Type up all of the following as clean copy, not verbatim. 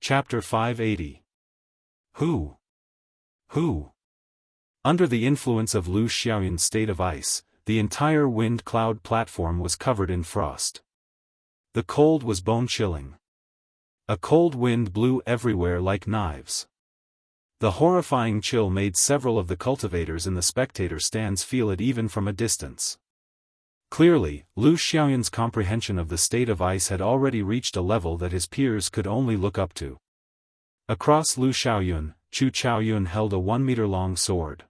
Chapter 580. Who? Who? Under the influence of Lu Xiaoyun's state of ice, the entire wind cloud platform was covered in frost. The cold was bone-chilling. A cold wind blew everywhere like knives. The horrifying chill made several of the cultivators in the spectator stands feel it even from a distance. Clearly, Lu Xiaoyun's comprehension of the state of ice had already reached a level that his peers could only look up to. Across Lu Xiaoyun, Chu Chaoyun held a 1-meter-long sword.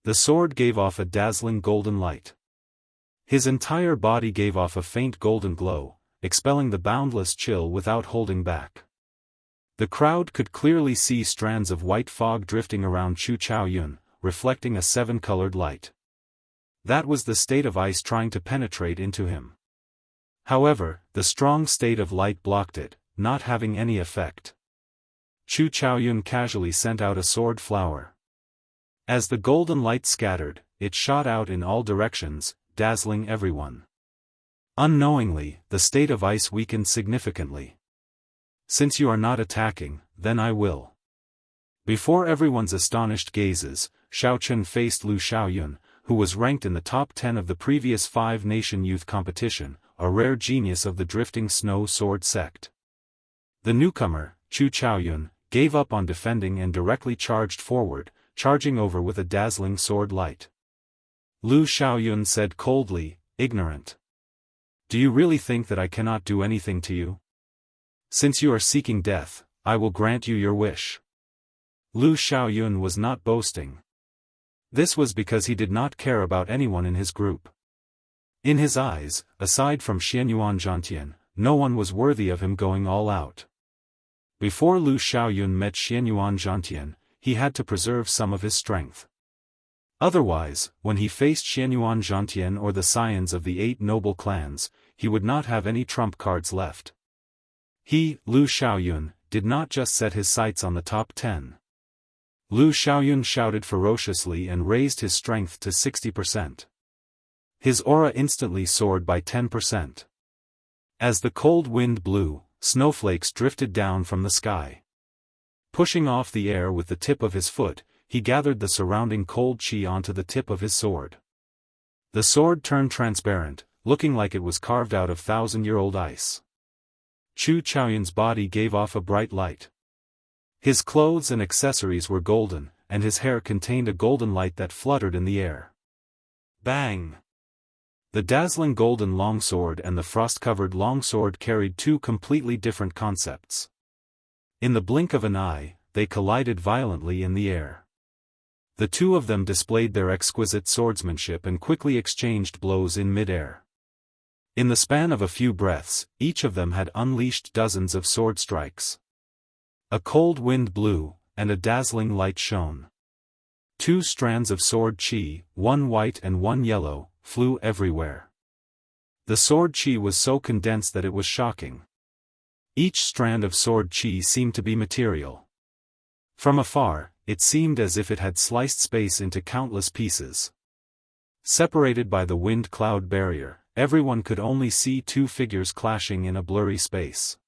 The sword gave off a dazzling golden light. His entire body gave off a faint golden glow, expelling the boundless chill without holding back. The crowd could clearly see strands of white fog drifting around Chu Chaoyun, reflecting a 7-colored light. That was the state of ice trying to penetrate into him. However, the strong state of light blocked it, not having any effect. Chu Chaoyun casually sent out a sword flower. As the golden light scattered, it shot out in all directions, dazzling everyone. Unknowingly, the state of ice weakened significantly. Since you are not attacking, then I will. Before everyone's astonished gazes, Xiao Chen faced Lu Xiaoyun, who was ranked in the top 10 of the previous 5-nation youth competition, a rare genius of the drifting snow sword sect. The newcomer, Chu Chaoyun, gave up on defending and directly charged forward, charging over with a dazzling sword light. Lu Xiaoyun said coldly, "Ignorant. Do you really think that I cannot do anything to you? Since you are seeking death, I will grant you your wish." Lu Xiaoyun was not boasting. This was because he did not care about anyone in his group. In his eyes, aside from Xianyuan Zhantian, no one was worthy of him going all out. Before Lu Xiaoyun met Xianyuan Zhantian, he had to preserve some of his strength. Otherwise, when he faced Xianyuan Zhantian or the scions of the 8 noble clans, he would not have any trump cards left. He, Lu Xiaoyun, did not just set his sights on the top 10. Lu Xiaoyun shouted ferociously and raised his strength to 60%. His aura instantly soared by 10%. As the cold wind blew, snowflakes drifted down from the sky. Pushing off the air with the tip of his foot, he gathered the surrounding cold chi onto the tip of his sword. The sword turned transparent, looking like it was carved out of 1,000-year-old ice. Chu Chaoyun's body gave off a bright light. His clothes and accessories were golden, and his hair contained a golden light that fluttered in the air. Bang! The dazzling golden longsword and the frost-covered longsword carried two completely different concepts. In the blink of an eye, they collided violently in the air. The two of them displayed their exquisite swordsmanship and quickly exchanged blows in mid-air. In the span of a few breaths, each of them had unleashed dozens of sword strikes. A cold wind blew, and a dazzling light shone. 2 strands of sword chi, one white and one yellow, flew everywhere. The sword chi was so condensed that it was shocking. Each strand of sword chi seemed to be material. From afar, it seemed as if it had sliced space into countless pieces. Separated by the wind-cloud barrier, everyone could only see 2 figures clashing in a blurry space.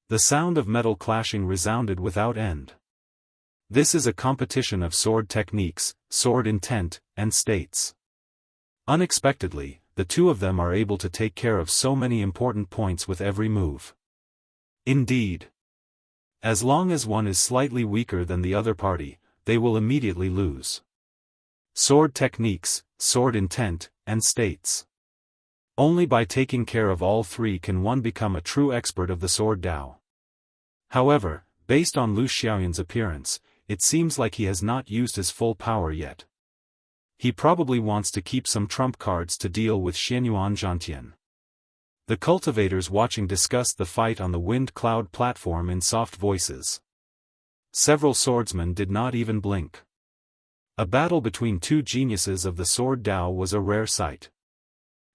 The sound of metal clashing resounded without end. This is a competition of sword techniques, sword intent, and states. Unexpectedly, the two of them are able to take care of so many important points with every move. Indeed. As long as one is slightly weaker than the other party, they will immediately lose. Sword techniques, sword intent, and states. Only by taking care of all 3 can one become a true expert of the sword Dao. However, based on Lu Xiaoyun's appearance, it seems like he has not used his full power yet. He probably wants to keep some trump cards to deal with Xianyuan Zhantian. The cultivators watching discussed the fight on the wind-cloud platform in soft voices. Several swordsmen did not even blink. A battle between 2 geniuses of the sword Dao was a rare sight.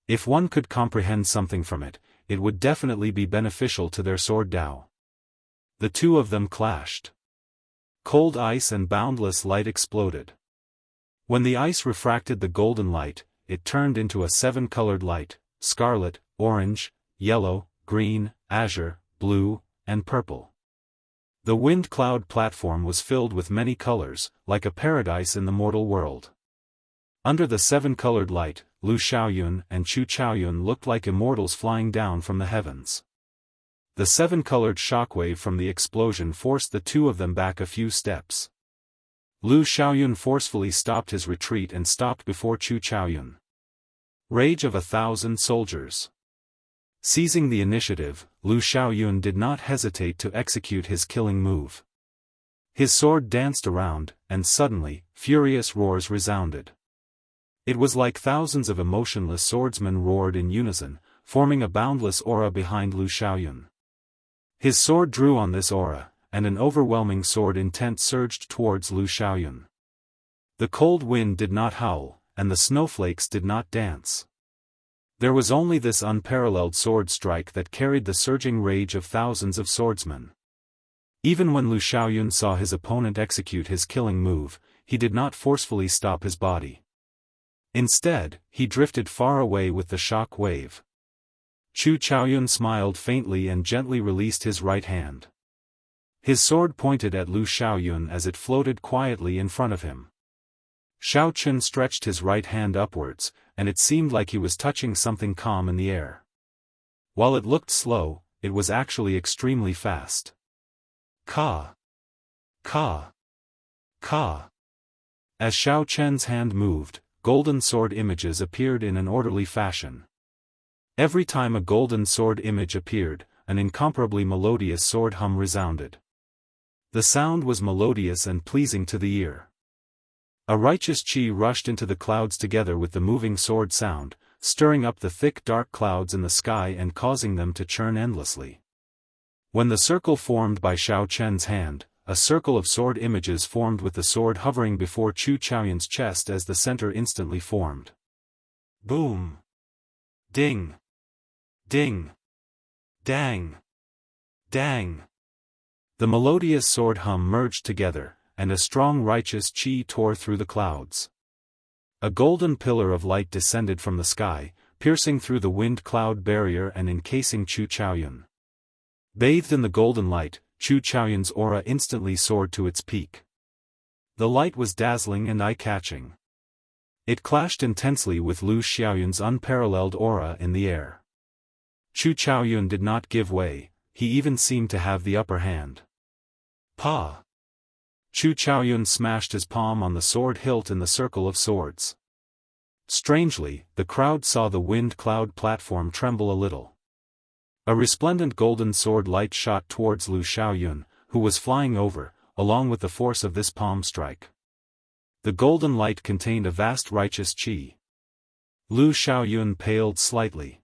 If one could comprehend something from it, it would definitely be beneficial to their sword Dao. The two of them clashed. Cold ice and boundless light exploded. When the ice refracted the golden light, it turned into a 7-colored light: scarlet, orange, yellow, green, azure, blue, and purple. The wind cloud platform was filled with many colors, like a paradise in the mortal world. Under the seven-colored light, Lu Xiaoyun and Chu Chaoyun looked like immortals flying down from the heavens. The seven-colored shockwave from the explosion forced the two of them back a few steps. Lu Xiaoyun forcefully stopped his retreat and stopped before Chu Chaoyun. Rage of 1,000 soldiers. Seizing the initiative, Lu Xiaoyun did not hesitate to execute his killing move. His sword danced around, and suddenly, furious roars resounded. It was like thousands of emotionless swordsmen roared in unison, forming a boundless aura behind Lu Xiaoyun. His sword drew on this aura, and an overwhelming sword intent surged towards Lu Xiaoyun. The cold wind did not howl, and the snowflakes did not dance. There was only this unparalleled sword strike that carried the surging rage of thousands of swordsmen. Even when Lu Xiaoyun saw his opponent execute his killing move, he did not forcefully stop his body. Instead, he drifted far away with the shock wave. Chu Chaoyun smiled faintly and gently released his right hand. His sword pointed at Lu Xiaoyun as it floated quietly in front of him. Xiao Chun stretched his right hand upwards, and it seemed like he was touching something calm in the air. While it looked slow, it was actually extremely fast. Ka! Ka! Ka! As Xiao Chen's hand moved, golden sword images appeared in an orderly fashion. Every time a golden sword image appeared, an incomparably melodious sword hum resounded. The sound was melodious and pleasing to the ear. A righteous qi rushed into the clouds together with the moving sword sound, stirring up the thick dark clouds in the sky and causing them to churn endlessly. When the circle formed by Xiao Chen's hand, a circle of sword images formed with the sword hovering before Chu Chaoyun's chest as the center instantly formed. Boom! Ding! Ding! Dang! Dang! The melodious sword hum merged together, and a strong righteous qi tore through the clouds. A golden pillar of light descended from the sky, piercing through the wind cloud barrier and encasing Chu Chaoyun. Bathed in the golden light, Chu Chaoyun's aura instantly soared to its peak. The light was dazzling and eye-catching. It clashed intensely with Lu Xiaoyun's unparalleled aura in the air. Chu Chaoyun did not give way, he even seemed to have the upper hand. Pa! Chu Chaoyun smashed his palm on the sword hilt in the circle of swords. Strangely, the crowd saw the wind cloud platform tremble a little. A resplendent golden sword light shot towards Lu Xiaoyun, who was flying over, along with the force of this palm strike. The golden light contained a vast righteous qi. Lu Xiaoyun paled slightly.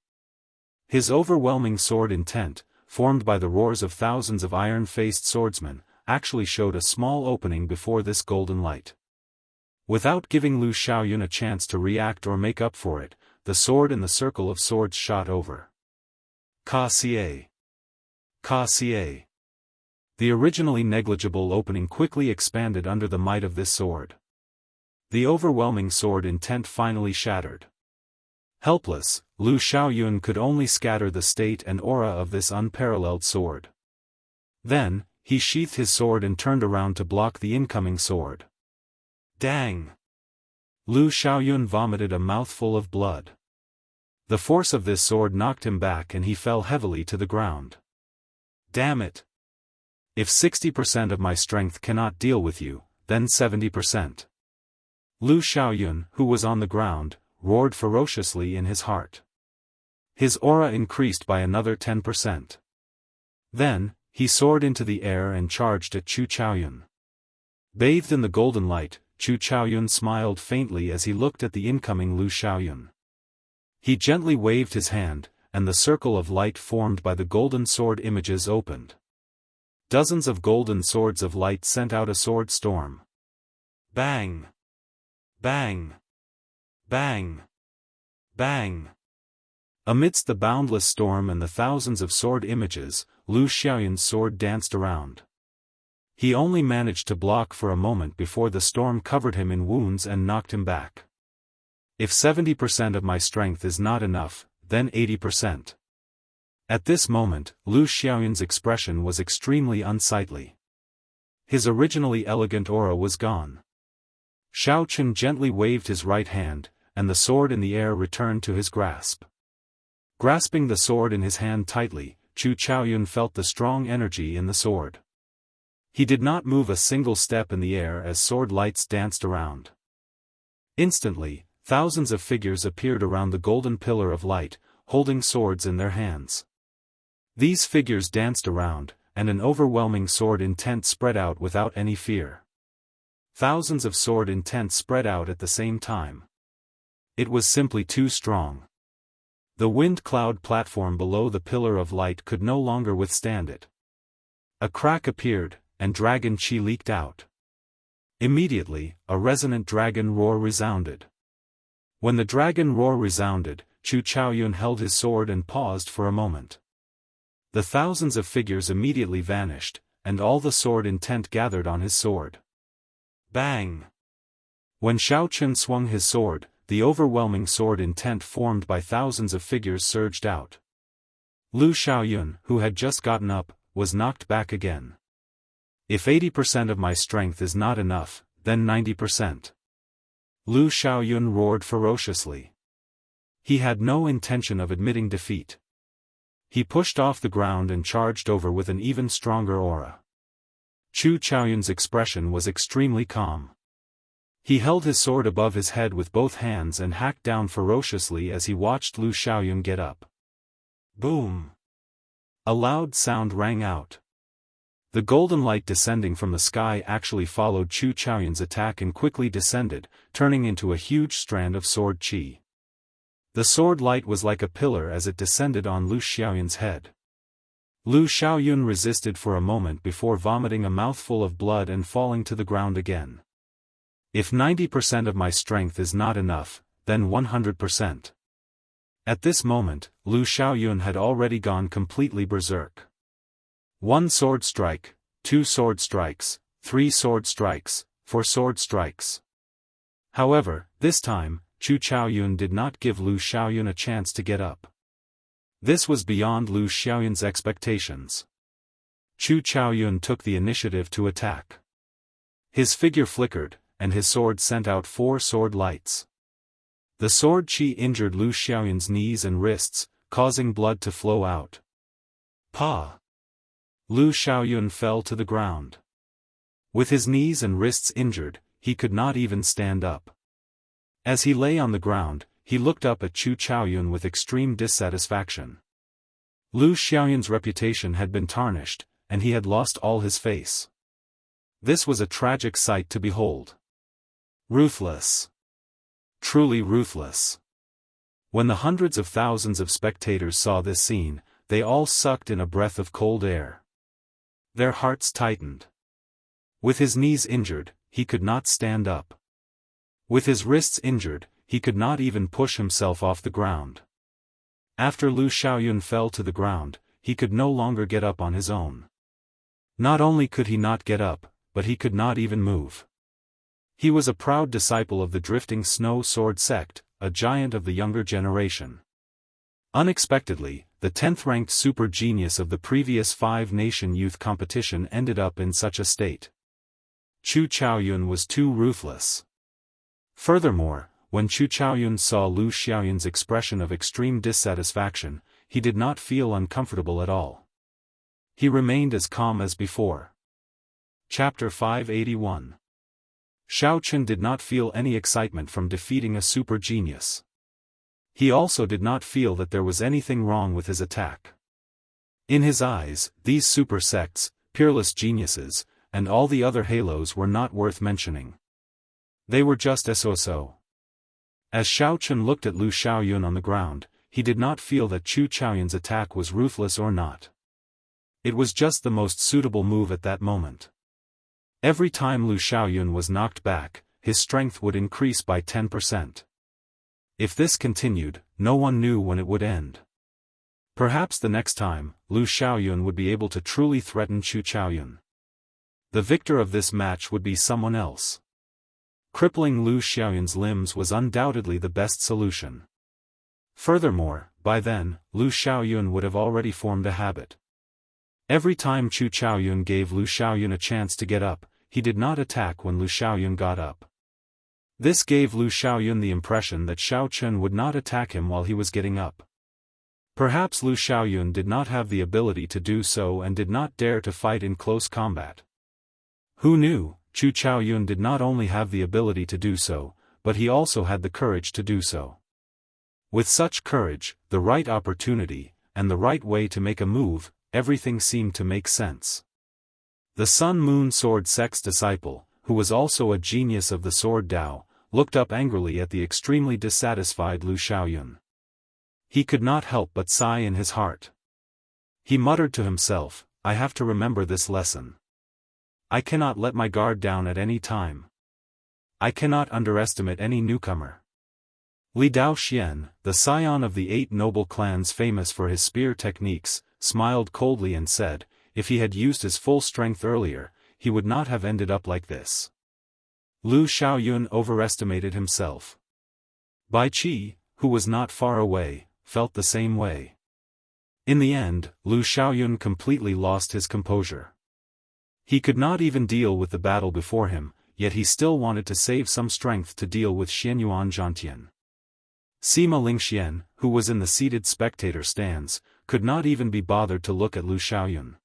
His overwhelming sword intent, formed by the roars of thousands of iron-faced swordsmen, actually showed a small opening before this golden light. Without giving Lu Xiaoyun a chance to react or make up for it, the sword in the circle of swords shot over. Ka Xie! Ka Xie! The originally negligible opening quickly expanded under the might of this sword. The overwhelming sword intent finally shattered. Helpless, Lu Xiaoyun could only scatter the state and aura of this unparalleled sword. Then, he sheathed his sword and turned around to block the incoming sword. Dang! Lu Xiaoyun vomited a mouthful of blood. The force of this sword knocked him back and he fell heavily to the ground. Damn it! If 60% of my strength cannot deal with you, then 70%. Lu Xiaoyun, who was on the ground, roared ferociously in his heart. His aura increased by another 10%. Then, he soared into the air and charged at Chu Chaoyun. Bathed in the golden light, Chu Chaoyun smiled faintly as he looked at the incoming Lu Xiaoyun. He gently waved his hand, and the circle of light formed by the golden sword images opened. Dozens of golden swords of light sent out a sword storm. Bang! Bang! Bang! Bang! Amidst the boundless storm and the thousands of sword images, Lu Xiaoyun's sword danced around. He only managed to block for a moment before the storm covered him in wounds and knocked him back. If 70% of my strength is not enough, then 80%. At this moment, Lu Xiaoyun's expression was extremely unsightly. His originally elegant aura was gone. Xiaochen gently waved his right hand, and the sword in the air returned to his grasp. Grasping the sword in his hand tightly, Chu Chaoyun felt the strong energy in the sword. He did not move a single step in the air as sword lights danced around. Instantly, thousands of figures appeared around the golden pillar of light, holding swords in their hands. These figures danced around, and an overwhelming sword intent spread out without any fear. Thousands of sword intent spread out at the same time. It was simply too strong. The wind cloud platform below the pillar of light could no longer withstand it. A crack appeared, and dragon chi leaked out. Immediately, a resonant dragon roar resounded. When the dragon roar resounded, Chu Chaoyun held his sword and paused for a moment. The thousands of figures immediately vanished, and all the sword intent gathered on his sword. Bang! When Xiaochen swung his sword, the overwhelming sword intent formed by thousands of figures surged out. Lu Xiaoyun, who had just gotten up, was knocked back again. If 80% of my strength is not enough, then 90%. Lu Xiaoyun roared ferociously. He had no intention of admitting defeat. He pushed off the ground and charged over with an even stronger aura. Chu Chaoyun's expression was extremely calm. He held his sword above his head with both hands and hacked down ferociously as he watched Lu Xiaoyun get up. Boom! A loud sound rang out. The golden light descending from the sky actually followed Chu Chaoyun's attack and quickly descended, turning into a huge strand of sword chi. The sword light was like a pillar as it descended on Lu Xiaoyun's head. Lu Xiaoyun resisted for a moment before vomiting a mouthful of blood and falling to the ground again. If 90% of my strength is not enough, then 100%. At this moment, Lu Xiaoyun had already gone completely berserk. 1 sword strike, 2 sword strikes, 3 sword strikes, 4 sword strikes. However, this time, Chu Chaoyun did not give Lu Xiaoyun a chance to get up. This was beyond Lu Xiaoyun's expectations. Chu Chaoyun took the initiative to attack. His figure flickered, and his sword sent out 4 sword lights. The sword chi injured Lu Xiaoyun's knees and wrists, causing blood to flow out. Pa! Lu Xiaoyun fell to the ground. With his knees and wrists injured, he could not even stand up. As he lay on the ground, he looked up at Chu Chaoyun with extreme dissatisfaction. Lu Xiaoyun's reputation had been tarnished, and he had lost all his face. This was a tragic sight to behold. Ruthless. Truly ruthless. When the hundreds of thousands of spectators saw this scene, they all sucked in a breath of cold air. Their hearts tightened. With his knees injured, he could not stand up. With his wrists injured, he could not even push himself off the ground. After Lu Xiaoyun fell to the ground, he could no longer get up on his own. Not only could he not get up, but he could not even move. He was a proud disciple of the Drifting Snow Sword sect, a giant of the younger generation. Unexpectedly, the 10th-ranked super genius of the previous 5-nation youth competition ended up in such a state. Chu Chaoyun was too ruthless. Furthermore, when Chu Chaoyun saw Lu Xiaoyun's expression of extreme dissatisfaction, he did not feel uncomfortable at all. He remained as calm as before. Chapter 581. Xiaochen did not feel any excitement from defeating a super genius. He also did not feel that there was anything wrong with his attack. In his eyes, these super sects, peerless geniuses, and all the other halos were not worth mentioning. They were just so. As Xiaochen looked at Lu Xiaoyun on the ground, he did not feel that Chu Chaoyun's attack was ruthless or not. It was just the most suitable move at that moment. Every time Lu Xiaoyun was knocked back, his strength would increase by 10%. If this continued, no one knew when it would end. Perhaps the next time, Lu Xiaoyun would be able to truly threaten Chu Chaoyun. The victor of this match would be someone else. Crippling Lu Xiaoyun's limbs was undoubtedly the best solution. Furthermore, by then, Lu Xiaoyun would have already formed a habit. Every time Chu Chaoyun gave Lu Xiaoyun a chance to get up, he did not attack when Lu Xiaoyun got up. This gave Lu Xiaoyun the impression that Xiao Chen would not attack him while he was getting up. Perhaps Lu Xiaoyun did not have the ability to do so and did not dare to fight in close combat. Who knew, Chu Chaoyun did not only have the ability to do so, but he also had the courage to do so. With such courage, the right opportunity, and the right way to make a move, everything seemed to make sense. The Sun Moon Sword Sect's disciple, who was also a genius of the Sword Dao, looked up angrily at the extremely dissatisfied Lu Xiaoyun. He could not help but sigh in his heart. He muttered to himself, "I have to remember this lesson. I cannot let my guard down at any time. I cannot underestimate any newcomer." Li Daoxian, the scion of the 8 noble clans famous for his spear techniques, smiled coldly and said, if he had used his full strength earlier, he would not have ended up like this. Lu Xiaoyun overestimated himself. Bai Qi, who was not far away, felt the same way. In the end, Lu Xiaoyun completely lost his composure. He could not even deal with the battle before him, yet he still wanted to save some strength to deal with Xianyuan Zhantian. Sima Lingxian, who was in the seated spectator stands, could not even be bothered to look at Lu Xiaoyun.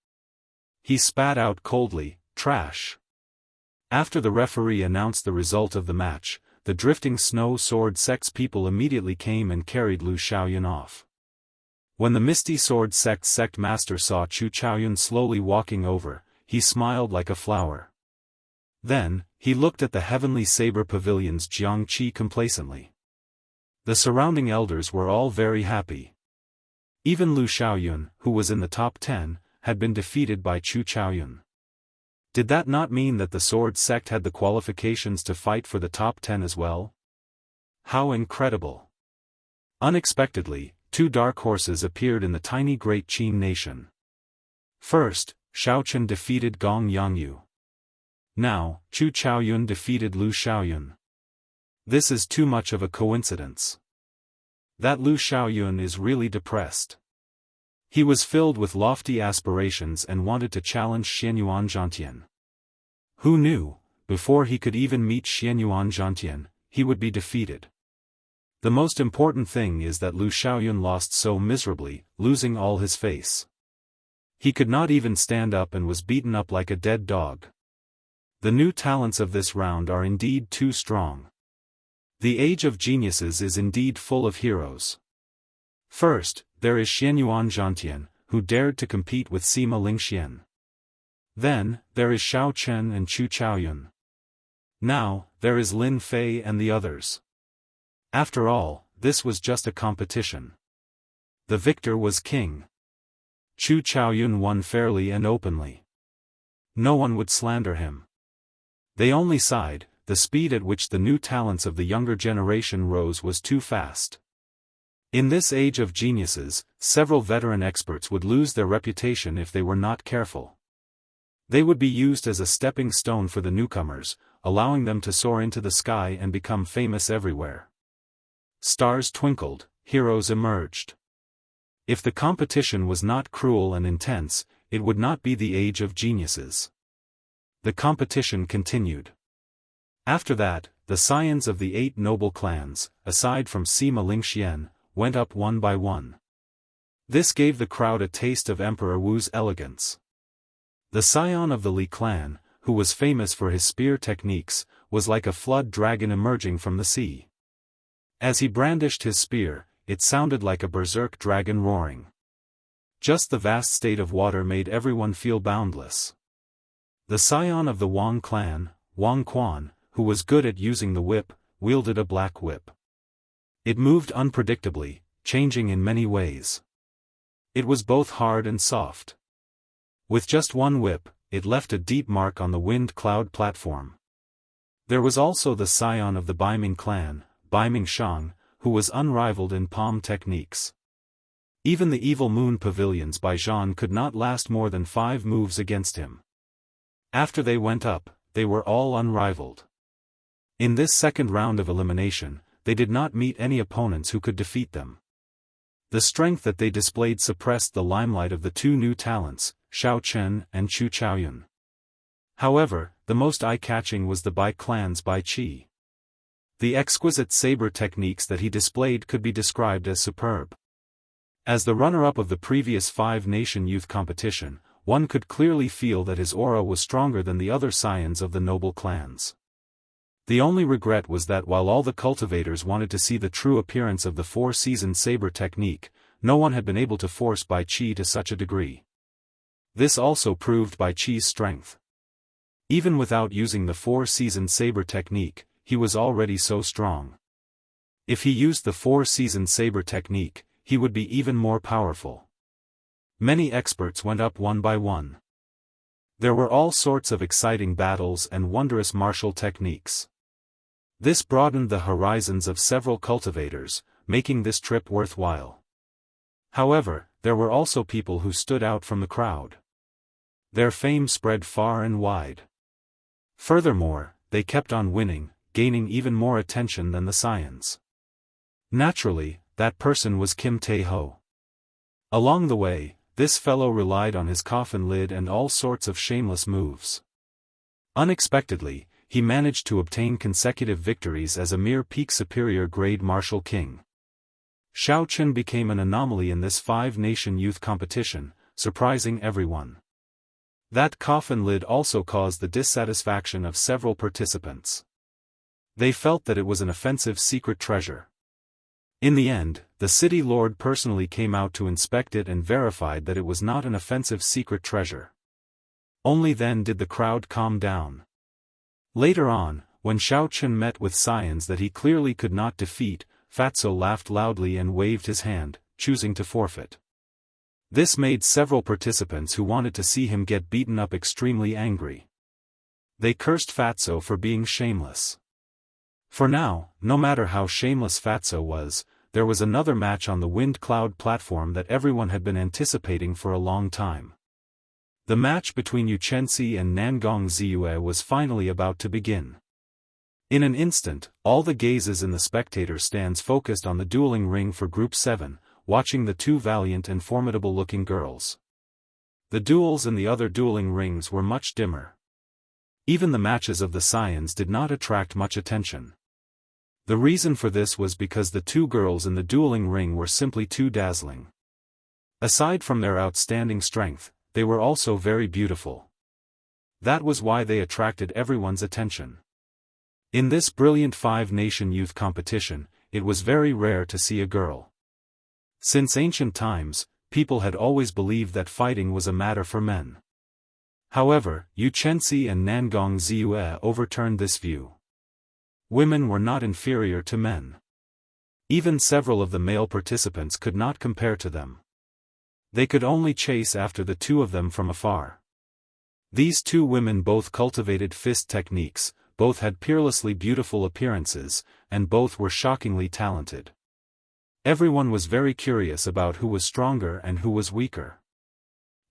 He spat out coldly, "Trash." After the referee announced the result of the match, the drifting snow sword sect's people immediately came and carried Lu Xiaoyun off. When the Misty Sword sect master saw Chu Chaoyun slowly walking over, he smiled like a flower. Then, he looked at the heavenly saber pavilion's Jianghu complacently. The surrounding elders were all very happy. Even Lu Xiaoyun, who was in the top 10, had been defeated by Chu Chaoyun. Did that not mean that the sword sect had the qualifications to fight for the top 10 as well? How incredible! Unexpectedly, 2 dark horses appeared in the tiny Great Qin nation. First, Xiao Chen defeated Gong Yangyu. Now, Chu Chaoyun defeated Lu Xiaoyun. This is too much of a coincidence. That Lu Xiaoyun is really depressed. He was filled with lofty aspirations and wanted to challenge Xianyuan Zhantian. Who knew, before he could even meet Xianyuan Zhantian, he would be defeated. The most important thing is that Lu Xiaoyun lost so miserably, losing all his face. He could not even stand up and was beaten up like a dead dog. The new talents of this round are indeed too strong. The age of geniuses is indeed full of heroes. First, there is Xianyuan Zhantian, who dared to compete with Sima Lingxian. Then, there is Xiao Chen and Chu Chaoyun. Now, there is Lin Fei and the others. After all, this was just a competition. The victor was king. Chu Chaoyun won fairly and openly. No one would slander him. They only sighed, the speed at which the new talents of the younger generation rose was too fast. In this age of geniuses, several veteran experts would lose their reputation if they were not careful. They would be used as a stepping stone for the newcomers, allowing them to soar into the sky and become famous everywhere. Stars twinkled, heroes emerged. If the competition was not cruel and intense, it would not be the age of geniuses. The competition continued. After that, the scions of the 8 noble clans, aside from Sima Lingxian, went up one by one. This gave the crowd a taste of Emperor Wu's elegance. The scion of the Li clan, who was famous for his spear techniques, was like a flood dragon emerging from the sea. As he brandished his spear, it sounded like a berserk dragon roaring. Just the vast state of water made everyone feel boundless. The scion of the Wang clan, Wang Quan, who was good at using the whip, wielded a black whip. It moved unpredictably, changing in many ways. It was both hard and soft. With just one whip, it left a deep mark on the wind cloud platform. There was also the scion of the Baiming clan, Baiming Shang, who was unrivaled in palm techniques. Even the evil moon pavilions by Zhan could not last more than 5 moves against him. After they went up, they were all unrivaled. In this second round of elimination, they did not meet any opponents who could defeat them. The strength that they displayed suppressed the limelight of the 2 new talents, Xiaochen, and Chu Chaoyun. However, the most eye-catching was the Bai clan's Bai Qi. The exquisite saber techniques that he displayed could be described as superb. As the runner-up of the previous five-nation youth competition, one could clearly feel that his aura was stronger than the other scions of the noble clans. The only regret was that while all the cultivators wanted to see the true appearance of the four-seasoned saber technique, no one had been able to force Bai Qi to such a degree. This also proved Bai Qi's strength. Even without using the four-seasoned saber technique, he was already so strong. If he used the four-seasoned saber technique, he would be even more powerful. Many experts went up one by one. There were all sorts of exciting battles and wondrous martial techniques. This broadened the horizons of several cultivators, making this trip worthwhile. However, there were also people who stood out from the crowd. Their fame spread far and wide. Furthermore, they kept on winning, gaining even more attention than the scions. Naturally, that person was Kim Tae-ho. Along the way, this fellow relied on his coffin lid and all sorts of shameless moves. Unexpectedly, he managed to obtain consecutive victories as a mere peak superior grade martial king. Xiaochen became an anomaly in this five-nation youth competition, surprising everyone. That coffin lid also caused the dissatisfaction of several participants. They felt that it was an offensive secret treasure. In the end, the city lord personally came out to inspect it and verified that it was not an offensive secret treasure. Only then did the crowd calm down. Later on, when Xiaochen met with scions that he clearly could not defeat, Fatso laughed loudly and waved his hand, choosing to forfeit. This made several participants who wanted to see him get beaten up extremely angry. They cursed Fatso for being shameless. For now, no matter how shameless Fatso was, there was another match on the Wind Cloud platform that everyone had been anticipating for a long time. The match between Yuchensi and Nangong Ziyue was finally about to begin. In an instant, all the gazes in the spectator stands focused on the dueling ring for Group 7, watching the two valiant and formidable-looking girls. The duels in the other dueling rings were much dimmer. Even the matches of the scions did not attract much attention. The reason for this was because the two girls in the dueling ring were simply too dazzling. Aside from their outstanding strength, they were also very beautiful. That was why they attracted everyone's attention. In this brilliant five-nation youth competition, it was very rare to see a girl. Since ancient times, people had always believed that fighting was a matter for men. However, Yuchensi and Nangong Ziyue overturned this view. Women were not inferior to men. Even several of the male participants could not compare to them. They could only chase after the two of them from afar. These two women both cultivated fist techniques, both had peerlessly beautiful appearances, and both were shockingly talented. Everyone was very curious about who was stronger and who was weaker.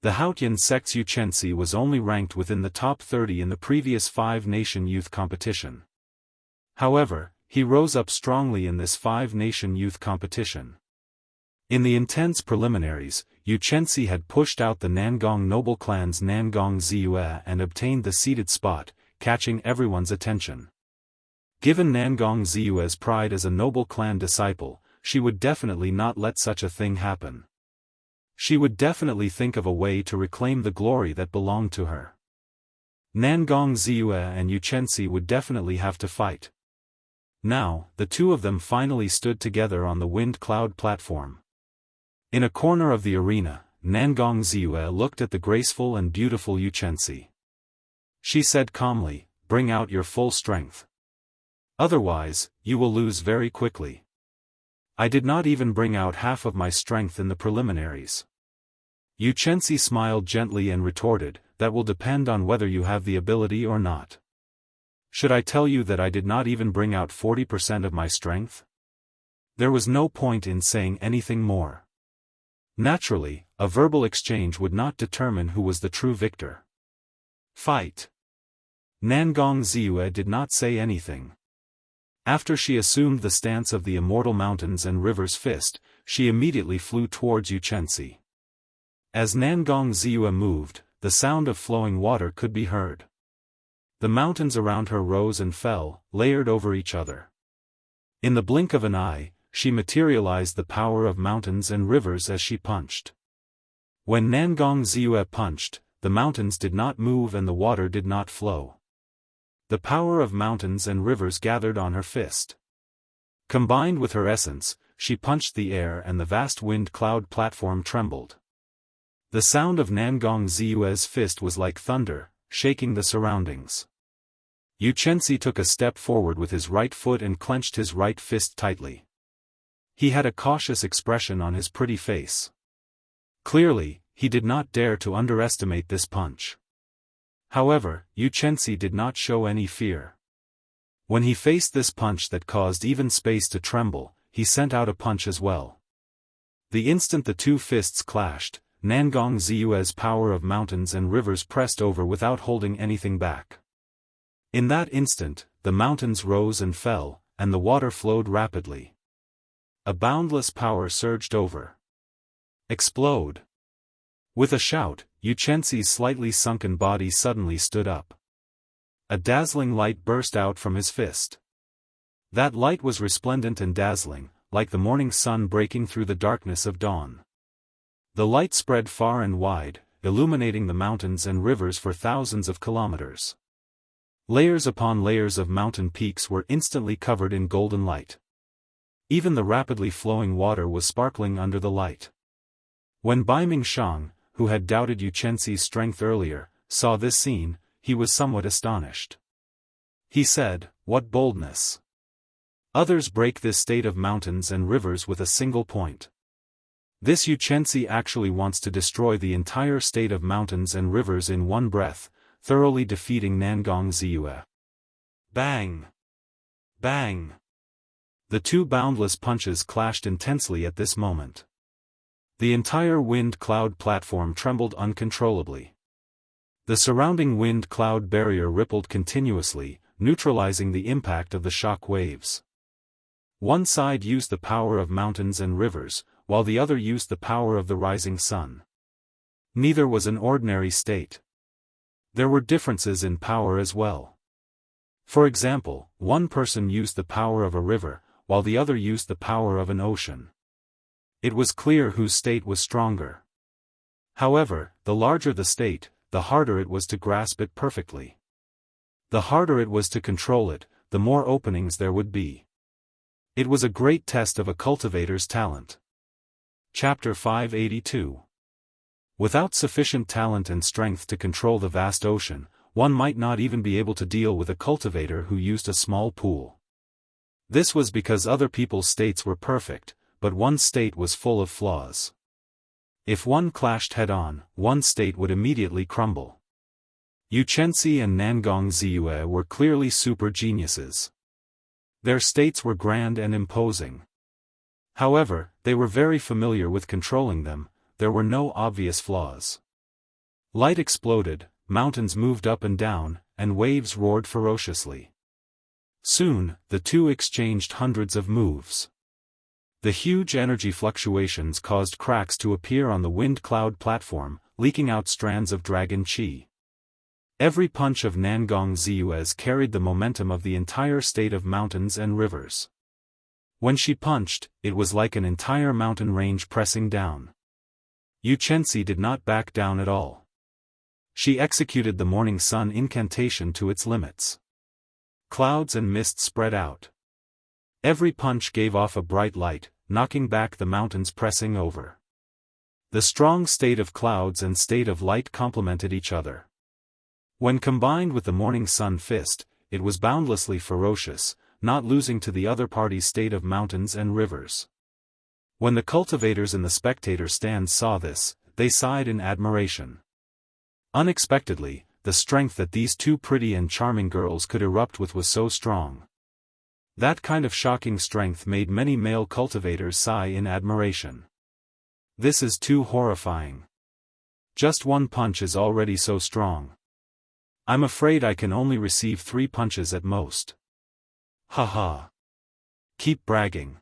The Haotian sect's Yuchensi was only ranked within the top 30 in the previous five-nation youth competition. However, he rose up strongly in this five-nation youth competition. In the intense preliminaries, Yuchensi had pushed out the Nangong noble clan's Nangong Ziyue and obtained the seated spot, catching everyone's attention. Given Nangong Ziyue's pride as a noble clan disciple, she would definitely not let such a thing happen. She would definitely think of a way to reclaim the glory that belonged to her. Nangong Ziyue and Yuchensi would definitely have to fight. Now, the two of them finally stood together on the Wind Cloud platform. In a corner of the arena, Nangong Ziyue looked at the graceful and beautiful Yuchensi. She said calmly, "Bring out your full strength. Otherwise, you will lose very quickly. I did not even bring out half of my strength in the preliminaries." Yuchensi smiled gently and retorted, "That will depend on whether you have the ability or not. Should I tell you that I did not even bring out 40% of my strength?" There was no point in saying anything more. Naturally, a verbal exchange would not determine who was the true victor. Fight. Nangong Ziyue did not say anything. After she assumed the stance of the Immortal Mountains and Rivers Fist, she immediately flew towards Yuchensi. As Nangong Ziyue moved, the sound of flowing water could be heard. The mountains around her rose and fell, layered over each other. In the blink of an eye, she materialized the power of mountains and rivers as she punched. When Nangong Ziyue punched, the mountains did not move and the water did not flow. The power of mountains and rivers gathered on her fist. Combined with her essence, she punched the air and the vast wind cloud platform trembled. The sound of Nangong Ziyue's fist was like thunder, shaking the surroundings. Yu Chenxi took a step forward with his right foot and clenched his right fist tightly. He had a cautious expression on his pretty face. Clearly, he did not dare to underestimate this punch. However, Yu Chenxi did not show any fear. When he faced this punch that caused even space to tremble, he sent out a punch as well. The instant the two fists clashed, Nangong Ziyue's power of mountains and rivers pressed over without holding anything back. In that instant, the mountains rose and fell, and the water flowed rapidly. A boundless power surged over. Explode! With a shout, Yu Chenxi's slightly sunken body suddenly stood up. A dazzling light burst out from his fist. That light was resplendent and dazzling, like the morning sun breaking through the darkness of dawn. The light spread far and wide, illuminating the mountains and rivers for thousands of kilometers. Layers upon layers of mountain peaks were instantly covered in golden light. Even the rapidly flowing water was sparkling under the light. When Bai Mingshang, who had doubted Yu Chenxi's strength earlier, saw this scene, he was somewhat astonished. He said, "What boldness! Others break this state of mountains and rivers with a single point. This Yu Chenxi actually wants to destroy the entire state of mountains and rivers in one breath, thoroughly defeating Nangong Ziyue." Bang! Bang! The two boundless punches clashed intensely at this moment. The entire wind cloud platform trembled uncontrollably. The surrounding wind cloud barrier rippled continuously, neutralizing the impact of the shock waves. One side used the power of mountains and rivers, while the other used the power of the rising sun. Neither was an ordinary state. There were differences in power as well. For example, one person used the power of a river, while the other used the power of an ocean. It was clear whose state was stronger. However, the larger the state, the harder it was to grasp it perfectly. The harder it was to control it, the more openings there would be. It was a great test of a cultivator's talent. Chapter 582. Without sufficient talent and strength to control the vast ocean, one might not even be able to deal with a cultivator who used a small pool. This was because other people's states were perfect, but one state was full of flaws. If one clashed head-on, one state would immediately crumble. Yu Chenxi and Nangong Ziyue were clearly super geniuses. Their states were grand and imposing. However, they were very familiar with controlling them, there were no obvious flaws. Light exploded, mountains moved up and down, and waves roared ferociously. Soon, the two exchanged hundreds of moves. The huge energy fluctuations caused cracks to appear on the wind cloud platform, leaking out strands of dragon qi. Every punch of Nangong Ziyue's carried the momentum of the entire state of mountains and rivers. When she punched, it was like an entire mountain range pressing down. Yu Chenxi did not back down at all. She executed the morning sun incantation to its limits. Clouds and mist spread out. Every punch gave off a bright light, knocking back the mountains pressing over. The strong state of clouds and state of light complemented each other. When combined with the morning sun fist, it was boundlessly ferocious, not losing to the other party's state of mountains and rivers. When the cultivators in the spectator stands saw this, they sighed in admiration. Unexpectedly, the strength that these two pretty and charming girls could erupt with was so strong. That kind of shocking strength made many male cultivators sigh in admiration. This is too horrifying. Just one punch is already so strong. I'm afraid I can only receive 3 punches at most. Haha. Keep bragging.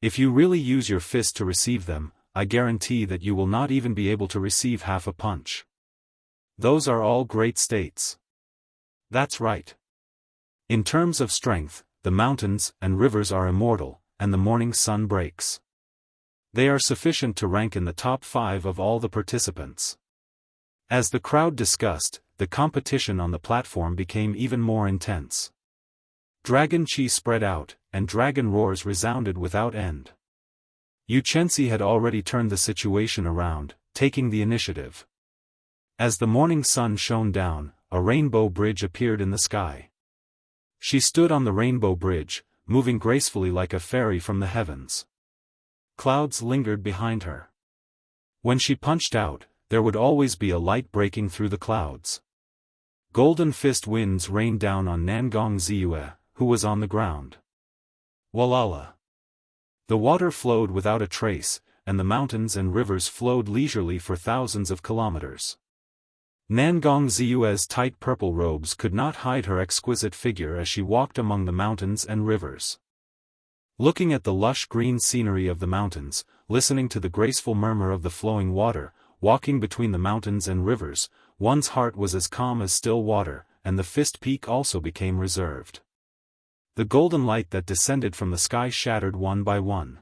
If you really use your fist to receive them, I guarantee that you will not even be able to receive half a punch. Those are all great states. That's right. In terms of strength, the mountains and rivers are immortal, and the morning sun breaks. They are sufficient to rank in the top 5 of all the participants. As the crowd discussed, the competition on the platform became even more intense. Dragon chi spread out, and dragon roars resounded without end. Xianxia had already turned the situation around, taking the initiative. As the morning sun shone down, a rainbow bridge appeared in the sky. She stood on the rainbow bridge, moving gracefully like a fairy from the heavens. Clouds lingered behind her. When she punched out, there would always be a light breaking through the clouds. Golden fist winds rained down on Nangong Ziyue, who was on the ground. Walala. The water flowed without a trace, and the mountains and rivers flowed leisurely for thousands of kilometers. Nangong Ziyue's tight purple robes could not hide her exquisite figure as she walked among the mountains and rivers. Looking at the lush green scenery of the mountains, listening to the graceful murmur of the flowing water, walking between the mountains and rivers, one's heart was as calm as still water, and the fist peak also became reserved. The golden light that descended from the sky shattered one by one.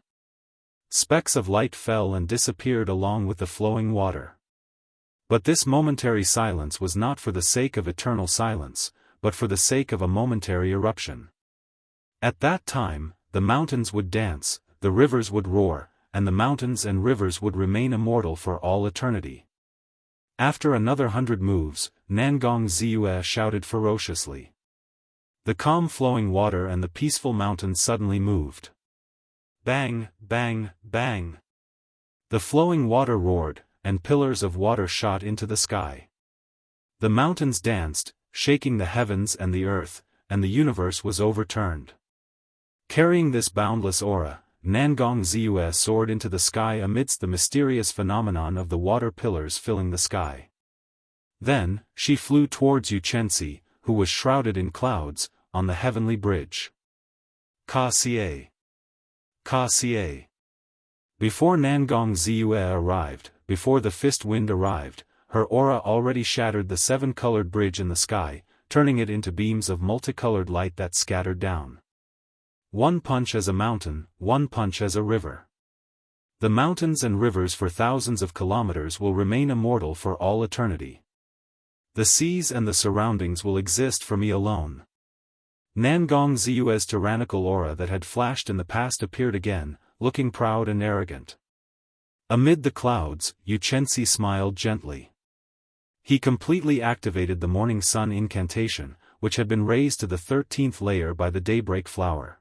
Specks of light fell and disappeared along with the flowing water. But this momentary silence was not for the sake of eternal silence, but for the sake of a momentary eruption. At that time, the mountains would dance, the rivers would roar, and the mountains and rivers would remain immortal for all eternity. After another 100 moves, Nangong Ziyue shouted ferociously. The calm flowing water and the peaceful mountains suddenly moved. Bang, bang, bang. The flowing water roared, and pillars of water shot into the sky. The mountains danced, shaking the heavens and the earth, and the universe was overturned. Carrying this boundless aura, Nangong Ziyue soared into the sky amidst the mysterious phenomenon of the water pillars filling the sky. Then, she flew towards Xianxia, who was shrouded in clouds, on the heavenly bridge. Ka-xie. Ka-xie. Before Nangong Ziyue arrived, before the fist wind arrived, her aura already shattered the 7-colored bridge in the sky, turning it into beams of multicolored light that scattered down. One punch as a mountain, one punch as a river. The mountains and rivers for thousands of kilometers will remain immortal for all eternity. The seas and the surroundings will exist for me alone. Nangong Ziyue's tyrannical aura that had flashed in the past appeared again, looking proud and arrogant. Amid the clouds, Xianxia smiled gently. He completely activated the morning sun incantation, which had been raised to the 13th layer by the daybreak flower.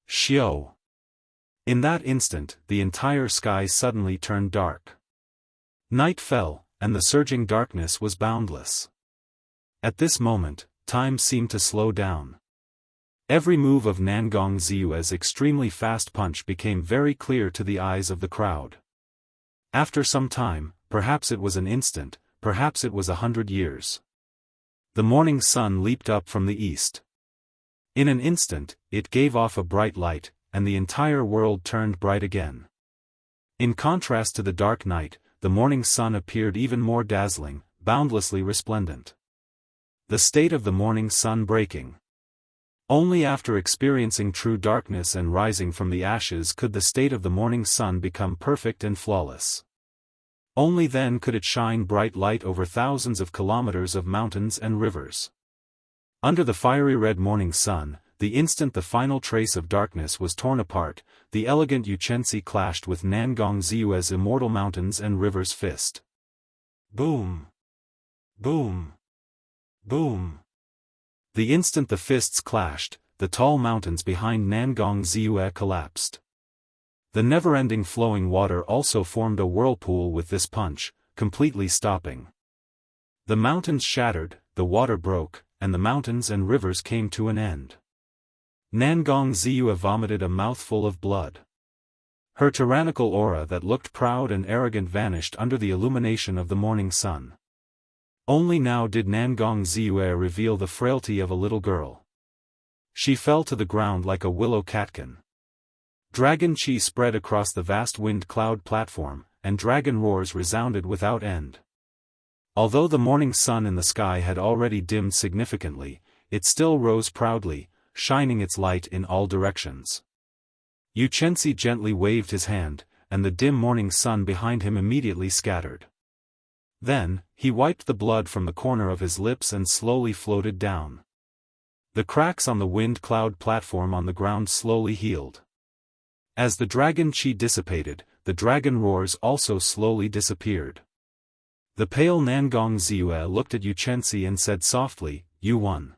Xiao. In that instant, the entire sky suddenly turned dark. Night fell, and the surging darkness was boundless. At this moment, time seemed to slow down. Every move of Nangong Ziyue's extremely fast punch became very clear to the eyes of the crowd. After some time, perhaps it was an instant, perhaps it was 100 years. The morning sun leaped up from the east. In an instant, it gave off a bright light, and the entire world turned bright again. In contrast to the dark night, the morning sun appeared even more dazzling, boundlessly resplendent. The state of the morning sun breaking. Only after experiencing true darkness and rising from the ashes could the state of the morning sun become perfect and flawless. Only then could it shine bright light over thousands of kilometers of mountains and rivers. Under the fiery red morning sun, the instant the final trace of darkness was torn apart, the elegant Xianxia clashed with Nangong Ziyue's immortal mountains and rivers fist. Boom! Boom! Boom! The instant the fists clashed, the tall mountains behind Nangong Ziyue collapsed. The never-ending flowing water also formed a whirlpool with this punch, completely stopping. The mountains shattered, the water broke, and the mountains and rivers came to an end. Nangong Ziyue vomited a mouthful of blood. Her tyrannical aura that looked proud and arrogant vanished under the illumination of the morning sun. Only now did Nangong Ziyue reveal the frailty of a little girl. She fell to the ground like a willow catkin. Dragon chi spread across the vast wind cloud platform, and dragon roars resounded without end. Although the morning sun in the sky had already dimmed significantly, it still rose proudly, shining its light in all directions. Xianxia gently waved his hand, and the dim morning sun behind him immediately scattered. Then, he wiped the blood from the corner of his lips and slowly floated down. The cracks on the wind cloud platform on the ground slowly healed. As the dragon chi dissipated, the dragon roars also slowly disappeared. The pale Nangong Ziyue looked at Xianxia and said softly, "You won.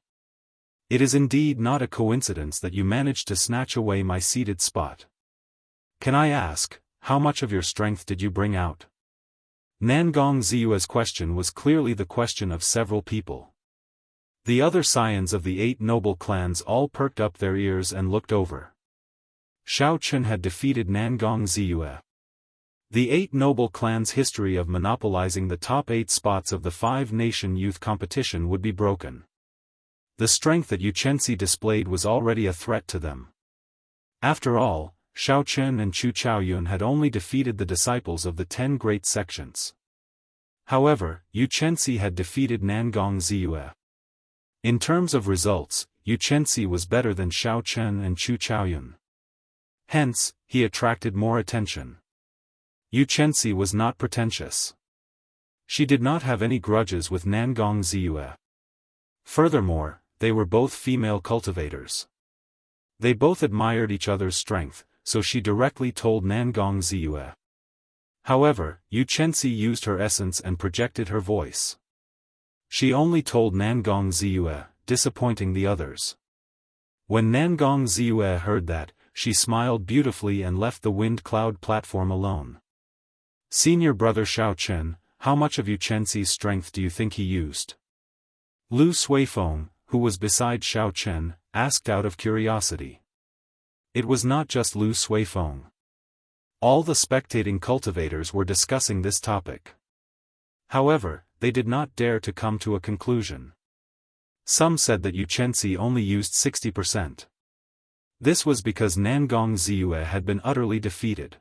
It is indeed not a coincidence that you managed to snatch away my seated spot. Can I ask, how much of your strength did you bring out?" Nangong Ziyue's question was clearly the question of several people. The other scions of the 8 noble clans all perked up their ears and looked over. Xiao Chen had defeated Nangong Ziyue. The 8 noble clans' history of monopolizing the top 8 spots of the 5-nation youth competition would be broken. The strength that Xianxia displayed was already a threat to them. After all, Xiao Chen and Chu Chaoyun had only defeated the disciples of the 10 great sections. However, Xianxia had defeated Nangong Ziyue. In terms of results, Xianxia was better than Xiao Chen and Chu Chaoyun. Hence, he attracted more attention. Xianxia was not pretentious. She did not have any grudges with Nangong Ziyue. Furthermore, they were both female cultivators. They both admired each other's strength, so she directly told Nangong Ziyue. However, Xianxia used her essence and projected her voice. She only told Nangong Ziyue, disappointing the others. When Nangong Ziyue heard that, she smiled beautifully and left the wind cloud platform alone. "Senior brother Xiao Chen, how much of Xianxia's strength do you think he used?" Lu Suifeng, who was beside Xiao Chen, asked out of curiosity. It was not just Lu Suifeng. All the spectating cultivators were discussing this topic. However, they did not dare to come to a conclusion. Some said that Xianxia only used 60%. This was because Nangong Ziyue had been utterly defeated.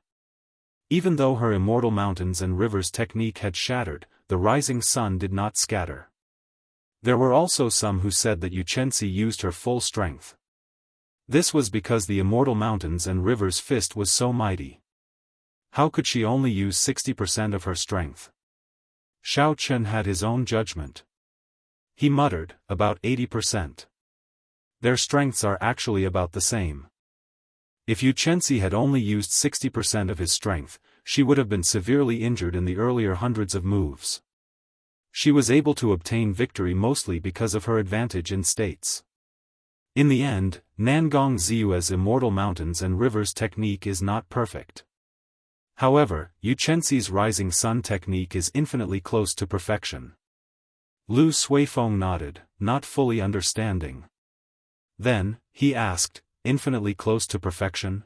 Even though her immortal mountains and rivers technique had shattered, the rising sun did not scatter. There were also some who said that Xianxia used her full strength. This was because the immortal mountains and rivers fist was so mighty. How could she only use 60% of her strength? Xiao Chen had his own judgment. He muttered, about 80%. Their strengths are actually about the same. If Xianxia had only used 60% of his strength, she would have been severely injured in the earlier hundreds of moves. She was able to obtain victory mostly because of her advantage in states. In the end, Nangong Ziyue's immortal mountains and rivers technique is not perfect. However, Xianxia's rising sun technique is infinitely close to perfection. Lu Suifeng nodded, not fully understanding. Then, he asked, "Infinitely close to perfection?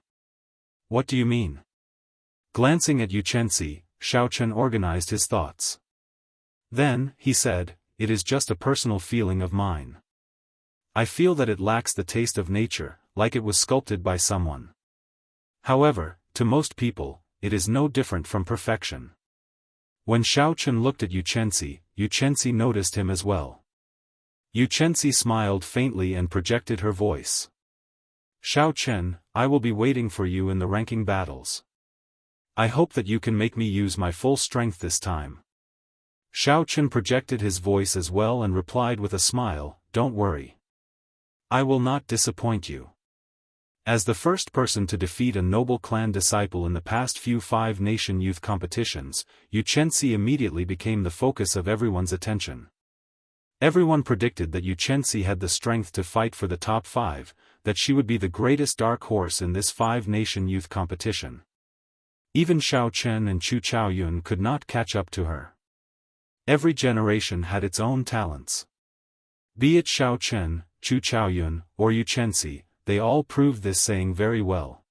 What do you mean?" Glancing at Xianxia, Xiao Chen organized his thoughts. Then, he said, "It is just a personal feeling of mine. I feel that it lacks the taste of nature, like it was sculpted by someone. However, to most people, it is no different from perfection." When Xiao Chen looked at Xianxia noticed him as well. Xianxia smiled faintly and projected her voice. "Xiao Chen, I will be waiting for you in the ranking battles. I hope that you can make me use my full strength this time." Xiao Chen projected his voice as well and replied with a smile, "Don't worry. I will not disappoint you." As the first person to defeat a noble clan disciple in the past few 5-nation youth competitions, Xianxia immediately became the focus of everyone's attention. Everyone predicted that Xianxia had the strength to fight for the top 5, that she would be the greatest dark horse in this 5-nation youth competition. Even Xiao Chen and Chu Chaoyun could not catch up to her. Every generation had its own talents. Be it Xiao Chen, Chu Chaoyun, or Xianxia, they all proved this saying very well.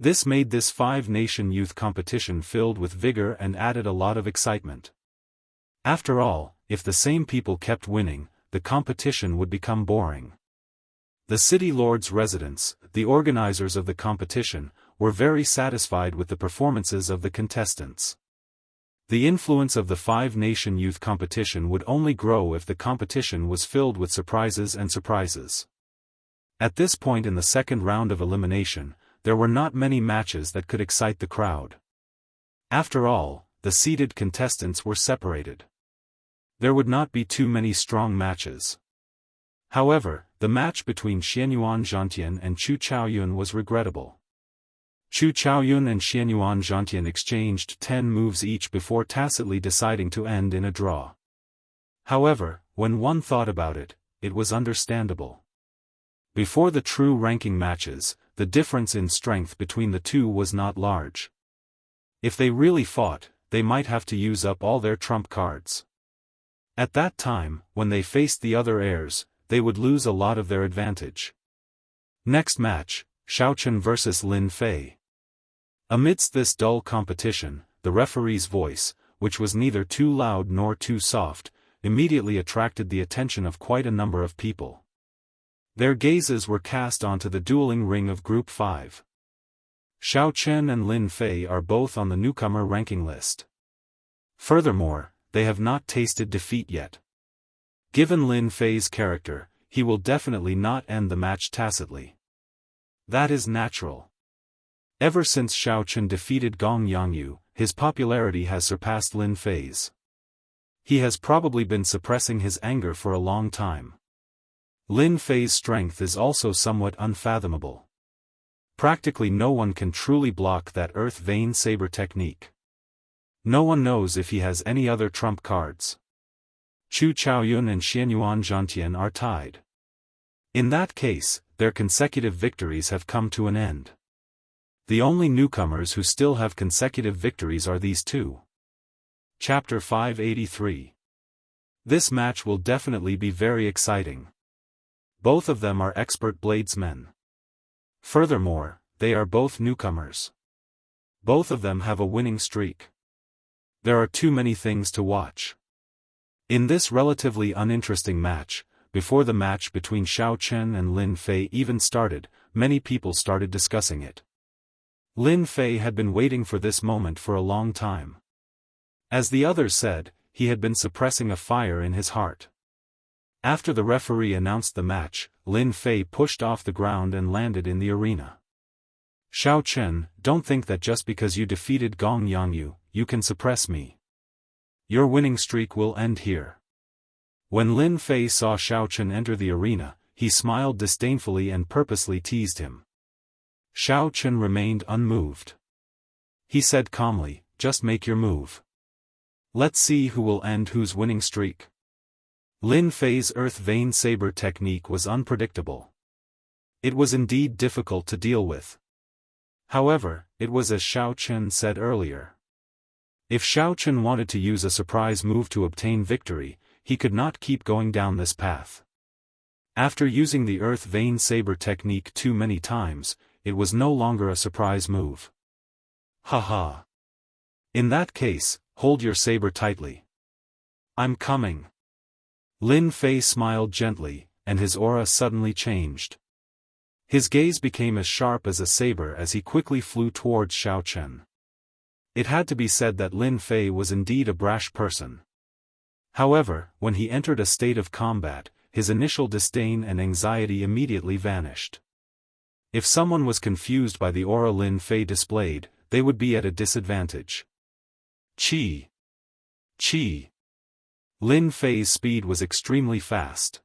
This made this 5-nation youth competition filled with vigor and added a lot of excitement. After all, if the same people kept winning, the competition would become boring. The city lord's residence, the organizers of the competition, were very satisfied with the performances of the contestants. The influence of the five-nation youth competition would only grow if the competition was filled with surprises and surprises. At this point in the second round of elimination, there were not many matches that could excite the crowd. After all, the seeded contestants were separated. There would not be too many strong matches. However, the match between Xianyuan Zhantian and Chu Chaoyun was regrettable. Chu Chaoyun and Xianyuan Zhantian exchanged 10 moves each before tacitly deciding to end in a draw. However, when one thought about it, it was understandable. Before the true ranking matches, the difference in strength between the two was not large. If they really fought, they might have to use up all their trump cards. At that time, when they faced the other heirs, they would lose a lot of their advantage. Next match, Xiaochen vs Lin Fei. Amidst this dull competition, the referee's voice, which was neither too loud nor too soft, immediately attracted the attention of quite a number of people. Their gazes were cast onto the dueling ring of Group 5. Xiaochen and Lin Fei are both on the newcomer ranking list. Furthermore, they have not tasted defeat yet. Given Lin Fei's character, he will definitely not end the match tacitly. That is natural. Ever since Xiaochen defeated Gong Yangyu, his popularity has surpassed Lin Fei's. He has probably been suppressing his anger for a long time. Lin Fei's strength is also somewhat unfathomable. Practically no one can truly block that Earth Vein Saber technique. No one knows if he has any other trump cards. Chu Chaoyun and Xianyuan Zhantian are tied. In that case, their consecutive victories have come to an end. The only newcomers who still have consecutive victories are these two. Chapter 583. This match will definitely be very exciting. Both of them are expert bladesmen. Furthermore, they are both newcomers. Both of them have a winning streak. There are too many things to watch. In this relatively uninteresting match, before the match between Xiaochen and Lin Fei even started, many people started discussing it. Lin Fei had been waiting for this moment for a long time. As the others said, he had been suppressing a fire in his heart. After the referee announced the match, Lin Fei pushed off the ground and landed in the arena. Xiaochen, don't think that just because you defeated Gong Yangyu, you can suppress me. Your winning streak will end here. When Lin Fei saw Xiaochen enter the arena, he smiled disdainfully and purposely teased him. Xiaochen remained unmoved. He said calmly, just make your move. Let's see who will end whose winning streak. Lin Fei's Earth Vein Saber technique was unpredictable. It was indeed difficult to deal with. However, it was as Xiaochen said earlier. If Xiaochen wanted to use a surprise move to obtain victory, he could not keep going down this path. After using the Earth Vein Saber technique too many times, it was no longer a surprise move. Haha. In that case, hold your saber tightly. I'm coming. Lin Fei smiled gently, and his aura suddenly changed. His gaze became as sharp as a saber as he quickly flew towards Xiaochen. It had to be said that Lin Fei was indeed a brash person. However, when he entered a state of combat, his initial disdain and anxiety immediately vanished. If someone was confused by the aura Lin Fei displayed, they would be at a disadvantage. Qi. Qi. Lin Fei's speed was extremely fast.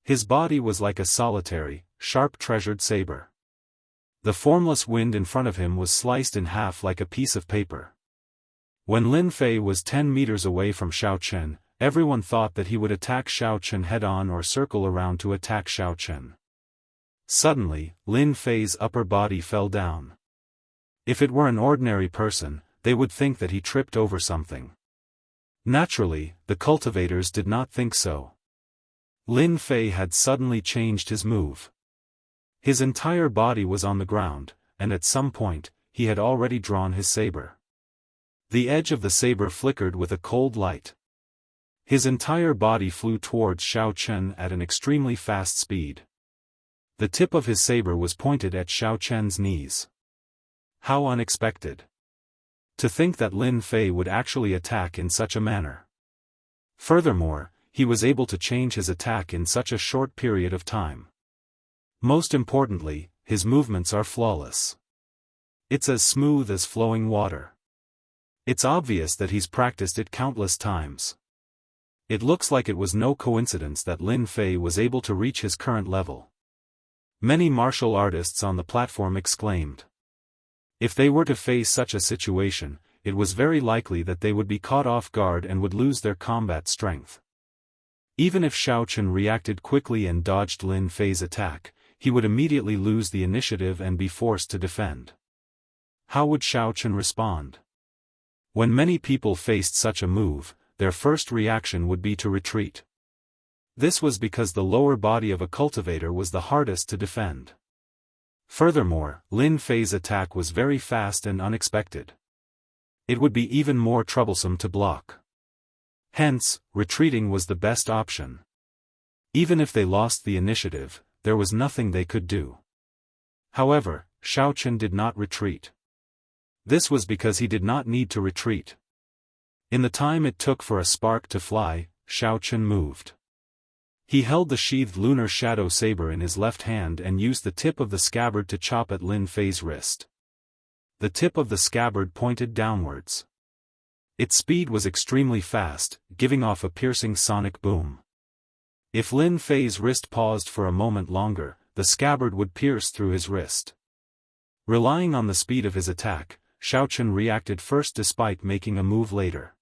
His body was like a solitary, sharp treasured saber. The formless wind in front of him was sliced in half like a piece of paper. When Lin Fei was 10 meters away from Xiaochen, everyone thought that he would attack Xiaochen head-on or circle around to attack Xiaochen. Suddenly, Lin Fei's upper body fell down. If it were an ordinary person, they would think that he tripped over something. Naturally, the cultivators did not think so. Lin Fei had suddenly changed his move. His entire body was on the ground, and at some point, he had already drawn his saber. The edge of the saber flickered with a cold light. His entire body flew towards Xiaochen at an extremely fast speed. The tip of his saber was pointed at Xiaochen's knees. How unexpected. To think that Lin Fei would actually attack in such a manner. Furthermore, he was able to change his attack in such a short period of time. Most importantly, his movements are flawless. It's as smooth as flowing water. It's obvious that he's practiced it countless times. It looks like it was no coincidence that Lin Fei was able to reach his current level. Many martial artists on the platform exclaimed. If they were to face such a situation, it was very likely that they would be caught off guard and would lose their combat strength. Even if Xiao Chen reacted quickly and dodged Lin Fei's attack, he would immediately lose the initiative and be forced to defend. How would Xiao Chen respond? When many people faced such a move, their first reaction would be to retreat. This was because the lower body of a cultivator was the hardest to defend. Furthermore, Lin Fei's attack was very fast and unexpected. It would be even more troublesome to block. Hence, retreating was the best option. Even if they lost the initiative, there was nothing they could do. However, Xiao Chen did not retreat. This was because he did not need to retreat. In the time it took for a spark to fly, Xiao Chen moved. He held the sheathed lunar shadow saber in his left hand and used the tip of the scabbard to chop at Lin Fei's wrist. The tip of the scabbard pointed downwards. Its speed was extremely fast, giving off a piercing sonic boom. If Lin Fei's wrist paused for a moment longer, the scabbard would pierce through his wrist. Relying on the speed of his attack, Xiao Chen reacted first despite making a move later.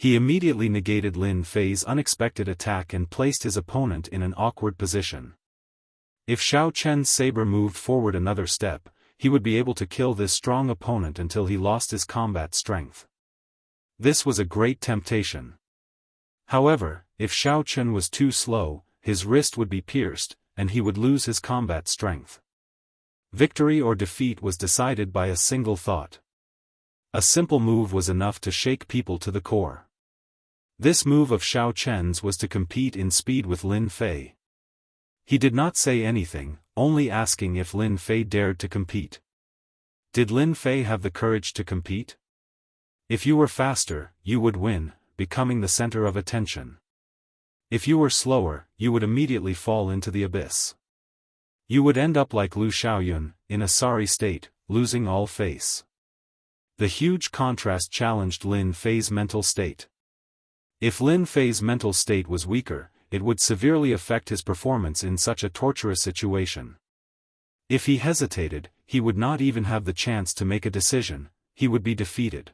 He immediately negated Lin Fei's unexpected attack and placed his opponent in an awkward position. If Xiao Chen's saber moved forward another step, he would be able to kill this strong opponent until he lost his combat strength. This was a great temptation. However, if Xiao Chen was too slow, his wrist would be pierced, and he would lose his combat strength. Victory or defeat was decided by a single thought. A simple move was enough to shake people to the core. This move of Xiao Chen's was to compete in speed with Lin Fei. He did not say anything, only asking if Lin Fei dared to compete. Did Lin Fei have the courage to compete? If you were faster, you would win, becoming the center of attention. If you were slower, you would immediately fall into the abyss. You would end up like Lu Xiaoyun, in a sorry state, losing all face. The huge contrast challenged Lin Fei's mental state. If Lin Fei's mental state was weaker, it would severely affect his performance in such a torturous situation. If he hesitated, he would not even have the chance to make a decision, he would be defeated.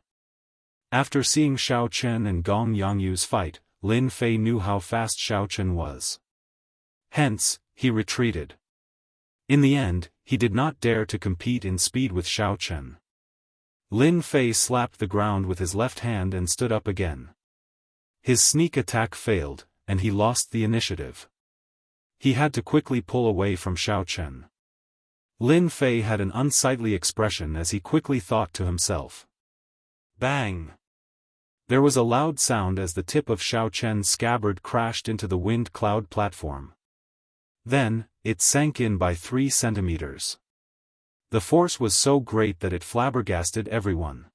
After seeing Xiao Chen and Gong Yangyu's fight, Lin Fei knew how fast Xiao Chen was. Hence, he retreated. In the end, he did not dare to compete in speed with Xiao Chen. Lin Fei slapped the ground with his left hand and stood up again. His sneak attack failed, and he lost the initiative. He had to quickly pull away from Xiao Chen. Lin Fei had an unsightly expression as he quickly thought to himself. Bang! There was a loud sound as the tip of Xiao Chen's scabbard crashed into the wind cloud platform. Then, it sank in by 3 centimeters. The force was so great that it flabbergasted everyone.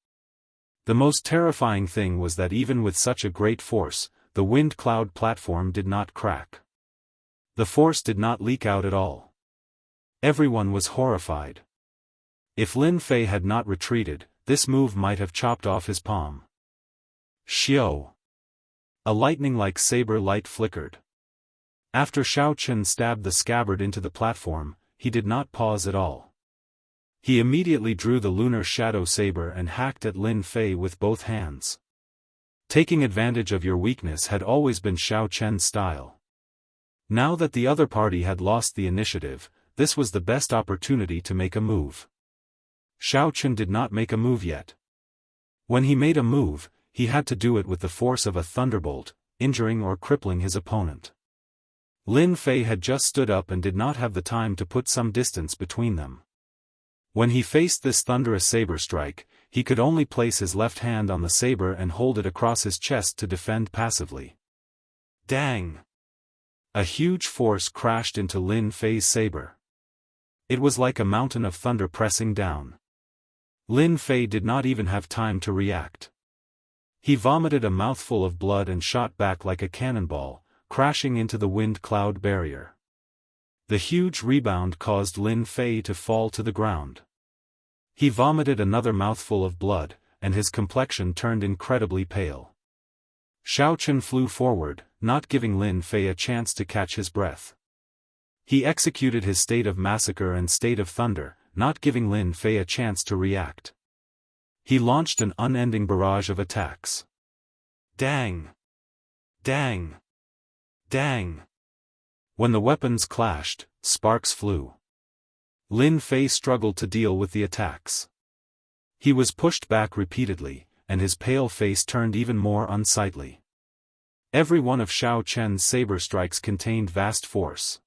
The most terrifying thing was that even with such a great force, the wind cloud platform did not crack. The force did not leak out at all. Everyone was horrified. If Lin Fei had not retreated, this move might have chopped off his palm. Xiao! A lightning-like saber light flickered. After Xiao Chen stabbed the scabbard into the platform, he did not pause at all. He immediately drew the lunar shadow saber and hacked at Lin Fei with both hands. Taking advantage of your weakness had always been Xiao Chen's style. Now that the other party had lost the initiative, this was the best opportunity to make a move. Xiao Chen did not make a move yet. When he made a move, he had to do it with the force of a thunderbolt, injuring or crippling his opponent. Lin Fei had just stood up and did not have the time to put some distance between them. When he faced this thunderous saber strike, he could only place his left hand on the saber and hold it across his chest to defend passively. Dang! A huge force crashed into Lin Fei's saber. It was like a mountain of thunder pressing down. Lin Fei did not even have time to react. He vomited a mouthful of blood and shot back like a cannonball, crashing into the wind cloud barrier. The huge rebound caused Lin Fei to fall to the ground. He vomited another mouthful of blood, and his complexion turned incredibly pale. Xiao Chen flew forward, not giving Lin Fei a chance to catch his breath. He executed his state of massacre and state of thunder, not giving Lin Fei a chance to react. He launched an unending barrage of attacks. Dang! Dang! Dang! When the weapons clashed, sparks flew. Lin Fei struggled to deal with the attacks. He was pushed back repeatedly, and his pale face turned even more unsightly. Every one of Xiao Chen's saber strikes contained vast force.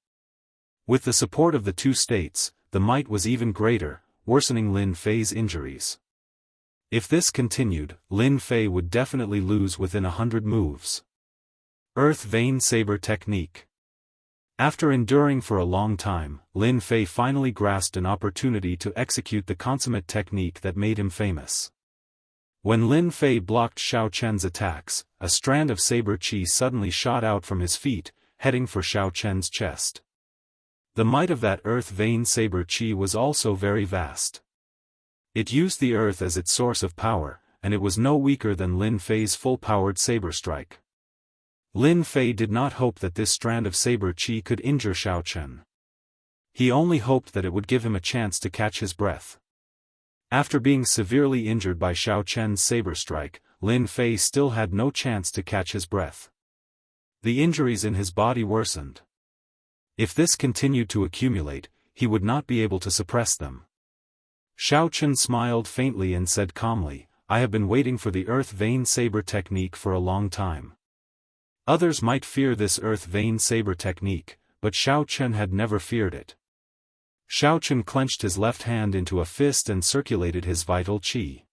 With the support of the two states, the might was even greater, worsening Lin Fei's injuries. If this continued, Lin Fei would definitely lose within 100 moves. Earth Vein Saber Technique. After enduring for a long time, Lin Fei finally grasped an opportunity to execute the consummate technique that made him famous. When Lin Fei blocked Xiao Chen's attacks, a strand of saber qi suddenly shot out from his feet, heading for Xiao Chen's chest. The might of that earth vein saber qi was also very vast. It used the earth as its source of power, and it was no weaker than Lin Fei's full-powered saber strike. Lin Fei did not hope that this strand of saber qi could injure Xiao Chen. He only hoped that it would give him a chance to catch his breath. After being severely injured by Xiao Chen's saber strike, Lin Fei still had no chance to catch his breath. The injuries in his body worsened. If this continued to accumulate, he would not be able to suppress them. Xiao Chen smiled faintly and said calmly, "I have been waiting for the earth vein saber technique for a long time." Others might fear this earth vein saber technique, but Xiao Chen had never feared it. Xiao Chen clenched his left hand into a fist and circulated his vital qi.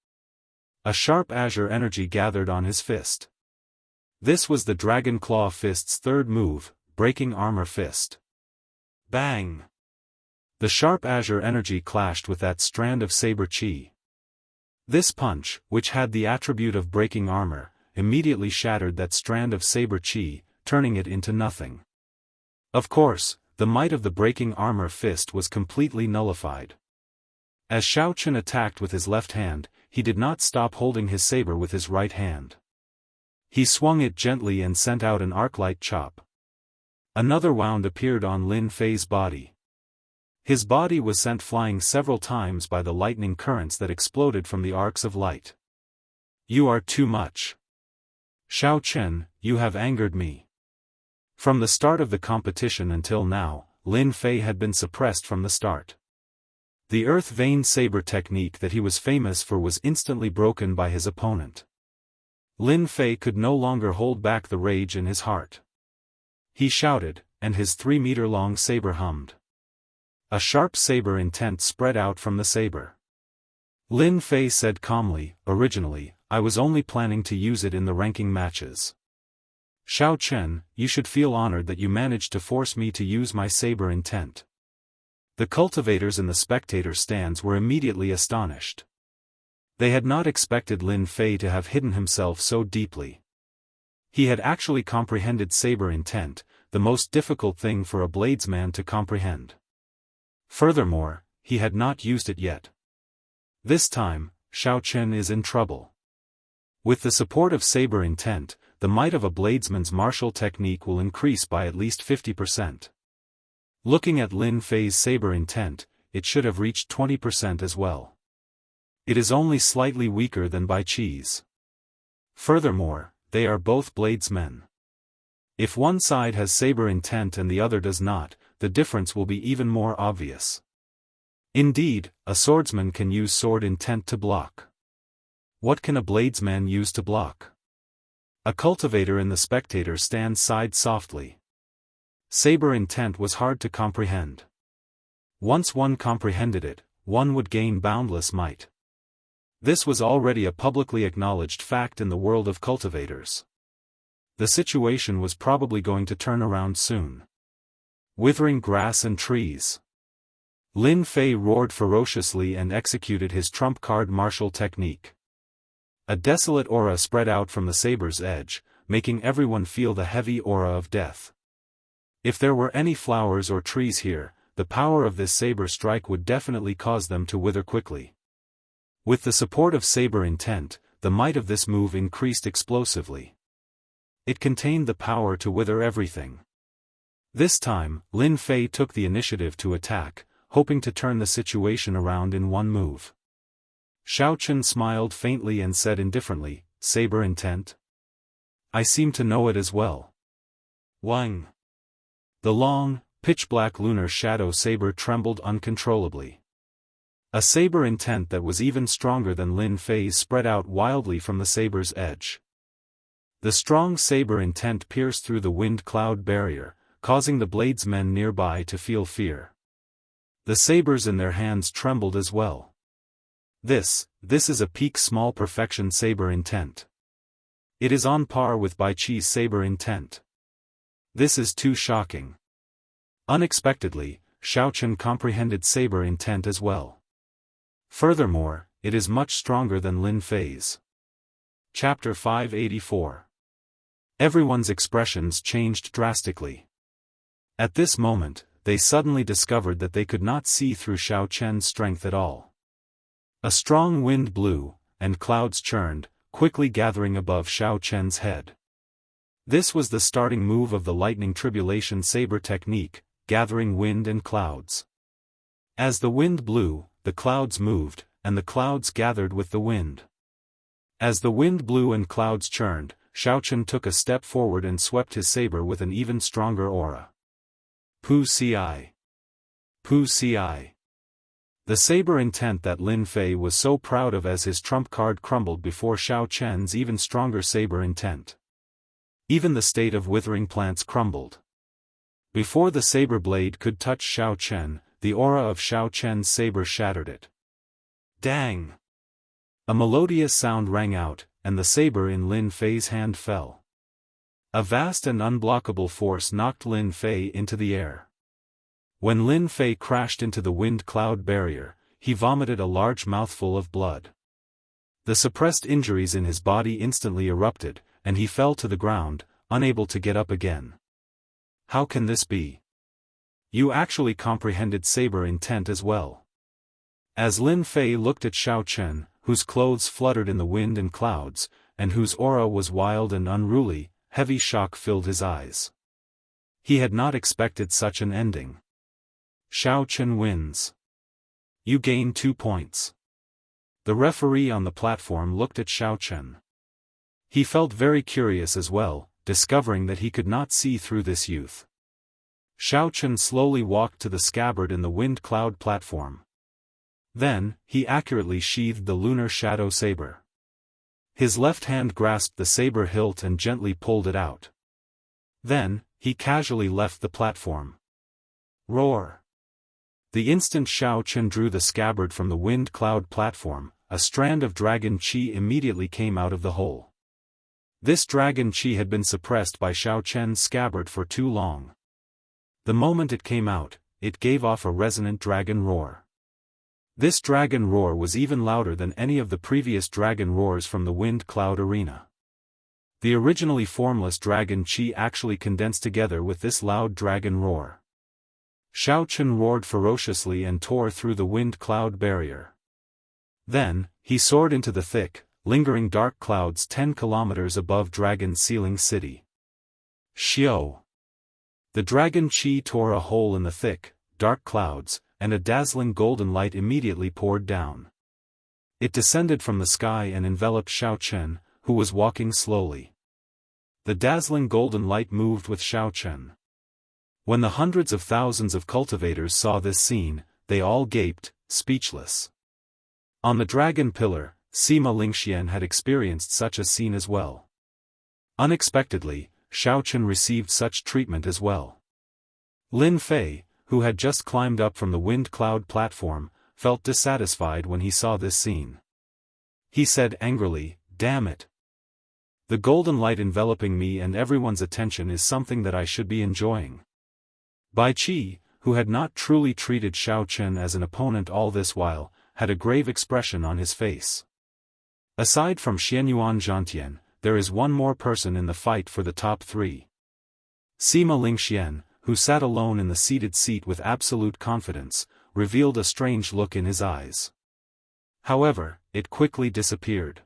A sharp azure energy gathered on his fist. This was the Dragon Claw Fist's third move, Breaking Armor Fist. Bang! The sharp azure energy clashed with that strand of saber qi. This punch, which had the attribute of breaking armor, immediately shattered that strand of saber qi, turning it into nothing. Of course, the might of the breaking armor fist was completely nullified. As Xiao Chen attacked with his left hand, he did not stop holding his saber with his right hand. He swung it gently and sent out an arc-light chop. Another wound appeared on Lin Fei's body. His body was sent flying several times by the lightning currents that exploded from the arcs of light. "You are too much. Xiao Chen, you have angered me." From the start of the competition until now, Lin Fei had been suppressed from the start. The earth vein saber technique that he was famous for was instantly broken by his opponent. Lin Fei could no longer hold back the rage in his heart. He shouted, and his 3-meter-long saber hummed. A sharp saber intent spread out from the saber. Lin Fei said calmly, "Originally, I was only planning to use it in the ranking matches. Xiao Chen, you should feel honored that you managed to force me to use my saber intent." The cultivators in the spectator stands were immediately astonished. They had not expected Lin Fei to have hidden himself so deeply. He had actually comprehended saber intent, the most difficult thing for a bladesman to comprehend. Furthermore, he had not used it yet. This time, Xiao Chen is in trouble. With the support of saber intent, the might of a bladesman's martial technique will increase by at least 50%. Looking at Lin Fei's saber intent, it should have reached 20% as well. It is only slightly weaker than Bai Qi's. Furthermore, they are both bladesmen. If one side has saber intent and the other does not, the difference will be even more obvious. Indeed, a swordsman can use sword intent to block. What can a bladesman use to block? A cultivator in the spectator stand sighed softly. Saber intent was hard to comprehend. Once one comprehended it, one would gain boundless might. This was already a publicly acknowledged fact in the world of cultivators. The situation was probably going to turn around soon. Withering grass and trees. Lin Fei roared ferociously and executed his trump card martial technique. A desolate aura spread out from the saber's edge, making everyone feel the heavy aura of death. If there were any flowers or trees here, the power of this saber strike would definitely cause them to wither quickly. With the support of saber intent, the might of this move increased explosively. It contained the power to wither everything. This time, Lin Fei took the initiative to attack, hoping to turn the situation around in one move. Xiao Chen smiled faintly and said indifferently, "Saber intent? I seem to know it as well." Wang. The long, pitch-black lunar shadow saber trembled uncontrollably. A saber intent that was even stronger than Lin Fei's spread out wildly from the saber's edge. The strong saber intent pierced through the wind cloud barrier, causing the bladesmen nearby to feel fear. The sabers in their hands trembled as well. This is a peak small perfection saber intent. It is on par with Bai Chi's saber intent. This is too shocking. Unexpectedly, Xiao Chen comprehended saber intent as well. Furthermore, it is much stronger than Lin Fei's. Chapter 584. Everyone's expressions changed drastically. At this moment, they suddenly discovered that they could not see through Xiao Chen's strength at all. A strong wind blew, and clouds churned, quickly gathering above Xiao Chen's head. This was the starting move of the lightning tribulation saber technique, gathering wind and clouds. As the wind blew, the clouds moved, and the clouds gathered with the wind. As the wind blew and clouds churned, Xiao Chen took a step forward and swept his saber with an even stronger aura. Pu Ci. Pu Ci. The saber intent that Lin Fei was so proud of as his trump card crumbled before Xiao Chen's even stronger saber intent. Even the state of withering plants crumbled. Before the saber blade could touch Xiao Chen, the aura of Xiao Chen's saber shattered it. Dang! A melodious sound rang out, and the saber in Lin Fei's hand fell. A vast and unblockable force knocked Lin Fei into the air. When Lin Fei crashed into the wind cloud barrier, he vomited a large mouthful of blood. The suppressed injuries in his body instantly erupted, and he fell to the ground, unable to get up again. How can this be? You actually comprehended saber intent as well. As Lin Fei looked at Xiao Chen, whose clothes fluttered in the wind and clouds, and whose aura was wild and unruly, heavy shock filled his eyes. He had not expected such an ending. Xiao Chen wins. You gain 2 points. The referee on the platform looked at Xiao Chen. He felt very curious as well, discovering that he could not see through this youth. Xiao Chen slowly walked to the scabbard in the wind cloud platform. Then, he accurately sheathed the lunar shadow saber. His left hand grasped the saber hilt and gently pulled it out. Then, he casually left the platform. Roar! The instant Xiao Chen drew the scabbard from the wind cloud platform, a strand of dragon qi immediately came out of the hole. This dragon qi had been suppressed by Xiao Chen's scabbard for too long. The moment it came out, it gave off a resonant dragon roar. This dragon roar was even louder than any of the previous dragon roars from the wind cloud arena. The originally formless dragon qi actually condensed together with this loud dragon roar. Xiao Chen roared ferociously and tore through the wind cloud barrier. Then, he soared into the thick, lingering dark clouds 10 kilometers above Dragon Ceiling City. Xiao! The dragon qi tore a hole in the thick, dark clouds, and a dazzling golden light immediately poured down. It descended from the sky and enveloped Xiao Chen, who was walking slowly. The dazzling golden light moved with Xiao Chen. When the hundreds of thousands of cultivators saw this scene, they all gaped, speechless. On the dragon pillar, Sima Lingxian had experienced such a scene as well. Unexpectedly, Xiao Chen received such treatment as well. Lin Fei, who had just climbed up from the wind cloud platform, felt dissatisfied when he saw this scene. He said angrily, "Damn it! The golden light enveloping me and everyone's attention is something that I should be enjoying." Bai Qi, who had not truly treated Xiao Chen as an opponent all this while, had a grave expression on his face. Aside from Xianyuan Zhantian, there is one more person in the fight for the top 3. Sima Lingxian, who sat alone in the seated seat with absolute confidence, revealed a strange look in his eyes. However, it quickly disappeared.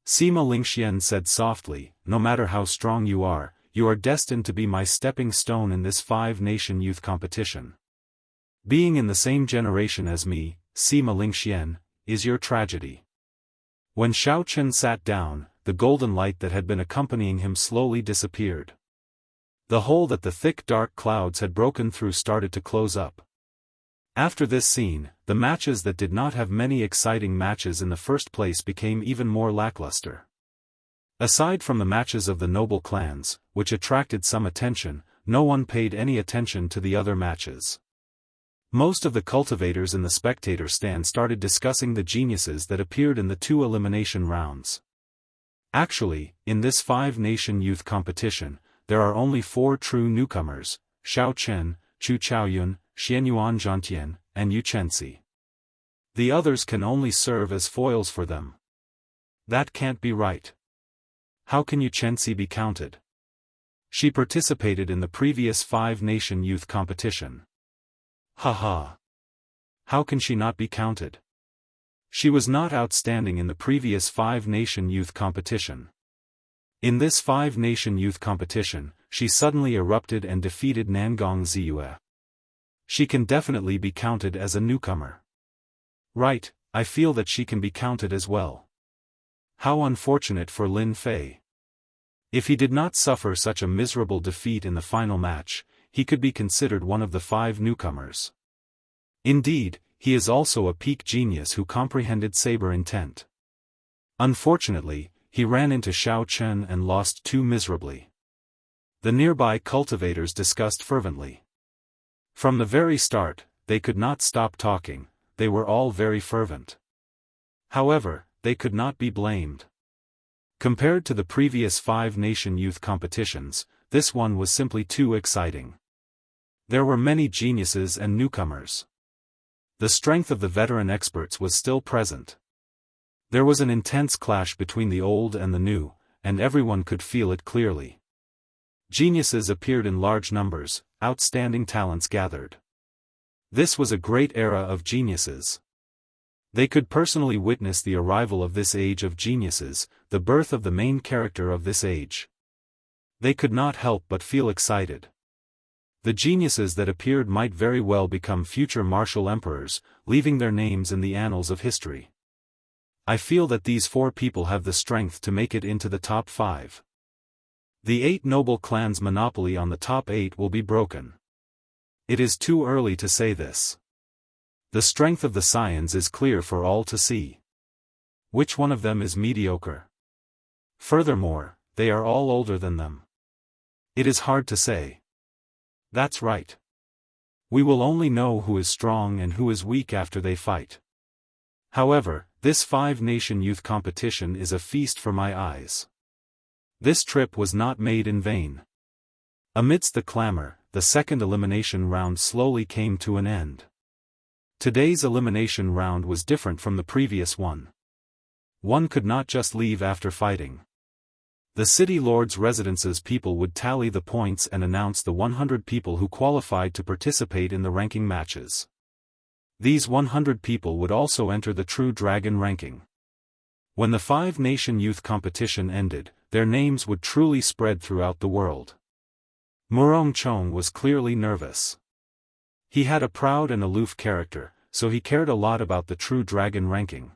Sima Lingxian said softly, "No matter how strong you are destined to be my stepping stone in this 5-nation youth competition. Being in the same generation as me, Sima Lingxian, is your tragedy." When Xiao Chen sat down, the golden light that had been accompanying him slowly disappeared. The hole that the thick dark clouds had broken through started to close up. After this scene, the matches that did not have many exciting matches in the first place became even more lackluster. Aside from the matches of the noble clans, which attracted some attention, no one paid any attention to the other matches. Most of the cultivators in the spectator stand started discussing the geniuses that appeared in the 2 elimination rounds. Actually, in this 5-nation youth competition, there are only 4 true newcomers: Xiao Chen, Chu Chaoyun, Xianyuan Zhantian, and Yu Chenxi. The others can only serve as foils for them. That can't be right. How can Yu Chenxi be counted? She participated in the previous 5-nation youth competition. Haha. How can she not be counted? She was not outstanding in the previous 5-nation youth competition. In this 5-nation youth competition, she suddenly erupted and defeated Nangong Ziyue. She can definitely be counted as a newcomer. Right, I feel that she can be counted as well. How unfortunate for Lin Fei. If he did not suffer such a miserable defeat in the final match, he could be considered one of the 5 newcomers. Indeed, he is also a peak genius who comprehended saber intent. Unfortunately, he ran into Xiao Chen and lost too miserably. The nearby cultivators discussed fervently. From the very start, they could not stop talking, they were all very fervent. However, they could not be blamed. Compared to the previous 5-nation youth competitions, this one was simply too exciting. There were many geniuses and newcomers. The strength of the veteran experts was still present. There was an intense clash between the old and the new, and everyone could feel it clearly. Geniuses appeared in large numbers, outstanding talents gathered. This was a great era of geniuses. They could personally witness the arrival of this age of geniuses, the birth of the main character of this age. They could not help but feel excited. The geniuses that appeared might very well become future martial emperors, leaving their names in the annals of history. I feel that these 4 people have the strength to make it into the top 5. The 8 noble clans' monopoly on the top 8 will be broken. It is too early to say this. The strength of the Saiyans is clear for all to see. Which one of them is mediocre? Furthermore, they are all older than them. It is hard to say. That's right. We will only know who is strong and who is weak after they fight. However, this 5-nation youth competition is a feast for my eyes. This trip was not made in vain. Amidst the clamor, the second elimination round slowly came to an end. Today's elimination round was different from the previous one. One could not just leave after fighting. The city lord's residence's people would tally the points and announce the 100 people who qualified to participate in the ranking matches. These 100 people would also enter the True Dragon ranking. When the 5-nation youth competition ended, their names would truly spread throughout the world. Murong Chong was clearly nervous. He had a proud and aloof character, so he cared a lot about the True Dragon ranking.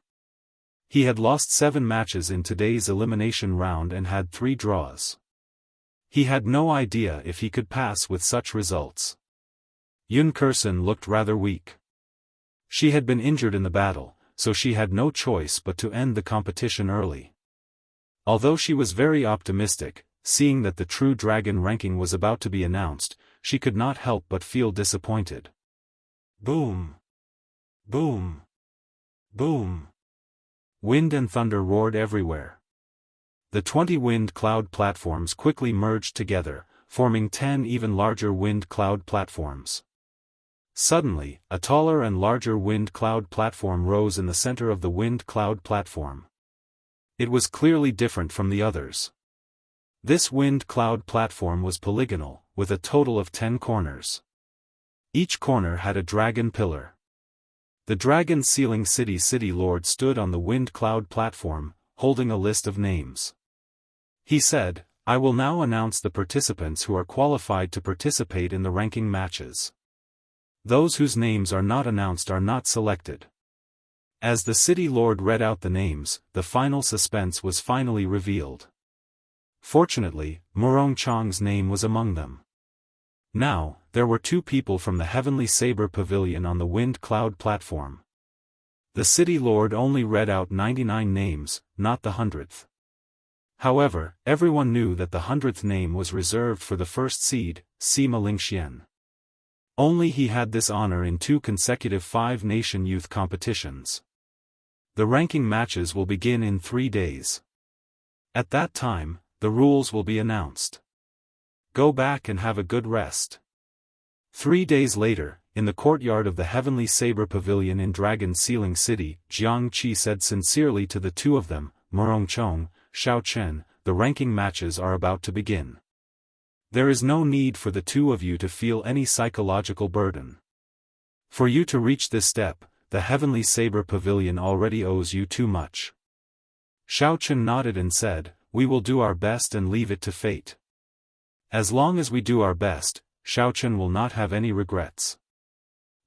He had lost 7 matches in today's elimination round and had 3 draws. He had no idea if he could pass with such results. Yun Kursen looked rather weak. She had been injured in the battle, so she had no choice but to end the competition early. Although she was very optimistic, seeing that the True Dragon ranking was about to be announced, she could not help but feel disappointed. Boom! Boom! Boom! Wind and thunder roared everywhere. The 20 wind cloud platforms quickly merged together, forming 10 even larger wind cloud platforms. Suddenly, a taller and larger wind cloud platform rose in the center of the wind cloud platform. It was clearly different from the others. This wind cloud platform was polygonal, with a total of 10 corners. Each corner had a dragon pillar. The dragon sealing city lord stood on the wind cloud platform, holding a list of names. He said, "I will now announce the participants who are qualified to participate in the ranking matches. Those whose names are not announced are not selected." As the city lord read out the names, the final suspense was finally revealed. Fortunately, Murong Chong's name was among them. Now, there were 2 people from the Heavenly Saber Pavilion on the wind cloud platform. The city lord only read out 99 names, not the 100th. However, everyone knew that the 100th name was reserved for the first seed, Sima Lingxian. Only he had this honor in 2 consecutive 5-nation youth competitions. The ranking matches will begin in 3 days. At that time, the rules will be announced. Go back and have a good rest. 3 days later, in the courtyard of the Heavenly Saber Pavilion in Dragon Sealing City, Jianghu said sincerely to the 2 of them, "Murong Chong, Xiao Chen, the ranking matches are about to begin. There is no need for the 2 of you to feel any psychological burden. For you to reach this step, the Heavenly Saber Pavilion already owes you too much." Xiao Chen nodded and said, "We will do our best and leave it to fate." As long as we do our best, Xiao Chen will not have any regrets.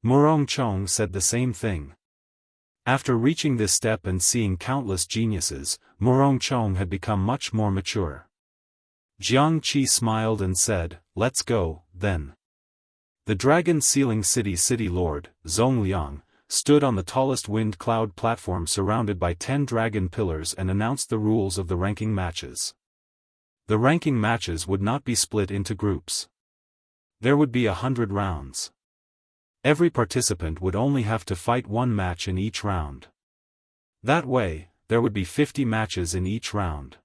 Murong Chong said the same thing. After reaching this step and seeing countless geniuses, Murong Chong had become much more mature. Jianghu smiled and said, "Let's go, then." The Dragon Sealing City lord, Zongliang, stood on the tallest wind cloud platform surrounded by 10 dragon pillars and announced the rules of the ranking matches. The ranking matches would not be split into groups. There would be 100 rounds. Every participant would only have to fight 1 match in each round. That way, there would be 50 matches in each round.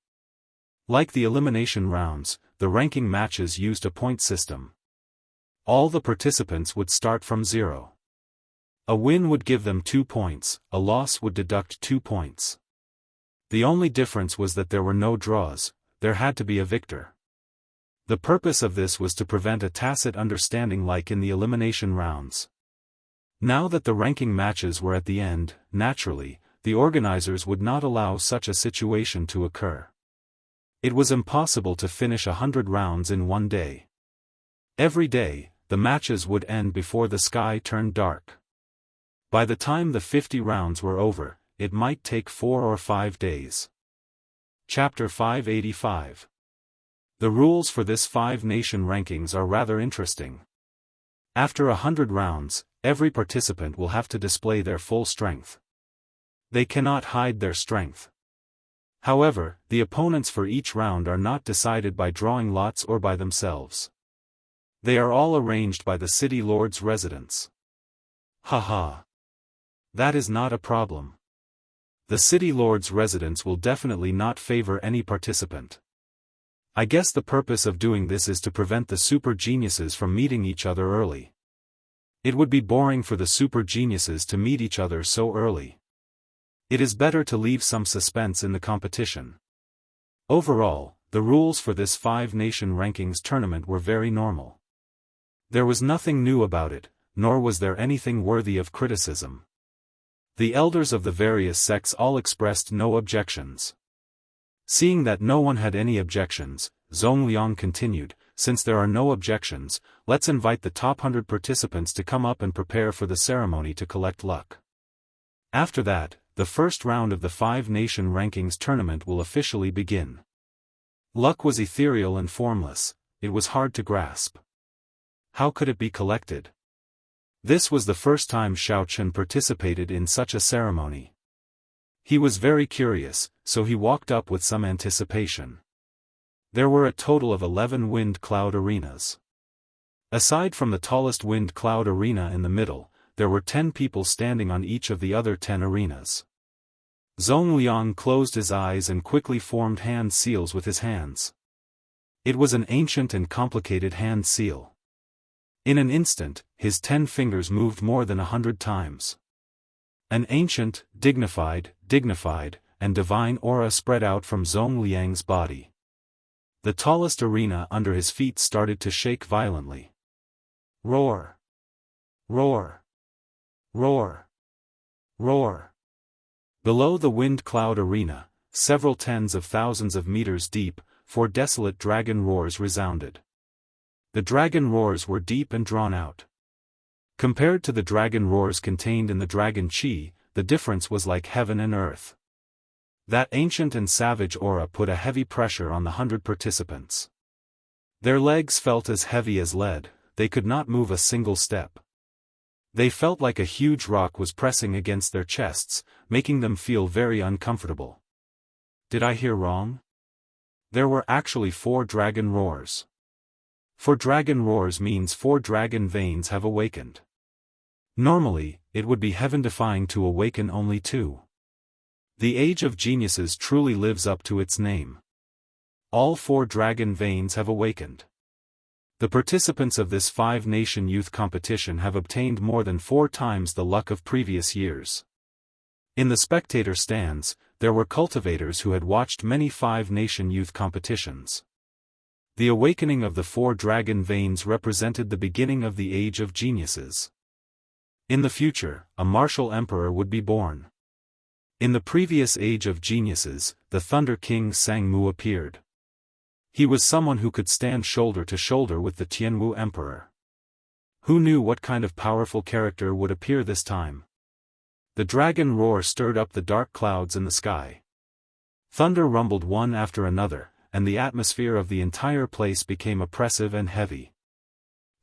Like the elimination rounds, the ranking matches used a point system. All the participants would start from 0. A win would give them 2 points, a loss would deduct 2 points. The only difference was that there were no draws, there had to be a victor. The purpose of this was to prevent a tacit understanding like in the elimination rounds. Now that the ranking matches were at the end, naturally, the organizers would not allow such a situation to occur. It was impossible to finish 100 rounds in 1 day. Every day, the matches would end before the sky turned dark. By the time the 50 rounds were over, it might take 4 or 5 days. Chapter 585. The rules for this 5-nation rankings are rather interesting. After 100 rounds, every participant will have to display their full strength. They cannot hide their strength. However, the opponents for each round are not decided by drawing lots or by themselves. They are all arranged by the city lord's residence. Haha. That is not a problem. The city lord's residence will definitely not favor any participant. I guess the purpose of doing this is to prevent the super geniuses from meeting each other early. It would be boring for the super geniuses to meet each other so early. It is better to leave some suspense in the competition. Overall, the rules for this 5-nation rankings tournament were very normal. There was nothing new about it, nor was there anything worthy of criticism. The elders of the various sects all expressed no objections. Seeing that no one had any objections, Zongliang continued, "Since there are no objections, let's invite the top 100 participants to come up and prepare for the ceremony to collect luck. After that, the first round of the 5-nation rankings tournament will officially begin." Luck was ethereal and formless, it was hard to grasp. How could it be collected? This was the first time Xiao Chen participated in such a ceremony. He was very curious, so he walked up with some anticipation. There were a total of 11 wind cloud arenas. Aside from the tallest wind cloud arena in the middle, there were 10 people standing on each of the other 10 arenas. Zongliang closed his eyes and quickly formed hand seals with his hands. It was an ancient and complicated hand seal. In an instant, his 10 fingers moved more than 100 times. An ancient, dignified, and divine aura spread out from Zhong Liang's body. The tallest arena under his feet started to shake violently. Roar! Roar! Roar! Roar! Below the wind cloud arena, several tens of thousands of meters deep, 4 desolate dragon roars resounded. The dragon roars were deep and drawn out. Compared to the dragon roars contained in the dragon chi, the difference was like heaven and earth. That ancient and savage aura put a heavy pressure on the 100 participants. Their legs felt as heavy as lead, they could not move a single step. They felt like a huge rock was pressing against their chests, making them feel very uncomfortable. Did I hear wrong? There were actually 4 dragon roars. 4 dragon roars means 4 dragon veins have awakened. Normally, it would be heaven-defying to awaken only 2. The Age of Geniuses truly lives up to its name. All 4 dragon veins have awakened. The participants of this 5-nation youth competition have obtained more than 4 times the luck of previous years. In the spectator stands, there were cultivators who had watched many 5-nation youth competitions. The awakening of the 4 dragon veins represented the beginning of the Age of Geniuses. In the future, a martial emperor would be born. In the previous Age of Geniuses, the Thunder King Sangmu appeared. He was someone who could stand shoulder to shoulder with the Tianwu Emperor. Who knew what kind of powerful character would appear this time? The dragon roar stirred up the dark clouds in the sky. Thunder rumbled one after another, and the atmosphere of the entire place became oppressive and heavy.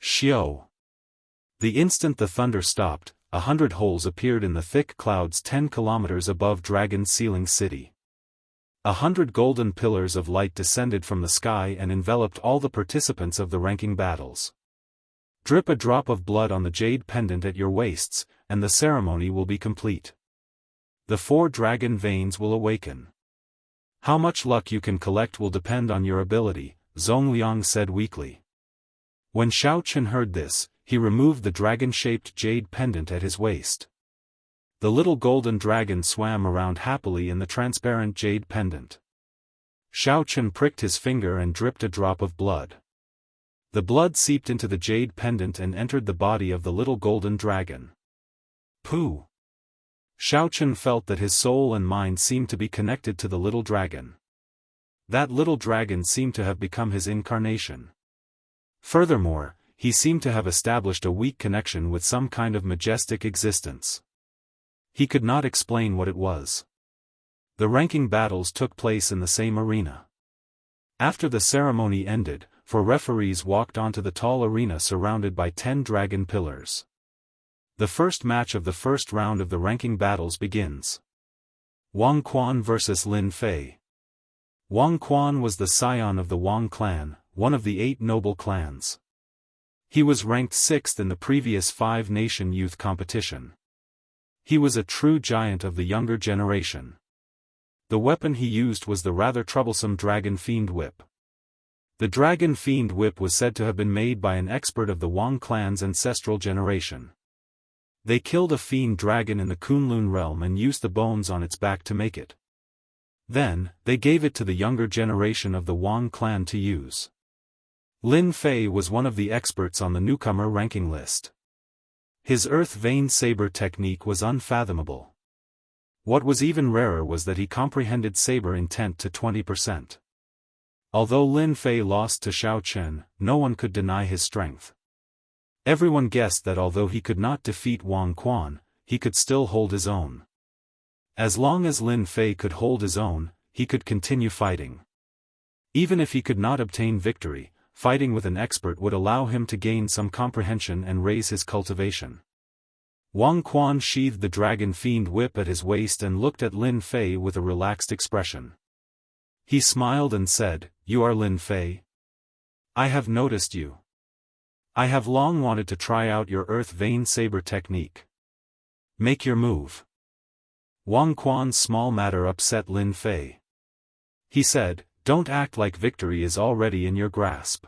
Xiao! The instant the thunder stopped, 100 holes appeared in the thick clouds 10 kilometers above Dragon's Ceiling City. 100 golden pillars of light descended from the sky and enveloped all the participants of the ranking battles. Drip a drop of blood on the jade pendant at your waists, and the ceremony will be complete. The 4 dragon veins will awaken. How much luck you can collect will depend on your ability, Zhong Liang said weakly. When Xiao Chen heard this, he removed the dragon-shaped jade pendant at his waist. The little golden dragon swam around happily in the transparent jade pendant. Xiao Chen pricked his finger and dripped a drop of blood. The blood seeped into the jade pendant and entered the body of the little golden dragon. Pooh! Xiao Chen felt that his soul and mind seemed to be connected to the little dragon. That little dragon seemed to have become his incarnation. Furthermore, he seemed to have established a weak connection with some kind of majestic existence. He could not explain what it was. The ranking battles took place in the same arena. After the ceremony ended, 4 referees walked onto the tall arena surrounded by 10 dragon pillars. The first match of the first round of the ranking battles begins. Wang Quan vs. Lin Fei. Wang Quan was the scion of the Wang clan, one of the 8 noble clans. He was ranked 6th in the previous 5-nation youth competition. He was a true giant of the younger generation. The weapon he used was the rather troublesome Dragon Fiend Whip. The Dragon Fiend Whip was said to have been made by an expert of the Wang clan's ancestral generation. They killed a fiend dragon in the Kunlun realm and used the bones on its back to make it. Then, they gave it to the younger generation of the Wang clan to use. Lin Fei was one of the experts on the newcomer ranking list. His earth vein saber technique was unfathomable. What was even rarer was that he comprehended saber intent to 20%. Although Lin Fei lost to Xiao Chen, no one could deny his strength. Everyone guessed that although he could not defeat Wang Quan, he could still hold his own. As long as Lin Fei could hold his own, he could continue fighting. Even if he could not obtain victory, fighting with an expert would allow him to gain some comprehension and raise his cultivation. Wang Quan sheathed the Dragon Fiend Whip at his waist and looked at Lin Fei with a relaxed expression. He smiled and said, "You are Lin Fei? I have noticed you. I have long wanted to try out your earth vein saber technique. Make your move." Wang Quan's small matter upset Lin Fei. He said, "Don't act like victory is already in your grasp.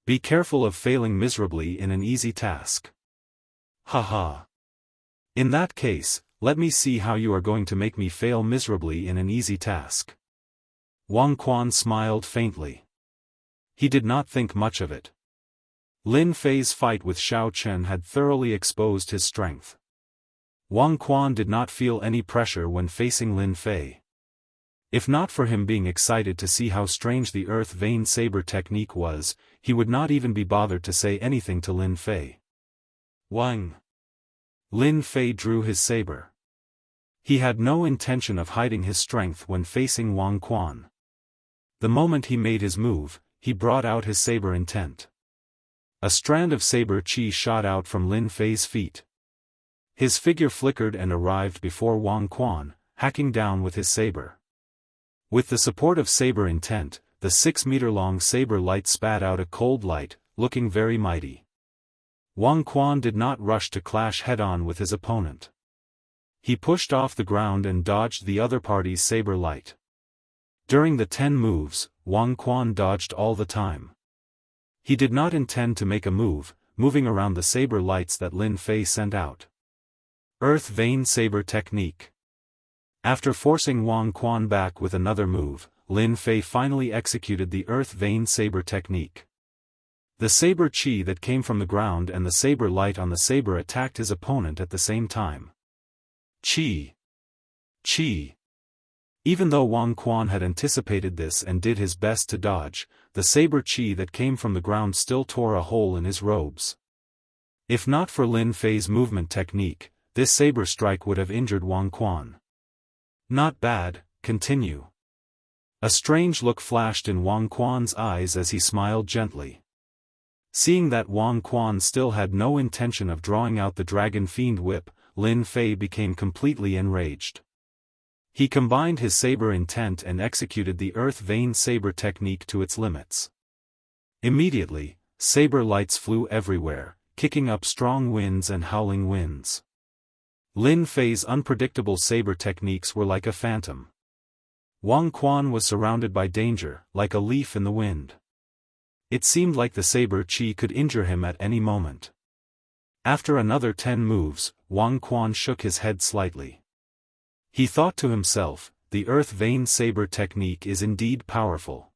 Be careful of failing miserably in an easy task. Haha. In that case, let me see how you are going to make me fail miserably in an easy task. Wang Quan smiled faintly. He did not think much of it. Lin Fei's fight with Xiao Chen had thoroughly exposed his strength. Wang Quan did not feel any pressure when facing Lin Fei. If not for him being excited to see how strange the earth vein saber technique was, he would not even be bothered to say anything to Lin Fei. Wang. Lin Fei drew his saber. He had no intention of hiding his strength when facing Wang Quan. The moment he made his move, he brought out his saber intent. A strand of saber chi shot out from Lin Fei's feet. His figure flickered and arrived before Wang Quan, hacking down with his saber. With the support of saber intent, the 6-meter-long saber light spat out a cold light, looking very mighty. Wang Quan did not rush to clash head-on with his opponent. He pushed off the ground and dodged the other party's saber light. During the 10 moves, Wang Quan dodged all the time. He did not intend to make a move, moving around the saber lights that Lin Fei sent out. Earth Vein Saber Technique. After forcing Wang Quan back with another move, Lin Fei finally executed the Earth Vein Saber Technique. The saber chi that came from the ground and the saber light on the saber attacked his opponent at the same time. Chi. Chi. Even though Wang Quan had anticipated this and did his best to dodge, the saber chi that came from the ground still tore a hole in his robes. If not for Lin Fei's movement technique, this saber strike would have injured Wang Quan. Not bad, continue. A strange look flashed in Wang Quan's eyes as he smiled gently. Seeing that Wang Quan still had no intention of drawing out the Dragon Fiend Whip, Lin Fei became completely enraged. He combined his saber intent and executed the Earth Vein Saber technique to its limits. Immediately, saber lights flew everywhere, kicking up strong winds and howling winds. Lin Fei's unpredictable saber techniques were like a phantom. Wang Quan was surrounded by danger, like a leaf in the wind. It seemed like the saber chi could injure him at any moment. After another 10 moves, Wang Quan shook his head slightly. He thought to himself, the Earth Vein Saber technique is indeed powerful.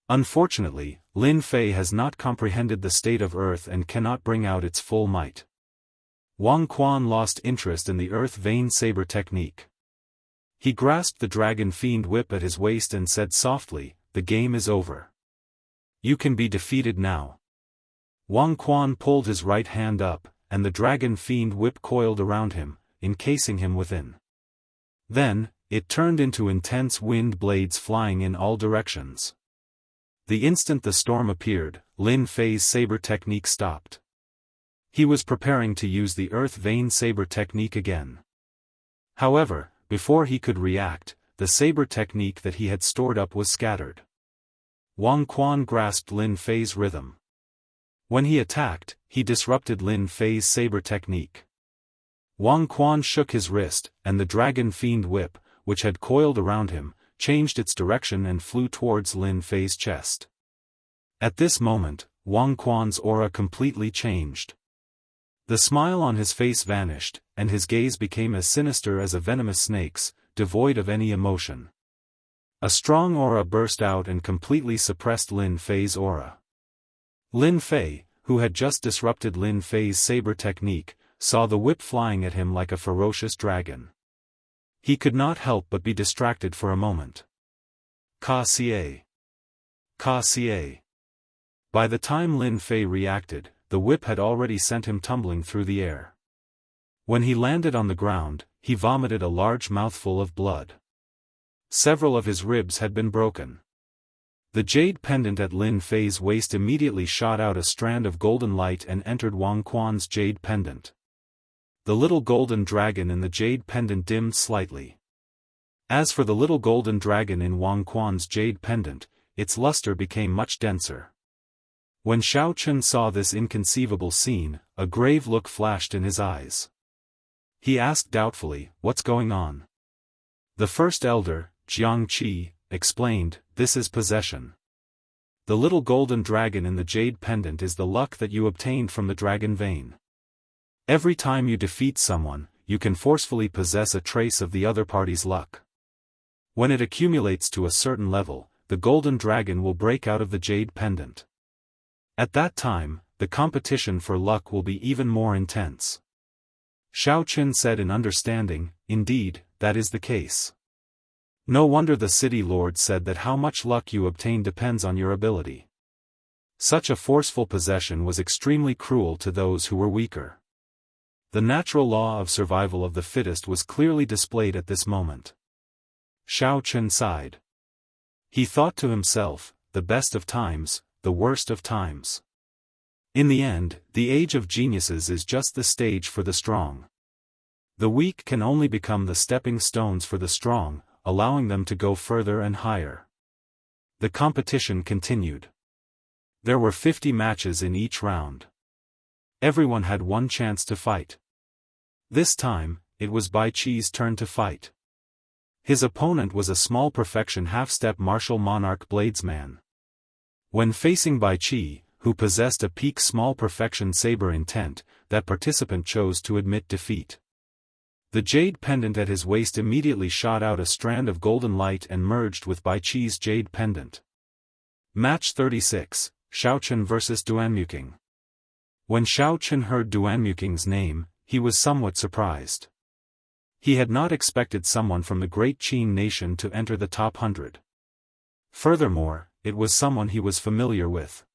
Unfortunately, Lin Fei has not comprehended the state of Earth and cannot bring out its full might. Wang Quan lost interest in the Earth Vein Saber technique. He grasped the Dragon Fiend Whip at his waist and said softly, "The game is over. You can be defeated now." Wang Quan pulled his right hand up, and the Dragon Fiend Whip coiled around him, encasing him within. Then, it turned into intense wind blades flying in all directions. The instant the storm appeared, Lin Fei's saber technique stopped. He was preparing to use the Earth Vein Saber technique again. However, before he could react, the saber technique that he had stored up was scattered. Wang Quan grasped Lin Fei's rhythm. When he attacked, he disrupted Lin Fei's saber technique. Wang Quan shook his wrist, and the Dragon Fiend Whip, which had coiled around him, changed its direction and flew towards Lin Fei's chest. At this moment, Wang Quan's aura completely changed. The smile on his face vanished, and his gaze became as sinister as a venomous snake's, devoid of any emotion. A strong aura burst out and completely suppressed Lin Fei's aura. Lin Fei, who had just disrupted Lin Fei's saber technique, saw the whip flying at him like a ferocious dragon. He could not help but be distracted for a moment. Ka Xie. Ka Xie. By the time Lin Fei reacted, the whip had already sent him tumbling through the air. When he landed on the ground, he vomited a large mouthful of blood. Several of his ribs had been broken. The jade pendant at Lin Fei's waist immediately shot out a strand of golden light and entered Wang Quan's jade pendant. The little golden dragon in the jade pendant dimmed slightly. As for the little golden dragon in Wang Quan's jade pendant, its luster became much denser. When Xiao Chen saw this inconceivable scene, a grave look flashed in his eyes. He asked doubtfully, "What's going on?" The first elder, Jianghu, explained, "This is possession." The little golden dragon in the jade pendant is the luck that you obtained from the dragon vein. Every time you defeat someone, you can forcefully possess a trace of the other party's luck. When it accumulates to a certain level, the golden dragon will break out of the jade pendant. At that time, the competition for luck will be even more intense. Xiao Qin said in understanding, indeed, that is the case. No wonder the city lord said that how much luck you obtain depends on your ability. Such a forceful possession was extremely cruel to those who were weaker. The natural law of survival of the fittest was clearly displayed at this moment. Xiao Qin sighed. He thought to himself, the best of times, the worst of times. In the end, the age of geniuses is just the stage for the strong. The weak can only become the stepping stones for the strong, allowing them to go further and higher. The competition continued. There were 50 matches in each round. Everyone had one chance to fight. This time, it was Bai Qi's turn to fight. His opponent was a small perfection half-step martial monarch bladesman. When facing Bai Qi, who possessed a peak small perfection saber intent, that participant chose to admit defeat. The jade pendant at his waist immediately shot out a strand of golden light and merged with Bai Qi's jade pendant. Match 36, Xiao Qin vs Duanmuking. When Xiao Qin heard Duanmuking's name, he was somewhat surprised. He had not expected someone from the great Qin nation to enter the top 100. Furthermore, it was someone he was familiar with.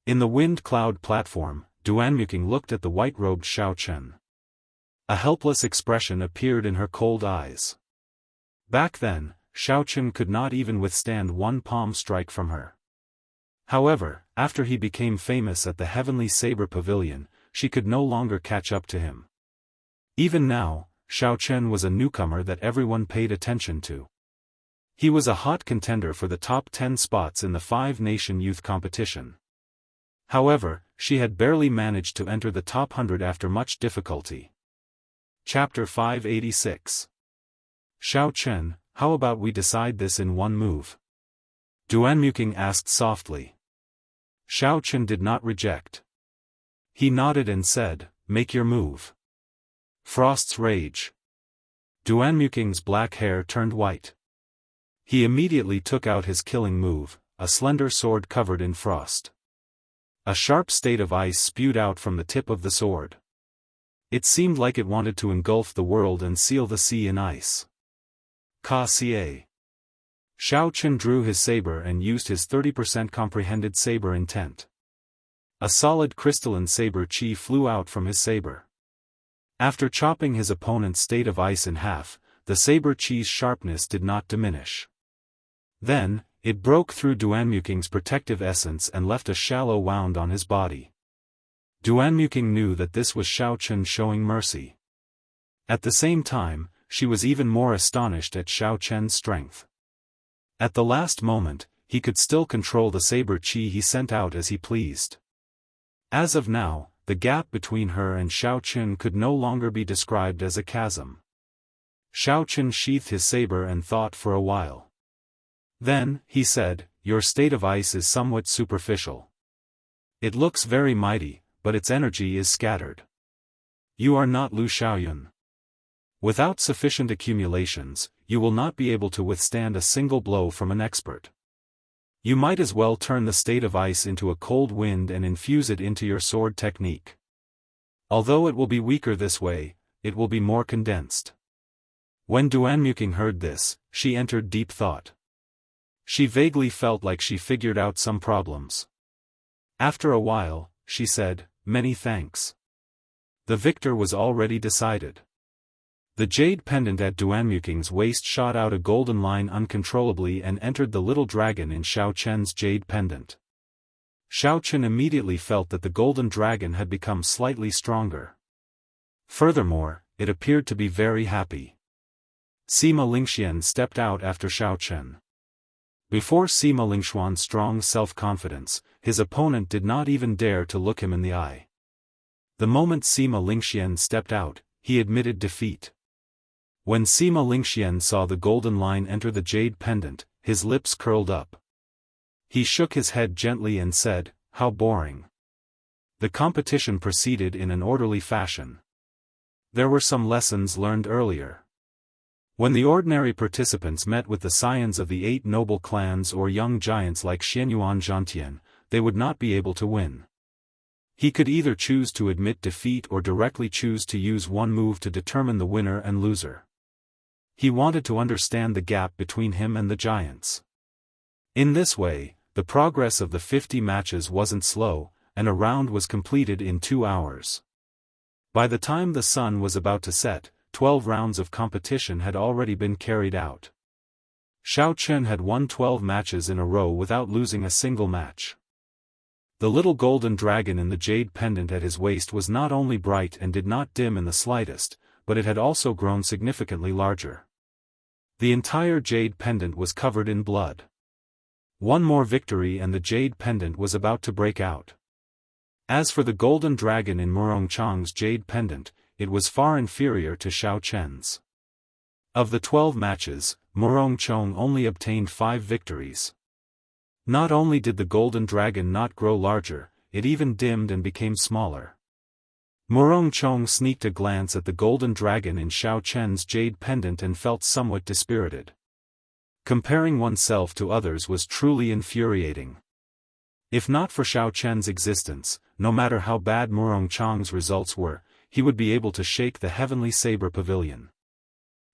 In the wind cloud platform, Duanmuking looked at the white-robed Xiao Qin. A helpless expression appeared in her cold eyes. Back then, Xiao Qin could not even withstand one palm strike from her. However, after he became famous at the Heavenly Saber Pavilion, she could no longer catch up to him. Even now, Xiao Qin was a newcomer that everyone paid attention to. He was a hot contender for the top 10 spots in the 5-nation youth competition. However, she had barely managed to enter the top 100 after much difficulty. Chapter 586. Xiao Qin, how about we decide this in one move? Duanmuking asked softly. Xiao Qin did not reject. He nodded and said, make your move. Frost's rage. Duanmuking's black hair turned white. He immediately took out his killing move, a slender sword covered in frost. A sharp state of ice spewed out from the tip of the sword. It seemed like it wanted to engulf the world and seal the sea in ice. Ka-Xie. Xiao Qin drew his saber and used his 30% comprehended saber intent. A solid crystalline saber chi flew out from his saber. After chopping his opponent's state of ice in half, the saber chi's sharpness did not diminish. Then, it broke through Duanmuking's protective essence and left a shallow wound on his body. Duanmuking knew that this was Xiao Qin showing mercy. At the same time, she was even more astonished at Xiao Qin's strength. At the last moment, he could still control the saber chi he sent out as he pleased. As of now, the gap between her and Xiao Qin could no longer be described as a chasm. Xiao Qin sheathed his saber and thought for a while. Then, he said, your state of ice is somewhat superficial. It looks very mighty, but its energy is scattered. You are not Lu Xiaoyun. Without sufficient accumulations, you will not be able to withstand a single blow from an expert. You might as well turn the state of ice into a cold wind and infuse it into your sword technique. Although it will be weaker this way, it will be more condensed. When Duanmuking heard this, she entered deep thought. She vaguely felt like she figured out some problems. After a while, she said, many thanks. The victor was already decided. The jade pendant at Duanmuking's waist shot out a golden line uncontrollably and entered the little dragon in Xiao Qin's jade pendant. Xiao Qin immediately felt that the golden dragon had become slightly stronger. Furthermore, it appeared to be very happy. Sima Lingxian stepped out after Xiao Qin. Before Sima Lingshuan's strong self-confidence, his opponent did not even dare to look him in the eye. The moment Sima Lingxian stepped out, he admitted defeat. When Sima Lingxian saw the golden line enter the jade pendant, his lips curled up. He shook his head gently and said, "How boring." The competition proceeded in an orderly fashion. There were some lessons learned earlier. When the ordinary participants met with the scions of the 8 noble clans or young giants like Xianyuan Zhantian, they would not be able to win. He could either choose to admit defeat or directly choose to use one move to determine the winner and loser. He wanted to understand the gap between him and the giants. In this way, the progress of the 50 matches wasn't slow, and a round was completed in 2 hours. By the time the sun was about to set, 12 rounds of competition had already been carried out. Xiao Chen had won 12 matches in a row without losing a single match. The little golden dragon in the jade pendant at his waist was not only bright and did not dim in the slightest, but it had also grown significantly larger. The entire jade pendant was covered in blood. One more victory and the jade pendant was about to break out. As for the golden dragon in Murong Chang's jade pendant, it was far inferior to Xiao Chen's. Of the 12 matches, Murong Chang only obtained 5 victories. Not only did the golden dragon not grow larger, it even dimmed and became smaller. Murong Chang sneaked a glance at the golden dragon in Xiao Chen's jade pendant and felt somewhat dispirited. Comparing oneself to others was truly infuriating. If not for Xiao Chen's existence, no matter how bad Murong Chang's results were, he would be able to shake the heavenly saber pavilion.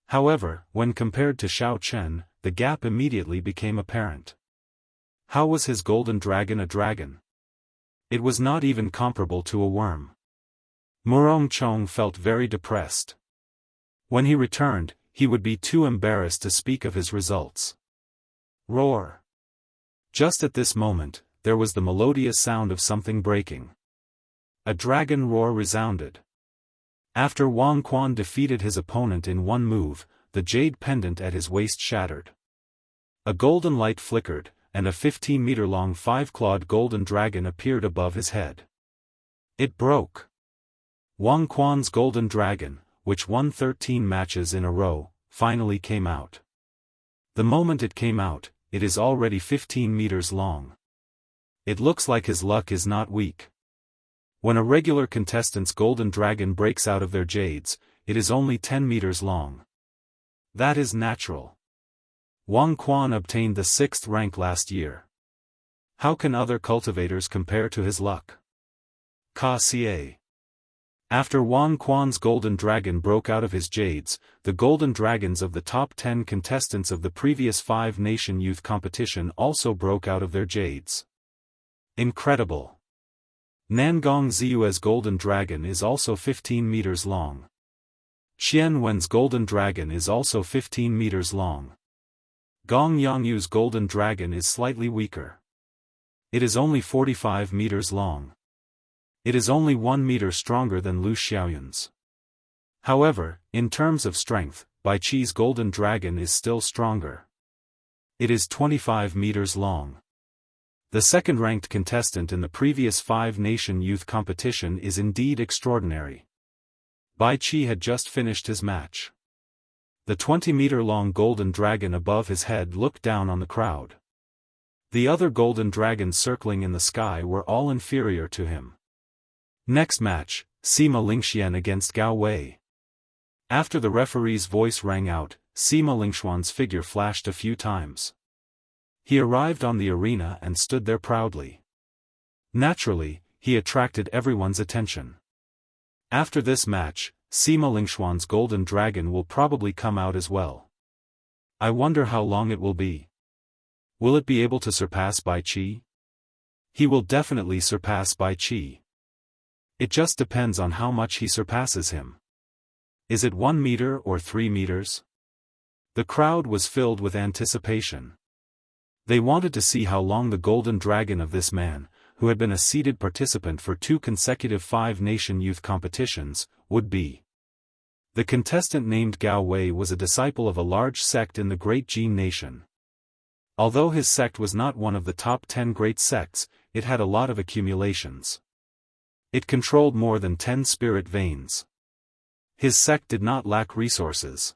However, when compared to Xiao Chen, the gap immediately became apparent. How was his golden dragon a dragon? It was not even comparable to a worm. Murong Chang felt very depressed. When he returned, he would be too embarrassed to speak of his results. Roar! Just at this moment, there was the melodious sound of something breaking. A dragon roar resounded. After Wang Quan defeated his opponent in one move, the jade pendant at his waist shattered. A golden light flickered, and a 15-meter-long 5-clawed golden dragon appeared above his head. It broke. Wang Quan's golden dragon, which won 13 matches in a row, finally came out. The moment it came out, it is already 15 meters long. It looks like his luck is not weak. When a regular contestant's golden dragon breaks out of their jades, it is only 10 meters long. That is natural. Wang Quan obtained the 6th rank last year. How can other cultivators compare to his luck? Ka. After Wang Quan's golden dragon broke out of his jades, the golden dragons of the top 10 contestants of the previous 5-nation youth competition also broke out of their jades. Incredible! Nangong Ziyue's golden dragon is also 15 meters long. Xian Wen's golden dragon is also 15 meters long. Gong Yangyu's golden dragon is slightly weaker. It is only 45 meters long. It is only 1 meter stronger than Lu Xiaoyun's. However, in terms of strength, Bai Qi's golden dragon is still stronger. It is 25 meters long. The second-ranked contestant in the previous 5-nation youth competition is indeed extraordinary. Bai Qi had just finished his match. The 20-meter-long golden dragon above his head looked down on the crowd. The other golden dragons circling in the sky were all inferior to him. Next match, Sima Lingxian against Gao Wei. After the referee's voice rang out, Sima Lingxuan's figure flashed a few times. He arrived on the arena and stood there proudly. Naturally, he attracted everyone's attention. After this match, Sima Lingxuan's golden dragon will probably come out as well. I wonder how long it will be. Will it be able to surpass Bai Qi? He will definitely surpass Bai Qi. It just depends on how much he surpasses him. Is it 1 meter or 3 meters? The crowd was filled with anticipation. They wanted to see how long the golden dragon of this man, who had been a seeded participant for 2 consecutive 5-nation youth competitions, would be. The contestant named Gao Wei was a disciple of a large sect in the Great Jin nation. Although his sect was not one of the top 10 great sects, it had a lot of accumulations. It controlled more than 10 spirit veins. His sect did not lack resources.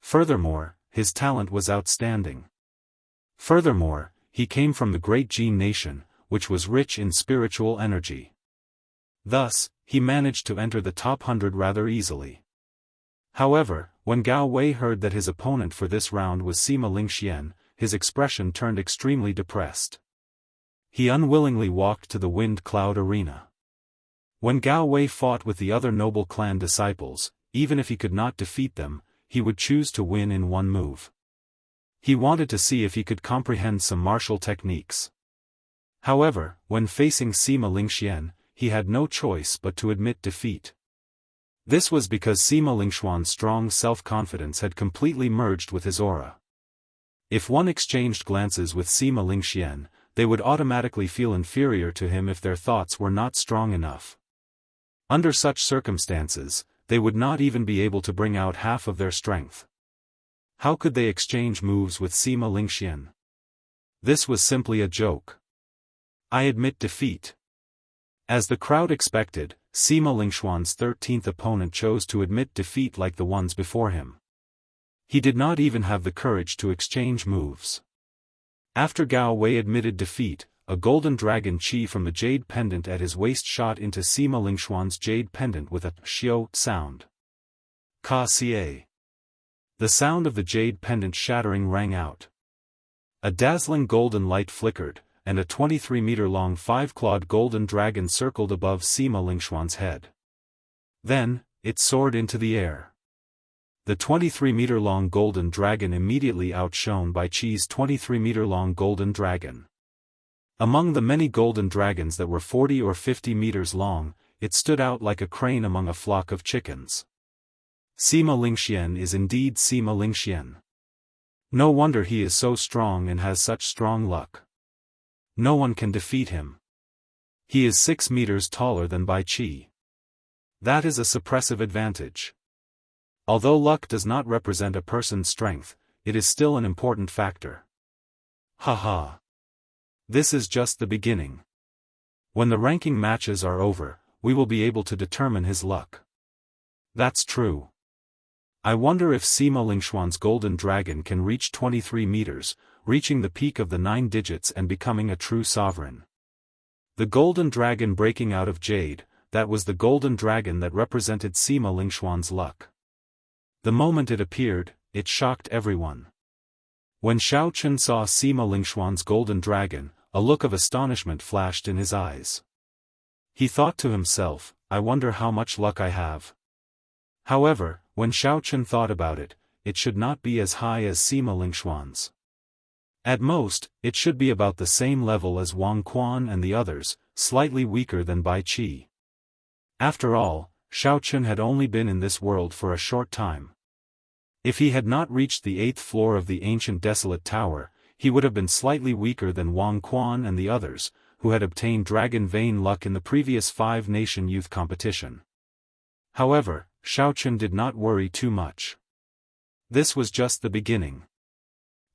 Furthermore, his talent was outstanding. Furthermore, he came from the great Jin nation, which was rich in spiritual energy. Thus, he managed to enter the top 100 rather easily. However, when Gao Wei heard that his opponent for this round was Sima Lingxian, his expression turned extremely depressed. He unwillingly walked to the Wind Cloud arena. When Gao Wei fought with the other noble clan disciples, even if he could not defeat them, he would choose to win in one move. He wanted to see if he could comprehend some martial techniques. However, when facing Sima Lingxian, he had no choice but to admit defeat. This was because Sima Lingxian's strong self-confidence had completely merged with his aura. If one exchanged glances with Sima Lingxian, they would automatically feel inferior to him if their thoughts were not strong enough. Under such circumstances, they would not even be able to bring out half of their strength. How could they exchange moves with Sima Lingxian? This was simply a joke. I admit defeat. As the crowd expected, Sima Lingxian's 13th opponent chose to admit defeat like the ones before him. He did not even have the courage to exchange moves. After Gao Wei admitted defeat, a golden dragon chi from the jade pendant at his waist shot into Sima Lingxian's jade pendant with a xiao sound. Ka xie. The sound of the jade pendant shattering rang out. A dazzling golden light flickered, and a 23-meter-long 5-clawed golden dragon circled above Sima Lingxian's head. Then, it soared into the air. The 23-meter-long golden dragon immediately outshone Bai Qi's 23-meter-long golden dragon. Among the many golden dragons that were 40 or 50 meters long, it stood out like a crane among a flock of chickens. Sima Lingxian is indeed Sima Lingxian. No wonder he is so strong and has such strong luck. No one can defeat him. He is 6 meters taller than Bai Qi. That is a suppressive advantage. Although luck does not represent a person's strength, it is still an important factor. Haha. This is just the beginning. When the ranking matches are over, we will be able to determine his luck. That's true. I wonder if Sima Lingxian's golden dragon can reach 23 meters, reaching the peak of the 9 digits and becoming a true sovereign. The golden dragon breaking out of jade, that was the golden dragon that represented Sima Lingxian's luck. The moment it appeared, it shocked everyone. When Xiao Chen saw Sima Lingxian's golden dragon, a look of astonishment flashed in his eyes. He thought to himself, I wonder how much luck I have. However, when Xiao Chen thought about it, it should not be as high as Sima Lingxian's. At most, it should be about the same level as Wang Quan and the others, slightly weaker than Bai Qi. After all, Xiao Chen had only been in this world for a short time. If he had not reached the 8th floor of the ancient desolate tower, he would have been slightly weaker than Wang Quan and the others, who had obtained Dragon Vein luck in the previous 5-nation youth competition. However, Xiao Chen did not worry too much. This was just the beginning.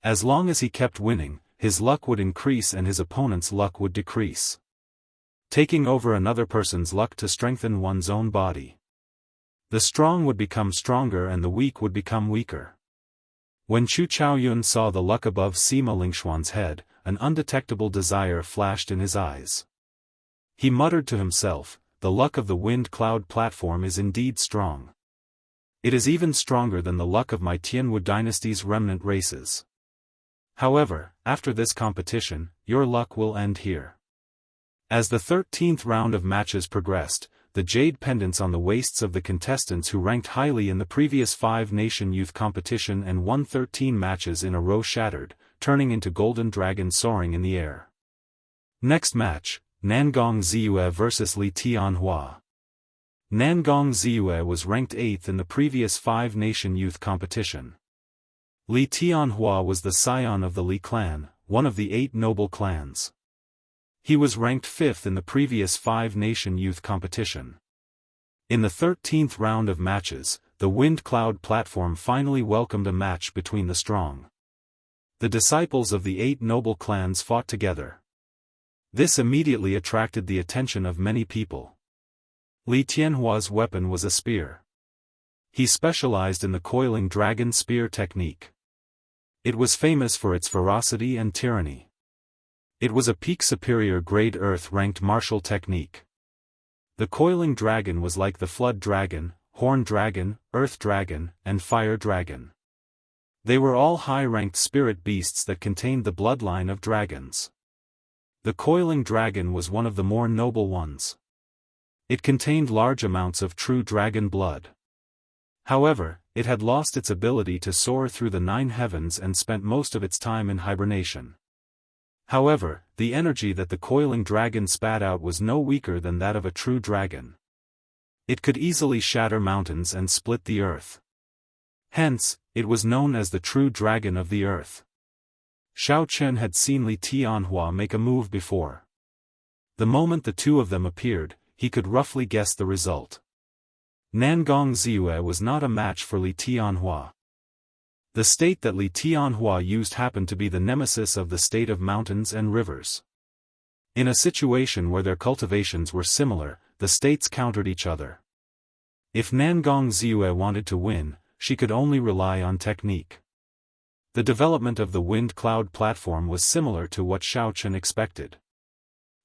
As long as he kept winning, his luck would increase and his opponent's luck would decrease. Taking over another person's luck to strengthen one's own body. The strong would become stronger and the weak would become weaker. When Chu Chaoyun saw the luck above Sima Lingxian's head, an undetectable desire flashed in his eyes. He muttered to himself, the luck of the Wind Cloud platform is indeed strong. It is even stronger than the luck of my Tianwu dynasty's remnant races. However, after this competition, your luck will end here. As the 13th round of matches progressed, the jade pendants on the waists of the contestants who ranked highly in the previous 5-nation youth competition and won 13 matches in a row shattered, turning into golden dragons soaring in the air. Next match, Nangong Ziyue vs Li Tianhua. Nangong Ziyue was ranked 8th in the previous 5-nation youth competition. Li Tianhua was the scion of the Li clan, one of the 8 noble clans. He was ranked 5th in the previous 5-nation youth competition. In the 13th round of matches, the Wind Cloud platform finally welcomed a match between the strong. The disciples of the 8 noble clans fought together. This immediately attracted the attention of many people. Li Tianhua's weapon was a spear. He specialized in the coiling dragon spear technique. It was famous for its ferocity and tyranny. It was a peak superior grade Earth-ranked martial technique. The coiling dragon was like the flood dragon, horn dragon, earth dragon, and fire dragon. They were all high-ranked spirit beasts that contained the bloodline of dragons. The coiling dragon was one of the more noble ones. It contained large amounts of true dragon blood. However, it had lost its ability to soar through the 9 heavens and spent most of its time in hibernation. However, the energy that the coiling dragon spat out was no weaker than that of a true dragon. It could easily shatter mountains and split the earth. Hence, it was known as the true dragon of the earth. Xiao Chen had seen Li Tianhua make a move before. The moment the two of them appeared, he could roughly guess the result. Nangong Ziyue was not a match for Li Tianhua. The state that Li Tianhua used happened to be the nemesis of the state of mountains and rivers. In a situation where their cultivations were similar, the states countered each other. If Nangong Ziyue wanted to win, she could only rely on technique. The development of the wind cloud platform was similar to what Xiao Chen expected.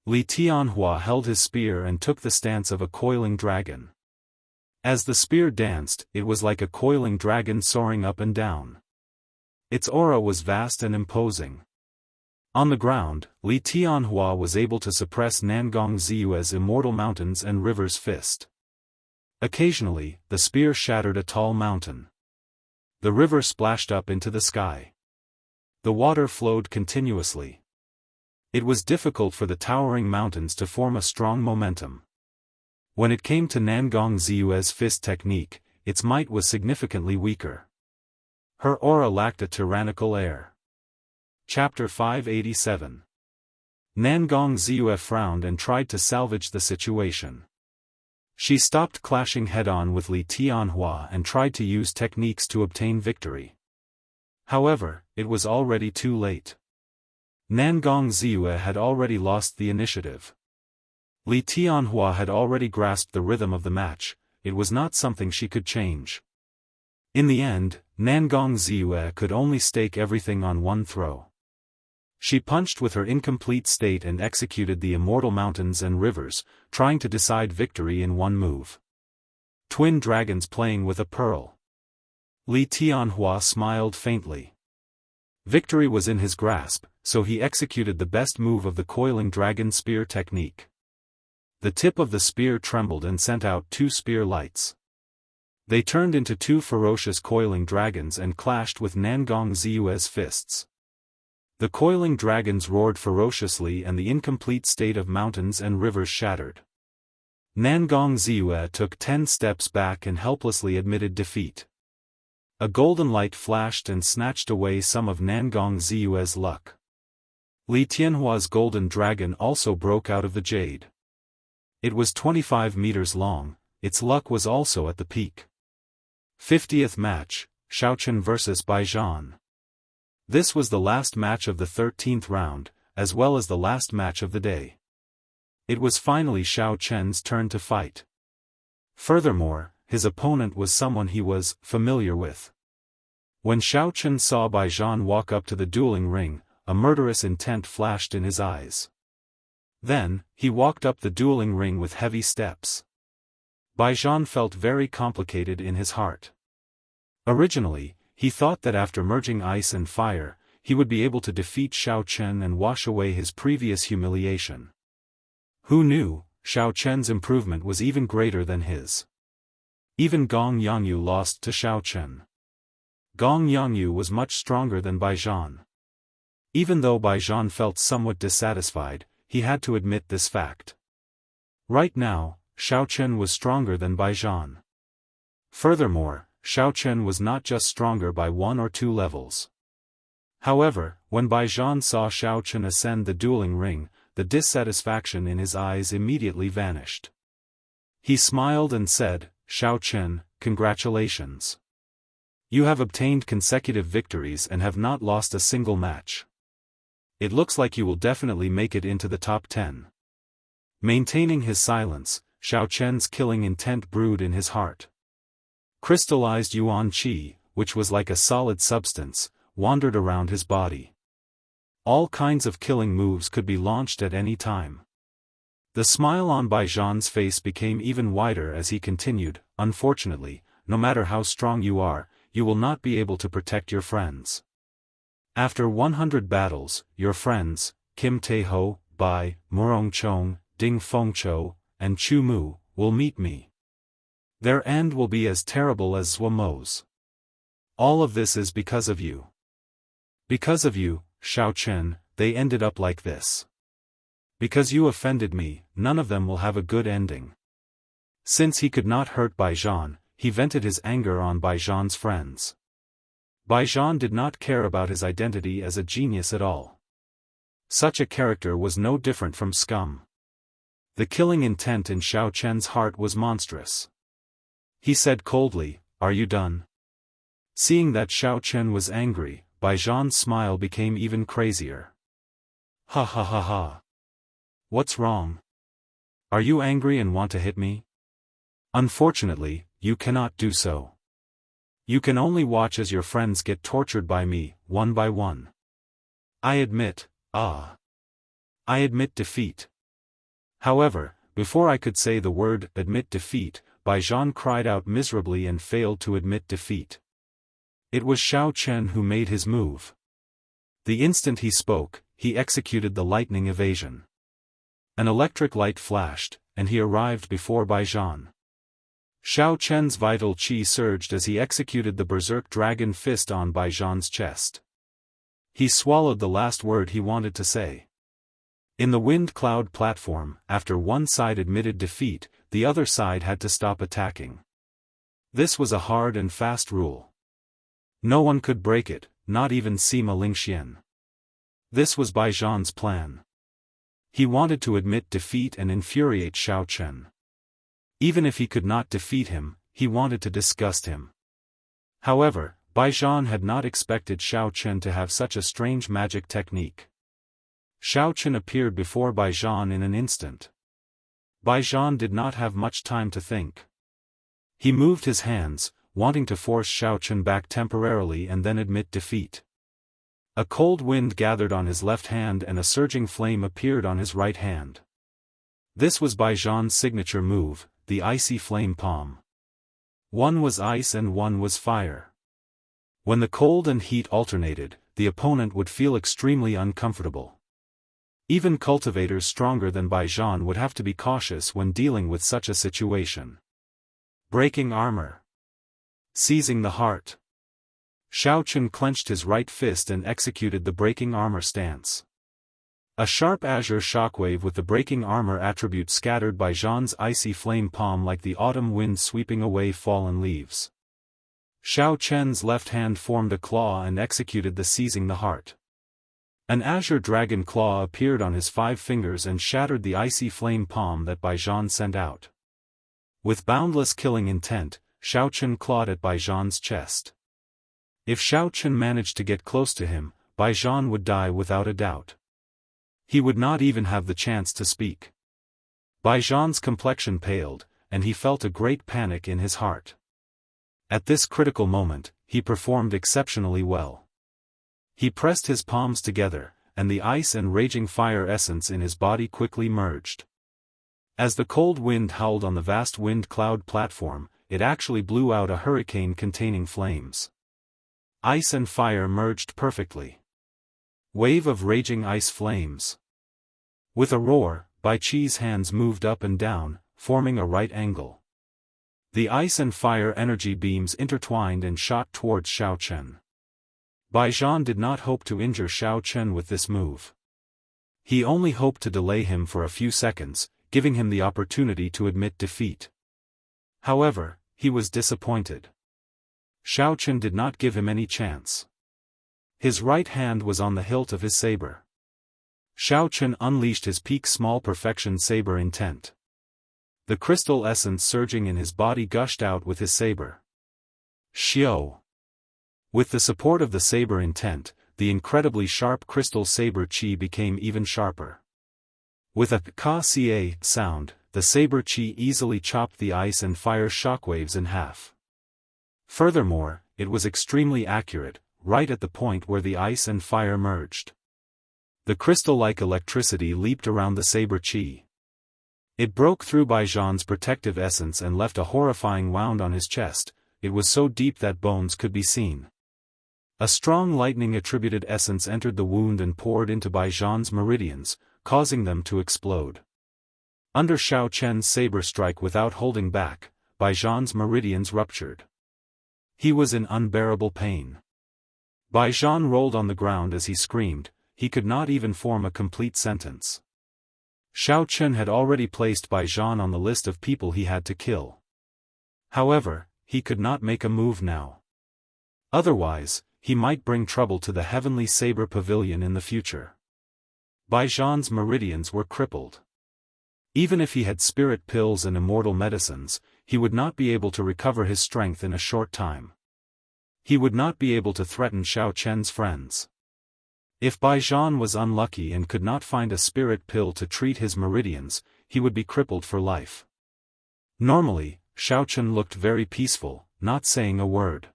Li Tianhua held his spear and took the stance of a coiling dragon. As the spear danced, it was like a coiling dragon soaring up and down. Its aura was vast and imposing. On the ground, Li Tianhua was able to suppress Nangong Ziyue's immortal mountains and rivers fist. Occasionally, the spear shattered a tall mountain. The river splashed up into the sky. The water flowed continuously. It was difficult for the towering mountains to form a strong momentum. When it came to Nangong Ziyue's fist technique, its might was significantly weaker. Her aura lacked a tyrannical air. Chapter 587. Nangong Ziyue frowned and tried to salvage the situation. She stopped clashing head-on with Li Tianhua and tried to use techniques to obtain victory. However, it was already too late. Nangong Ziyue had already lost the initiative. Li Tianhua had already grasped the rhythm of the match. It was not something she could change. In the end, Nangong Ziyue could only stake everything on one throw. She punched with her incomplete state and executed the immortal mountains and rivers, trying to decide victory in one move. Twin dragons playing with a pearl. Li Tianhua smiled faintly. Victory was in his grasp, so he executed the best move of the coiling dragon spear technique. The tip of the spear trembled and sent out 2 spear lights. They turned into 2 ferocious coiling dragons and clashed with Nangong Ziyue's fists. The coiling dragons roared ferociously and the incomplete state of mountains and rivers shattered. Nangong Ziyue took 10 steps back and helplessly admitted defeat. A golden light flashed and snatched away some of Nangong Ziyue's luck. Li Tianhua's golden dragon also broke out of the jade. It was 25 meters long, its luck was also at the peak. 50th match, Xiao Chen vs Baijian. This was the last match of the 13th round, as well as the last match of the day. It was finally Xiao Chen's turn to fight. Furthermore, his opponent was someone he was familiar with. When Xiao Chen saw Baijian walk up to the dueling ring, a murderous intent flashed in his eyes. Then, he walked up the dueling ring with heavy steps. Baijian felt very complicated in his heart. Originally, he thought that after merging ice and fire, he would be able to defeat Xiao Chen and wash away his previous humiliation. Who knew, Xiao Chen's improvement was even greater than his. Even Gong Yangyu lost to Xiao Chen. Gong Yangyu was much stronger than Baijian. Even though Baijian felt somewhat dissatisfied, he had to admit this fact. Right now, Xiao Chen was stronger than Baijian. Furthermore, Xiao Chen was not just stronger by 1 or 2 levels. However, when Baijian saw Xiao Chen ascend the dueling ring, the dissatisfaction in his eyes immediately vanished. He smiled and said, "Xiao Chen, congratulations. You have obtained consecutive victories and have not lost a single match. It looks like you will definitely make it into the top 10. Maintaining his silence, Xiao Chen's killing intent brewed in his heart. Crystallized yuan qi, which was like a solid substance, wandered around his body. All kinds of killing moves could be launched at any time. The smile on Bai Zhan's face became even wider as he continued, "Unfortunately, no matter how strong you are, you will not be able to protect your friends. After 100 battles, your friends, Kim Tae-ho, Bai, Murong Chong, Ding Fengqiu, and Chu Mu, will meet me. Their end will be as terrible as Zhou Mo's. All of this is because of you. Because of you, Xiao Chen, they ended up like this. Because you offended me, none of them will have a good ending." Since he could not hurt Bai Zhan, he vented his anger on Bai Zhan's friends. Bai Zhan did not care about his identity as a genius at all. Such a character was no different from scum. The killing intent in Xiao Chen's heart was monstrous. He said coldly, "Are you done?" Seeing that Xiao Chen was angry, Bai Zhan's smile became even crazier. "Ha ha ha ha. What's wrong? Are you angry and want to hit me? Unfortunately, you cannot do so. You can only watch as your friends get tortured by me, one by one. I admit defeat." However, before I could say the word "admit defeat," Bai Zhan cried out miserably and failed to admit defeat. It was Xiao Chen who made his move. The instant he spoke, he executed the lightning evasion. An electric light flashed, and he arrived before Bai Zhan. Xiao Chen's vital qi surged as he executed the berserk dragon fist on Bai Zhan's chest. He swallowed the last word he wanted to say. In the wind cloud platform, after one side admitted defeat, the other side had to stop attacking. This was a hard and fast rule. No one could break it, not even Sima Lingxian. This was Bai Zhan's plan. He wanted to admit defeat and infuriate Xiao Chen. Even if he could not defeat him, he wanted to disgust him. However, Bai Zhan had not expected Xiao Chen to have such a strange magic technique. Xiao Chen appeared before Bai Zhan in an instant. Bai Zhan did not have much time to think. He moved his hands, wanting to force Xiao Chen back temporarily and then admit defeat. A cold wind gathered on his left hand and a surging flame appeared on his right hand. This was Bai Zhan's signature move, the icy flame palm. One was ice and one was fire. When the cold and heat alternated, the opponent would feel extremely uncomfortable. Even cultivators stronger than Bai Zhan would have to be cautious when dealing with such a situation. Breaking armor. Seizing the heart. Xiao Chen clenched his right fist and executed the breaking armor stance. A sharp azure shockwave with the breaking armor attribute scattered Bai Zhan's icy flame palm like the autumn wind sweeping away fallen leaves. Xiao Chen's left hand formed a claw and executed the seizing the heart. An azure dragon claw appeared on his 5 fingers and shattered the icy flame palm that Bai Zhan sent out. With boundless killing intent, Xiao Chen clawed at Bai Zhan's chest. If Xiao Chen managed to get close to him, Bai Zhan would die without a doubt. He would not even have the chance to speak. Bai Zhan's complexion paled, and he felt a great panic in his heart. At this critical moment, he performed exceptionally well. He pressed his palms together, and the ice and raging fire essence in his body quickly merged. As the cold wind howled on the vast wind cloud platform, it actually blew out a hurricane containing flames. Ice and fire merged perfectly. Wave of raging ice flames. With a roar, Bai Qi's hands moved up and down, forming a right angle. The ice and fire energy beams intertwined and shot towards Xiao Chen. Bai Zhan did not hope to injure Xiao Chen with this move. He only hoped to delay him for a few seconds, giving him the opportunity to admit defeat. However, he was disappointed. Xiao Chen did not give him any chance. His right hand was on the hilt of his saber. Xiao Chen unleashed his peak small perfection saber intent. The crystal essence surging in his body gushed out with his saber. Xiao. With the support of the saber intent, the incredibly sharp crystal saber qi became even sharper. With a ka-ca sound, the saber qi easily chopped the ice and fire shockwaves in half. Furthermore, it was extremely accurate, right at the point where the ice and fire merged. The crystal-like electricity leaped around the saber chi. It broke through Baijan's protective essence and left a horrifying wound on his chest. It was so deep that bones could be seen. A strong lightning-attributed essence entered the wound and poured into Baijan's meridians, causing them to explode. Under Xiao Chen's saber strike without holding back, Baijan's meridians ruptured. He was in unbearable pain. Baijan rolled on the ground as he screamed. He could not even form a complete sentence. Xiao Chen had already placed Baijan on the list of people he had to kill. However, he could not make a move now. Otherwise, he might bring trouble to the Heavenly Saber Pavilion in the future. Baijan's meridians were crippled. Even if he had spirit pills and immortal medicines, he would not be able to recover his strength in a short time. He would not be able to threaten Xiao Chen's friends. If Baijan was unlucky and could not find a spirit pill to treat his meridians, he would be crippled for life. Normally, Xiao Chen looked very peaceful, not saying a word.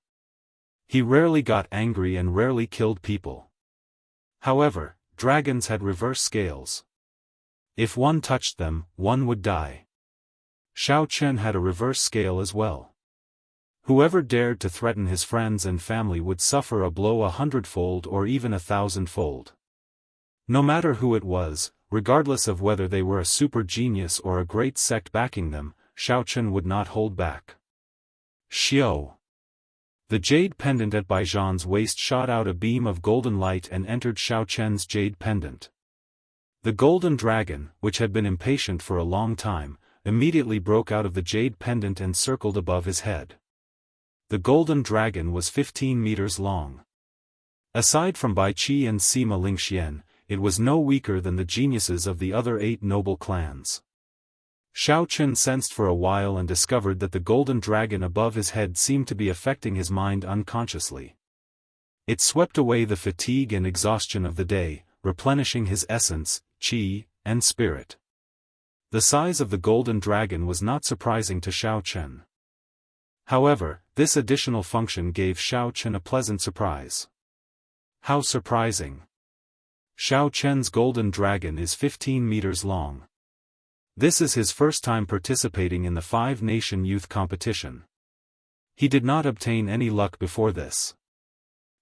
He rarely got angry and rarely killed people. However, dragons had reverse scales. If one touched them, one would die. Xiao Chen had a reverse scale as well. Whoever dared to threaten his friends and family would suffer a blow 100-fold or even 1,000-fold. No matter who it was, regardless of whether they were a super genius or a great sect backing them, Xiao Chen would not hold back. Xiao. The jade pendant at Baijan's waist shot out a beam of golden light and entered Xiao Chen's jade pendant. The golden dragon, which had been impatient for a long time, immediately broke out of the jade pendant and circled above his head. The golden dragon was 15 meters long. Aside from Bai Qi and Sima Lingxian, it was no weaker than the geniuses of the other 8 noble clans. Xiao Chen sensed for a while and discovered that the golden dragon above his head seemed to be affecting his mind unconsciously. It swept away the fatigue and exhaustion of the day, replenishing his essence, qi, and spirit. The size of the golden dragon was not surprising to Xiao Chen. However, this additional function gave Xiao Chen a pleasant surprise. How surprising! Xiao Chen's golden dragon is 15 meters long. This is his first time participating in the 5-nation youth competition. He did not obtain any luck before this.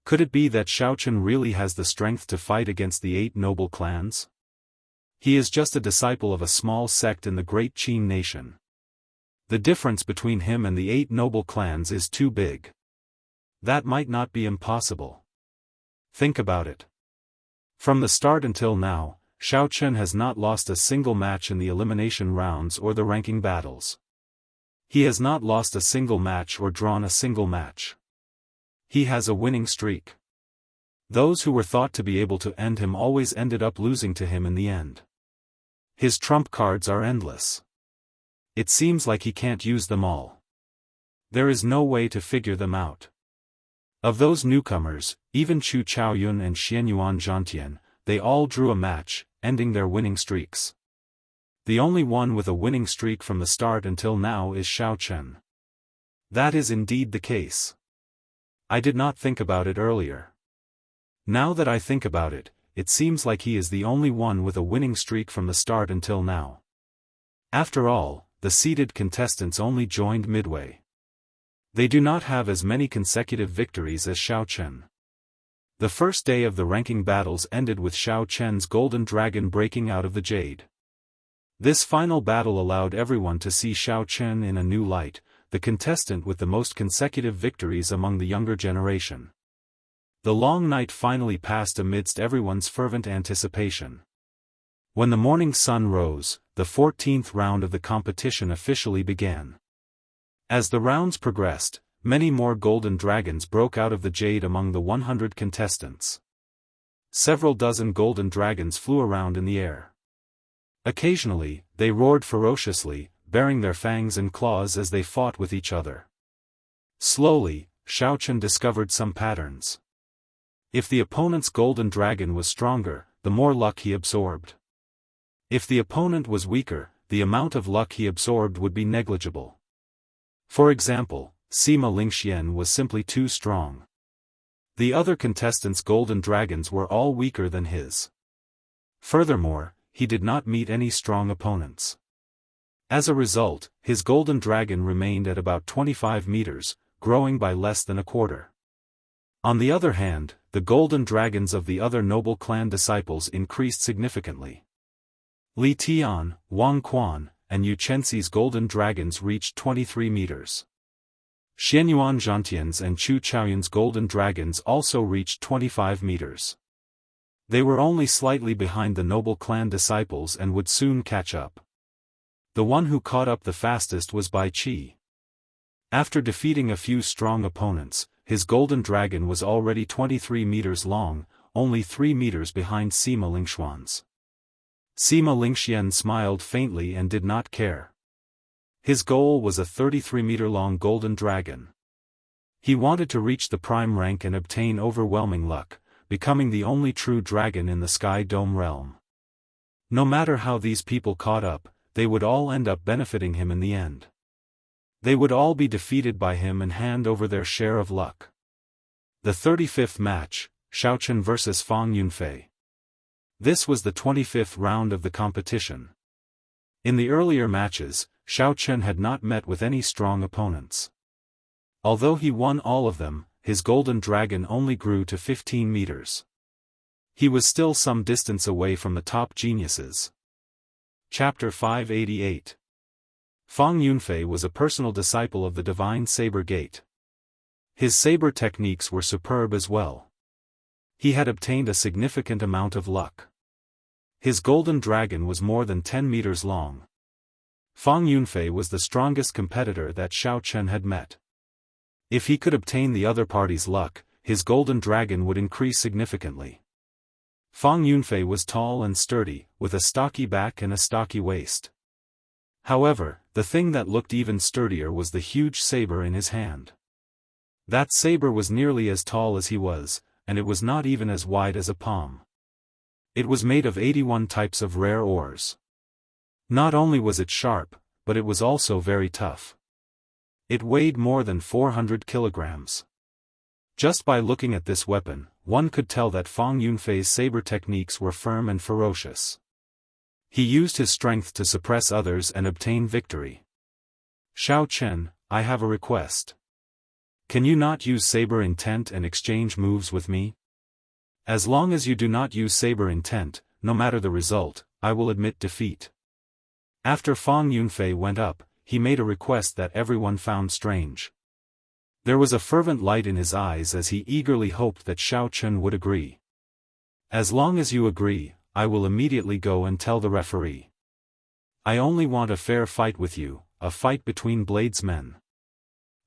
Could it be that Xiao Chen really has the strength to fight against the 8 noble clans? He is just a disciple of a small sect in the great Qin nation. The difference between him and the 8 noble clans is too big. That might not be impossible. Think about it. From the start until now, Xiao Chen has not lost a single match in the elimination rounds or the ranking battles. He has not lost a single match or drawn a single match. He has a winning streak. Those who were thought to be able to end him always ended up losing to him in the end. His trump cards are endless. It seems like he can't use them all. There is no way to figure them out. Of those newcomers, even Chu Chaoyun and Xianyuan Zhantian, they all drew a match, ending their winning streaks. The only one with a winning streak from the start until now is Xiao Chen. That is indeed the case. I did not think about it earlier. Now that I think about it, it seems like he is the only one with a winning streak from the start until now. After all, the seeded contestants only joined midway. They do not have as many consecutive victories as Xiao Chen. The first day of the ranking battles ended with Xiao Chen's golden dragon breaking out of the jade. This final battle allowed everyone to see Xiao Chen in a new light, the contestant with the most consecutive victories among the younger generation. The long night finally passed amidst everyone's fervent anticipation. When the morning sun rose, the 14th round of the competition officially began. As the rounds progressed, many more golden dragons broke out of the jade among the 100 contestants. Several dozen golden dragons flew around in the air. Occasionally, they roared ferociously, baring their fangs and claws as they fought with each other. Slowly, Xiao Chen discovered some patterns. If the opponent's golden dragon was stronger, the more luck he absorbed. If the opponent was weaker, the amount of luck he absorbed would be negligible. For example, Sima Lingxian was simply too strong. The other contestants' golden dragons were all weaker than his. Furthermore, he did not meet any strong opponents. As a result, his golden dragon remained at about 25 meters, growing by less than a quarter. On the other hand, the golden dragons of the other noble clan disciples increased significantly. Li Tian, Wang Quan, and Yu Chenxi's golden dragons reached 23 meters. Xianyuan Zhantian's and Chu Chaoyun's golden dragons also reached 25 meters. They were only slightly behind the noble clan disciples and would soon catch up. The one who caught up the fastest was Bai Qi. After defeating a few strong opponents, his golden dragon was already 23 meters long, only 3 meters behind Sima Lingxuan's. Sima Lingxian smiled faintly and did not care. His goal was a 33-meter-long golden dragon. He wanted to reach the prime rank and obtain overwhelming luck, becoming the only true dragon in the Sky Dome realm. No matter how these people caught up, they would all end up benefiting him in the end. They would all be defeated by him and hand over their share of luck. The 35th match, Xiaochen vs. Fang Yunfei. This was the 25th round of the competition. In the earlier matches, Xiaochen had not met with any strong opponents. Although he won all of them, his golden dragon only grew to 15 meters. He was still some distance away from the top geniuses. Chapter 588. Fang Yunfei was a personal disciple of the Divine Saber Gate. His saber techniques were superb as well. He had obtained a significant amount of luck. His golden dragon was more than 10 meters long. Fang Yunfei was the strongest competitor that Xiaochen had met. If he could obtain the other party's luck, his golden dragon would increase significantly. Fang Yunfei was tall and sturdy, with a stocky back and a stocky waist. However, the thing that looked even sturdier was the huge saber in his hand. That saber was nearly as tall as he was, and it was not even as wide as a palm. It was made of 81 types of rare ores. Not only was it sharp, but it was also very tough. It weighed more than 400 kilograms. Just by looking at this weapon, one could tell that Fang Yunfei's saber techniques were firm and ferocious. He used his strength to suppress others and obtain victory. Xiaochen, I have a request. Can you not use saber intent and exchange moves with me? As long as you do not use saber intent, no matter the result, I will admit defeat. After Fang Yunfei went up, he made a request that everyone found strange. There was a fervent light in his eyes as he eagerly hoped that Xiaochen would agree. As long as you agree, I will immediately go and tell the referee. I only want a fair fight with you, a fight between bladesmen.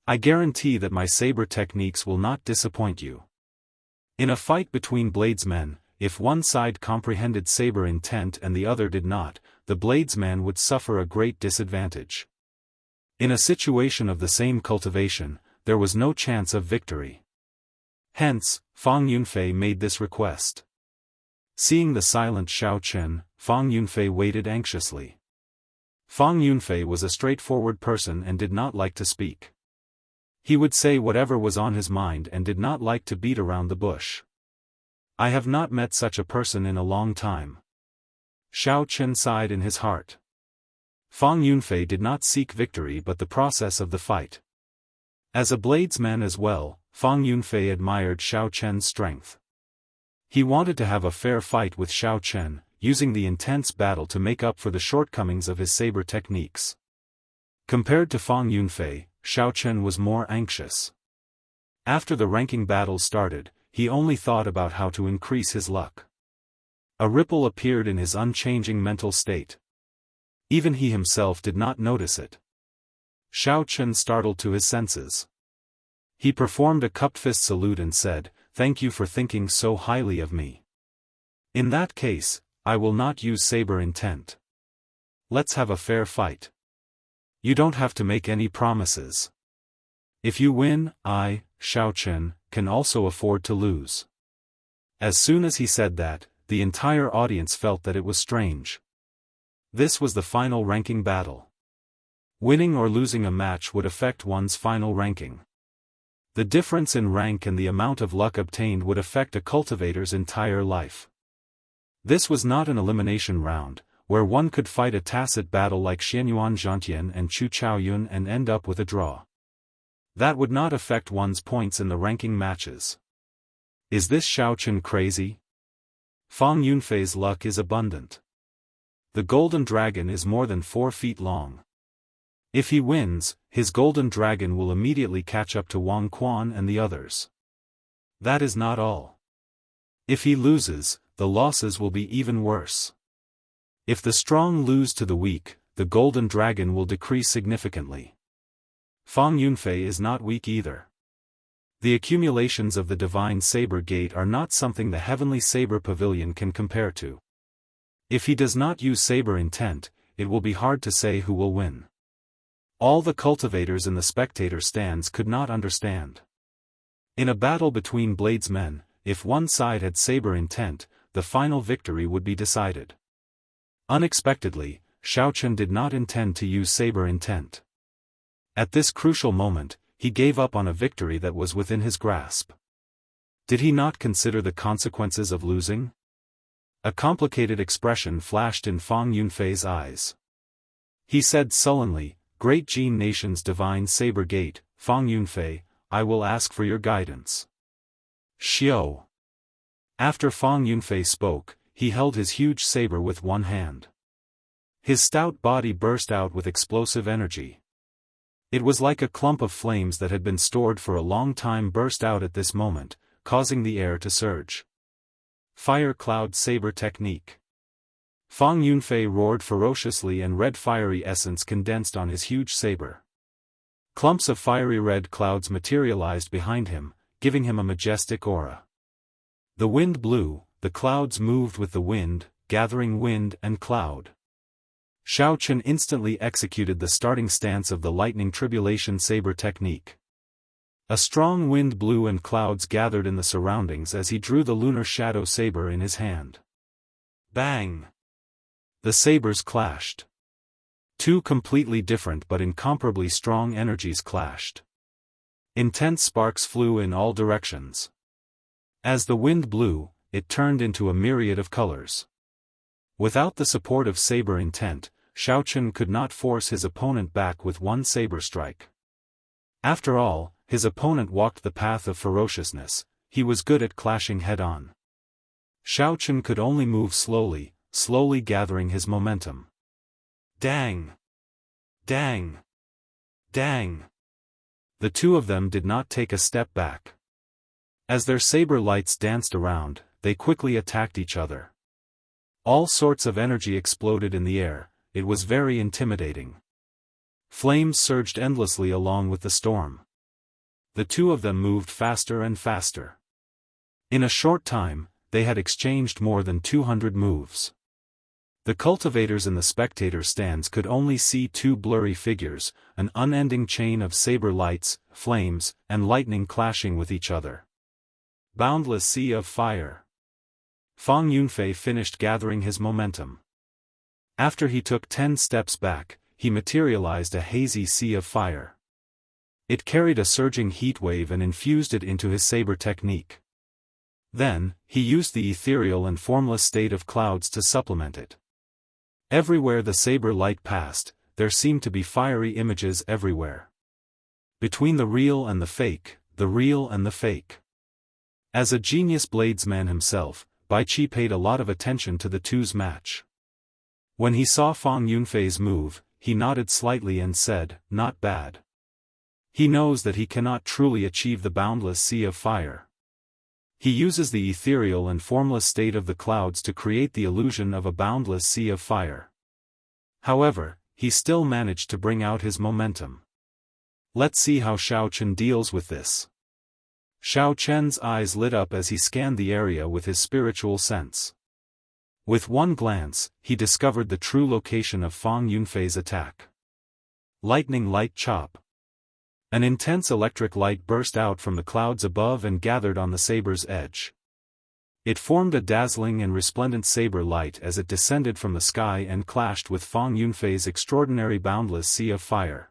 I guarantee that my saber techniques will not disappoint you. In a fight between bladesmen, if one side comprehended saber intent and the other did not, the bladesman would suffer a great disadvantage. In a situation of the same cultivation, there was no chance of victory. Hence, Fang Yunfei made this request. Seeing the silent Xiaochen, Fang Yunfei waited anxiously. Fang Yunfei was a straightforward person and did not like to speak. He would say whatever was on his mind and did not like to beat around the bush. I have not met such a person in a long time. Xiaochen sighed in his heart. Fang Yunfei did not seek victory but the process of the fight. As a bladesman as well, Fang Yunfei admired Xiaochen's strength. He wanted to have a fair fight with Xiaochen, using the intense battle to make up for the shortcomings of his saber techniques. Compared to Fang Yunfei, Xiaochen was more anxious. After the ranking battle started, he only thought about how to increase his luck. A ripple appeared in his unchanging mental state. Even he himself did not notice it. Xiaochen startled to his senses. He performed a cupped fist salute and said, "Thank you for thinking so highly of me. In that case, I will not use saber intent. Let's have a fair fight. You don't have to make any promises. If you win, I, Xiaochen, can also afford to lose." As soon as he said that, the entire audience felt that it was strange. This was the final ranking battle. Winning or losing a match would affect one's final ranking. The difference in rank and the amount of luck obtained would affect a cultivator's entire life. This was not an elimination round, where one could fight a tacit battle like Xianyuan Zhantian and Chu Chaoyun and end up with a draw. That would not affect one's points in the ranking matches. Is this Xiaochen crazy? Fang Yunfei's luck is abundant. The golden dragon is more than 4 feet long. If he wins, his golden dragon will immediately catch up to Wang Quan and the others. That is not all. If he loses, the losses will be even worse. If the strong lose to the weak, the golden dragon will decrease significantly. Fang Yunfei is not weak either. The accumulations of the divine saber gate are not something the heavenly saber pavilion can compare to. If he does not use saber intent, it will be hard to say who will win. All the cultivators in the spectator stands could not understand. In a battle between bladesmen, if one side had saber intent, the final victory would be decided. Unexpectedly, Xiaochen did not intend to use saber intent. At this crucial moment, he gave up on a victory that was within his grasp. Did he not consider the consequences of losing? A complicated expression flashed in Fang Yunfei's eyes. He said sullenly, "Great Jin Nation's divine saber gate, Fang Yunfei, I will ask for your guidance." Xiao. After Fang Yunfei spoke, he held his huge saber with one hand. His stout body burst out with explosive energy. It was like a clump of flames that had been stored for a long time burst out at this moment, causing the air to surge. Fire Cloud Saber Technique. Fang Yunfei roared ferociously and red fiery essence condensed on his huge saber. Clumps of fiery red clouds materialized behind him, giving him a majestic aura. The wind blew, the clouds moved with the wind, gathering wind and cloud. Xiaochen instantly executed the starting stance of the lightning tribulation saber technique. A strong wind blew and clouds gathered in the surroundings as he drew the lunar shadow saber in his hand. Bang! The sabers clashed. Two completely different but incomparably strong energies clashed. Intense sparks flew in all directions. As the wind blew, it turned into a myriad of colors. Without the support of saber intent, Xiaochen could not force his opponent back with one saber strike. After all, his opponent walked the path of ferociousness, he was good at clashing head-on. Xiaochen could only move slowly, slowly gathering his momentum. Dang! Dang! Dang! The two of them did not take a step back. As their saber lights danced around, they quickly attacked each other. All sorts of energy exploded in the air, it was very intimidating. Flames surged endlessly along with the storm. The two of them moved faster and faster. In a short time, they had exchanged more than 200 moves. The cultivators in the spectator stands could only see two blurry figures, an unending chain of saber lights, flames, and lightning clashing with each other. Boundless sea of fire. Fang Yunfei finished gathering his momentum. After he took 10 steps back, he materialized a hazy sea of fire. It carried a surging heat wave and infused it into his saber technique. Then, he used the ethereal and formless state of clouds to supplement it. Everywhere the saber light passed, there seemed to be fiery images everywhere. Between the real and the fake, the real and the fake. As a genius bladesman himself, Bai Qi paid a lot of attention to the two's match. When he saw Fang Yunfei's move, he nodded slightly and said, "Not bad." He knows that he cannot truly achieve the boundless sea of fire. He uses the ethereal and formless state of the clouds to create the illusion of a boundless sea of fire. However, he still managed to bring out his momentum. Let's see how Xiaochen deals with this. Xiaochen's eyes lit up as he scanned the area with his spiritual sense. With one glance, he discovered the true location of Fang Yunfei's attack. Lightning light chop. An intense electric light burst out from the clouds above and gathered on the saber's edge. It formed a dazzling and resplendent saber light as it descended from the sky and clashed with Fang Yunfei's extraordinary boundless sea of fire.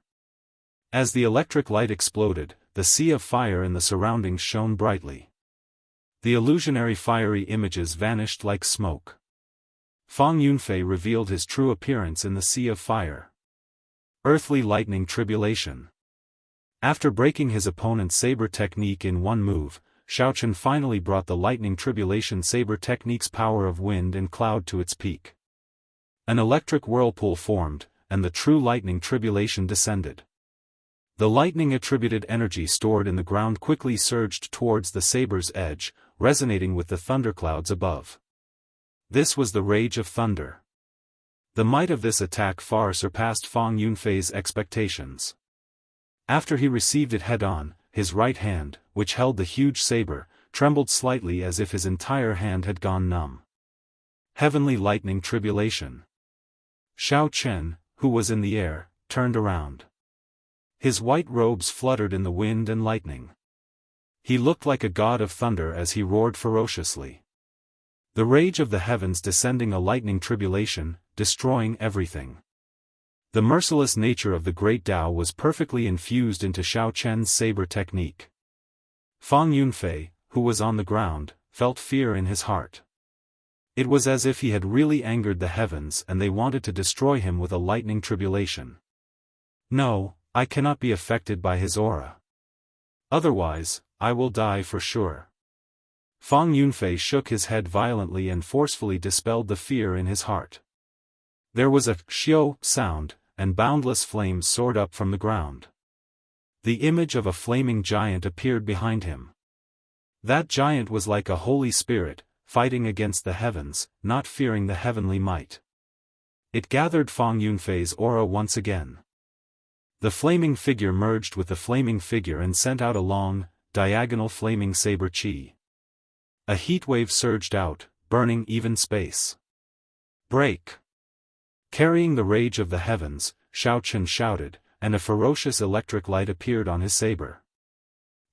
As the electric light exploded, the sea of fire in the surroundings shone brightly. The illusionary fiery images vanished like smoke. Fang Yunfei revealed his true appearance in the Sea of Fire. Earthly Lightning Tribulation. After breaking his opponent's saber technique in one move, Xiaochen finally brought the Lightning Tribulation saber technique's power of wind and cloud to its peak. An electric whirlpool formed, and the true Lightning Tribulation descended. The lightning-attributed energy stored in the ground quickly surged towards the saber's edge, resonating with the thunderclouds above. This was the rage of thunder. The might of this attack far surpassed Fang Yunfei's expectations. After he received it head-on, his right hand, which held the huge saber, trembled slightly as if his entire hand had gone numb. Heavenly Lightning Tribulation. Xiao Chen, who was in the air, turned around. His white robes fluttered in the wind and lightning. He looked like a god of thunder as he roared ferociously. The rage of the heavens descending a lightning tribulation, destroying everything. The merciless nature of the great Tao was perfectly infused into Xiao Chen's saber technique. Fang Yunfei, who was on the ground, felt fear in his heart. It was as if he had really angered the heavens and they wanted to destroy him with a lightning tribulation. No, I cannot be affected by his aura. Otherwise, I will die for sure. Fang Yunfei shook his head violently and forcefully dispelled the fear in his heart. There was a xiao sound, and boundless flames soared up from the ground. The image of a flaming giant appeared behind him. That giant was like a holy spirit, fighting against the heavens, not fearing the heavenly might. It gathered Fang Yunfei's aura once again. The flaming figure merged with the flaming figure and sent out a long, diagonal flaming saber chi. A heat wave surged out, burning even space. Break! Carrying the rage of the heavens, Xiao Chen shouted, and a ferocious electric light appeared on his saber.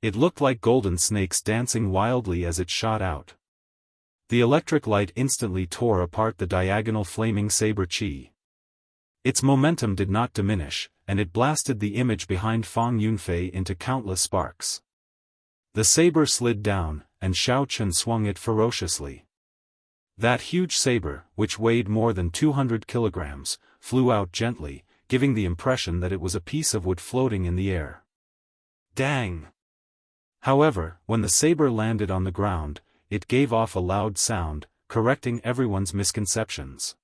It looked like golden snakes dancing wildly as it shot out. The electric light instantly tore apart the diagonal flaming saber chi. Its momentum did not diminish, and it blasted the image behind Fang Yunfei into countless sparks. The saber slid down, and Xiao Chen swung it ferociously. That huge saber, which weighed more than 200 kilograms, flew out gently, giving the impression that it was a piece of wood floating in the air. Dang! However, when the saber landed on the ground, it gave off a loud sound, correcting everyone's misconceptions.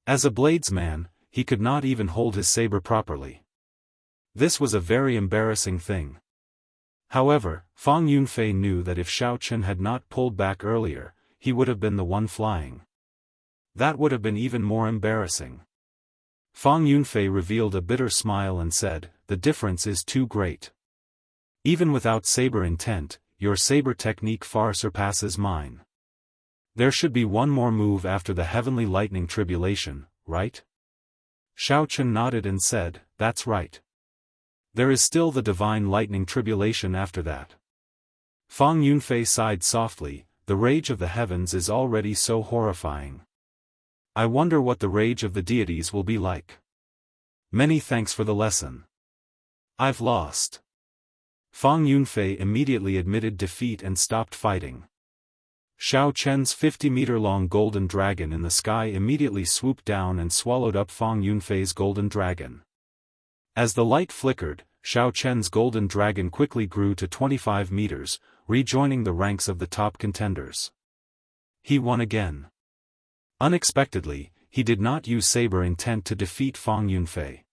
As a bladesman, he could not even hold his saber properly. This was a very embarrassing thing. However, Fang Yunfei knew that if Xiao Chen had not pulled back earlier, he would have been the one flying. That would have been even more embarrassing. Fang Yunfei revealed a bitter smile and said, "The difference is too great. Even without saber intent, your saber technique far surpasses mine. There should be one more move after the heavenly lightning tribulation, right?" Xiao Chen nodded and said, "That's right. There is still the divine lightning tribulation after that." Fang Yunfei sighed softly, "The rage of the heavens is already so horrifying. I wonder what the rage of the deities will be like. Many thanks for the lesson. I've lost." Fang Yunfei immediately admitted defeat and stopped fighting. Xiao Chen's 50-meter-long golden dragon in the sky immediately swooped down and swallowed up Fang Yunfei's golden dragon. As the light flickered, Xiao Chen's golden dragon quickly grew to 25 meters, rejoining the ranks of the top contenders. He won again. Unexpectedly, he did not use saber intent to defeat Fang Yunfei.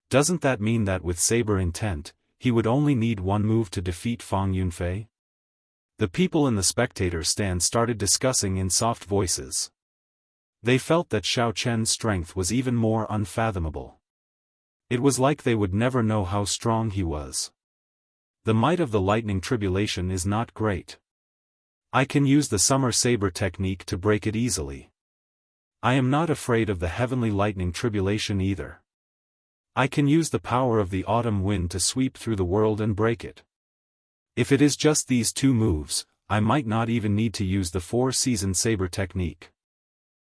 Doesn't that mean that with saber intent, he would only need one move to defeat Fang Yunfei? The people in the spectator stand started discussing in soft voices. They felt that Xiao Chen's strength was even more unfathomable. It was like they would never know how strong he was. The might of the lightning tribulation is not great. I can use the summer saber technique to break it easily. I am not afraid of the heavenly lightning tribulation either. I can use the power of the autumn wind to sweep through the world and break it. If it is just these two moves, I might not even need to use the four-season saber technique.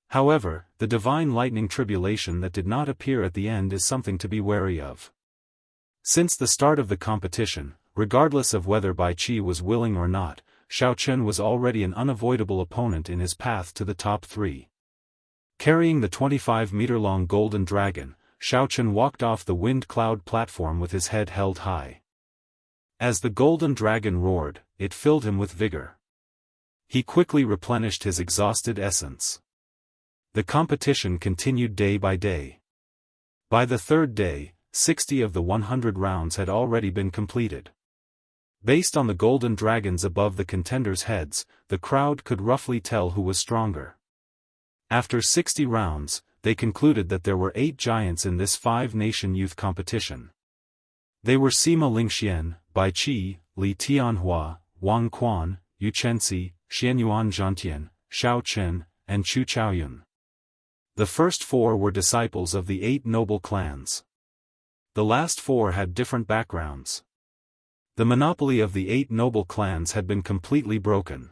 However, the divine lightning tribulation that did not appear at the end is something to be wary of. Since the start of the competition, regardless of whether Bai Qi was willing or not, Xiao Chen was already an unavoidable opponent in his path to the top three. Carrying the 25-meter-long golden dragon, Xiaochen walked off the wind cloud platform with his head held high. As the golden dragon roared, it filled him with vigor. He quickly replenished his exhausted essence. The competition continued day by day. By the third day, 60 of the 100 rounds had already been completed. Based on the golden dragons above the contenders' heads, the crowd could roughly tell who was stronger. After 60 rounds, they concluded that there were 8 giants in this 5-nation youth competition. They were Sima Lingxian, Bai Qi, Li Tianhua, Wang Quan, Yu Chenxi, Xianyuan Zhantian, Xiao Chen, and Chu Chaoyun. The first 4 were disciples of the 8 noble clans. The last 4 had different backgrounds. The monopoly of the 8 noble clans had been completely broken.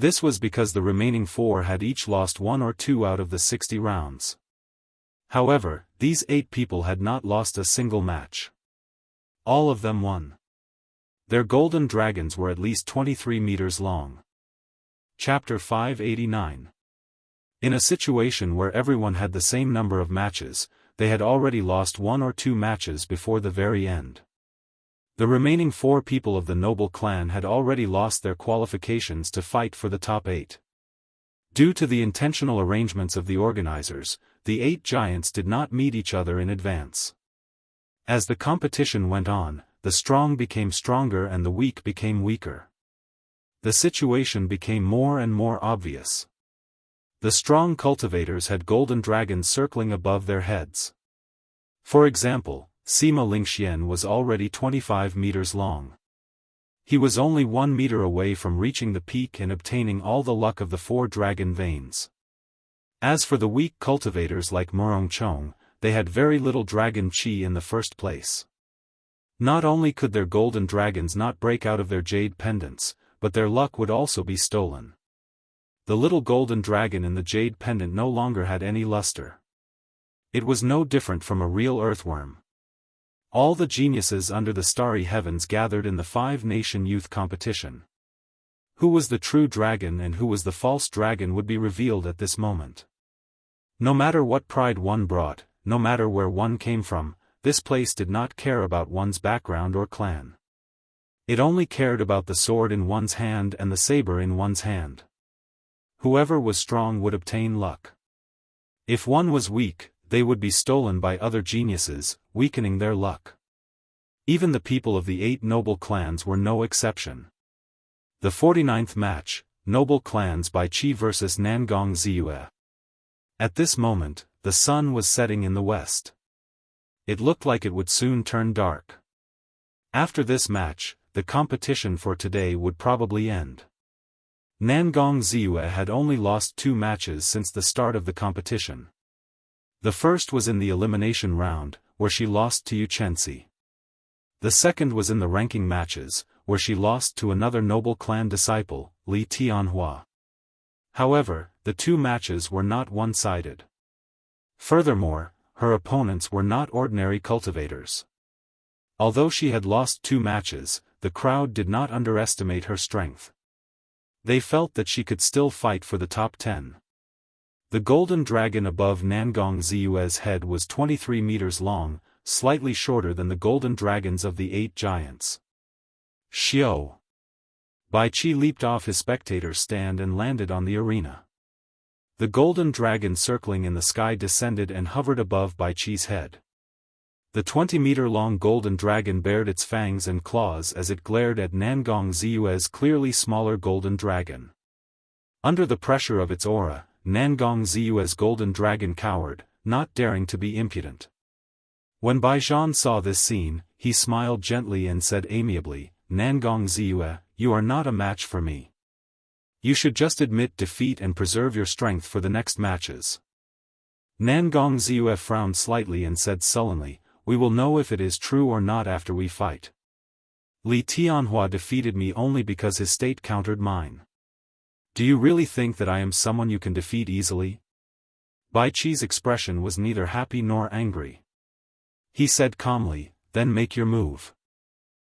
This was because the remaining 4 had each lost 1 or 2 out of the 60 rounds. However, these 8 people had not lost a single match. All of them won. Their golden dragons were at least 23 meters long. Chapter 589. In a situation where everyone had the same number of matches, they had already lost 1 or 2 matches before the very end. The remaining 4 people of the noble clan had already lost their qualifications to fight for the top 8. Due to the intentional arrangements of the organizers, the 8 giants did not meet each other in advance. As the competition went on, the strong became stronger and the weak became weaker. The situation became more and more obvious. The strong cultivators had golden dragons circling above their heads. For example, Sima Lingxian was already 25 meters long. He was only 1 meter away from reaching the peak and obtaining all the luck of the 4 dragon veins. As for the weak cultivators like Murong Chong, they had very little dragon chi in the first place. Not only could their golden dragons not break out of their jade pendants, but their luck would also be stolen. The little golden dragon in the jade pendant no longer had any luster. It was no different from a real earthworm. All the geniuses under the starry heavens gathered in the 5-nation youth competition. Who was the true dragon and who was the false dragon would be revealed at this moment. No matter what pride one brought, no matter where one came from, this place did not care about one's background or clan. It only cared about the sword in one's hand and the saber in one's hand. Whoever was strong would obtain luck. If one was weak, they would be stolen by other geniuses, weakening their luck. Even the people of the 8 noble clans were no exception. The 49th match, Noble Clans Bai Qi vs Nangong Ziyue. At this moment, the sun was setting in the west. It looked like it would soon turn dark. After this match, the competition for today would probably end. Nangong Ziyue had only lost 2 matches since the start of the competition. The first was in the elimination round, where she lost to Yu Chenxi. The second was in the ranking matches, where she lost to another noble clan disciple, Li Tianhua. However, the 2 matches were not one-sided. Furthermore, her opponents were not ordinary cultivators. Although she had lost 2 matches, the crowd did not underestimate her strength. They felt that she could still fight for the top 10. The golden dragon above Nangong Ziyue's head was 23 meters long, slightly shorter than the golden dragons of the 8 giants. Xiao! Bai Qi leaped off his spectator's stand and landed on the arena. The golden dragon circling in the sky descended and hovered above Bai Qi's head. The 20-meter-long golden dragon bared its fangs and claws as it glared at Nangong Ziyue's clearly smaller golden dragon. Under the pressure of its aura, Nangong Ziyue's golden dragon cowered, not daring to be impudent. When Bai Zhan saw this scene, he smiled gently and said amiably, "Nangong Ziyue, you are not a match for me. You should just admit defeat and preserve your strength for the next matches." Nangong Ziyue frowned slightly and said sullenly, "We will know if it is true or not after we fight. Li Tianhua defeated me only because his state countered mine. Do you really think that I am someone you can defeat easily?" Bai Qi's expression was neither happy nor angry. He said calmly, "Then make your move.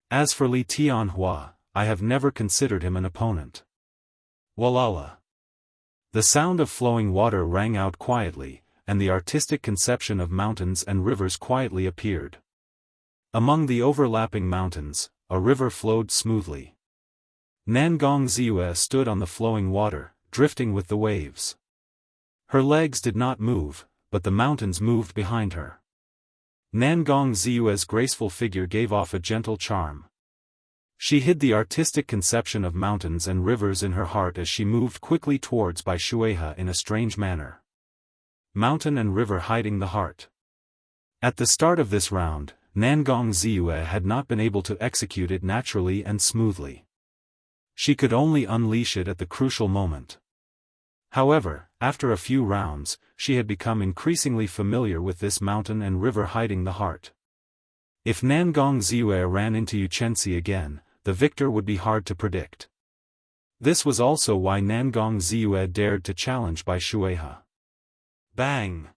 As for Li Tianhua, I have never considered him an opponent." Walala. The sound of flowing water rang out quietly, and the artistic conception of mountains and rivers quietly appeared. Among the overlapping mountains, a river flowed smoothly. Nangong Ziyue stood on the flowing water, drifting with the waves. Her legs did not move, but the mountains moved behind her. Nangong Ziyue's graceful figure gave off a gentle charm. She hid the artistic conception of mountains and rivers in her heart as she moved quickly towards Bai Shuihe in a strange manner. Mountain and river hiding the heart. At the start of this round, Nangong Ziyue had not been able to execute it naturally and smoothly. She could only unleash it at the crucial moment. However, after a few rounds, she had become increasingly familiar with this mountain and river hiding the heart. If Nangong Ziyue ran into Yu Chenxi again, the victor would be hard to predict. This was also why Nangong Ziyue dared to challenge Bai Shuihe. Bang!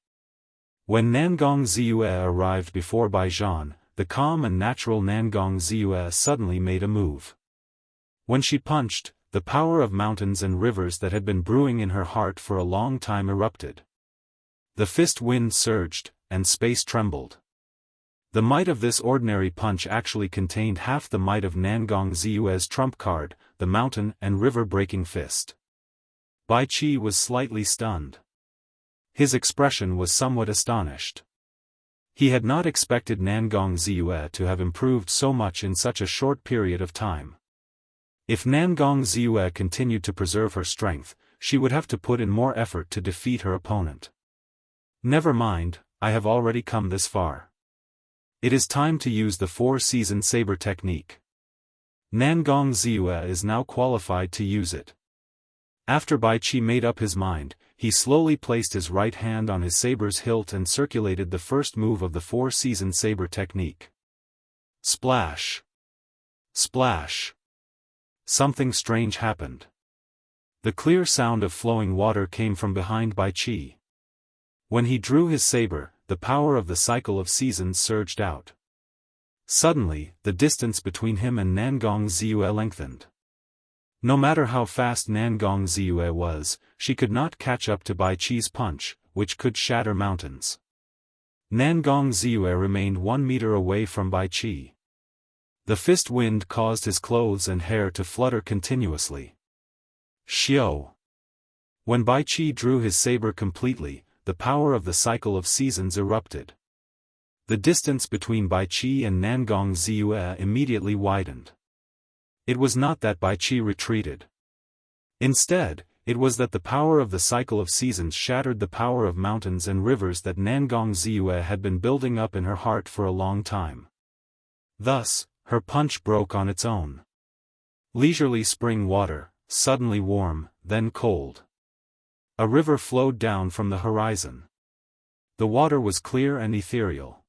When Nangong Ziyue arrived before Bai Zhan, the calm and natural Nangong Ziyue suddenly made a move. When she punched, the power of mountains and rivers that had been brewing in her heart for a long time erupted. The fist wind surged, and space trembled. The might of this ordinary punch actually contained half the might of Nangong Ziyue's trump card, the mountain and river breaking fist. Bai Qi was slightly stunned. His expression was somewhat astonished. He had not expected Nangong Ziyue to have improved so much in such a short period of time. If Nangong Ziyue continued to preserve her strength, she would have to put in more effort to defeat her opponent. Never mind, I have already come this far. It is time to use the four-season saber technique. Nangong Ziyue is now qualified to use it. After Bai Qi made up his mind, he slowly placed his right hand on his saber's hilt and circulated the first move of the four-season saber technique. Splash! Splash! Something strange happened. The clear sound of flowing water came from behind Bai Qi. When he drew his saber, the power of the cycle of seasons surged out. Suddenly, the distance between him and Nangong Ziyue lengthened. No matter how fast Nangong Ziyue was, she could not catch up to Bai Qi's punch, which could shatter mountains. Nangong Ziyue remained 1 meter away from Bai Qi. The fist wind caused his clothes and hair to flutter continuously. Xiao! When Bai Qi drew his saber completely, the power of the cycle of seasons erupted. The distance between Bai Qi and Nangong Ziyue immediately widened. It was not that Bai Qi retreated. Instead, it was that the power of the cycle of seasons shattered the power of mountains and rivers that Nangong Ziyue had been building up in her heart for a long time. Thus, her punch broke on its own. Leisurely spring water, suddenly warm, then cold. A river flowed down from the horizon. The water was clear and ethereal.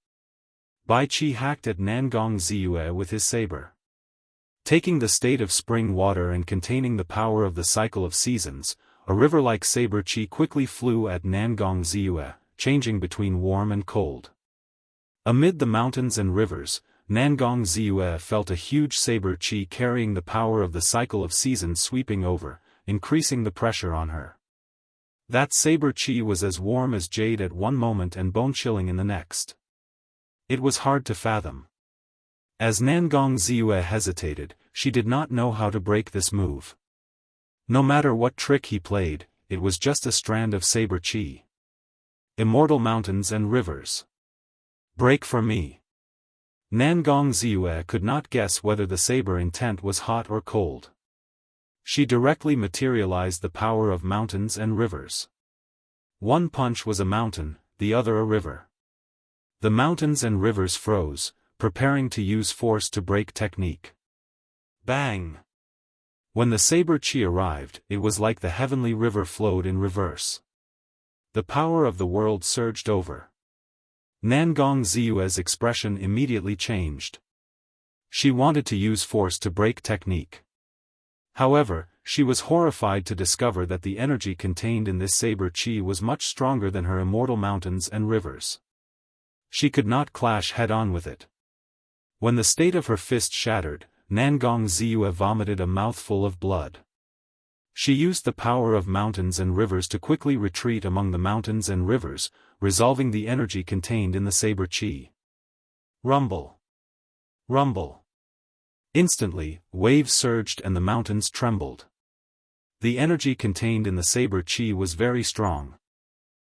Bai Qi hacked at Nangong Ziyue with his saber. Taking the state of spring water and containing the power of the cycle of seasons, a river-like saber qi quickly flew at Nangong Ziyue, changing between warm and cold. Amid the mountains and rivers, Nangong Ziyue felt a huge saber qi carrying the power of the cycle of seasons sweeping over, increasing the pressure on her. That saber qi was as warm as jade at one moment and bone-chilling in the next. It was hard to fathom. As Nangong Ziyue hesitated, she did not know how to break this move. No matter what trick he played, it was just a strand of saber qi. Immortal mountains and rivers. Break for me. Nangong Ziyue could not guess whether the saber intent was hot or cold. She directly materialized the power of mountains and rivers. One punch was a mountain, the other a river. The mountains and rivers froze, preparing to use force to break technique. Bang! When the saber qi arrived, it was like the heavenly river flowed in reverse. The power of the world surged over. Nangong Ziyue's expression immediately changed. She wanted to use force to break technique. However, she was horrified to discover that the energy contained in this saber qi was much stronger than her immortal mountains and rivers. She could not clash head-on with it. When the state of her fist shattered, Nangong Ziyue vomited a mouthful of blood. She used the power of mountains and rivers to quickly retreat among the mountains and rivers, resolving the energy contained in the saber chi. Rumble. Rumble. Instantly, waves surged and the mountains trembled. The energy contained in the saber chi was very strong.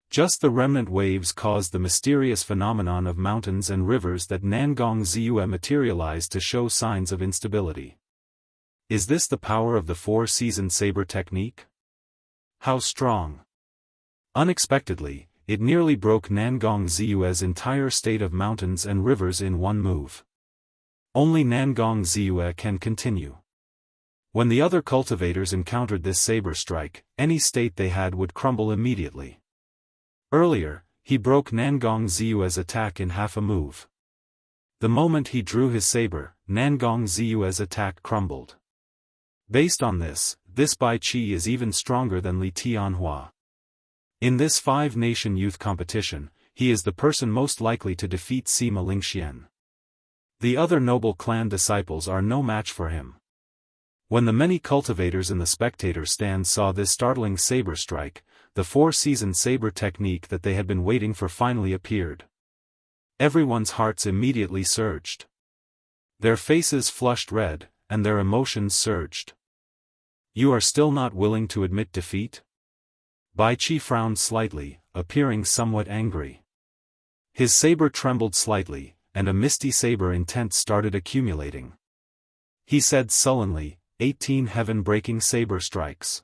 Just the remnant waves caused the mysterious phenomenon of mountains and rivers that Nangong Ziyue materialized to show signs of instability. Is this the power of the four-season saber technique? How strong! Unexpectedly, it nearly broke Nangong Ziyue's entire state of mountains and rivers in one move. Only Nangong Ziyue can continue. When the other cultivators encountered this saber strike, any state they had would crumble immediately. Earlier, he broke Nangong Ziyue's attack in half a move. The moment he drew his saber, Nangong Ziyue's attack crumbled. Based on this Bai Qi is even stronger than Li Tianhua. In this five-nation youth competition, he is the person most likely to defeat Sima Lingxian. The other noble clan disciples are no match for him. When the many cultivators in the spectator stand saw this startling saber strike, the four-season saber technique that they had been waiting for finally appeared. Everyone's hearts immediately surged. Their faces flushed red, and their emotions surged. You are still not willing to admit defeat? Bai Qi frowned slightly, appearing somewhat angry. His saber trembled slightly, and a misty saber intent started accumulating. He said sullenly, 18 heaven-breaking saber strikes.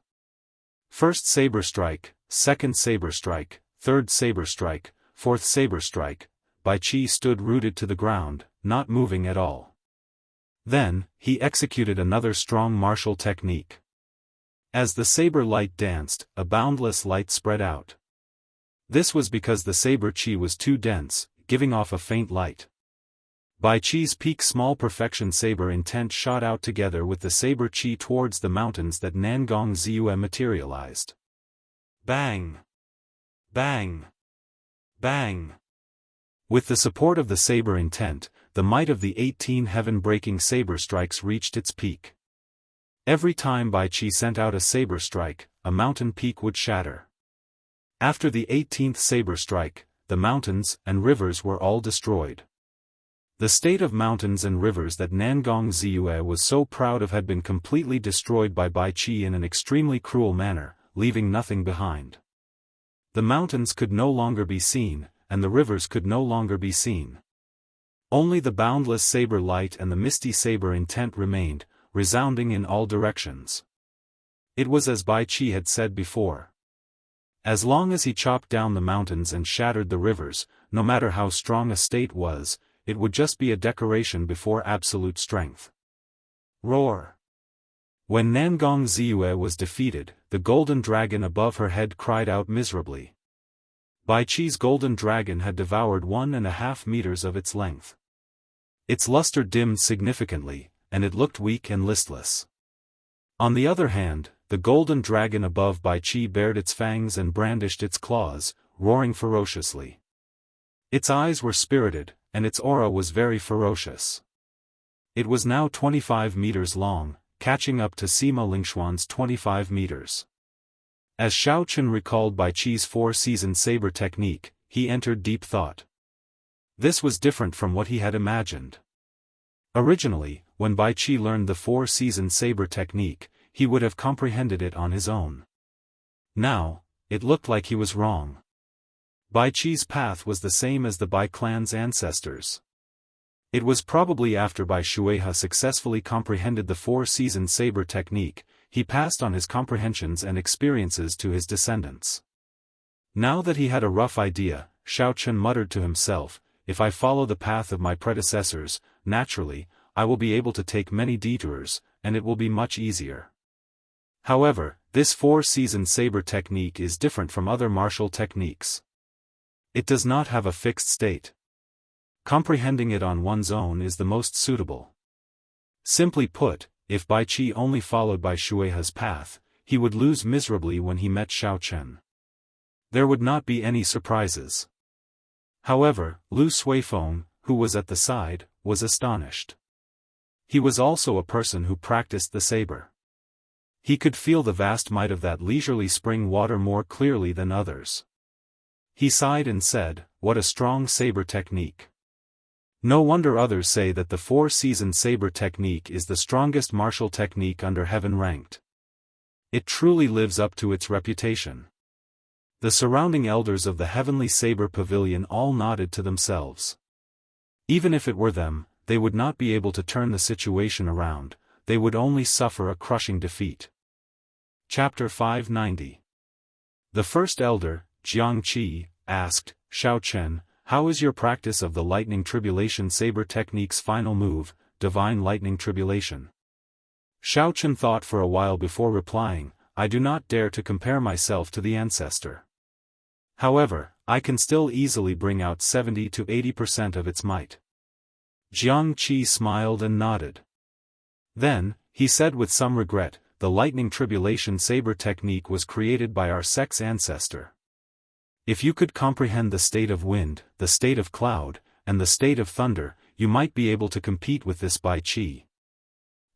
First saber strike, second saber strike, third saber strike, fourth saber strike. Bai Qi stood rooted to the ground, not moving at all. Then, he executed another strong martial technique. As the saber light danced, a boundless light spread out. This was because the saber chi was too dense, giving off a faint light. Bai Qi's peak small perfection saber intent shot out together with the saber chi towards the mountains that Nangong Ziyue materialized. Bang! Bang! Bang! With the support of the saber intent, the might of the 18 heaven-breaking saber strikes reached its peak. Every time Bai Qi sent out a saber strike, a mountain peak would shatter. After the 18th saber strike, the mountains and rivers were all destroyed. The state of mountains and rivers that Nangong Ziyue was so proud of had been completely destroyed by Bai Qi in an extremely cruel manner, leaving nothing behind. The mountains could no longer be seen, and the rivers could no longer be seen. Only the boundless saber light and the misty saber intent remained, resounding in all directions. It was as Bai Qi had said before. As long as he chopped down the mountains and shattered the rivers, no matter how strong a state was, it would just be a decoration before absolute strength. Roar! When Nangong Ziyue was defeated, the golden dragon above her head cried out miserably. Bai Qi's golden dragon had devoured 1.5 meters of its length. Its luster dimmed significantly, and it looked weak and listless. On the other hand, the golden dragon above Bai Qi bared its fangs and brandished its claws, roaring ferociously. Its eyes were spirited, and its aura was very ferocious. It was now 25 meters long, catching up to Sima Lingxuan's 25 meters. As Xiao Chen recalled Bai Qi's four-season saber technique, he entered deep thought. This was different from what he had imagined. Originally, when Bai Qi learned the four-season saber technique, he would have comprehended it on his own. Now, it looked like he was wrong. Bai Qi's path was the same as the Bai clan's ancestors. It was probably after Bai Shuehe successfully comprehended the four-season saber technique, he passed on his comprehensions and experiences to his descendants. Now that he had a rough idea, Xiao Chen muttered to himself, if I follow the path of my predecessors, naturally, I will be able to take many detours, and it will be much easier. However, this four-season saber technique is different from other martial techniques. It does not have a fixed state. Comprehending it on one's own is the most suitable. Simply put, if Bai Qi only followed Bai Shuehe's path, he would lose miserably when he met Xiao Chen. There would not be any surprises. However, Lu Suifeng, who was at the side, was astonished. He was also a person who practiced the saber. He could feel the vast might of that leisurely spring water more clearly than others. He sighed and said, "What a strong saber technique. No wonder others say that the four-season saber technique is the strongest martial technique under heaven ranked. It truly lives up to its reputation." The surrounding elders of the heavenly saber pavilion all nodded to themselves. Even if it were them, they would not be able to turn the situation around, they would only suffer a crushing defeat. Chapter 590. The first elder, Jianghu, asked, "Shao Chen, how is your practice of the lightning tribulation saber technique's final move, divine lightning tribulation?" Shao Chen thought for a while before replying, "I do not dare to compare myself to the ancestor. However, I can still easily bring out 70 to 80% of its might." Jianghu smiled and nodded. Then, he said with some regret, "The lightning tribulation saber technique was created by our sect's ancestor. If you could comprehend the state of wind, the state of cloud, and the state of thunder, you might be able to compete with this Bai Qi."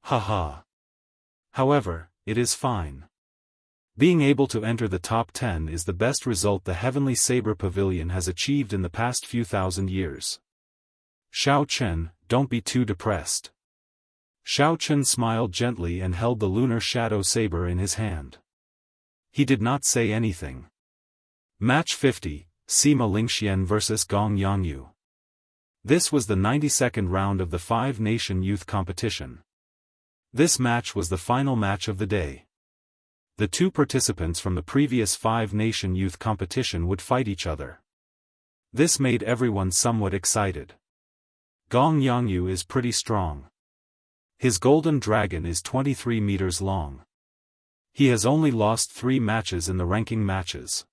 Ha. However, it is fine. Being able to enter the top 10 is the best result the Heavenly Saber Pavilion has achieved in the past few thousand years. Shao Chen, don't be too depressed. Shao Chen smiled gently and held the lunar shadow saber in his hand. He did not say anything. Match 50, Sima Lingxian vs Gong Yangyu. This was the 92nd round of the five-nation youth competition. This match was the final match of the day. The two participants from the previous five-nation youth competition would fight each other. This made everyone somewhat excited. Gong Yangyu is pretty strong. His golden dragon is 23 meters long. He has only lost 3 matches in the ranking matches.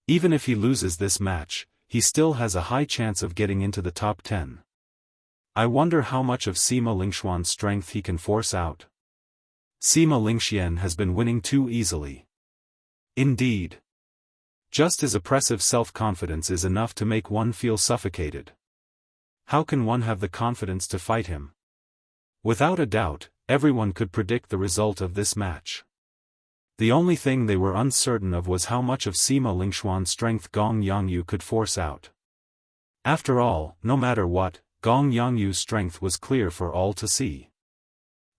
Even if he loses this match, he still has a high chance of getting into the top 10. I wonder how much of Sima Lingxian's strength he can force out. Sima Lingxian has been winning too easily. Indeed. Just his oppressive self-confidence is enough to make one feel suffocated. How can one have the confidence to fight him? Without a doubt, everyone could predict the result of this match. The only thing they were uncertain of was how much of Sima Lingxian's strength Gong Yangyu could force out. After all, no matter what, Gong Yangyu's strength was clear for all to see.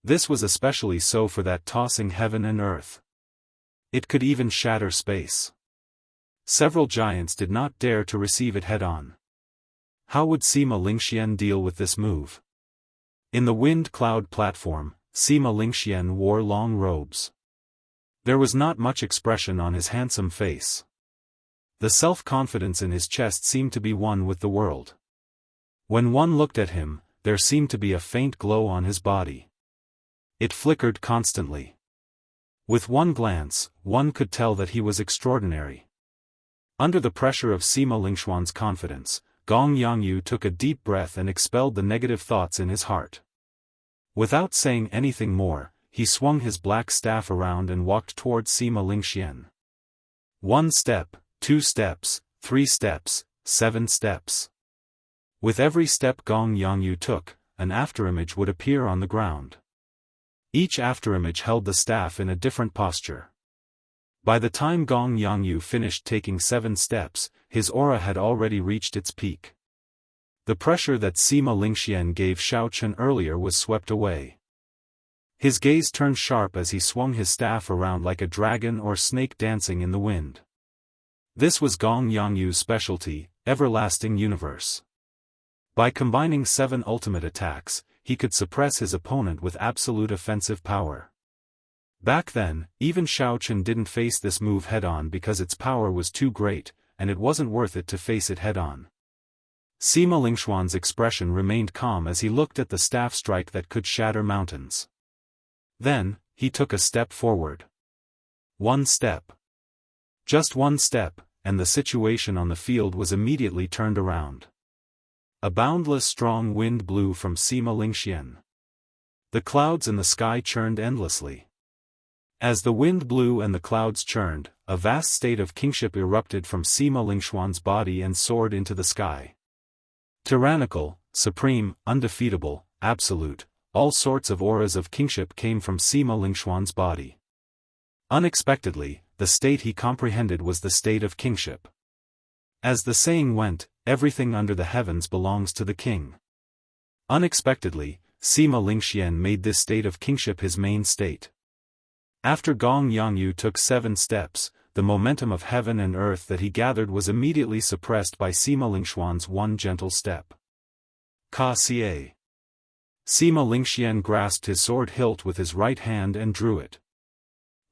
This was especially so for that tossing heaven and earth. It could even shatter space. Several giants did not dare to receive it head-on. How would Sima Lingxian deal with this move? In the wind cloud platform, Sima Lingxian wore long robes. There was not much expression on his handsome face. The self-confidence in his chest seemed to be one with the world. When one looked at him, there seemed to be a faint glow on his body. It flickered constantly. With one glance, one could tell that he was extraordinary. Under the pressure of Sima Lingxian's confidence, Gong Yangyu took a deep breath and expelled the negative thoughts in his heart. Without saying anything more, he swung his black staff around and walked towards Sima Lingxian. 1 step, 2 steps, 3 steps, 7 steps. With every step Gong Yangyu took, an afterimage would appear on the ground. Each afterimage held the staff in a different posture. By the time Gong Yangyu finished taking 7 steps, his aura had already reached its peak. The pressure that Sima Lingxian gave Shao Chen earlier was swept away. His gaze turned sharp as he swung his staff around like a dragon or snake dancing in the wind. This was Gong Yangyu's specialty, Everlasting Universe. By combining 7 ultimate attacks, he could suppress his opponent with absolute offensive power. Back then, even Shao Chen didn't face this move head-on because its power was too great, and it wasn't worth it to face it head-on. Sima Lingxian's expression remained calm as he looked at the staff strike that could shatter mountains. Then, he took a step forward. 1 step. Just 1 step, and the situation on the field was immediately turned around. A boundless strong wind blew from Sima Lingxian. The clouds in the sky churned endlessly. As the wind blew and the clouds churned, a vast state of kingship erupted from Sima Lingxian's body and soared into the sky. Tyrannical, supreme, undefeatable, absolute, all sorts of auras of kingship came from Sima Lingxian's body. Unexpectedly, the state he comprehended was the state of kingship. As the saying went, everything under the heavens belongs to the king. Unexpectedly, Sima Lingxian made this state of kingship his main state. After Gong Yangyu took 7 steps, the momentum of heaven and earth that he gathered was immediately suppressed by Sima Lingxuan's one gentle step. Ka Xie. Sima Lingxian grasped his sword hilt with his right hand and drew it.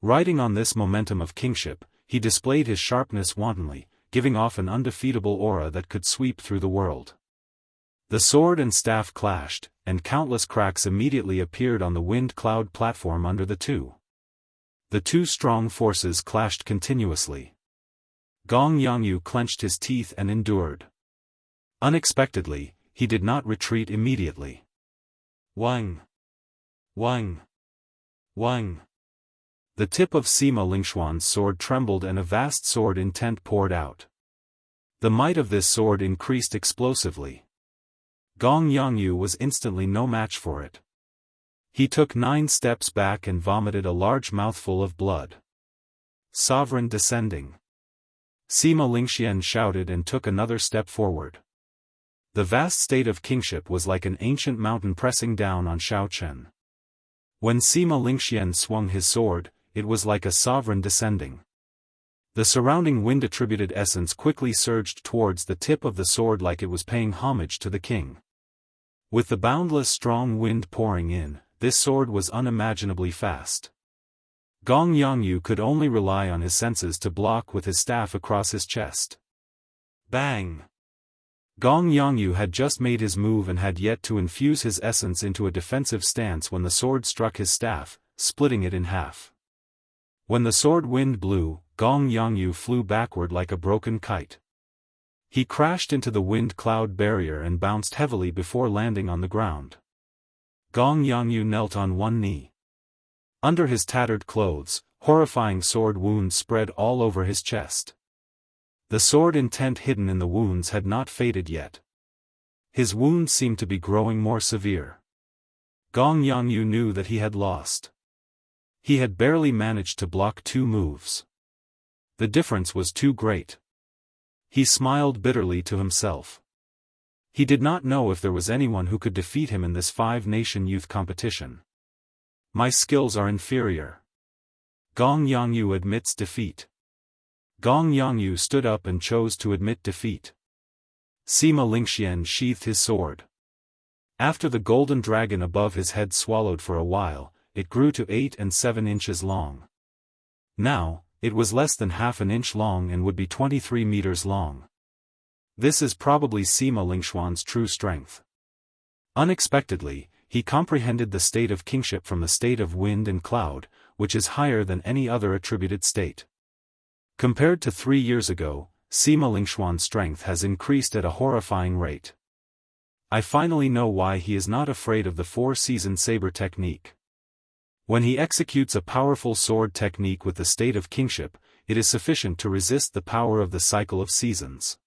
Riding on this momentum of kingship, he displayed his sharpness wantonly, giving off an undefeatable aura that could sweep through the world. The sword and staff clashed, and countless cracks immediately appeared on the wind cloud platform under the two. The two strong forces clashed continuously. Gong Yangyu clenched his teeth and endured. Unexpectedly, he did not retreat immediately. Wang! Wang! Wang! The tip of Sima Lingxuan's sword trembled and a vast sword intent poured out. The might of this sword increased explosively. Gong Yangyu was instantly no match for it. He took 9 steps back and vomited a large mouthful of blood. Sovereign descending. Sima Lingxian shouted and took another step forward. The vast state of kingship was like an ancient mountain pressing down on Shaochen. When Sima Lingxian swung his sword, it was like a sovereign descending. The surrounding wind-attributed essence quickly surged towards the tip of the sword like it was paying homage to the king. With the boundless strong wind pouring in, this sword was unimaginably fast. Gong Yangyu could only rely on his senses to block with his staff across his chest. Bang! Gong Yangyu had just made his move and had yet to infuse his essence into a defensive stance when the sword struck his staff, splitting it in half. When the sword wind blew, Gong Yangyu flew backward like a broken kite. He crashed into the wind cloud barrier and bounced heavily before landing on the ground. Gong Yangyu knelt on one knee. Under his tattered clothes, horrifying sword wounds spread all over his chest. The sword intent hidden in the wounds had not faded yet. His wounds seemed to be growing more severe. Gong Yangyu knew that he had lost. He had barely managed to block 2 moves. The difference was too great. He smiled bitterly to himself. He did not know if there was anyone who could defeat him in this 5-nation youth competition. My skills are inferior. Gong Yangyu admits defeat. Gong Yangyu stood up and chose to admit defeat. Sima Lingxian sheathed his sword. After the golden dragon above his head swallowed for a while, it grew to 8 and 7 inches long. Now, it was less than half an inch long and would be 23 meters long. This is probably Sima Lingxuan's true strength. Unexpectedly, he comprehended the state of kingship from the state of wind and cloud, which is higher than any other attributed state. Compared to 3 years ago, Sima Lingxuan's strength has increased at a horrifying rate. I finally know why he is not afraid of the 4-season saber technique. When he executes a powerful sword technique with the state of kingship, it is sufficient to resist the power of the cycle of seasons.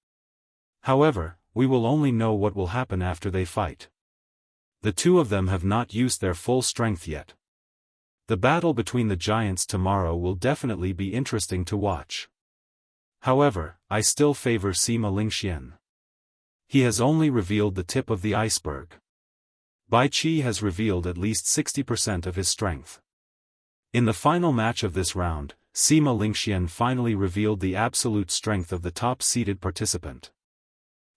However, we will only know what will happen after they fight. The two of them have not used their full strength yet. The battle between the giants tomorrow will definitely be interesting to watch. However, I still favor Sima Lingxian. He has only revealed the tip of the iceberg. Bai Qi has revealed at least 60% of his strength. In the final match of this round, Sima Lingxian finally revealed the absolute strength of the top-seeded participant.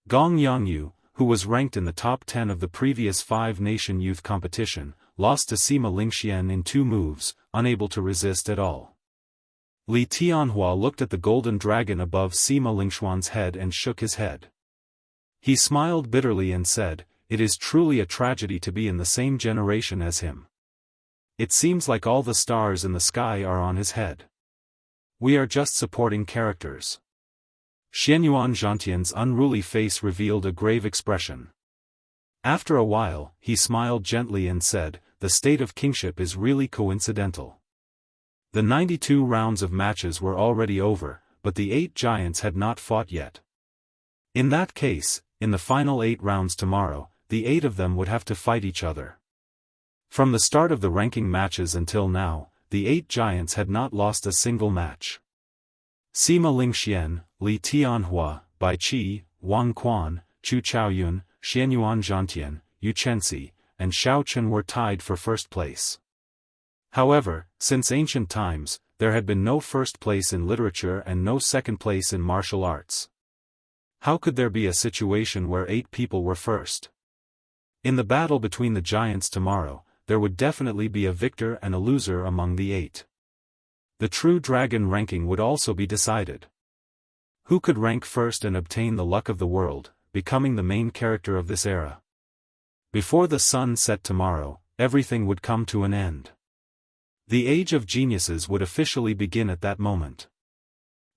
Gong Yangyu, who was ranked in the top 10 of the previous 5-nation youth competition, lost to Sima Lingxian in 2 moves, unable to resist at all. Li Tianhua looked at the golden dragon above Sima Lingxuan's head and shook his head. He smiled bitterly and said, "It is truly a tragedy to be in the same generation as him. It seems like all the stars in the sky are on his head. We are just supporting characters." Xianyuan Zhantian's unruly face revealed a grave expression. After a while, he smiled gently and said, "The state of kingship is really coincidental." The 92 rounds of matches were already over, but the 8 giants had not fought yet. In that case, in the final 8 rounds tomorrow, the 8 of them would have to fight each other. From the start of the ranking matches until now, the 8 giants had not lost a single match. Sima Lingxian, Li Tianhua, Bai Qi, Wang Quan, Chu Chaoyun, Xianyuan Zhantian, Yu Chenxi, and Xiao Chen were tied for first place. However, since ancient times, there had been no first place in literature and no second place in martial arts. How could there be a situation where 8 people were first? In the battle between the giants tomorrow, there would definitely be a victor and a loser among the 8. The true dragon ranking would also be decided. Who could rank first and obtain the luck of the world, becoming the main character of this era? Before the sun set tomorrow, everything would come to an end. The age of geniuses would officially begin at that moment.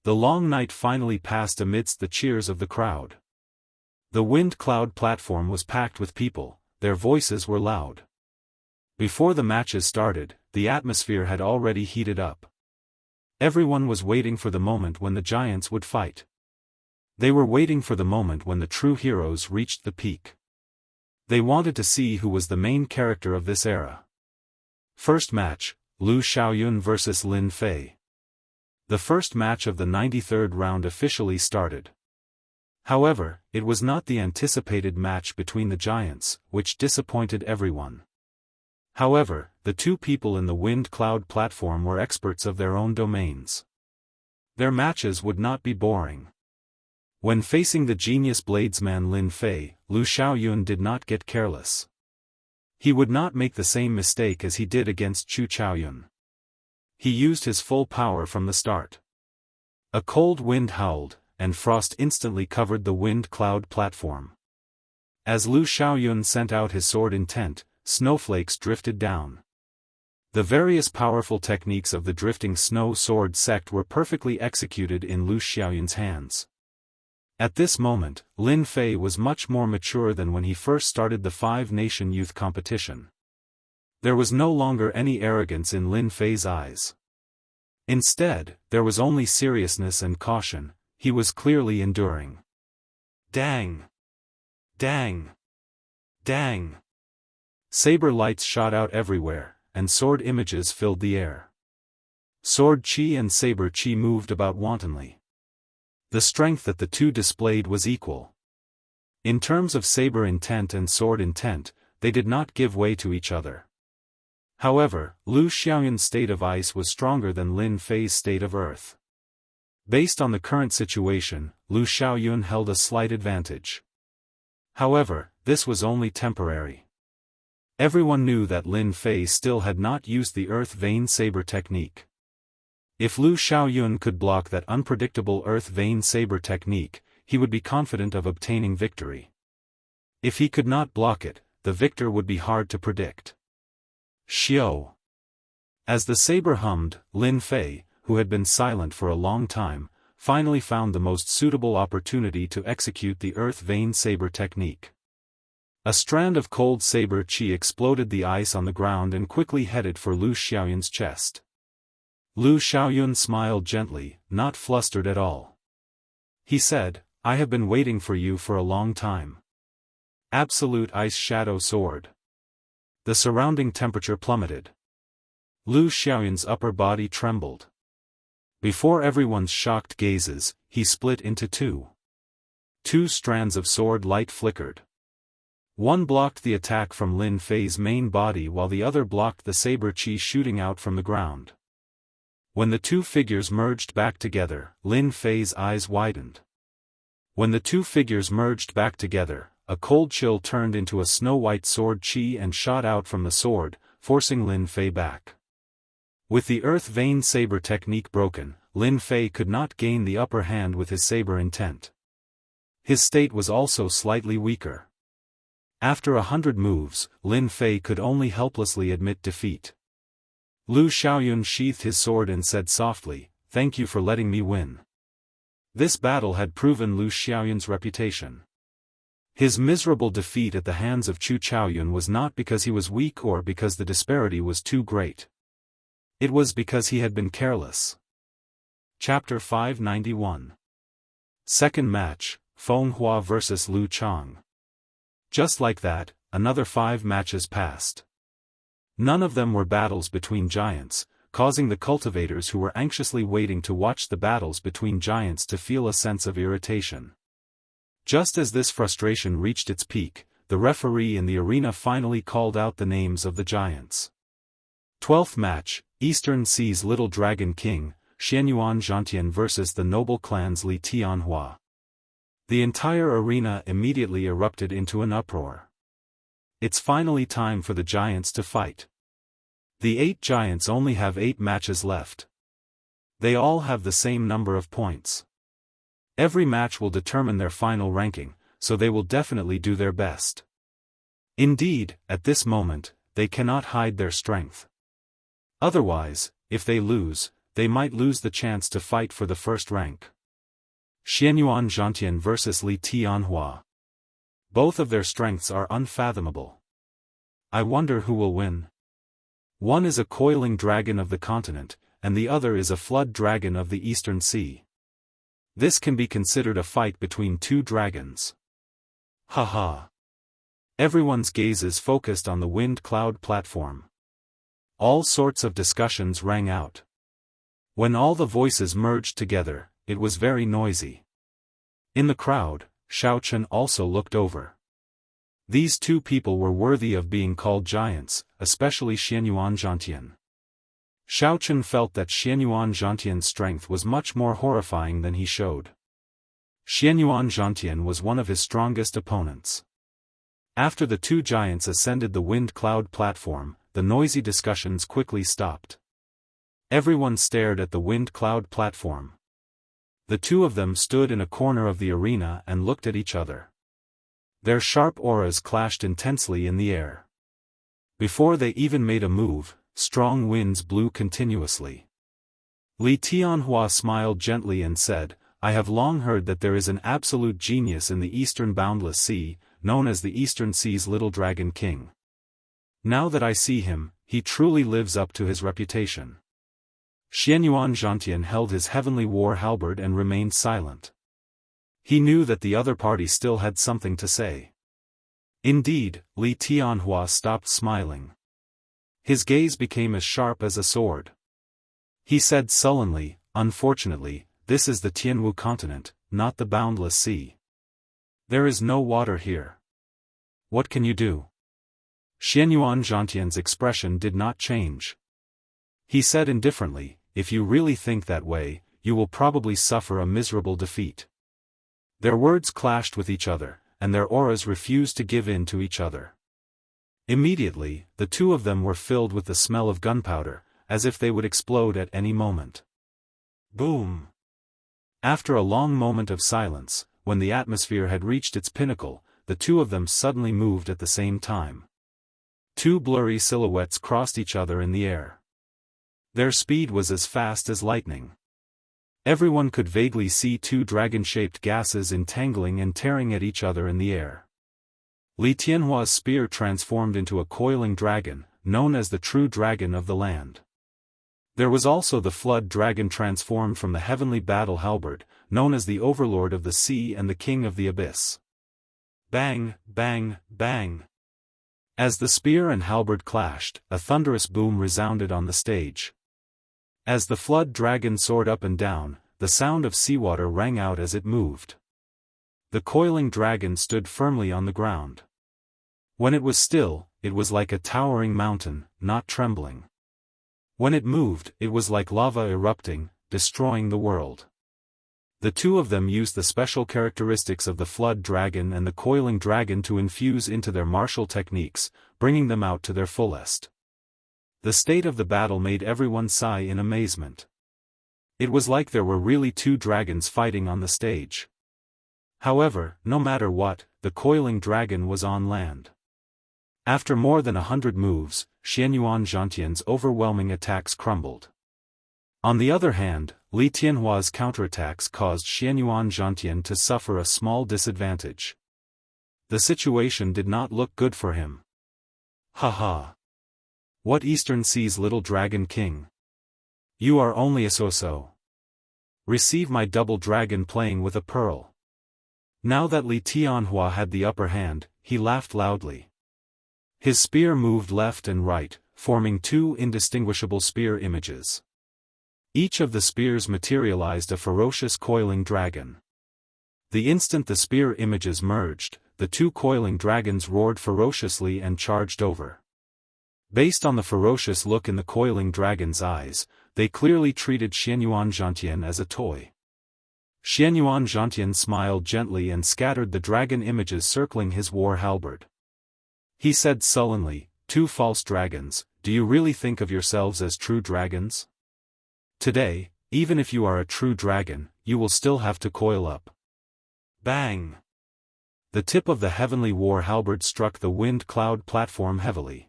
The long night finally passed amidst the cheers of the crowd. The wind cloud platform was packed with people, their voices were loud. Before the matches started, the atmosphere had already heated up. Everyone was waiting for the moment when the giants would fight. They were waiting for the moment when the true heroes reached the peak. They wanted to see who was the main character of this era. First match, Lu Xiaoyun vs Lin Fei. The first match of the 93rd round officially started. However, it was not the anticipated match between the giants, which disappointed everyone. However, the 2 people in the wind cloud platform were experts of their own domains. Their matches would not be boring. When facing the genius bladesman Lin Fei, Lu Xiaoyun did not get careless. He would not make the same mistake as he did against Chu Chaoyun. He used his full power from the start. A cold wind howled, and frost instantly covered the wind cloud platform. As Lu Xiaoyun sent out his sword intent, snowflakes drifted down. The various powerful techniques of the drifting snow sword sect were perfectly executed in Lu Xiaoyun's hands. At this moment, Lin Fei was much more mature than when he first started the 5-nation youth competition. There was no longer any arrogance in Lin Fei's eyes. Instead, there was only seriousness and caution. He was clearly enduring. Dang! Dang! Dang! Saber lights shot out everywhere, and sword images filled the air. Sword chi and saber chi moved about wantonly. The strength that the 2 displayed was equal. In terms of saber intent and sword intent, they did not give way to each other. However, Lu Xiaoyun's state of ice was stronger than Lin Fei's state of earth. Based on the current situation, Lu Xiaoyun held a slight advantage. However, this was only temporary. Everyone knew that Lin Fei still had not used the earth vein saber technique. If Lu Xiaoyun could block that unpredictable earth vein saber technique, he would be confident of obtaining victory. If he could not block it, the victor would be hard to predict. Xiao. As the saber hummed, Lin Fei, who had been silent for a long time, finally found the most suitable opportunity to execute the earth vein saber technique. A strand of cold saber chi exploded the ice on the ground and quickly headed for Lu Xiaoyun's chest. Lu Xiaoyun smiled gently, not flustered at all. He said, "I have been waiting for you for a long time." Absolute Ice Shadow Sword. The surrounding temperature plummeted. Lu Xiaoyun's upper body trembled. Before everyone's shocked gazes, he split into 2. 2 strands of sword light flickered. One blocked the attack from Lin Fei's main body while the other blocked the saber chi shooting out from the ground. When the 2 figures merged back together, Lin Fei's eyes widened. When the 2 figures merged back together, a cold chill turned into a snow-white sword chi and shot out from the sword, forcing Lin Fei back. With the earth vein saber technique broken, Lin Fei could not gain the upper hand with his saber intent. His state was also slightly weaker. After 100 moves, Lin Fei could only helplessly admit defeat. Lu Xiaoyun sheathed his sword and said softly, "Thank you for letting me win." This battle had proven Lu Xiaoyun's reputation. His miserable defeat at the hands of Chu Chaoyun was not because he was weak or because the disparity was too great. It was because he had been careless. Chapter 591. Second match, Feng Hua vs Lu Chang. Just like that, another 5 matches passed. None of them were battles between giants, causing the cultivators who were anxiously waiting to watch the battles between giants to feel a sense of irritation. Just as this frustration reached its peak, the referee in the arena finally called out the names of the giants. 12th match, Eastern Sea's Little Dragon King, Xianyuan Zhantian versus the noble clans Li Tianhua. The entire arena immediately erupted into an uproar. It's finally time for the giants to fight. The 8 giants only have 8 matches left. They all have the same number of points. Every match will determine their final ranking, so they will definitely do their best. Indeed, at this moment, they cannot hide their strength. Otherwise, if they lose, they might lose the chance to fight for the first rank. Xianyuan Zhantian versus Li Tianhua. Both of their strengths are unfathomable. I wonder who will win. One is a coiling dragon of the continent, and the other is a flood dragon of the Eastern Sea. This can be considered a fight between 2 dragons. Haha. Everyone's gaze is focused on the wind cloud platform. All sorts of discussions rang out. When all the voices merged together, it was very noisy. In the crowd, Xiaochen also looked over. These 2 people were worthy of being called giants, especially Xianyuan Zhantian. Xiaochen felt that Xianyuan Zhantian's strength was much more horrifying than he showed. Xianyuan Zhantian was one of his strongest opponents. After the 2 giants ascended the wind cloud platform, the noisy discussions quickly stopped. Everyone stared at the wind cloud platform. The 2 of them stood in a corner of the arena and looked at each other. Their sharp auras clashed intensely in the air. Before they even made a move, strong winds blew continuously. Li Tianhua smiled gently and said, I have long heard that there is an absolute genius in the Eastern Boundless Sea, known as the Eastern Sea's Little Dragon King. Now that I see him, he truly lives up to his reputation. Xianyuan Zhantian held his heavenly war halberd and remained silent. He knew that the other party still had something to say. Indeed, Li Tianhua stopped smiling. His gaze became as sharp as a sword. He said sullenly, unfortunately, this is the Tianwu continent, not the Boundless Sea. There is no water here. What can you do? Xianyuan Zhantian's expression did not change. He said indifferently, if you really think that way, you will probably suffer a miserable defeat. Their words clashed with each other, and their auras refused to give in to each other. Immediately, the 2 of them were filled with the smell of gunpowder, as if they would explode at any moment. Boom! After a long moment of silence, when the atmosphere had reached its pinnacle, the 2 of them suddenly moved at the same time. 2 blurry silhouettes crossed each other in the air. Their speed was as fast as lightning. Everyone could vaguely see 2 dragon-shaped gases entangling and tearing at each other in the air. Li Tianhua's spear transformed into a coiling dragon, known as the true dragon of the land. There was also the flood dragon transformed from the heavenly battle halberd, known as the overlord of the sea and the king of the abyss. Bang, bang, bang. As the spear and halberd clashed, a thunderous boom resounded on the stage. As the flood dragon soared up and down, the sound of seawater rang out as it moved. The coiling dragon stood firmly on the ground. When it was still, it was like a towering mountain, not trembling. When it moved, it was like lava erupting, destroying the world. The 2 of them used the special characteristics of the flood dragon and the coiling dragon to infuse into their martial techniques, bringing them out to their fullest. The state of the battle made everyone sigh in amazement. It was like there were really 2 dragons fighting on the stage. However, no matter what, the coiling dragon was on land. After more than 100 moves, Xianyuan Zhantian's overwhelming attacks crumbled. On the other hand, Li Tianhua's counterattacks caused Xianyuan Zhantian to suffer a small disadvantage. The situation did not look good for him. Haha. What Eastern Sea's Little Dragon King? You are only a so-so. Receive my double dragon playing with a pearl. Now that Li Tianhua had the upper hand, he laughed loudly. His spear moved left and right, forming two indistinguishable spear images. Each of the spears materialized a ferocious coiling dragon. The instant the spear images merged, the two coiling dragons roared ferociously and charged over. Based on the ferocious look in the coiling dragon's eyes, they clearly treated Xianyuan Zhantian as a toy. Xianyuan Zhantian smiled gently and scattered the dragon images circling his war halberd. He said sullenly, "Two false dragons, do you really think of yourselves as true dragons? Today, even if you are a true dragon, you will still have to coil up." Bang! The tip of the heavenly war halberd struck the wind cloud platform heavily.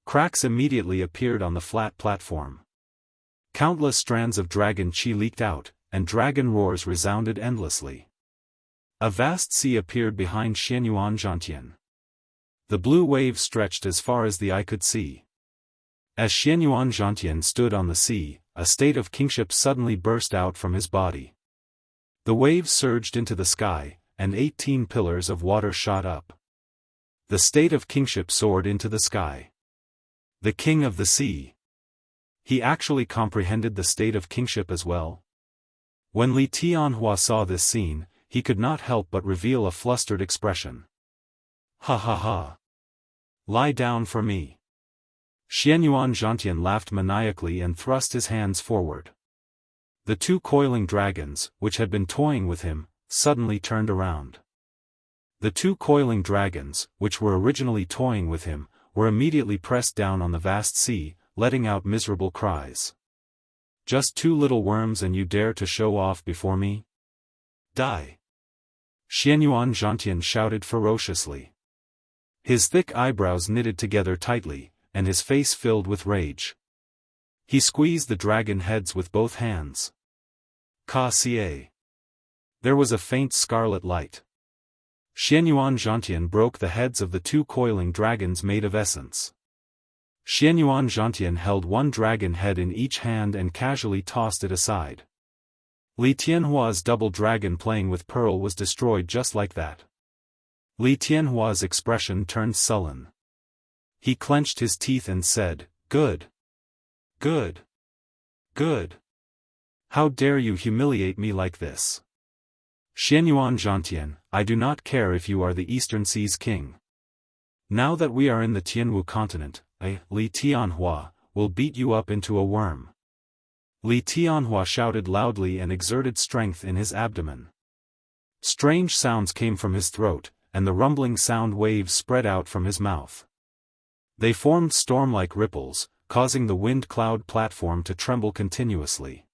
Cracks immediately appeared on the flat platform. Countless strands of dragon chi leaked out, and dragon roars resounded endlessly. A vast sea appeared behind Xianyuan Zhantian. The blue waves stretched as far as the eye could see. As Xianyuan Zhantian stood on the sea, a state of kingship suddenly burst out from his body. The waves surged into the sky, and 18 pillars of water shot up. The state of kingship soared into the sky. The king of the sea. He actually comprehended the state of kingship as well. When Li Tianhua saw this scene, he could not help but reveal a flustered expression. "Ha ha ha! Lie down for me." Xianyuan Zhantian laughed maniacally and thrust his hands forward. The two coiling dragons, which had been toying with him, suddenly turned around. The two coiling dragons, which were originally toying with him, were immediately pressed down on the vast sea, letting out miserable cries. "Just two little worms and you dare to show off before me? Die!" Xianyuan Zhantian shouted ferociously. His thick eyebrows knitted together tightly, and his face filled with rage. He squeezed the dragon heads with both hands. Ka-cie. There was a faint scarlet light. Xianyuan Zhantian broke the heads of the two coiling dragons made of essence. Xianyuan Zhantian held one dragon head in each hand and casually tossed it aside. Li Tianhua's double dragon playing with Pearl was destroyed just like that. Li Tianhua's expression turned sullen. He clenched his teeth and said, "Good. Good. Good. How dare you humiliate me like this? Xianyuan Zhantian, I do not care if you are the Eastern Sea's king. Now that we are in the Tianwu continent, I, Li Tianhua, will beat you up into a worm." Li Tianhua shouted loudly and exerted strength in his abdomen. Strange sounds came from his throat, and the rumbling sound waves spread out from his mouth. They formed storm-like ripples, causing the wind cloud platform to tremble continuously.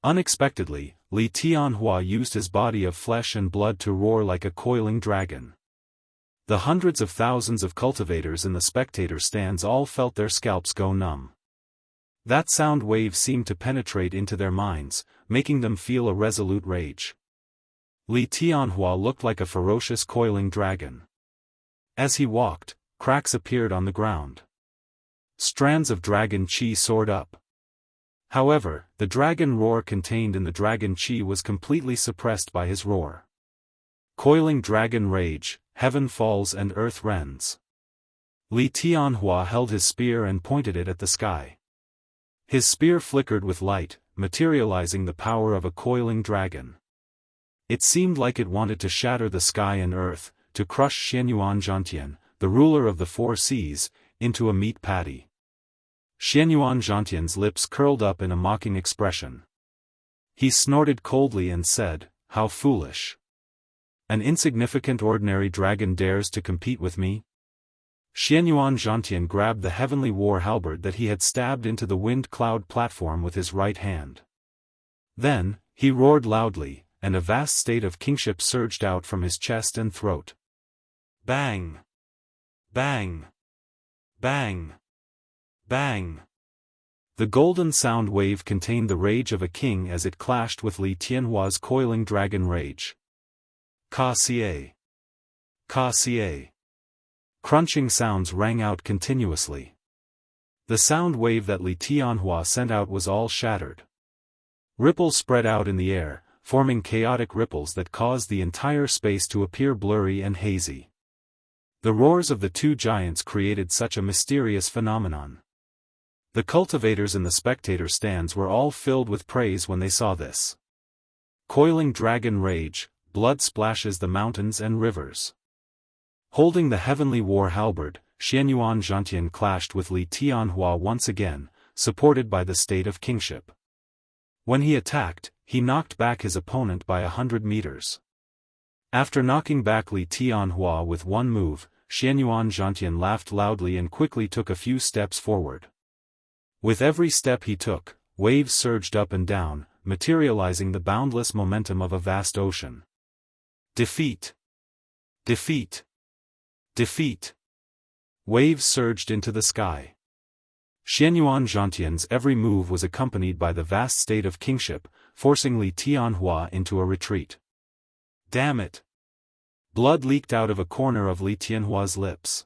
Unexpectedly, Li Tianhua used his body of flesh and blood to roar like a coiling dragon. The hundreds of thousands of cultivators in the spectator stands all felt their scalps go numb. That sound wave seemed to penetrate into their minds, making them feel a resolute rage. Li Tianhua looked like a ferocious coiling dragon. As he walked, cracks appeared on the ground. Strands of dragon chi soared up. However, the dragon roar contained in the dragon chi was completely suppressed by his roar. Coiling dragon rage, heaven falls and earth rends. Li Tianhua held his spear and pointed it at the sky. His spear flickered with light, materializing the power of a coiling dragon. It seemed like it wanted to shatter the sky and earth, to crush Xianyuan Zhantian, the ruler of the four seas, into a meat patty. Xianyuan Zhantian's lips curled up in a mocking expression. He snorted coldly and said, "How foolish! An insignificant ordinary dragon dares to compete with me?" Xianyuan Zhantian grabbed the heavenly war halberd that he had stabbed into the wind cloud platform with his right hand. Then, he roared loudly, and a vast state of kingship surged out from his chest and throat. Bang! Bang! Bang! Bang! The golden sound wave contained the rage of a king as it clashed with Li Tianhua's coiling dragon rage. Ka-cie! Ka-cie! Crunching sounds rang out continuously. The sound wave that Li Tianhua sent out was all shattered. Ripples spread out in the air, forming chaotic ripples that caused the entire space to appear blurry and hazy. The roars of the two giants created such a mysterious phenomenon. The cultivators in the spectator stands were all filled with praise when they saw this. Coiling dragon rage, blood splashes the mountains and rivers. Holding the heavenly war halberd, Xianyuan Zhantian clashed with Li Tianhua once again, supported by the state of kingship. When he attacked, he knocked back his opponent by 100 meters. After knocking back Li Tianhua with one move, Xianyuan Zhantian laughed loudly and quickly took a few steps forward. With every step he took, waves surged up and down, materializing the boundless momentum of a vast ocean. Defeat! Defeat! Defeat! Waves surged into the sky. Xianyuan Zhantian's every move was accompanied by the vast state of kingship, forcing Li Tianhua into a retreat. Damn it! Blood leaked out of a corner of Li Tianhua's lips.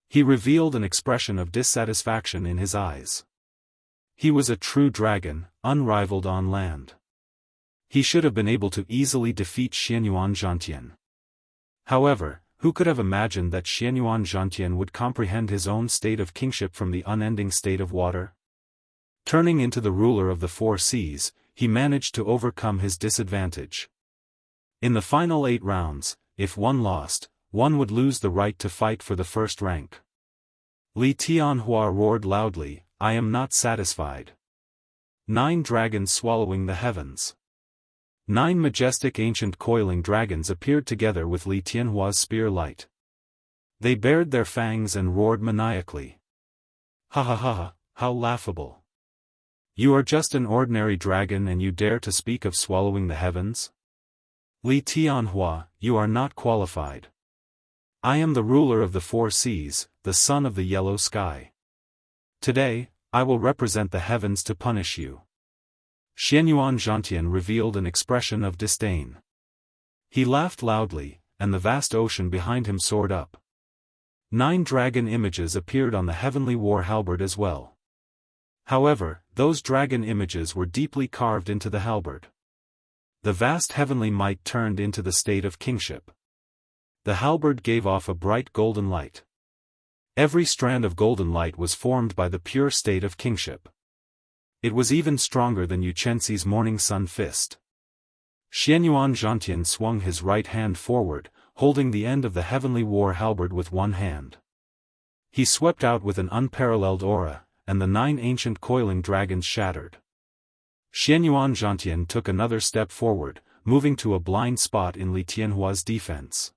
He revealed an expression of dissatisfaction in his eyes. He was a true dragon, unrivaled on land. He should have been able to easily defeat Xianyuan Zhantian. However, who could have imagined that Xianyuan Zhantian would comprehend his own state of kingship from the unending state of water? Turning into the ruler of the four seas, he managed to overcome his disadvantage. In the final 8 rounds, if one lost, one would lose the right to fight for the first rank. Li Tianhua roared loudly, "I am not satisfied." 9 dragons swallowing the heavens. 9 majestic ancient coiling dragons appeared together with Li Tianhua's spear light. They bared their fangs and roared maniacally. Ha ha ha ha, how laughable. You are just an ordinary dragon and you dare to speak of swallowing the heavens? Li Tianhua, you are not qualified. I am the ruler of the four seas, the son of the yellow sky. Today, I will represent the heavens to punish you. Xianyuan Zhantian revealed an expression of disdain. He laughed loudly, and the vast ocean behind him soared up. 9 dragon images appeared on the heavenly war halberd as well. However, those dragon images were deeply carved into the halberd. The vast heavenly might turned into the state of kingship. The halberd gave off a bright golden light. Every strand of golden light was formed by the pure state of kingship. It was even stronger than Yu Chenxi's morning sun fist. Xianyuan Zhantian swung his right hand forward, holding the end of the heavenly war halberd with one hand. He swept out with an unparalleled aura, and the 9 ancient coiling dragons shattered. Xianyuan Zhantian took another step forward, moving to a blind spot in Li Tianhua's defense.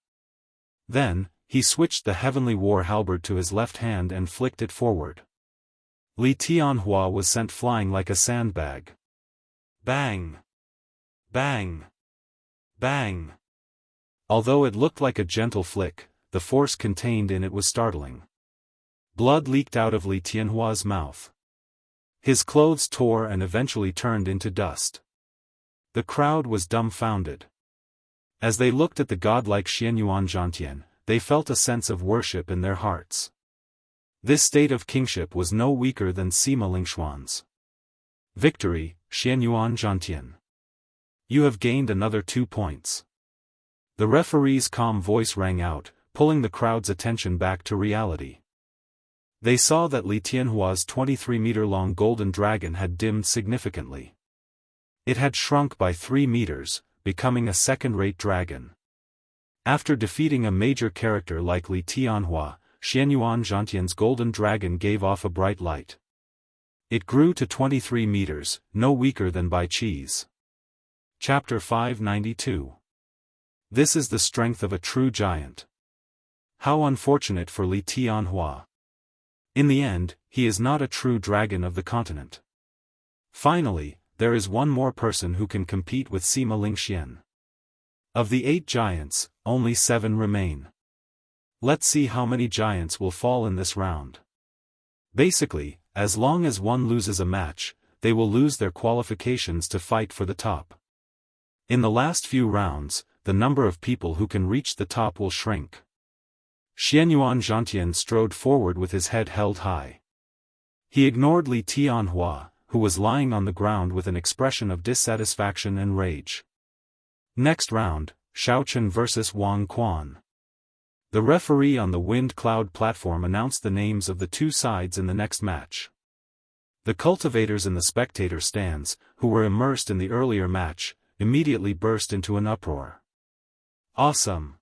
Then, he switched the heavenly war halberd to his left hand and flicked it forward. Li Tianhua was sent flying like a sandbag. Bang! Bang! Bang! Although it looked like a gentle flick, the force contained in it was startling. Blood leaked out of Li Tianhua's mouth. His clothes tore and eventually turned into dust. The crowd was dumbfounded. As they looked at the godlike Xianyuan Zhantian, they felt a sense of worship in their hearts. This state of kingship was no weaker than Sima Lingxuan's. Victory, Xianyuan Zhantian. You have gained another 2 points. The referee's calm voice rang out, pulling the crowd's attention back to reality. They saw that Li Tianhua's 23-meter-long golden dragon had dimmed significantly. It had shrunk by 3 meters, becoming a second-rate dragon. After defeating a major character like Li Tianhua, Xianyuan Zhantian's golden dragon gave off a bright light. It grew to 23 meters, no weaker than Bai Qi's. Chapter 592. This is the strength of a true giant. How unfortunate for Li Tianhua. In the end, he is not a true dragon of the continent. Finally, there is one more person who can compete with Sima Lingxian. Of the 8 giants, only 7 remain. Let's see how many giants will fall in this round. Basically, as long as one loses a match, they will lose their qualifications to fight for the top. In the last few rounds, the number of people who can reach the top will shrink. Xianyuan Zhantian strode forward with his head held high. He ignored Li Tianhua, who was lying on the ground with an expression of dissatisfaction and rage. Next round, Shaochen vs. Wang Quan. The referee on the wind cloud platform announced the names of the two sides in the next match. The cultivators in the spectator stands, who were immersed in the earlier match, immediately burst into an uproar. Awesome!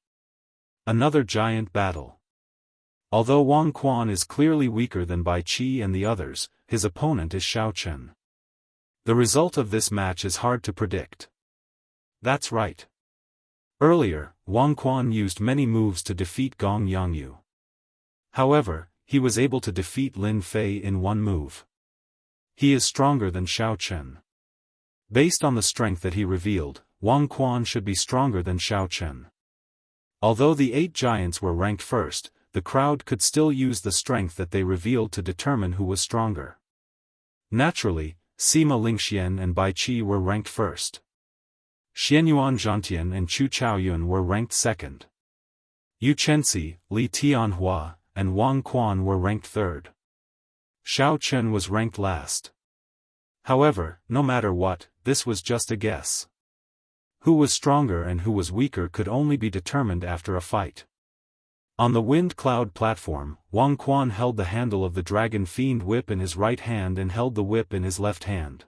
Another giant battle. Although Wang Quan is clearly weaker than Bai Qi and the others, his opponent is Xiao Chen. The result of this match is hard to predict. That's right. Earlier, Wang Quan used many moves to defeat Gong Yangyu. However, he was able to defeat Lin Fei in one move. He is stronger than Xiao Chen. Based on the strength that he revealed, Wang Quan should be stronger than Xiao Chen. Although the 8 giants were ranked first, the crowd could still use the strength that they revealed to determine who was stronger. Naturally, Sima Lingxian and Bai Qi were ranked first. Xianyuan Zhantian and Chu Chaoyun were ranked second. Yu Chenxi, Li Tianhua, and Wang Quan were ranked third. Xiao Chen was ranked last. However, no matter what, this was just a guess. Who was stronger and who was weaker could only be determined after a fight. On the wind cloud platform, Wang Quan held the handle of the dragon fiend whip in his right hand and held the whip in his left hand.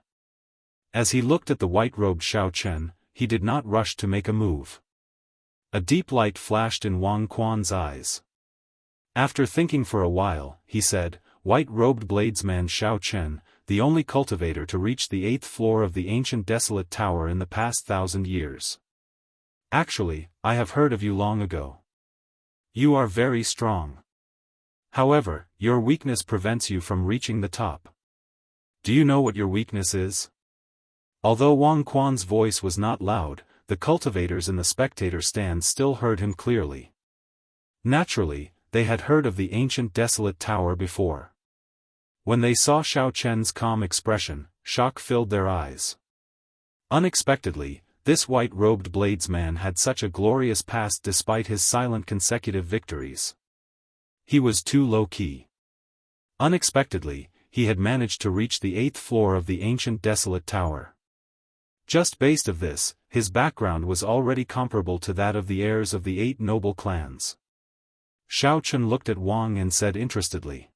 As he looked at the white-robed Xiao Chen, he did not rush to make a move. A deep light flashed in Wang Quan's eyes. After thinking for a while, he said, "White-robed bladesman Xiao Chen, the only cultivator to reach the 8th floor of the ancient desolate tower in the past 1,000 years. Actually, I have heard of you long ago. You are very strong. However, your weakness prevents you from reaching the top. Do you know what your weakness is?" Although Wang Quan's voice was not loud, the cultivators in the spectator stand still heard him clearly. Naturally, they had heard of the ancient desolate tower before. When they saw Xiao Chen's calm expression, shock filled their eyes. Unexpectedly, this white-robed bladesman had such a glorious past despite his silent consecutive victories. He was too low-key. Unexpectedly, he had managed to reach the 8th floor of the ancient desolate tower. Just based of this, his background was already comparable to that of the heirs of the 8 noble clans. Xiao Chen looked at Wang and said interestedly.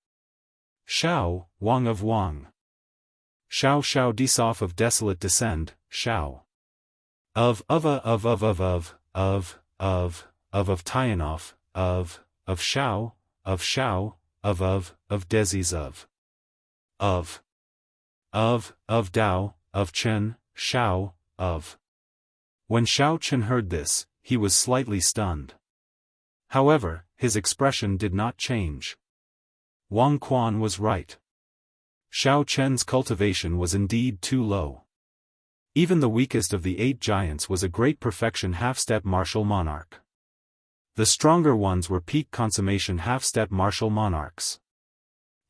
"Xiao, Wang of Wang. Xiao Xiao Disof of desolate descend, Xiao. Of Tianoff, of Xiao, of Desi's of Dao, of Chen, Xiao, of." When Xiao Chen heard this, he was slightly stunned. However, his expression did not change. Wang Quan was right. Xiao Chen's cultivation was indeed too low. Even the weakest of the 8 giants was a great perfection half-step martial monarch. The stronger ones were peak consummation half-step martial monarchs.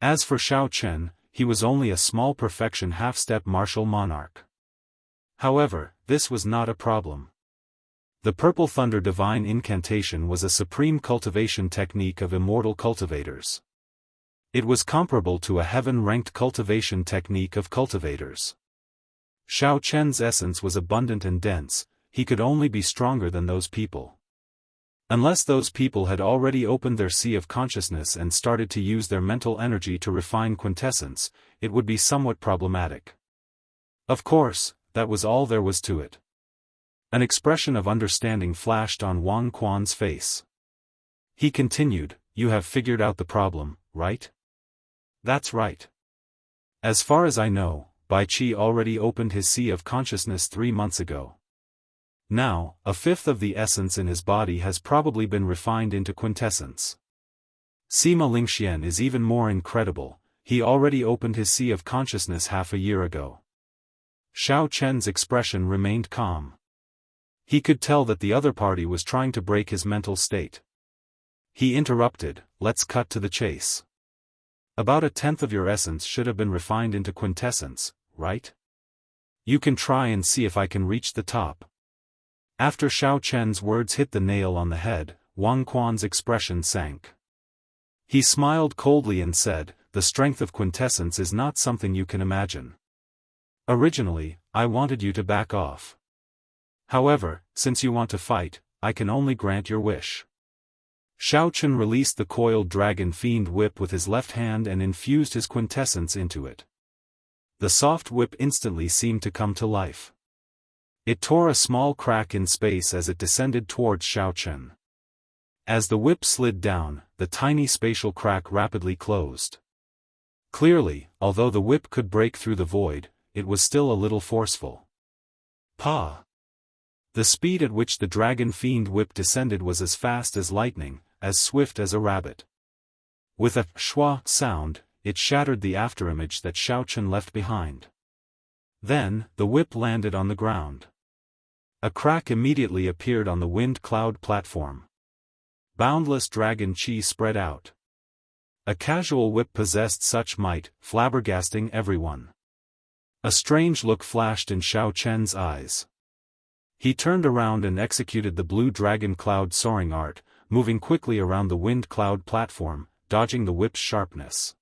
As for Xiao Chen, he was only a small perfection half-step martial monarch. However, this was not a problem. The Purple Thunder Divine Incantation was a supreme cultivation technique of immortal cultivators. It was comparable to a heaven-ranked cultivation technique of cultivators. Xiao Chen's essence was abundant and dense, he could only be stronger than those people. Unless those people had already opened their sea of consciousness and started to use their mental energy to refine quintessence, it would be somewhat problematic. Of course, that was all there was to it. An expression of understanding flashed on Wang Quan's face. He continued, "You have figured out the problem, right?" "That's right. As far as I know, Bai Qi already opened his sea of consciousness 3 months ago. Now, 1/5 of the essence in his body has probably been refined into quintessence. Sima Lingxian is even more incredible, he already opened his sea of consciousness half a year ago." Xiao Chen's expression remained calm. He could tell that the other party was trying to break his mental state. He interrupted, "Let's cut to the chase. About 1/10 of your essence should have been refined into quintessence, right? You can try and see if I can reach the top." After Xiao Chen's words hit the nail on the head, Wang Quan's expression sank. He smiled coldly and said, "The strength of quintessence is not something you can imagine. Originally, I wanted you to back off. However, since you want to fight, I can only grant your wish." Xiao Chen released the coiled dragon fiend whip with his left hand and infused his quintessence into it. The soft whip instantly seemed to come to life. It tore a small crack in space as it descended towards Xiao Chen. As the whip slid down, the tiny spatial crack rapidly closed. Clearly, although the whip could break through the void, it was still a little forceful. Pa! The speed at which the dragon fiend whip descended was as fast as lightning, as swift as a rabbit. With a schwa sound, it shattered the afterimage that Xiao Chen left behind. Then, the whip landed on the ground. A crack immediately appeared on the wind cloud platform. Boundless dragon chi spread out. A casual whip possessed such might, flabbergasting everyone. A strange look flashed in Xiao Chen's eyes. He turned around and executed the blue dragon cloud soaring art, moving quickly around the wind cloud platform, dodging the whip's sharpness.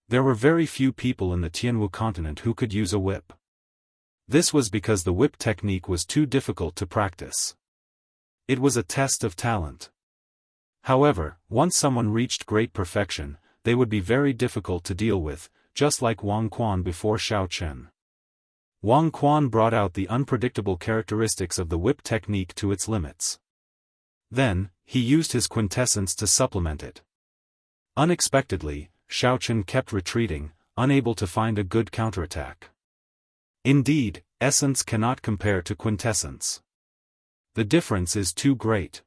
There were very few people in the Tianwu continent who could use a whip. This was because the whip technique was too difficult to practice. It was a test of talent. However, once someone reached great perfection, they would be very difficult to deal with, just like Wang Quan before Xiao Chen. Wang Quan brought out the unpredictable characteristics of the whip technique to its limits. Then, he used his quintessence to supplement it. Unexpectedly, Xiao Chen kept retreating, unable to find a good counterattack. Indeed, essence cannot compare to quintessence. The difference is too great.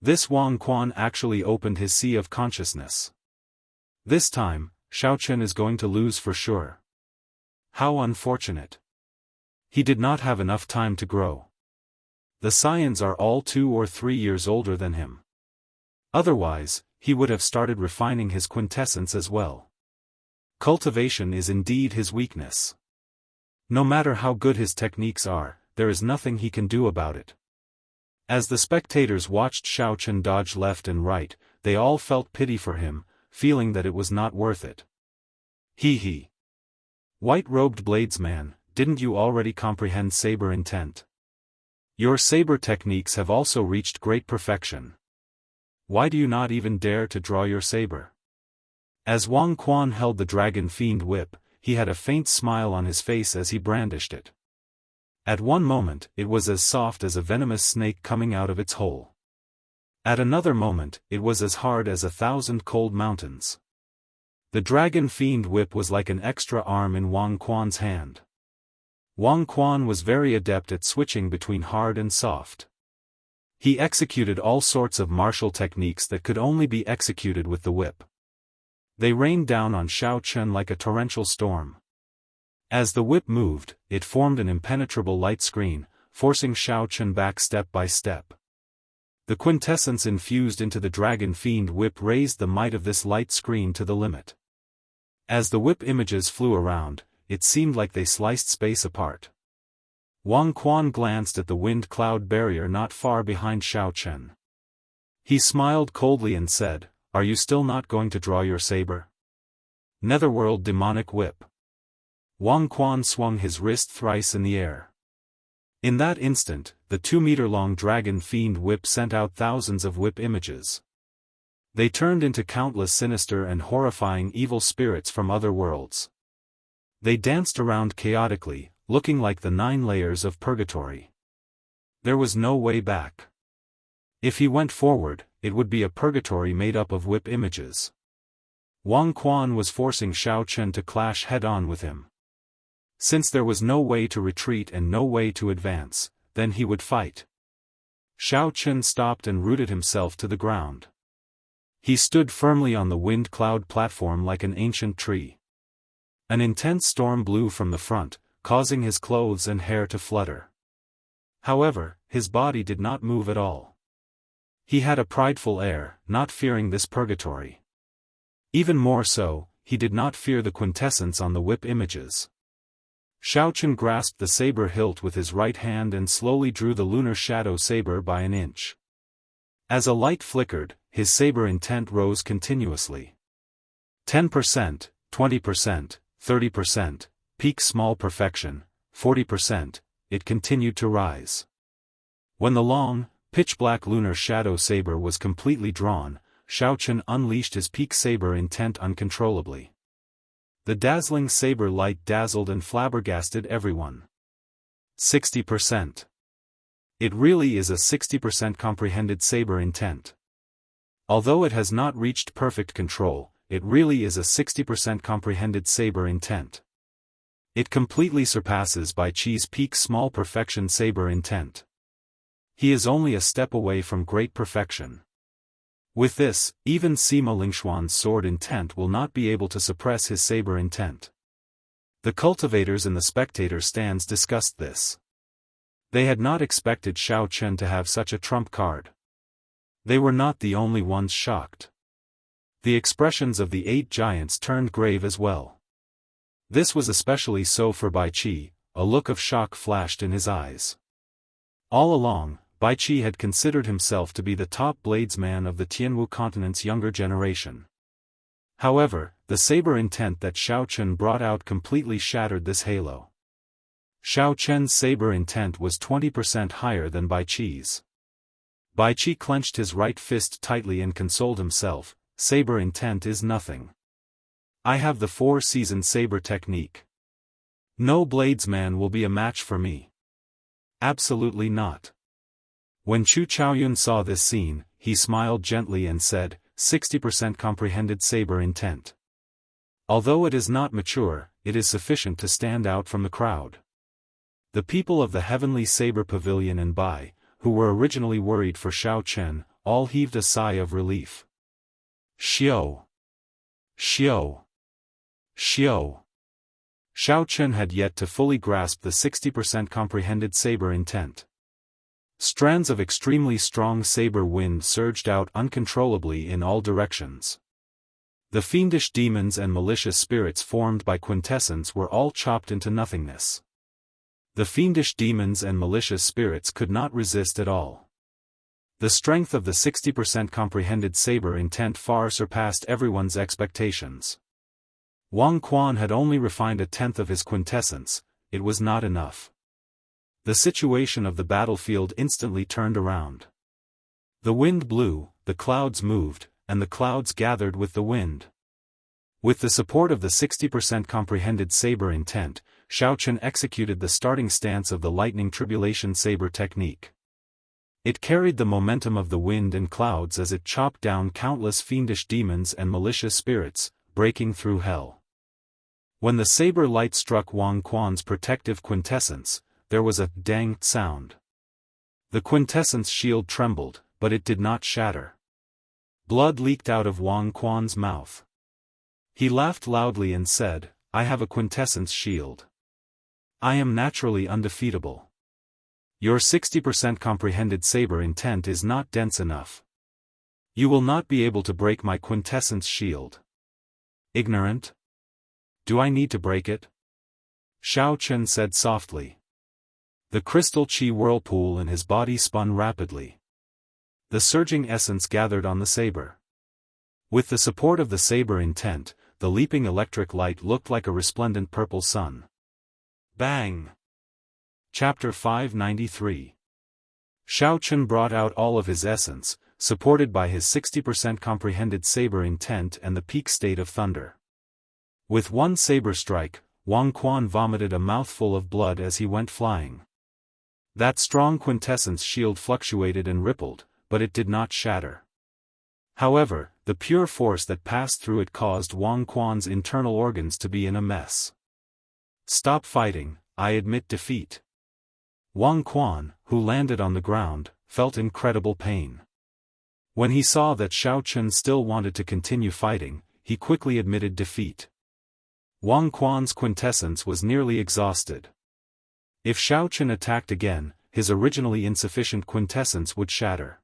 This Wang Quan actually opened his sea of consciousness. This time, Xiao Chen is going to lose for sure. How unfortunate. He did not have enough time to grow. The Saiyans are all 2 or 3 years older than him. Otherwise, he would have started refining his quintessence as well. Cultivation is indeed his weakness. No matter how good his techniques are, there is nothing he can do about it. As the spectators watched Xiao Chen dodge left and right, they all felt pity for him, feeling that it was not worth it. He. White-robed bladesman, didn't you already comprehend saber intent? Your saber techniques have also reached great perfection. Why do you not even dare to draw your saber? As Wang Quan held the dragon fiend whip, he had a faint smile on his face as he brandished it. At one moment, it was as soft as a venomous snake coming out of its hole. At another moment, it was as hard as 1,000 cold mountains. The dragon fiend whip was like an extra arm in Wang Quan's hand. Wang Quan was very adept at switching between hard and soft. He executed all sorts of martial techniques that could only be executed with the whip. They rained down on Xiao Chen like a torrential storm. As the whip moved, it formed an impenetrable light screen, forcing Xiao Chen back step by step. The quintessence infused into the dragon fiend whip raised the might of this light screen to the limit. As the whip images flew around, it seemed like they sliced space apart. Wang Quan glanced at the wind cloud barrier not far behind Xiao Chen. He smiled coldly and said, "Are you still not going to draw your saber?" Netherworld demonic whip. Wang Quan swung his wrist thrice in the air. In that instant, the 2-meter-long dragon fiend whip sent out thousands of whip images. They turned into countless sinister and horrifying evil spirits from other worlds. They danced around chaotically, looking like the 9 layers of purgatory. There was no way back. If he went forward, it would be a purgatory made up of whip images. Wang Quan was forcing Xiao Chen to clash head-on with him. Since there was no way to retreat and no way to advance, then he would fight. Xiao Chen stopped and rooted himself to the ground. He stood firmly on the wind cloud platform like an ancient tree. An intense storm blew from the front, causing his clothes and hair to flutter. However, his body did not move at all. He had a prideful air, not fearing this purgatory. Even more so, he did not fear the quintessence on the whip images. Xiao Chen grasped the saber hilt with his right hand and slowly drew the lunar shadow saber by an inch. As a light flickered, his saber intent rose continuously. 10%, 20%, 30%, peak small perfection, 40%, it continued to rise. When the long, pitch-black lunar shadow saber was completely drawn. Xiaochen unleashed his peak saber intent uncontrollably. The dazzling saber light dazzled and flabbergasted everyone. 60%. It really is a 60% comprehended saber intent. Although it has not reached perfect control, it really is a 60% comprehended saber intent. It completely surpasses Bai Qi's peak small perfection saber intent. He is only a step away from great perfection. With this, even Sima Lingxuan's sword intent will not be able to suppress his saber intent. The cultivators in the spectator stands discussed this. They had not expected Xiaochen to have such a trump card. They were not the only ones shocked. The expressions of the 8 giants turned grave as well. This was especially so for Bai Qi. A look of shock flashed in his eyes. All along, Bai Qi had considered himself to be the top bladesman of the Tianwu continent's younger generation. However, the saber intent that Xiaochen brought out completely shattered this halo. Xiaochen's saber intent was 20% higher than Bai Qi's. Bai Qi clenched his right fist tightly and consoled himself, saber intent is nothing. I have the 4-season saber technique. No bladesman will be a match for me. Absolutely not. When Chu Chaoyun saw this scene, he smiled gently and said, 60% comprehended saber intent. Although it is not mature, it is sufficient to stand out from the crowd. The people of the Heavenly Saber Pavilion and Bai, who were originally worried for Xiaochen, all heaved a sigh of relief. Xiao! Xiao! Xiao! Xiaochen had yet to fully grasp the 60% comprehended saber intent. Strands of extremely strong saber wind surged out uncontrollably in all directions. The fiendish demons and malicious spirits formed by quintessence were all chopped into nothingness. The fiendish demons and malicious spirits could not resist at all. The strength of the 60% comprehended saber intent far surpassed everyone's expectations. Wang Quan had only refined a tenth of his quintessence. It was not enough. The situation of the battlefield instantly turned around. The wind blew, the clouds moved, and the clouds gathered with the wind. With the support of the 60% comprehended saber intent, Xiaochen executed the starting stance of the lightning tribulation saber technique. It carried the momentum of the wind and clouds as it chopped down countless fiendish demons and malicious spirits, breaking through hell. When the saber light struck Wang Quan's protective quintessence, there was a dang sound. The quintessence shield trembled, but it did not shatter. Blood leaked out of Wang Quan's mouth. He laughed loudly and said, I have a quintessence shield. I am naturally undefeatable. Your 60% comprehended saber intent is not dense enough. You will not be able to break my quintessence shield. Ignorant? Do I need to break it? Xiaochen said softly. The crystal qi whirlpool in his body spun rapidly. The surging essence gathered on the saber. With the support of the saber intent, the leaping electric light looked like a resplendent purple sun. Bang! Chapter 593. Xiaochen brought out all of his essence, supported by his 60% comprehended saber intent and the peak state of thunder. With one saber strike, Wang Quan vomited a mouthful of blood as he went flying. That strong quintessence shield fluctuated and rippled, but it did not shatter. However, the pure force that passed through it caused Wang Quan's internal organs to be in a mess. Stop fighting, I admit defeat. Wang Quan, who landed on the ground, felt incredible pain. When he saw that Xiaochen still wanted to continue fighting, he quickly admitted defeat. Wang Quan's quintessence was nearly exhausted. If Xiaochen attacked again, his originally insufficient quintessence would shatter.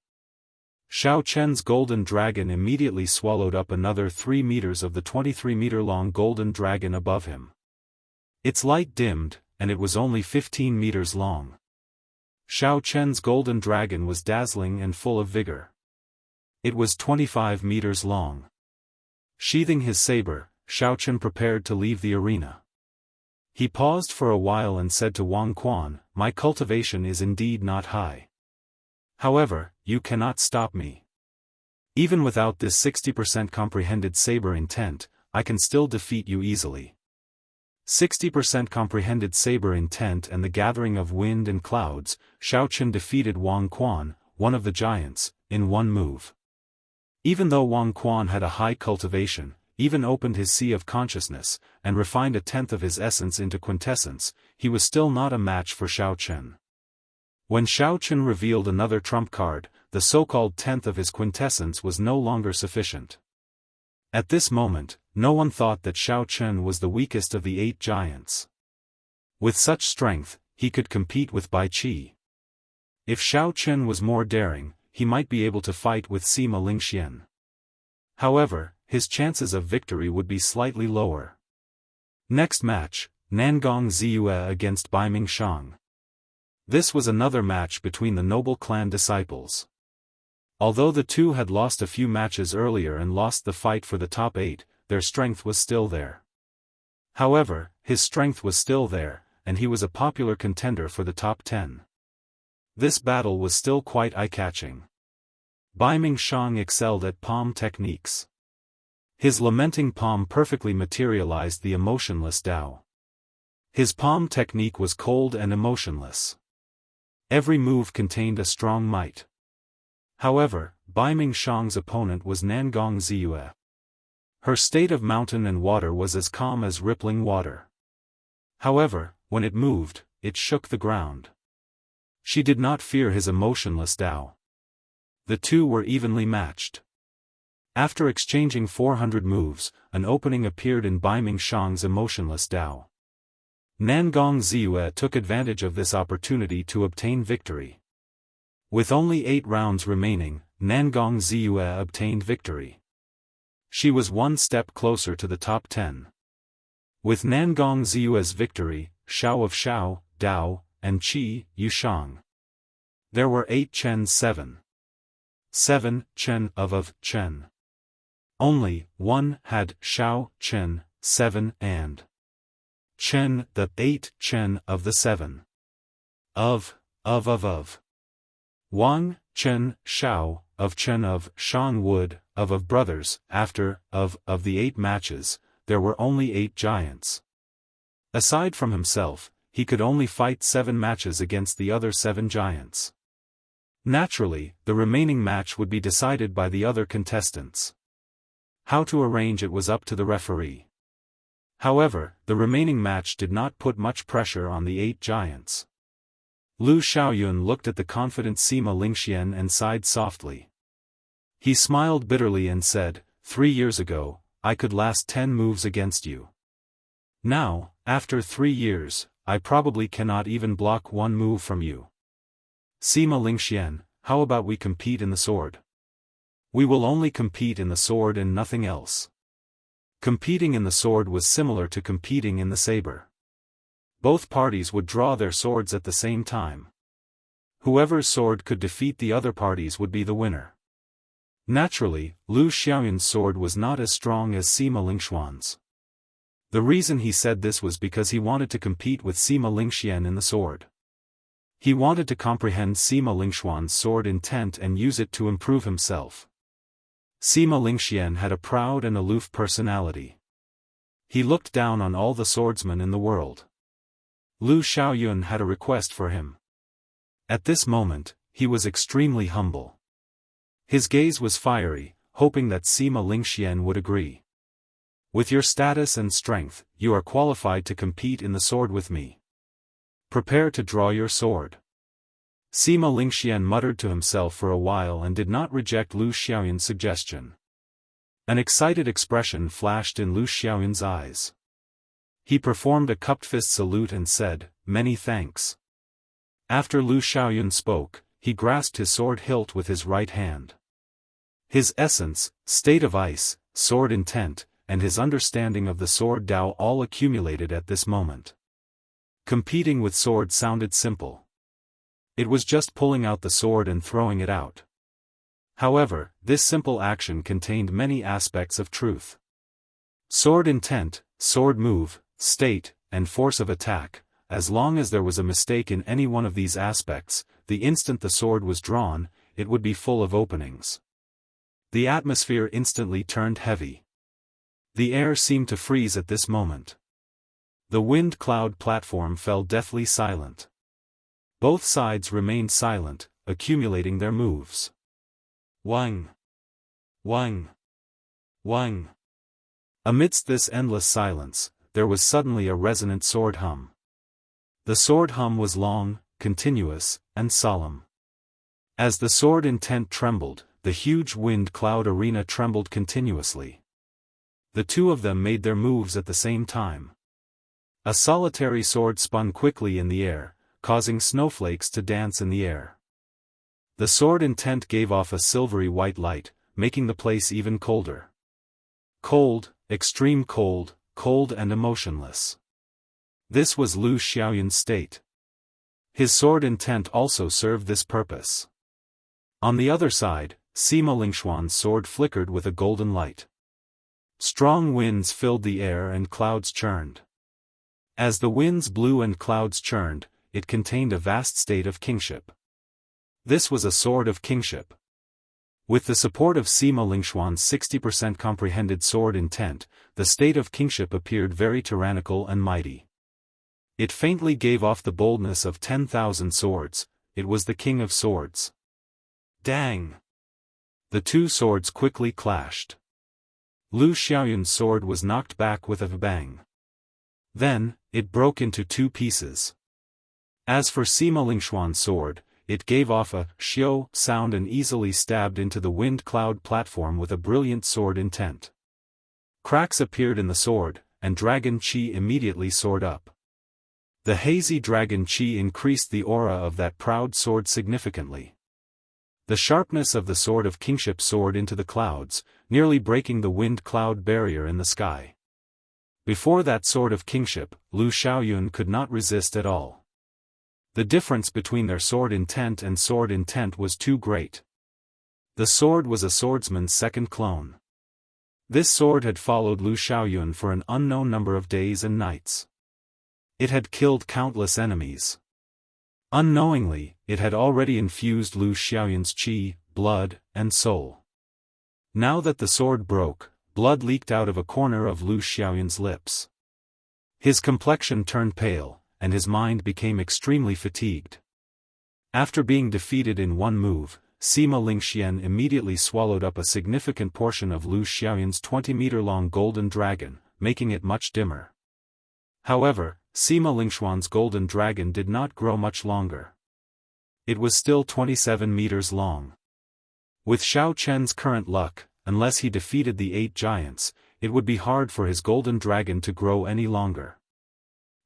Xiaochen's golden dragon immediately swallowed up another 3 meters of the 23-meter-long golden dragon above him. Its light dimmed, and it was only 15 meters long. Xiaochen's golden dragon was dazzling and full of vigor. It was 25 meters long. Sheathing his saber, Xiaochen prepared to leave the arena. He paused for a while and said to Wang Quan, my cultivation is indeed not high. However, you cannot stop me. Even without this 60% comprehended saber intent, I can still defeat you easily. 60% comprehended saber intent and the gathering of wind and clouds, Xiaochen defeated Wang Quan, one of the giants, in one move. Even though Wang Quan had a high cultivation, even opened his sea of consciousness, and refined a tenth of his essence into quintessence, he was still not a match for Xiaochen. When Xiaochen revealed another trump card, the so-called tenth of his quintessence was no longer sufficient. At this moment, no one thought that Xiaochen was the weakest of the 8 giants. With such strength, he could compete with Bai Qi. If Xiaochen was more daring, he might be able to fight with Sima Lingxian. However, his chances of victory would be slightly lower. Next match, Nangong Ziyue against Baiming Shang. This was another match between the noble clan disciples. Although the two had lost a few matches earlier and lost the fight for the top 8, their strength was still there. However, his strength was still there, and he was a popular contender for the top 10. This battle was still quite eye-catching. Baiming Shang excelled at palm techniques. His lamenting palm perfectly materialized the emotionless Dao. His palm technique was cold and emotionless. Every move contained a strong might. However, Baiming Shang's opponent was Nangong Ziyue. Her state of mountain and water was as calm as rippling water. However, when it moved, it shook the ground. She did not fear his emotionless Dao. The two were evenly matched. After exchanging 400 moves, an opening appeared in Baiming Shang's emotionless Dao. Nangong Ziyue took advantage of this opportunity to obtain victory. With only 8 rounds remaining, Nangong Ziyue obtained victory. She was one step closer to the top 10. With Nangong Ziyue's victory, Shao of Shao, Dao, and Qi, Yushang. There were 8 Chens 7 Chen of Chen. Only one had Shao Chen 7 and Chen the 8 Chen of the 7. Of. Wang, Chen, Shao, of Chen of Shang Wood, of brothers, after, of the 8 matches, there were only 8 giants. Aside from himself, he could only fight 7 matches against the other 7 giants. Naturally, the remaining match would be decided by the other contestants. How to arrange it was up to the referee. However, the remaining match did not put much pressure on the 8 giants. Lu Xiaoyun looked at the confident Sima Lingxian and sighed softly. He smiled bitterly and said, 3 years ago, I could last 10 moves against you. Now, after 3 years, I probably cannot even block 1 move from you. Sima Lingxian, how about we compete in the sword? We will only compete in the sword and nothing else. Competing in the sword was similar to competing in the saber. Both parties would draw their swords at the same time. Whoever's sword could defeat the other parties would be the winner. Naturally, Lu Xiaoyun's sword was not as strong as Sima Lingxuan's. The reason he said this was because he wanted to compete with Sima Lingxian in the sword. He wanted to comprehend Sima Lingxuan's sword intent and use it to improve himself. Sima Lingxian had a proud and aloof personality. He looked down on all the swordsmen in the world. Lu Xiaoyun had a request for him. At this moment, he was extremely humble. His gaze was fiery, hoping that Sima Lingxian would agree. With your status and strength, you are qualified to compete in the sword with me. Prepare to draw your sword. Sima Lingxian muttered to himself for a while and did not reject Lu Xiaoyun's suggestion. An excited expression flashed in Lu Xiaoyun's eyes. He performed a cupped fist salute and said, "Many thanks." After Lu Xiaoyun spoke, he grasped his sword hilt with his right hand. His essence, state of ice, sword intent, and his understanding of the sword Dao all accumulated at this moment. Competing with sword sounded simple. It was just pulling out the sword and throwing it out. However, this simple action contained many aspects of truth. Sword intent, sword move, state, and force of attack. As long as there was a mistake in any one of these aspects, the instant the sword was drawn, it would be full of openings. The atmosphere instantly turned heavy. The air seemed to freeze at this moment. The wind cloud platform fell deathly silent. Both sides remained silent, accumulating their moves. Wang! Wang! Wang! Amidst this endless silence, there was suddenly a resonant sword hum. The sword hum was long, continuous, and solemn. As the sword intent trembled, the huge wind cloud arena trembled continuously. The two of them made their moves at the same time. A solitary sword spun quickly in the air, causing snowflakes to dance in the air. The sword intent gave off a silvery white light, making the place even colder. Cold, extreme cold, cold and emotionless. This was Lu Xiaoyun's state. His sword intent also served this purpose. On the other side, Sima Lingxuan's sword flickered with a golden light. Strong winds filled the air and clouds churned. As the winds blew and clouds churned, it contained a vast state of kingship. This was a sword of kingship. With the support of Sima Lingxuan's 60% comprehended sword intent, the state of kingship appeared very tyrannical and mighty. It faintly gave off the boldness of 10,000 swords, it was the king of swords. Dang! The two swords quickly clashed. Lu Xiaoyun's sword was knocked back with a bang. Then, it broke into two pieces. As for Sima Lingxuan's sword, it gave off a xiao sound and easily stabbed into the wind cloud platform with a brilliant sword intent. Cracks appeared in the sword, and dragon qi immediately soared up. The hazy dragon qi increased the aura of that proud sword significantly. The sharpness of the sword of kingship soared into the clouds, nearly breaking the wind cloud barrier in the sky. Before that sword of kingship, Lu Xiaoyun could not resist at all. The difference between their sword intent and sword intent was too great. The sword was a swordsman's second clone. This sword had followed Lu Xiaoyun for an unknown number of days and nights. It had killed countless enemies. Unknowingly, it had already infused Lu Xiaoyun's qi, blood, and soul. Now that the sword broke, blood leaked out of a corner of Lu Xiaoyun's lips. His complexion turned pale, and his mind became extremely fatigued. After being defeated in one move, Sima Lingxian immediately swallowed up a significant portion of Lu Xiaoyun's 20-meter-long golden dragon, making it much dimmer. However, Sima Lingxuan's golden dragon did not grow much longer. It was still 27 meters long. With Xiao Chen's current luck, unless he defeated the 8 giants, it would be hard for his golden dragon to grow any longer.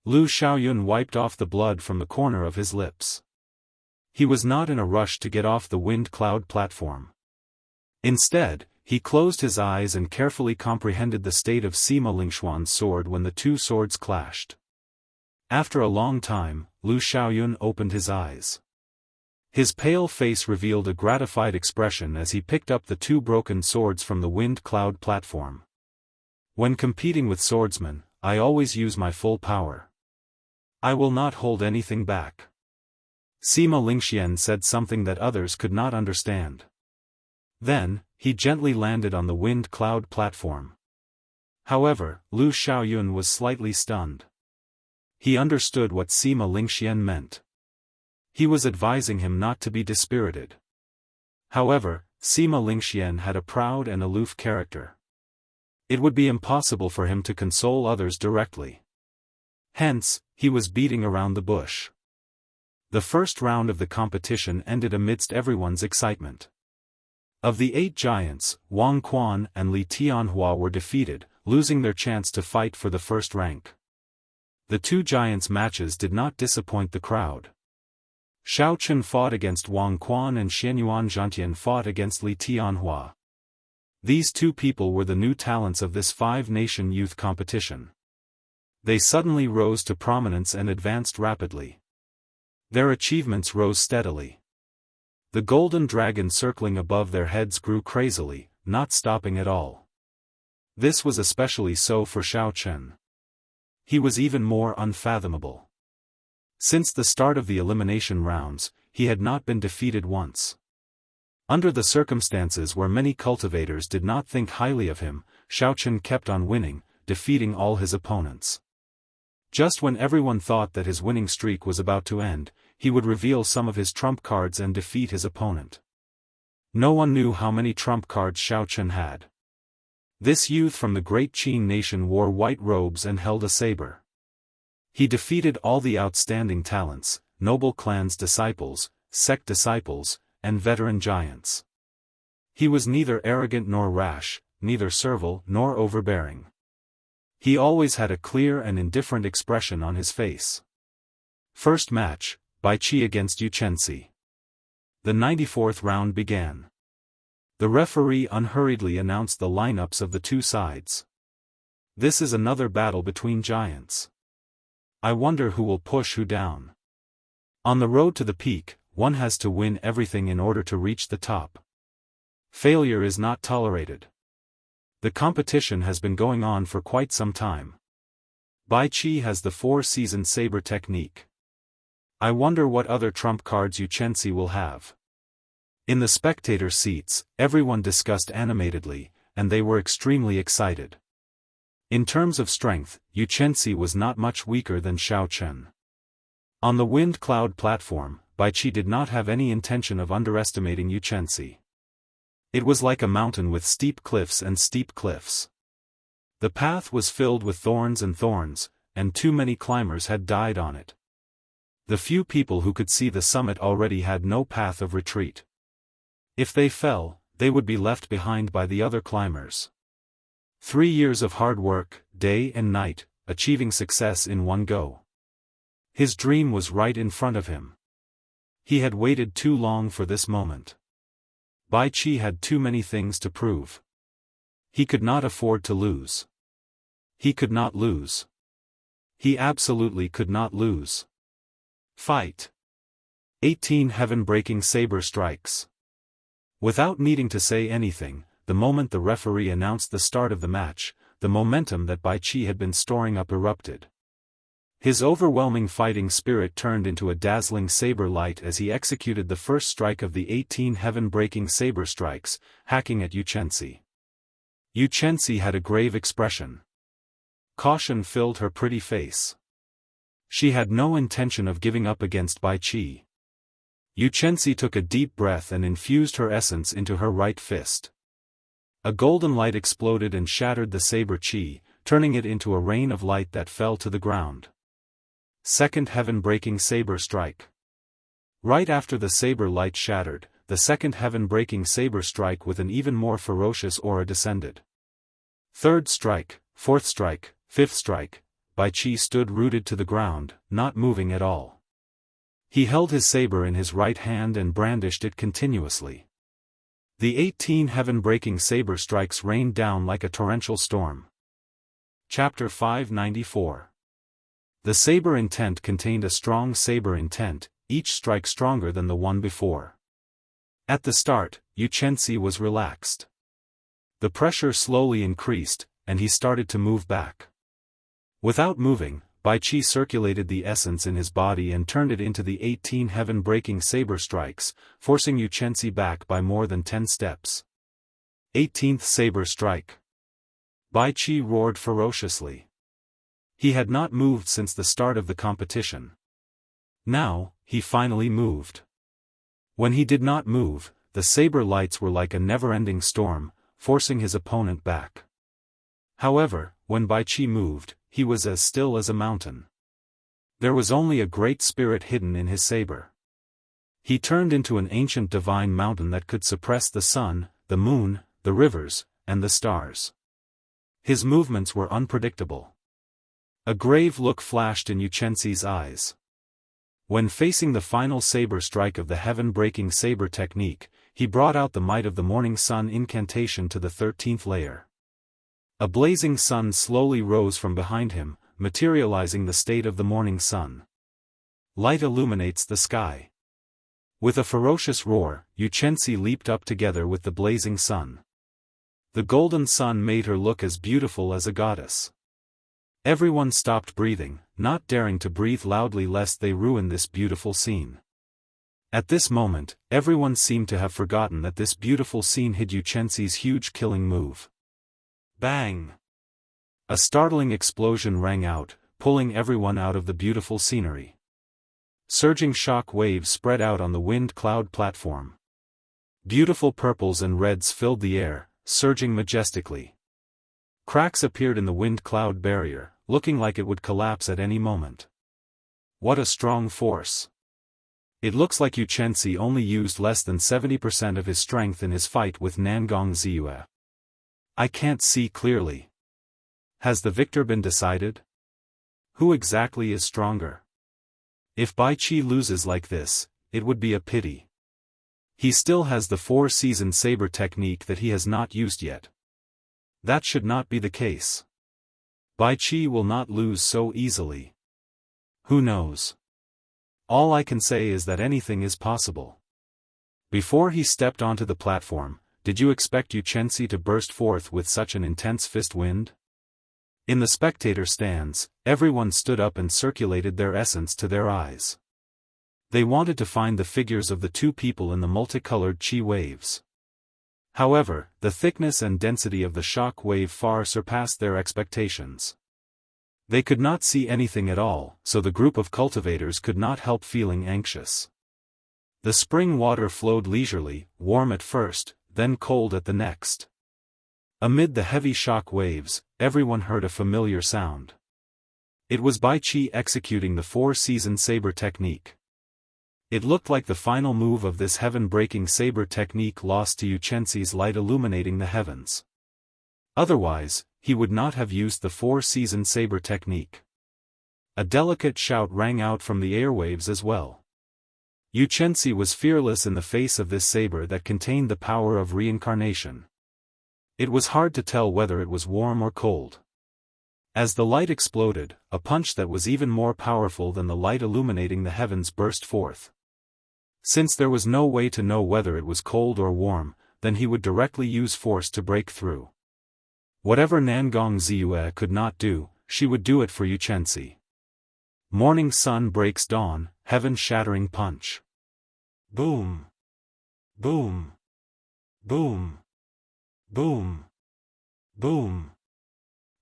Lu Xiaoyun wiped off the blood from the corner of his lips. He was not in a rush to get off the wind cloud platform. Instead, he closed his eyes and carefully comprehended the state of Sima Lingxuan's sword when the two swords clashed. After a long time, Lu Xiaoyun opened his eyes. His pale face revealed a gratified expression as he picked up the two broken swords from the wind cloud platform. When competing with swordsmen, I always use my full power. I will not hold anything back. Sima Lingxian said something that others could not understand. Then, he gently landed on the wind cloud platform. However, Lu Xiaoyun was slightly stunned. He understood what Sima Lingxian meant. He was advising him not to be dispirited. However, Sima Lingxian had a proud and aloof character. It would be impossible for him to console others directly. Hence, he was beating around the bush. The first round of the competition ended amidst everyone's excitement. Of the 8 giants, Wang Quan and Li Tianhua were defeated, losing their chance to fight for the first rank. The 2 giants' matches did not disappoint the crowd. Xiao Chen fought against Wang Quan and Xianyuan Zhantian fought against Li Tianhua. These 2 people were the new talents of this 5-nation youth competition. They suddenly rose to prominence and advanced rapidly. Their achievements rose steadily. The golden dragon circling above their heads grew crazily, not stopping at all. This was especially so for Xiao Chen. He was even more unfathomable. Since the start of the elimination rounds, he had not been defeated once. Under the circumstances where many cultivators did not think highly of him, Xiaochen kept on winning, defeating all his opponents. Just when everyone thought that his winning streak was about to end, he would reveal some of his trump cards and defeat his opponent. No one knew how many trump cards Xiaochen had. This youth from the great Qin nation wore white robes and held a saber. He defeated all the outstanding talents, noble clans disciples, sect disciples, and veteran giants. He was neither arrogant nor rash, neither servile nor overbearing. He always had a clear and indifferent expression on his face. First match, Bai Qi against Yu Chenxi. The 94th round began. The referee unhurriedly announced the lineups of the two sides. This is another battle between giants. I wonder who will push who down. On the road to the peak, one has to win everything in order to reach the top. Failure is not tolerated. The competition has been going on for quite some time. Bai Qi has the four-season saber technique. I wonder what other trump cards Yu Chenxi will have. In the spectator seats, everyone discussed animatedly, and they were extremely excited. In terms of strength, Yu Chenxi was not much weaker than Xiaochen. On the wind cloud platform, Bai Qi did not have any intention of underestimating Yu Chenxi. It was like a mountain with steep cliffs and steep cliffs. The path was filled with thorns, and too many climbers had died on it. The few people who could see the summit already had no path of retreat. If they fell, they would be left behind by the other climbers. 3 years of hard work, day and night, achieving success in one go. His dream was right in front of him. He had waited too long for this moment. Bai Qi had too many things to prove. He could not afford to lose. He could not lose. He absolutely could not lose. Fight. 18 heaven-breaking saber strikes. Without needing to say anything, the moment the referee announced the start of the match, the momentum that Bai Qi had been storing up erupted. His overwhelming fighting spirit turned into a dazzling saber light as he executed the first strike of the 18 heaven-breaking saber strikes, hacking at Yu Chenxi. Yu Chenxi had a grave expression. Caution filled her pretty face. She had no intention of giving up against Bai Qi. Yu Chenxi took a deep breath and infused her essence into her right fist. A golden light exploded and shattered the saber qi, turning it into a rain of light that fell to the ground. Second heaven-breaking saber strike. Right after the saber light shattered, the second heaven-breaking saber strike with an even more ferocious aura descended. Third strike, fourth strike, fifth strike, Bai Qi stood rooted to the ground, not moving at all. He held his saber in his right hand and brandished it continuously. The 18 heaven-breaking saber strikes rained down like a torrential storm. Chapter 594. The saber intent contained a strong saber intent, each strike stronger than the one before. At the start, Yu Chenxi was relaxed. The pressure slowly increased, and he started to move back. Without moving, Bai Qi circulated the essence in his body and turned it into the 18 heaven-breaking saber strikes, forcing Yu Chenxi back by more than 10 steps. 18th saber strike. Bai Qi roared ferociously. He had not moved since the start of the competition. Now, he finally moved. When he did not move, the saber lights were like a never-ending storm, forcing his opponent back. However, when Bai Qi moved, he was as still as a mountain. There was only a great spirit hidden in his saber. He turned into an ancient divine mountain that could suppress the sun, the moon, the rivers, and the stars. His movements were unpredictable. A grave look flashed in Yu Chenxi's eyes. When facing the final saber strike of the heaven-breaking saber technique, he brought out the might of the morning sun incantation to the 13th layer. A blazing sun slowly rose from behind him, materializing the state of the morning sun. Light illuminates the sky. With a ferocious roar, Yu Chenxi leaped up together with the blazing sun. The golden sun made her look as beautiful as a goddess. Everyone stopped breathing, not daring to breathe loudly lest they ruin this beautiful scene. At this moment, everyone seemed to have forgotten that this beautiful scene hid Xianxia's huge killing move. Bang! A startling explosion rang out, pulling everyone out of the beautiful scenery. Surging shock waves spread out on the wind cloud platform. Beautiful purples and reds filled the air, surging majestically. Cracks appeared in the wind cloud barrier, looking like it would collapse at any moment. What a strong force! It looks like Xianxia only used less than 70% of his strength in his fight with Nangong Ziyue. I can't see clearly. Has the victor been decided? Who exactly is stronger? If Bai Qi loses like this, it would be a pity. He still has the 4-season saber technique that he has not used yet. That should not be the case. Bai Qi will not lose so easily. Who knows? All I can say is that anything is possible. Before he stepped onto the platform, did you expect Xianxia to burst forth with such an intense fist wind? In the spectator stands, everyone stood up and circulated their essence to their eyes. They wanted to find the figures of the two people in the multicolored chi waves. However, the thickness and density of the shock wave far surpassed their expectations. They could not see anything at all, so the group of cultivators could not help feeling anxious. The spring water flowed leisurely, warm at first, then cold at the next. Amid the heavy shock waves, everyone heard a familiar sound. It was Bai Qi executing the 4-season saber technique. It looked like the final move of this heaven-breaking saber technique lost to Xianxia's light illuminating the heavens. Otherwise, he would not have used the 4-season saber technique. A delicate shout rang out from the airwaves as well. Xianxia was fearless in the face of this saber that contained the power of reincarnation. It was hard to tell whether it was warm or cold. As the light exploded, a punch that was even more powerful than the light illuminating the heavens burst forth. Since there was no way to know whether it was cold or warm, then he would directly use force to break through. Whatever Nangong Ziyue could not do, she would do it for Xianxia. Morning sun breaks dawn, heaven-shattering punch. Boom! Boom! Boom! Boom! Boom!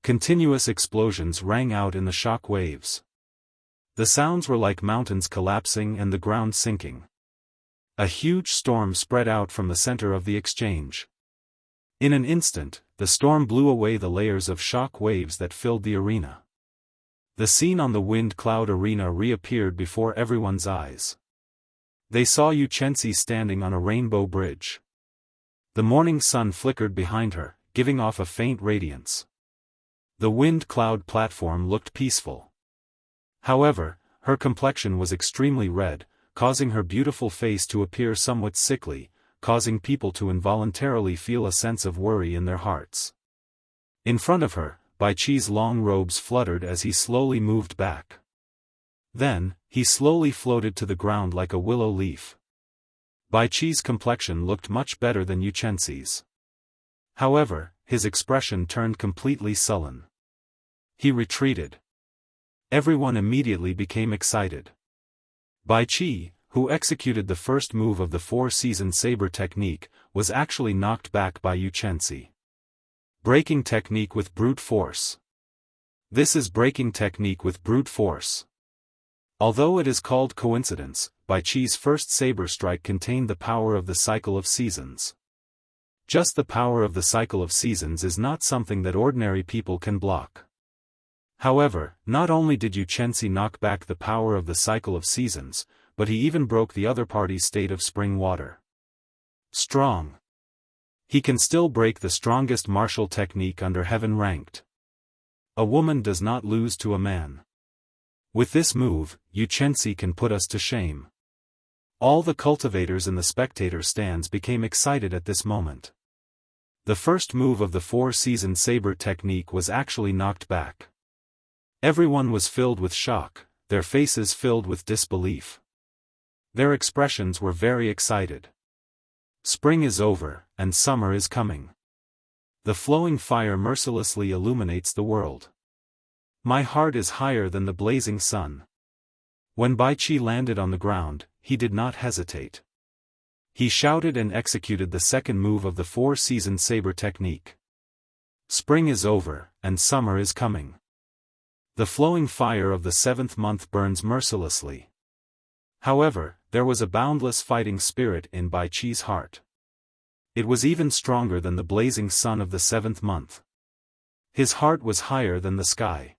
Continuous explosions rang out in the shock waves. The sounds were like mountains collapsing and the ground sinking. A huge storm spread out from the center of the exchange. In an instant, the storm blew away the layers of shock waves that filled the arena. The scene on the wind cloud arena reappeared before everyone's eyes. They saw Xianxia standing on a rainbow bridge. The morning sun flickered behind her, giving off a faint radiance. The wind cloud platform looked peaceful. However, her complexion was extremely red, causing her beautiful face to appear somewhat sickly, causing people to involuntarily feel a sense of worry in their hearts. In front of her, Bai Qi's long robes fluttered as he slowly moved back. Then, he slowly floated to the ground like a willow leaf. Bai Qi's complexion looked much better than Xianxia's. However, his expression turned completely sullen. He retreated. Everyone immediately became excited. Bai Qi, who executed the first move of the 4-season saber technique, was actually knocked back by Xianxia. Breaking technique with brute force. This is breaking technique with brute force. Although it is called coincidence, Bai Qi's first saber strike contained the power of the cycle of seasons. Just the power of the cycle of seasons is not something that ordinary people can block. However, not only did Xianxia knock back the power of the cycle of seasons, but he even broke the other party's state of spring water. Strong. He can still break the strongest martial technique under heaven ranked. A woman does not lose to a man. With this move, Xianxia can put us to shame. All the cultivators in the spectator stands became excited at this moment. The first move of the 4-season saber technique was actually knocked back. Everyone was filled with shock, their faces filled with disbelief. Their expressions were very excited. Spring is over, and summer is coming. The flowing fire mercilessly illuminates the world. My heart is higher than the blazing sun. When Bai Qi landed on the ground, he did not hesitate. He shouted and executed the second move of the four-season saber technique. Spring is over, and summer is coming. The flowing fire of the seventh month burns mercilessly. However, there was a boundless fighting spirit in Bai Qi's heart. It was even stronger than the blazing sun of the seventh month. His heart was higher than the sky.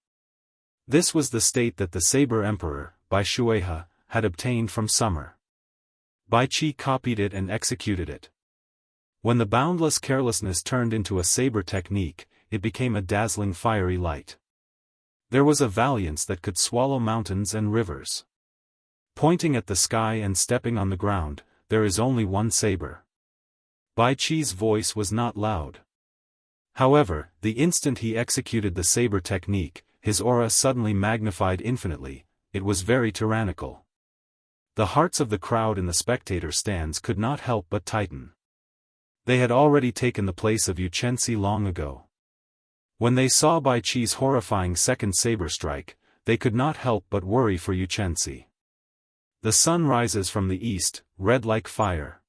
This was the state that the Saber Emperor, Bai Shuehe, had obtained from summer. Bai Qi copied it and executed it. When the boundless carelessness turned into a saber technique, it became a dazzling fiery light. There was a valiance that could swallow mountains and rivers. Pointing at the sky and stepping on the ground, there is only one saber. Bai Qi's voice was not loud. However, the instant he executed the saber technique, his aura suddenly magnified infinitely. It was very tyrannical. The hearts of the crowd in the spectator stands could not help but tighten. They had already taken the place of Xianxia long ago. When they saw Bai Qi's horrifying second saber strike, they could not help but worry for Xianxia. The sun rises from the east, red like fire.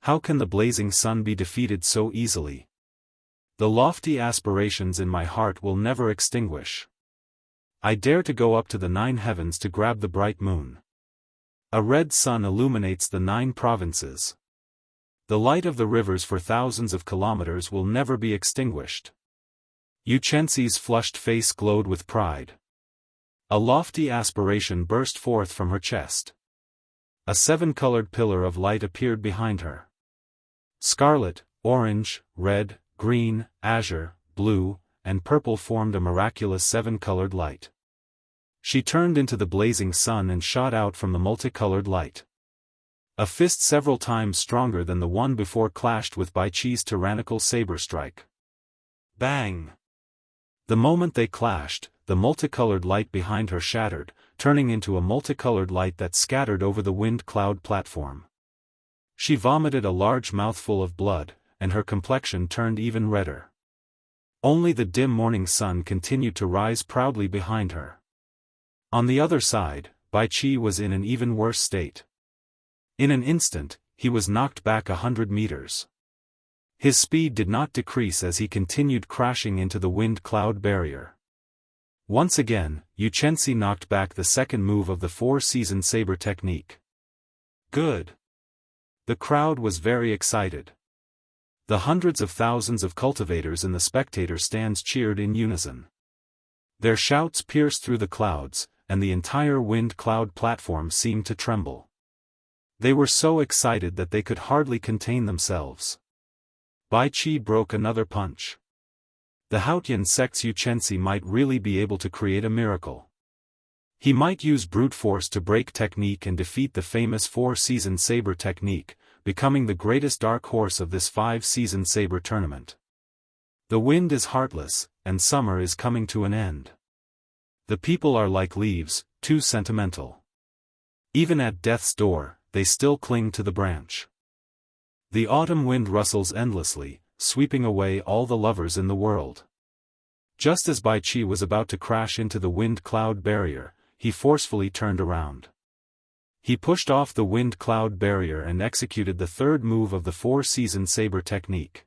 How can the blazing sun be defeated so easily? The lofty aspirations in my heart will never extinguish. I dare to go up to the 9 heavens to grab the bright moon. A red sun illuminates the 9 provinces. The light of the rivers for thousands of kilometers will never be extinguished. Xianxia's flushed face glowed with pride. A lofty aspiration burst forth from her chest. A 7-colored pillar of light appeared behind her. Scarlet, orange, red, green, azure, blue, and purple formed a miraculous 7-colored light. She turned into the blazing sun and shot out from the multicolored light. A fist several times stronger than the one before clashed with Bai Qi's tyrannical saber strike. Bang! The moment they clashed, the multicolored light behind her shattered, turning into a multicolored light that scattered over the wind cloud platform. She vomited a large mouthful of blood, and her complexion turned even redder. Only the dim morning sun continued to rise proudly behind her. On the other side, Bai Qi was in an even worse state. In an instant, he was knocked back 100 meters. His speed did not decrease as he continued crashing into the wind cloud barrier. Once again, Xianxia knocked back the second move of the four-season saber technique. Good. The crowd was very excited. The hundreds of thousands of cultivators in the spectator stands cheered in unison. Their shouts pierced through the clouds, and the entire wind cloud platform seemed to tremble. They were so excited that they could hardly contain themselves. Bai Qi broke another punch. The Haotian sect's Xianxia might really be able to create a miracle. He might use brute force to break technique and defeat the famous four-season saber technique, becoming the greatest dark horse of this 5-season saber tournament. The wind is heartless, and summer is coming to an end. The people are like leaves, too sentimental. Even at death's door, they still cling to the branch. The autumn wind rustles endlessly, sweeping away all the lovers in the world. Just as Bai Qi was about to crash into the wind cloud barrier, he forcefully turned around. He pushed off the wind cloud barrier and executed the third move of the four-season saber technique.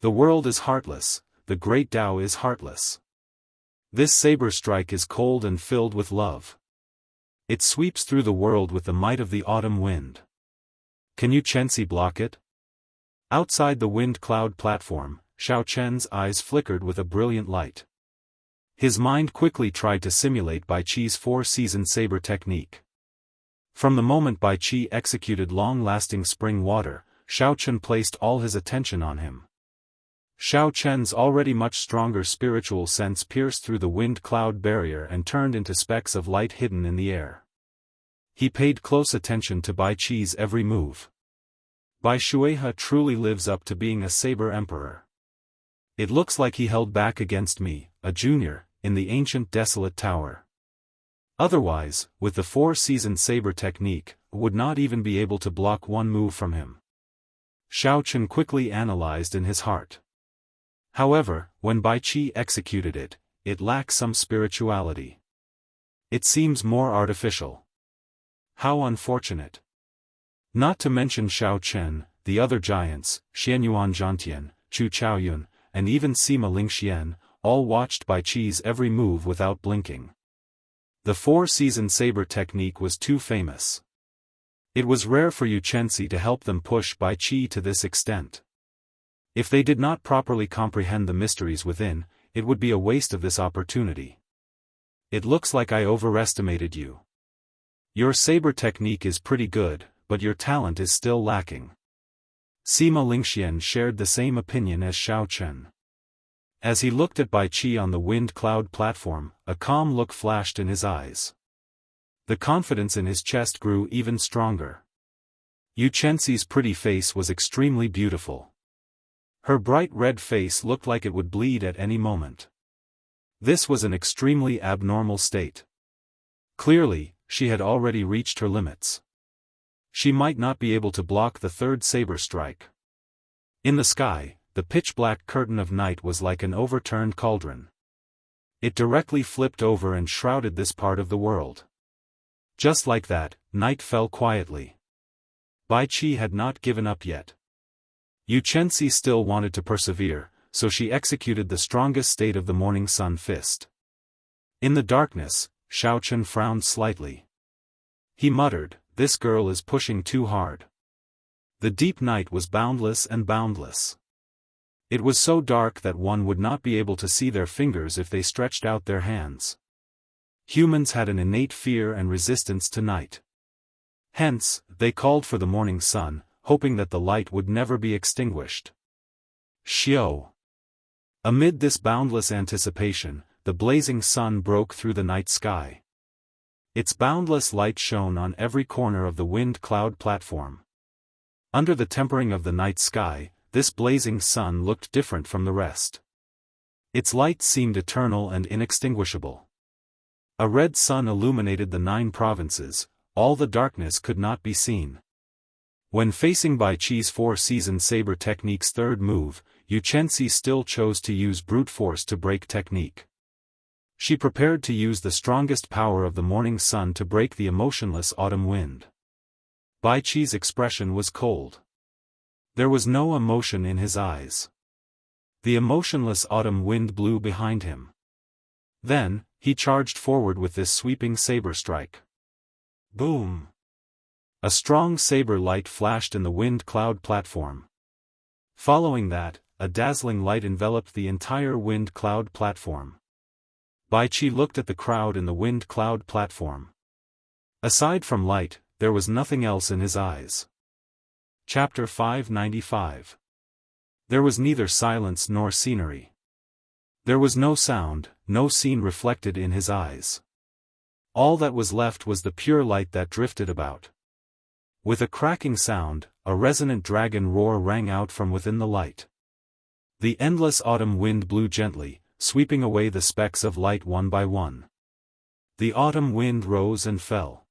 The world is heartless, the great Tao is heartless. This saber strike is cold and filled with love. It sweeps through the world with the might of the autumn wind. Can Xianxia block it? Outside the wind cloud platform, Xiao Chen's eyes flickered with a brilliant light. His mind quickly tried to simulate Bai Qi's four-season saber technique. From the moment Bai Qi executed long-lasting spring water, Xiao Chen placed all his attention on him. Xiao Chen's already much stronger spiritual sense pierced through the wind cloud barrier and turned into specks of light hidden in the air. He paid close attention to Bai Qi's every move. Bai Shuehe truly lives up to being a saber emperor. It looks like he held back against me, a junior, in the ancient desolate tower. Otherwise, with the four-season saber technique, would not even be able to block one move from him. Xiao Chen quickly analyzed in his heart. However, when Bai Qi executed it, it lacks some spirituality. It seems more artificial. How unfortunate. Not to mention Xiao Chen, the other giants, Xianyuan Zhantian, Chu Chaoyun, and even Sima Lingxian, all watched Bai Qi's every move without blinking. The four-season saber technique was too famous. It was rare for Yu Chenxi to help them push Bai Qi to this extent. If they did not properly comprehend the mysteries within, it would be a waste of this opportunity. It looks like I overestimated you. Your saber technique is pretty good, but your talent is still lacking. Sima Lingxian shared the same opinion as Xiao Chen. As he looked at Bai Qi on the wind cloud platform, a calm look flashed in his eyes. The confidence in his chest grew even stronger. Yu Chenxi's pretty face was extremely beautiful. Her bright red face looked like it would bleed at any moment. This was an extremely abnormal state. Clearly, she had already reached her limits. She might not be able to block the third saber strike. In the sky, the pitch-black curtain of night was like an overturned cauldron. It directly flipped over and shrouded this part of the world. Just like that, night fell quietly. Bai Qi had not given up yet. Yu Chenxi still wanted to persevere, so she executed the strongest state of the morning sun fist. In the darkness, Xiao Chen frowned slightly. He muttered, "This girl is pushing too hard." The deep night was boundless and boundless. It was so dark that one would not be able to see their fingers if they stretched out their hands. Humans had an innate fear and resistance to night. Hence, they called for the morning sun, hoping that the light would never be extinguished. Xiao. Amid this boundless anticipation, the blazing sun broke through the night sky. Its boundless light shone on every corner of the wind cloud platform. Under the tempering of the night sky, this blazing sun looked different from the rest. Its light seemed eternal and inextinguishable. A red sun illuminated the 9 provinces, all the darkness could not be seen. When facing Bai Qi's four-season saber technique's third move, Yu Chenxi still chose to use brute force to break technique. She prepared to use the strongest power of the morning sun to break the emotionless autumn wind. Bai Qi's expression was cold. There was no emotion in his eyes. The emotionless autumn wind blew behind him. Then, he charged forward with this sweeping saber strike. Boom! A strong saber light flashed in the wind cloud platform. Following that, a dazzling light enveloped the entire wind cloud platform. Bai Qi looked at the crowd in the wind cloud platform. Aside from light, there was nothing else in his eyes. Chapter 595. There was neither silence nor scenery. There was no sound, no scene reflected in his eyes. All that was left was the pure light that drifted about. With a cracking sound, a resonant dragon roar rang out from within the light. The endless autumn wind blew gently, sweeping away the specks of light one by one. The autumn wind rose and fell.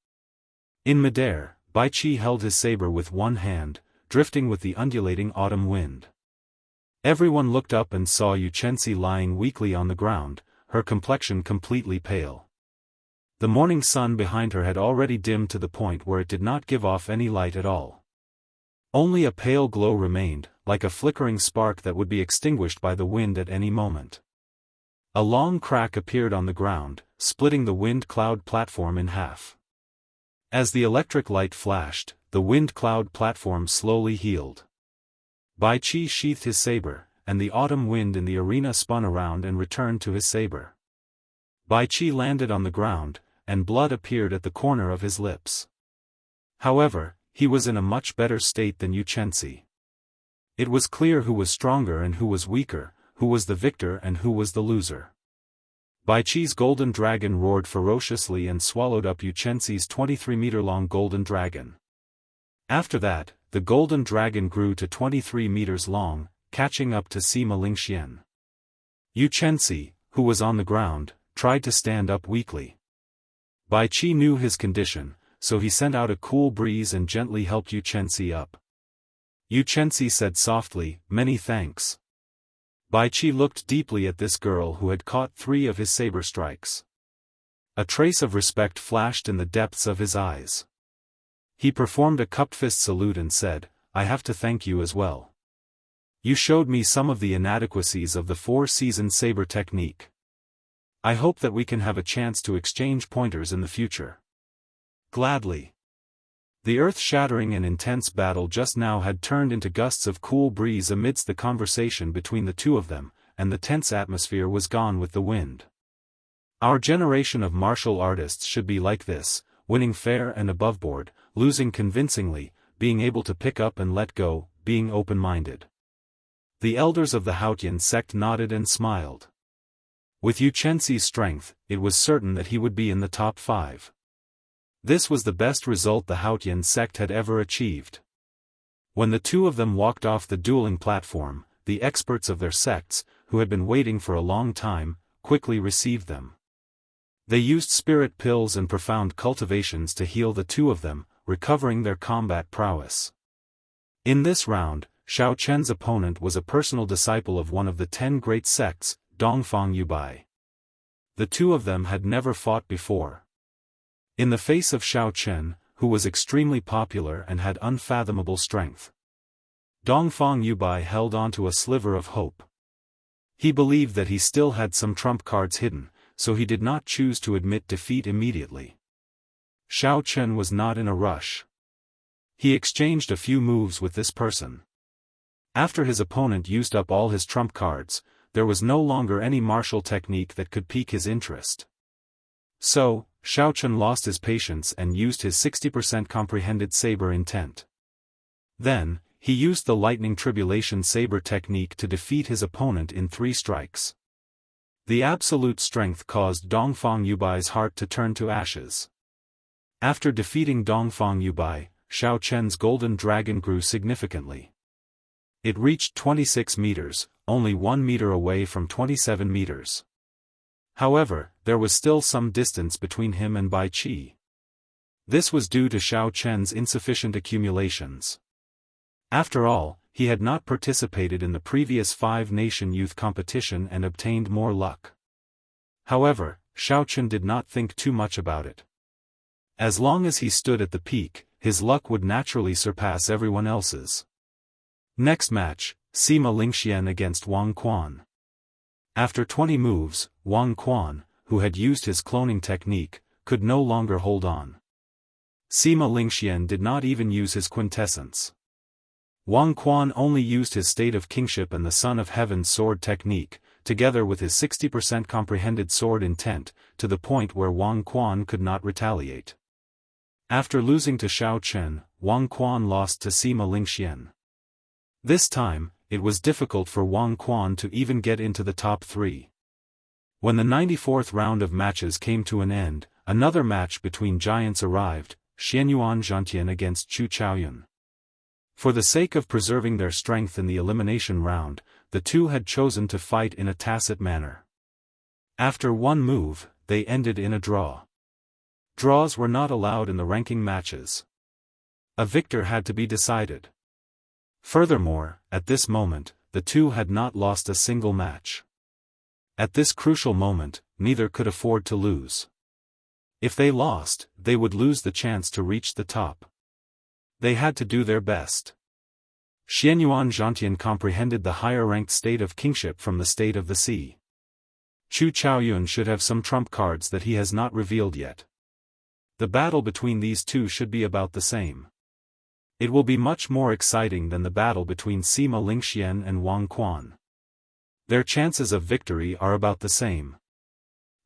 In midair, Bai Qi held his saber with one hand, drifting with the undulating autumn wind. Everyone looked up and saw Yu Chenxi lying weakly on the ground, her complexion completely pale. The morning sun behind her had already dimmed to the point where it did not give off any light at all. Only a pale glow remained, like a flickering spark that would be extinguished by the wind at any moment. A long crack appeared on the ground, splitting the wind cloud platform in half. As the electric light flashed, the wind cloud platform slowly healed. Bai Qi sheathed his saber, and the autumn wind in the arena spun around and returned to his saber. Bai Qi landed on the ground, and blood appeared at the corner of his lips. However, he was in a much better state than Yu Chenxi. It was clear who was stronger and who was weaker, who was the victor and who was the loser. Bai Qi's golden dragon roared ferociously and swallowed up Yu Chenxi's 23-meter-long golden dragon. After that, the golden dragon grew to 23 meters long, catching up to Sima Lingxian. Yu Chenxi, who was on the ground, tried to stand up weakly. Bai Qi knew his condition, so he sent out a cool breeze and gently helped Yu Chenxi up. Yu Chenxi said softly, "Many thanks." Bai Qi looked deeply at this girl who had caught 3 of his saber strikes. A trace of respect flashed in the depths of his eyes. He performed a cupped fist salute and said, "I have to thank you as well. You showed me some of the inadequacies of the 4-season saber technique. I hope that we can have a chance to exchange pointers in the future." Gladly. The earth-shattering and intense battle just now had turned into gusts of cool breeze amidst the conversation between the two of them, and the tense atmosphere was gone with the wind. Our generation of martial artists should be like this, winning fair and aboveboard, losing convincingly, being able to pick up and let go, being open-minded. The elders of the Haotian sect nodded and smiled. With Yu Chenxi's strength, it was certain that he would be in the top 5. This was the best result the Haotian sect had ever achieved. When the two of them walked off the dueling platform, the experts of their sects, who had been waiting for a long time, quickly received them. They used spirit pills and profound cultivations to heal the two of them, recovering their combat prowess. In this round, Xiao Chen's opponent was a personal disciple of one of the 10 great sects, Dongfang Yubai. The two of them had never fought before. In the face of Xiao Chen, who was extremely popular and had unfathomable strength, Dongfang Yubai held on to a sliver of hope. He believed that he still had some trump cards hidden, so he did not choose to admit defeat immediately. Xiao Chen was not in a rush. He exchanged a few moves with this person. After his opponent used up all his trump cards, there was no longer any martial technique that could pique his interest. So, Xiao Chen lost his patience and used his 60% comprehended saber intent. Then, he used the lightning tribulation saber technique to defeat his opponent in 3 strikes. The absolute strength caused Dongfang Yubai's heart to turn to ashes. After defeating Dongfang Yubai, Xiao Chen's golden dragon grew significantly. It reached 26 meters, only 1 meter away from 27 meters. However, there was still some distance between him and Bai Qi. This was due to Xiao Chen's insufficient accumulations. After all, he had not participated in the previous 5-nation youth competition and obtained more luck. However, Xiao Chen did not think too much about it. As long as he stood at the peak, his luck would naturally surpass everyone else's. Next match, Sima Lingxian against Wang Quan. After 20 moves, Wang Quan, who had used his cloning technique, could no longer hold on. Sima Lingxian did not even use his quintessence. Wang Quan only used his state of kingship and the Son of Heaven sword technique, together with his 60% comprehended sword intent, to the point where Wang Quan could not retaliate. After losing to Xiao Chen, Wang Quan lost to Sima Lingxian. This time, it was difficult for Wang Quan to even get into the top 3. When the 94th round of matches came to an end, another match between giants arrived, Xianyuan Zhantian against Chu Chaoyun. For the sake of preserving their strength in the elimination round, the two had chosen to fight in a tacit manner. After 1 move, they ended in a draw. Draws were not allowed in the ranking matches. A victor had to be decided. Furthermore, at this moment, the two had not lost a single match. At this crucial moment, neither could afford to lose. If they lost, they would lose the chance to reach the top. They had to do their best. Xianyuan Zhantian comprehended the higher-ranked state of kingship from the state of the sea. Chu Chaoyun should have some trump cards that he has not revealed yet. The battle between these two should be about the same. It will be much more exciting than the battle between Sima Lingxian and Wang Quan. Their chances of victory are about the same.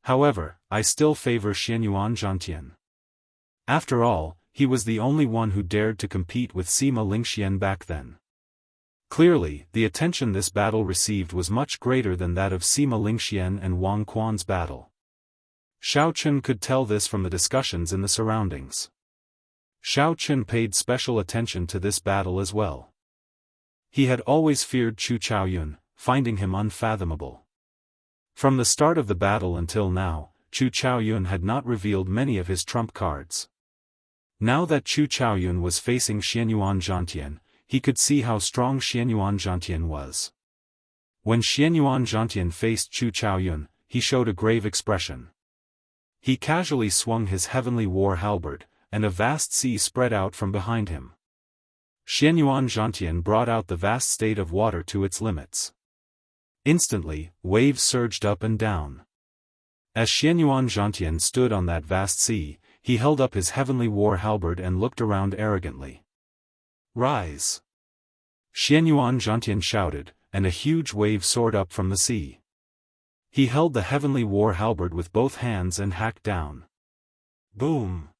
However, I still favor Xianyuan Zhantian. After all, he was the only one who dared to compete with Sima Lingxian back then. Clearly, the attention this battle received was much greater than that of Sima Lingxian and Wang Quan's battle. Xiao Chen could tell this from the discussions in the surroundings. Xiao Chen paid special attention to this battle as well. He had always feared Chu Chaoyun, finding him unfathomable. From the start of the battle until now, Chu Chaoyun had not revealed many of his trump cards. Now that Chu Chaoyun was facing Xianyuan Zhantian, he could see how strong Xianyuan Zhantian was. When Xianyuan Zhantian faced Chu Chaoyun, he showed a grave expression. He casually swung his heavenly war halberd, and a vast sea spread out from behind him. Xianyuan Zhantian brought out the vast state of water to its limits. Instantly, waves surged up and down. As Xianyuan Zhantian stood on that vast sea, he held up his heavenly war halberd and looked around arrogantly. "Rise!" Xianyuan Zhantian shouted, and a huge wave soared up from the sea. He held the heavenly war halberd with both hands and hacked down. Boom!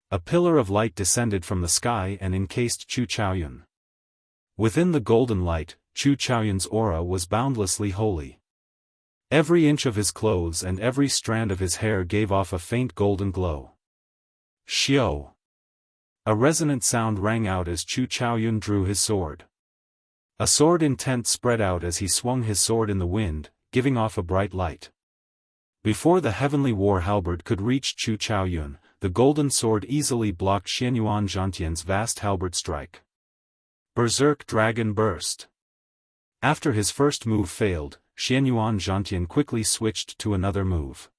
A pillar of light descended from the sky and encased Chu Chaoyun. Within the golden light, Chu Chaoyun's aura was boundlessly holy. Every inch of his clothes and every strand of his hair gave off a faint golden glow. Xiao! A resonant sound rang out as Chu Chaoyun drew his sword. A sword intent spread out as he swung his sword in the wind, giving off a bright light. Before the heavenly war halberd could reach Chu Chaoyun, the golden sword easily blocked Xianyuan Zhantian's vast halberd strike. Berserk Dragon Burst. After his first move failed, Xianyuan Zhantian quickly switched to another move.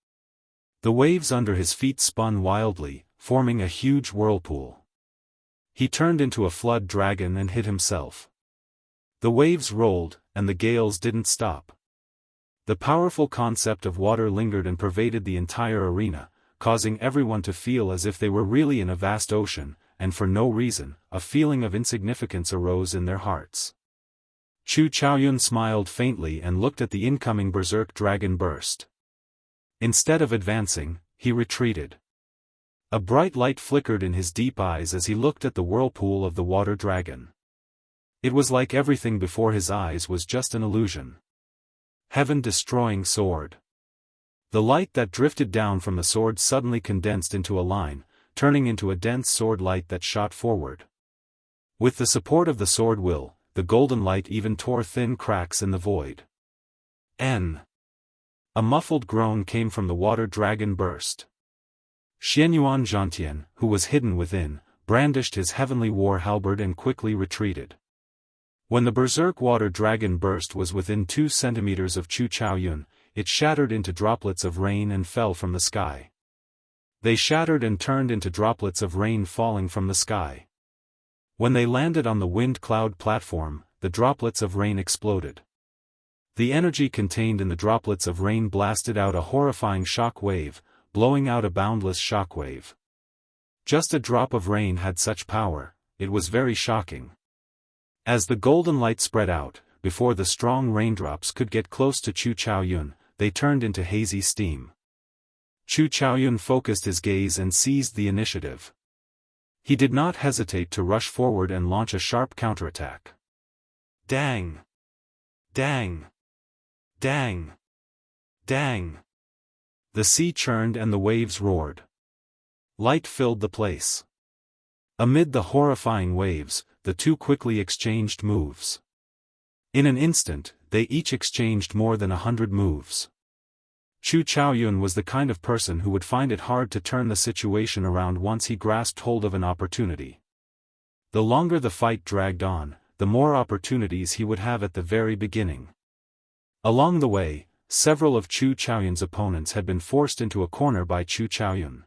The waves under his feet spun wildly, forming a huge whirlpool. He turned into a flood dragon and hit himself. The waves rolled, and the gales didn't stop. The powerful concept of water lingered and pervaded the entire arena, causing everyone to feel as if they were really in a vast ocean, and for no reason, a feeling of insignificance arose in their hearts. Chu Chaoyun smiled faintly and looked at the incoming berserk dragon burst. Instead of advancing, he retreated. A bright light flickered in his deep eyes as he looked at the whirlpool of the water dragon. It was like everything before his eyes was just an illusion. Heaven-destroying sword. The light that drifted down from the sword suddenly condensed into a line, turning into a dense sword light that shot forward. With the support of the sword will, the golden light even tore thin cracks in the void. A muffled groan came from the water dragon burst. Xianyuan Zhantian, who was hidden within, brandished his heavenly war halberd and quickly retreated. When the berserk water dragon burst was within 2 centimeters of Chu Chaoyun, it shattered into droplets of rain and fell from the sky. They shattered and turned into droplets of rain falling from the sky. When they landed on the wind cloud platform, the droplets of rain exploded. The energy contained in the droplets of rain blasted out a horrifying shock wave, blowing out a boundless shock wave. Just a drop of rain had such power, it was very shocking. As the golden light spread out, before the strong raindrops could get close to Chu Chaoyun, they turned into hazy steam. Chu Chaoyun focused his gaze and seized the initiative. He did not hesitate to rush forward and launch a sharp counterattack. Dang! Dang! Dang! Dang! The sea churned and the waves roared. Light filled the place. Amid the horrifying waves, the two quickly exchanged moves. In an instant, they each exchanged more than 100 moves. Chu Chaoyun was the kind of person who would find it hard to turn the situation around once he grasped hold of an opportunity. The longer the fight dragged on, the more opportunities he would have at the very beginning. Along the way, several of Chu Chaoyun's opponents had been forced into a corner by Chu Chaoyun.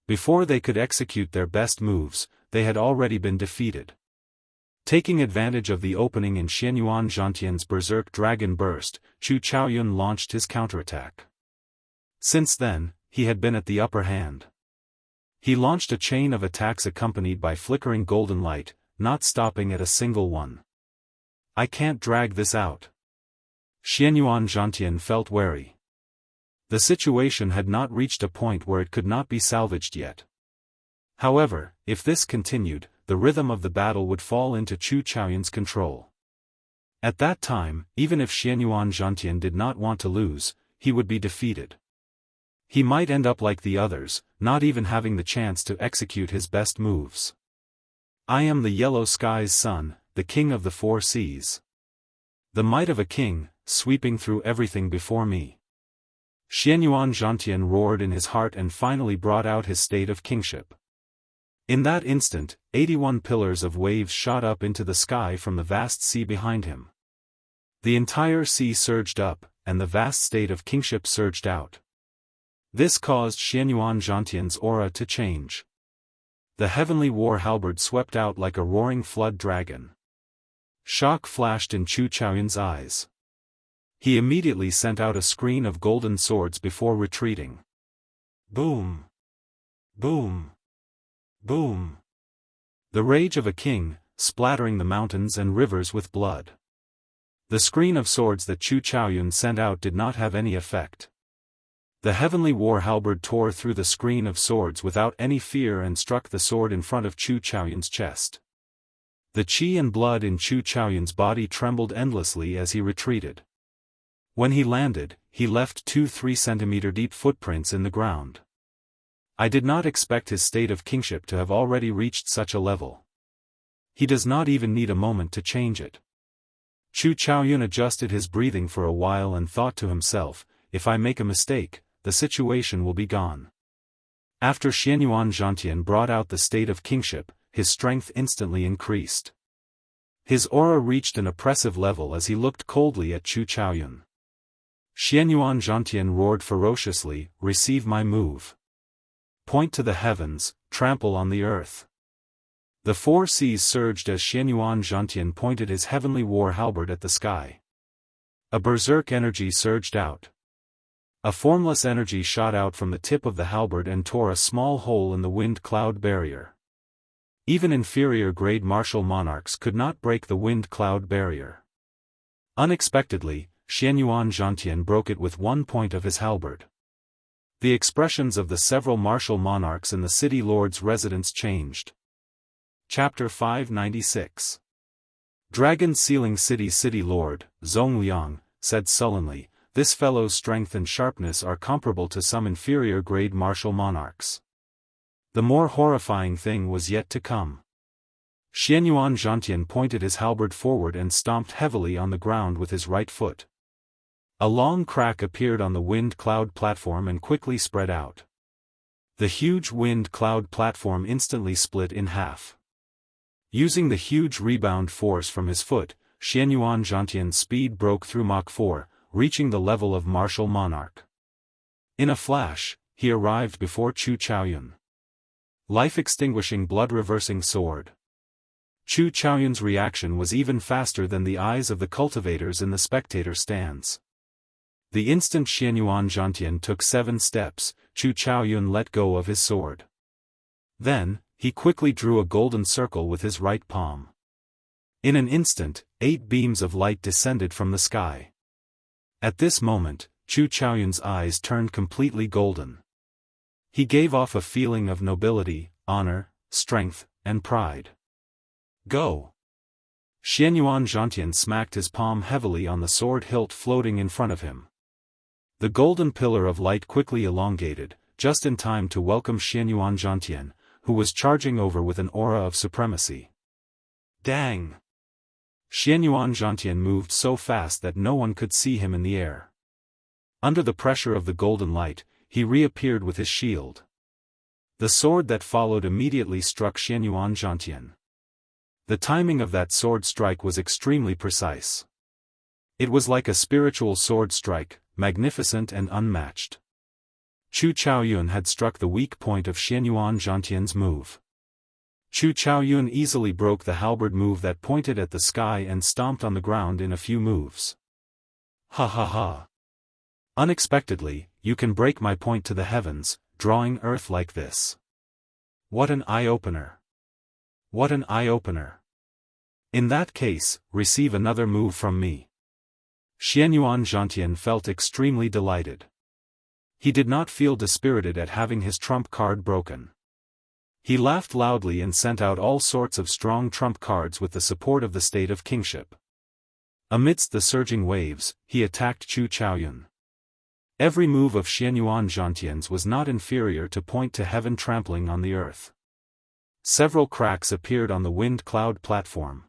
Before they could execute their best moves, they had already been defeated. Taking advantage of the opening in Xianyuan Zhantian's berserk dragon burst, Chu Chaoyun launched his counterattack. Since then, he had been at the upper hand. He launched a chain of attacks accompanied by flickering golden light, not stopping at a single one. I can't drag this out. Xianyuan Zhantian felt wary. The situation had not reached a point where it could not be salvaged yet. However, if this continued, the rhythm of the battle would fall into Chu Chaoyun's control. At that time, even if Xianyuan Zhantian did not want to lose, he would be defeated. He might end up like the others, not even having the chance to execute his best moves. I am the yellow sky's son, the king of the 4 seas. The might of a king, sweeping through everything before me. Xianyuan Zhantian roared in his heart and finally brought out his state of kingship. In that instant, 81 pillars of waves shot up into the sky from the vast sea behind him. The entire sea surged up, and the vast state of kingship surged out. This caused Xianyuan Zhantian's aura to change. The heavenly war halberd swept out like a roaring flood dragon. Shock flashed in Chu Chaoyun's eyes. He immediately sent out a screen of golden swords before retreating. Boom! Boom! Boom! The rage of a king, splattering the mountains and rivers with blood. The screen of swords that Chu Chaoyun sent out did not have any effect. The heavenly war halberd tore through the screen of swords without any fear and struck the sword in front of Chu Chaoyun's chest. The qi and blood in Chu Chaoyun's body trembled endlessly as he retreated. When he landed, he left 2-3 centimeter deep footprints in the ground. I did not expect his state of kingship to have already reached such a level. He does not even need a moment to change it. Chu Chaoyun adjusted his breathing for a while and thought to himself, if I make a mistake, the situation will be gone. After Xianyuan Zhantian brought out the state of kingship, his strength instantly increased. His aura reached an oppressive level as he looked coldly at Chu Chaoyun. Xianyuan Zhantian roared ferociously, receive my move. Point to the heavens, trample on the earth. The four seas surged as Xianyuan Zhantian pointed his heavenly war halberd at the sky. A berserk energy surged out. A formless energy shot out from the tip of the halberd and tore a small hole in the wind cloud barrier. Even inferior grade martial monarchs could not break the wind cloud barrier. Unexpectedly, Xianyuan Zhantian broke it with one point of his halberd. The expressions of the several martial monarchs in the city lord's residence changed. Chapter 596. Dragon Sealing City Lord, Zhong Liang, said sullenly, this fellow's strength and sharpness are comparable to some inferior grade martial monarchs. The more horrifying thing was yet to come. Xianyuan Zhantian pointed his halberd forward and stomped heavily on the ground with his right foot. A long crack appeared on the wind cloud platform and quickly spread out. The huge wind cloud platform instantly split in half. Using the huge rebound force from his foot, Xianyuan Zhantian's speed broke through Mach 4, reaching the level of martial monarch. In a flash, he arrived before Chu Chaoyun. Life-extinguishing blood-reversing sword. Chu Chaoyun's reaction was even faster than the eyes of the cultivators in the spectator stands. The instant Xianyuan Zhantian took 7 steps, Chu Chaoyun let go of his sword. Then, he quickly drew a golden circle with his right palm. In an instant, 8 beams of light descended from the sky. At this moment, Chu Chaoyun's eyes turned completely golden. He gave off a feeling of nobility, honor, strength, and pride. Go! Xianyuan Zhantian smacked his palm heavily on the sword hilt floating in front of him. The golden pillar of light quickly elongated, just in time to welcome Xianyuan Zhantian, who was charging over with an aura of supremacy. Dang! Xianyuan Zhantian moved so fast that no one could see him in the air. Under the pressure of the golden light, he reappeared with his shield. The sword that followed immediately struck Xianyuan Zhantian. The timing of that sword strike was extremely precise. It was like a spiritual sword strike, magnificent and unmatched. Chu Chaoyun had struck the weak point of Xianyuan Zhantian's move. Chu Chaoyun easily broke the halberd move that pointed at the sky and stomped on the ground in a few moves. Ha ha ha. Unexpectedly, you can break my point to the heavens, drawing earth like this. What an eye-opener. What an eye-opener. In that case, receive another move from me. Xianyuan Zhantian felt extremely delighted. He did not feel dispirited at having his trump card broken. He laughed loudly and sent out all sorts of strong trump cards with the support of the state of kingship. Amidst the surging waves, he attacked Chu Chaoyun. Every move of Xianyuan Zhantian's was not inferior to point to heaven trampling on the earth. Several cracks appeared on the wind cloud platform.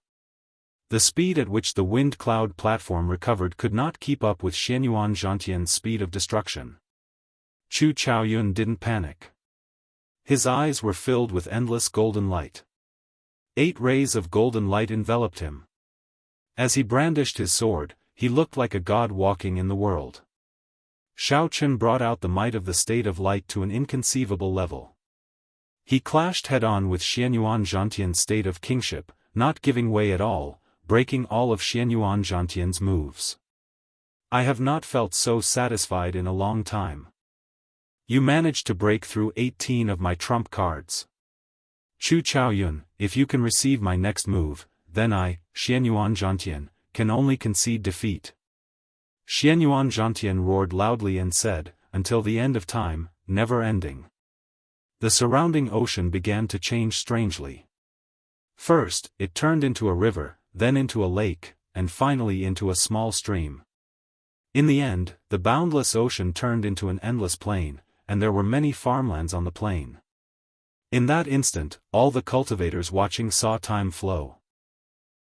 The speed at which the wind cloud platform recovered could not keep up with Xianyuan Zhantian's speed of destruction. Chu Chaoyun didn't panic. His eyes were filled with endless golden light. 8 rays of golden light enveloped him. As he brandished his sword, he looked like a god walking in the world. Xiaochen brought out the might of the state of light to an inconceivable level. He clashed head-on with Xianyuan Zhantian's state of kingship, not giving way at all, breaking all of Xianyuan Zhantian's moves. I have not felt so satisfied in a long time. You managed to break through 18 of my trump cards. Chu Chaoyun, if you can receive my next move, then I, Xianyuan Zhantian, can only concede defeat. Xianyuan Zhantian roared loudly and said, until the end of time, never ending. The surrounding ocean began to change strangely. First, it turned into a river, then into a lake, and finally into a small stream. In the end, the boundless ocean turned into an endless plain, and there were many farmlands on the plain. In that instant, all the cultivators watching saw time flow.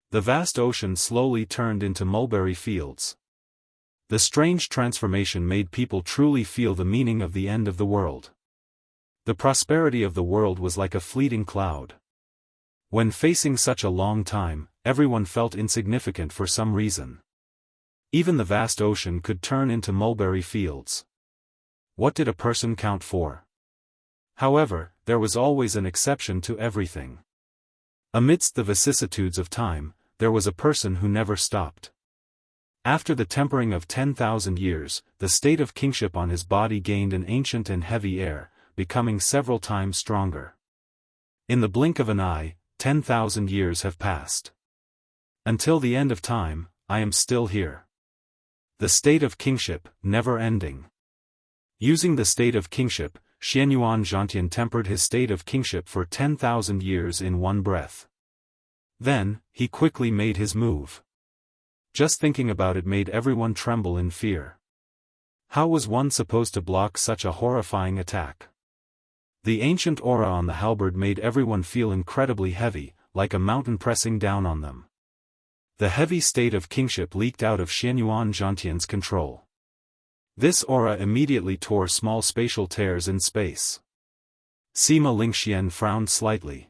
The vast ocean slowly turned into mulberry fields. The strange transformation made people truly feel the meaning of the end of the world. The prosperity of the world was like a fleeting cloud. When facing such a long time, everyone felt insignificant for some reason. Even the vast ocean could turn into mulberry fields. What did a person count for? However, there was always an exception to everything. Amidst the vicissitudes of time, there was a person who never stopped. After the tempering of 10,000 years, the state of kingship on his body gained an ancient and heavy air, becoming several times stronger. In the blink of an eye, 10,000 years have passed. Until the end of time, I am still here. The state of kingship, never ending. Using the state of kingship, Xianyuan Zhantian tempered his state of kingship for 10,000 years in one breath. Then, he quickly made his move. Just thinking about it made everyone tremble in fear. How was one supposed to block such a horrifying attack? The ancient aura on the halberd made everyone feel incredibly heavy, like a mountain pressing down on them. The heavy state of kingship leaked out of Xianyuan Zhantian's control. This aura immediately tore small spatial tears in space. Sima Lingxian frowned slightly.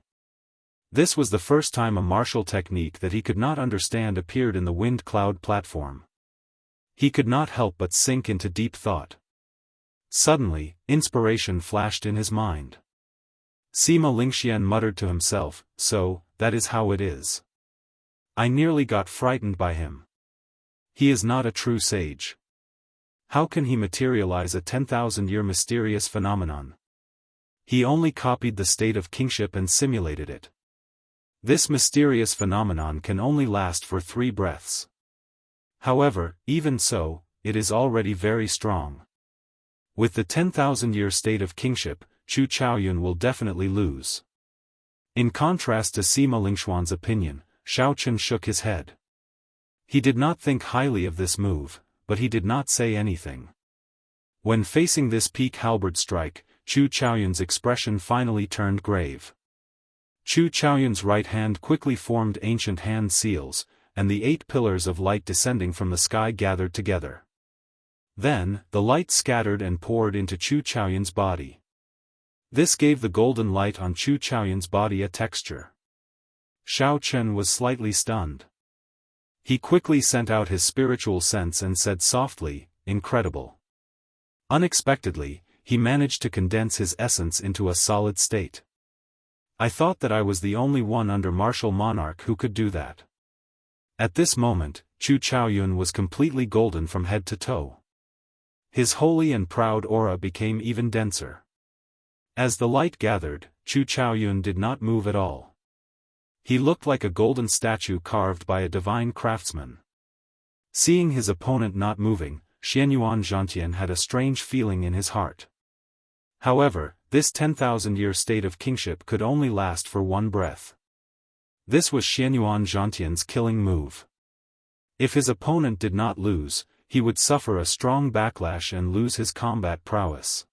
This was the first time a martial technique that he could not understand appeared in the wind cloud platform. He could not help but sink into deep thought. Suddenly, inspiration flashed in his mind. Sima Lingxian muttered to himself, so, that is how it is. I nearly got frightened by him. He is not a true sage. How can he materialize a 10,000-year mysterious phenomenon? He only copied the state of kingship and simulated it. This mysterious phenomenon can only last for 3 breaths. However, even so, it is already very strong. With the 10,000-year state of kingship, Chu Chaoyun will definitely lose. In contrast to Sima Lingxuan's opinion, Xiaochen shook his head. He did not think highly of this move, but he did not say anything. When facing this peak halberd strike, Chu Chaoyun's expression finally turned grave. Chu Chaoyun's right hand quickly formed ancient hand seals, and the 8 pillars of light descending from the sky gathered together. Then, the light scattered and poured into Chu Chaoyun's body. This gave the golden light on Chu Chaoyun's body a texture. Xiaochen was slightly stunned. He quickly sent out his spiritual sense and said softly, "Incredible." Unexpectedly, he managed to condense his essence into a solid state. I thought that I was the only one under martial monarch who could do that. At this moment, Chu Chaoyun was completely golden from head to toe. His holy and proud aura became even denser. As the light gathered, Chu Chaoyun did not move at all. He looked like a golden statue carved by a divine craftsman. Seeing his opponent not moving, Xianyuan Zhantian had a strange feeling in his heart. However, this 10,000-year state of kingship could only last for 1 breath. This was Xianyuan Zhantian's killing move. If his opponent did not lose, he would suffer a strong backlash and lose his combat prowess.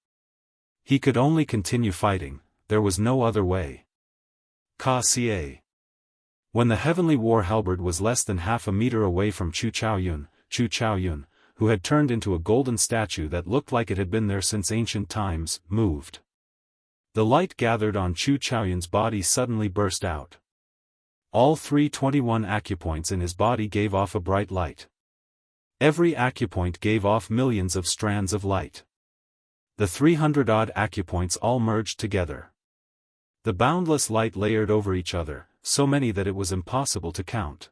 He could only continue fighting, there was no other way. Ka-ca. When the heavenly war halberd was less than half a meter away from Chu Chaoyun, who had turned into a golden statue that looked like it had been there since ancient times, moved. The light gathered on Chu Chaoyun's body suddenly burst out. All 321 acupoints in his body gave off a bright light. Every acupoint gave off millions of strands of light. The 300-odd acupoints all merged together. The boundless light layered over each other, so many that it was impossible to count.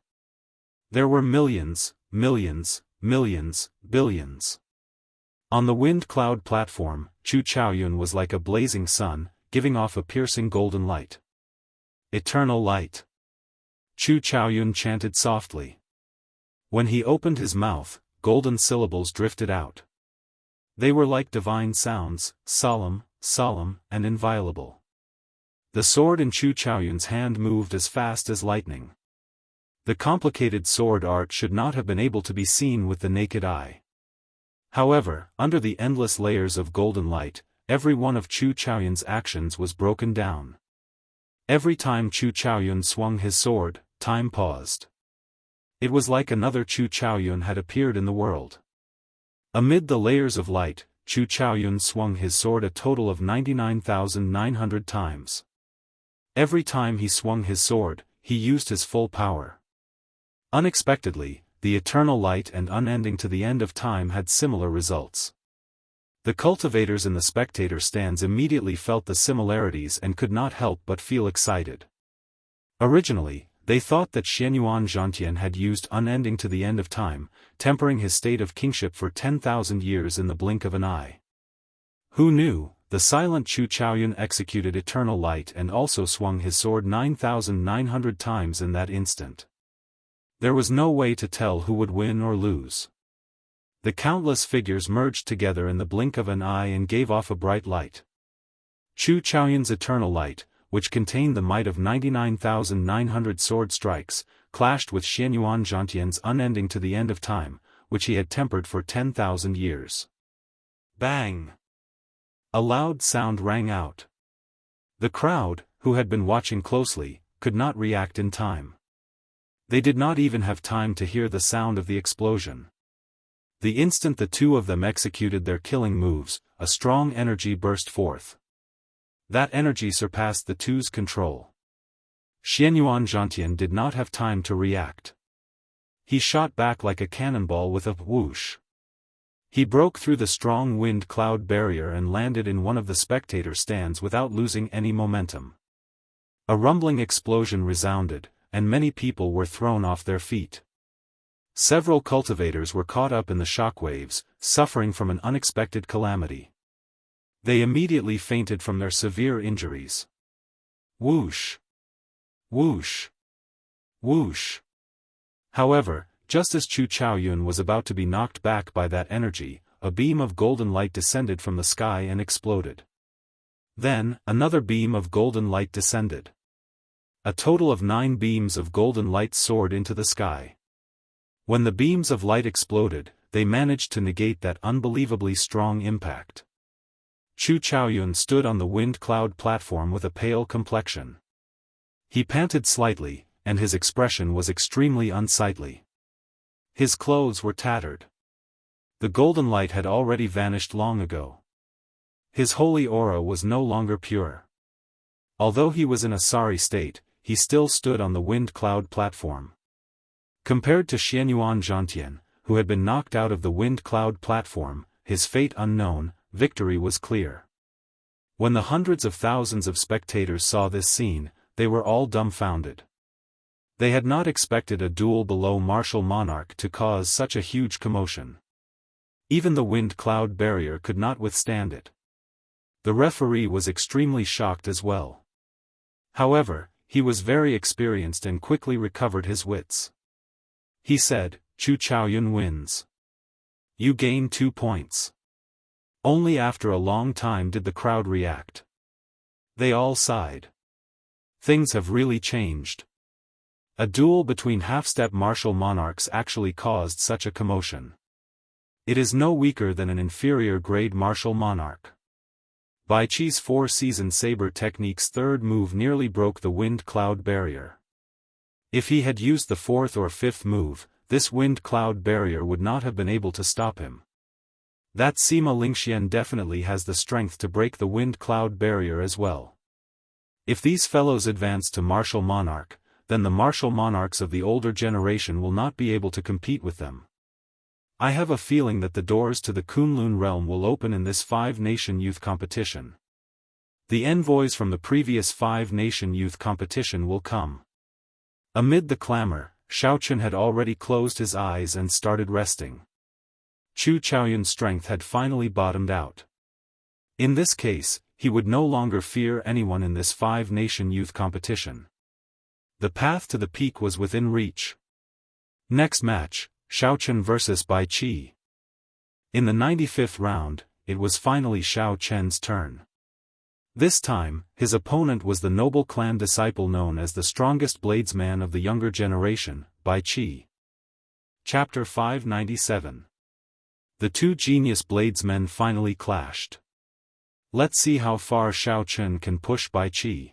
There were millions, millions, millions, billions. On the wind cloud platform, Chu Chaoyun was like a blazing sun, giving off a piercing golden light. Eternal light. Chu Chaoyun chanted softly. When he opened his mouth, golden syllables drifted out. They were like divine sounds, solemn, solemn, and inviolable. The sword in Chu Chaoyun's hand moved as fast as lightning. The complicated sword art should not have been able to be seen with the naked eye. However, under the endless layers of golden light, every one of Chu Chaoyun's actions was broken down. Every time Chu Chaoyun swung his sword, time paused. It was like another Chu Chaoyun had appeared in the world. Amid the layers of light, Chu Chaoyun swung his sword a total of 99,900 times. Every time he swung his sword, he used his full power. Unexpectedly, the eternal light and unending to the end of time had similar results. The cultivators in the spectator stands immediately felt the similarities and could not help but feel excited. Originally, they thought that Xuanyuan Zhantian had used unending to the end of time, tempering his state of kingship for 10,000 years in the blink of an eye. Who knew, the silent Chu Chaoyun executed eternal light and also swung his sword 9,900 times in that instant. There was no way to tell who would win or lose. The countless figures merged together in the blink of an eye and gave off a bright light. Chu Chaoyun's eternal light, which contained the might of 99,900 sword strikes, clashed with Xuanyuan Zhantian's unending to the end of time, which he had tempered for 10,000 years. Bang! A loud sound rang out. The crowd, who had been watching closely, could not react in time. They did not even have time to hear the sound of the explosion. The instant the two of them executed their killing moves, a strong energy burst forth. That energy surpassed the two's control. Xuanyuan Zhantian did not have time to react. He shot back like a cannonball with a whoosh. He broke through the strong wind cloud barrier and landed in one of the spectator stands without losing any momentum. A rumbling explosion resounded, and many people were thrown off their feet. Several cultivators were caught up in the shockwaves, suffering from an unexpected calamity. They immediately fainted from their severe injuries. Whoosh! Whoosh! Whoosh! However, just as Chu Chaoyun was about to be knocked back by that energy, a beam of golden light descended from the sky and exploded. Then, another beam of golden light descended. A total of 9 beams of golden light soared into the sky. When the beams of light exploded, they managed to negate that unbelievably strong impact. Chu Chaoyun stood on the wind cloud platform with a pale complexion. He panted slightly, and his expression was extremely unsightly. His clothes were tattered. The golden light had already vanished long ago. His holy aura was no longer pure. Although he was in a sorry state, he still stood on the wind cloud platform. Compared to Xuanyuan Zhantian, who had been knocked out of the wind cloud platform, his fate unknown, victory was clear. When the hundreds of thousands of spectators saw this scene, they were all dumbfounded. They had not expected a duel below martial monarch to cause such a huge commotion. Even the wind cloud barrier could not withstand it. The referee was extremely shocked as well. However, he was very experienced and quickly recovered his wits. He said, "Chu Chaoyun wins. You gain 2 points." Only after a long time did the crowd react. They all sighed. Things have really changed. A duel between half-step martial monarchs actually caused such a commotion. It is no weaker than an inferior grade martial monarch. Bai Chi's 4-season saber technique's third move nearly broke the wind cloud barrier. If he had used the 4th or 5th move, this wind cloud barrier would not have been able to stop him. That Sima Lingxian definitely has the strength to break the wind cloud barrier as well. If these fellows advance to martial monarch, then the martial monarchs of the older generation will not be able to compete with them. I have a feeling that the doors to the Kunlun realm will open in this 5-nation youth competition. The envoys from the previous 5-nation youth competition will come. Amid the clamor, Xiaochen had already closed his eyes and started resting. Chu Chaoyun's strength had finally bottomed out. In this case, he would no longer fear anyone in this 5-nation youth competition. The path to the peak was within reach. Next match, Xiaochen vs Bai Qi. In the 95th round, it was finally Xiaochen's turn. This time, his opponent was the noble clan disciple known as the strongest bladesman of the younger generation, Bai Qi. Chapter 597. The two genius bladesmen finally clashed. Let's see how far Xiaochen can push Bai Qi.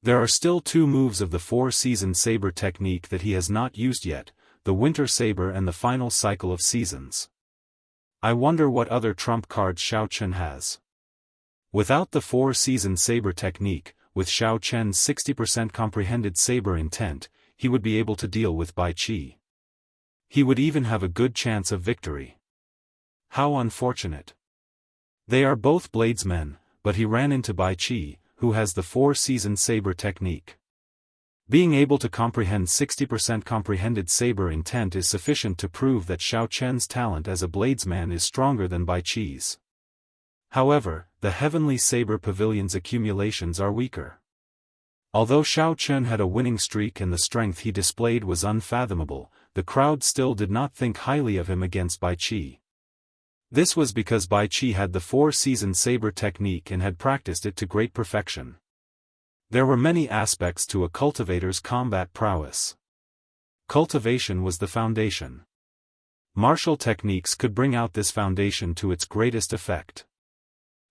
There are still 2 moves of the 4-season saber technique that he has not used yet, the winter saber and the final cycle of seasons. I wonder what other trump cards Xiaochen has. Without the 4-season saber technique, with Xiaochen's 60% comprehended saber intent, he would be able to deal with Bai Qi. He would even have a good chance of victory. How unfortunate. They are both bladesmen, but he ran into Bai Qi, who has the 4-season saber technique. Being able to comprehend 60% comprehended saber intent is sufficient to prove that Xiaochen's talent as a bladesman is stronger than Bai Qi's. However, the Heavenly Saber Pavilion's accumulations are weaker. Although Xiaochen had a winning streak and the strength he displayed was unfathomable, the crowd still did not think highly of him against Bai Qi. This was because Bai Qi had the 4-season saber technique and had practiced it to great perfection. There were many aspects to a cultivator's combat prowess. Cultivation was the foundation. Martial techniques could bring out this foundation to its greatest effect.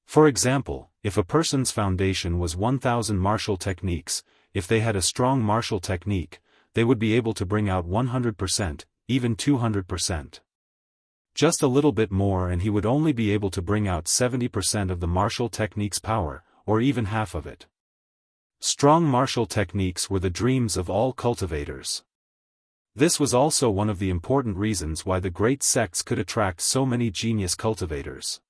For example, if a person's foundation was 1,000 martial techniques, if they had a strong martial technique, they would be able to bring out 100%, even 200%. Just a little bit more and he would only be able to bring out 70% of the martial technique's power, or even half of it. Strong martial techniques were the dreams of all cultivators. This was also one of the important reasons why the great sects could attract so many genius cultivators.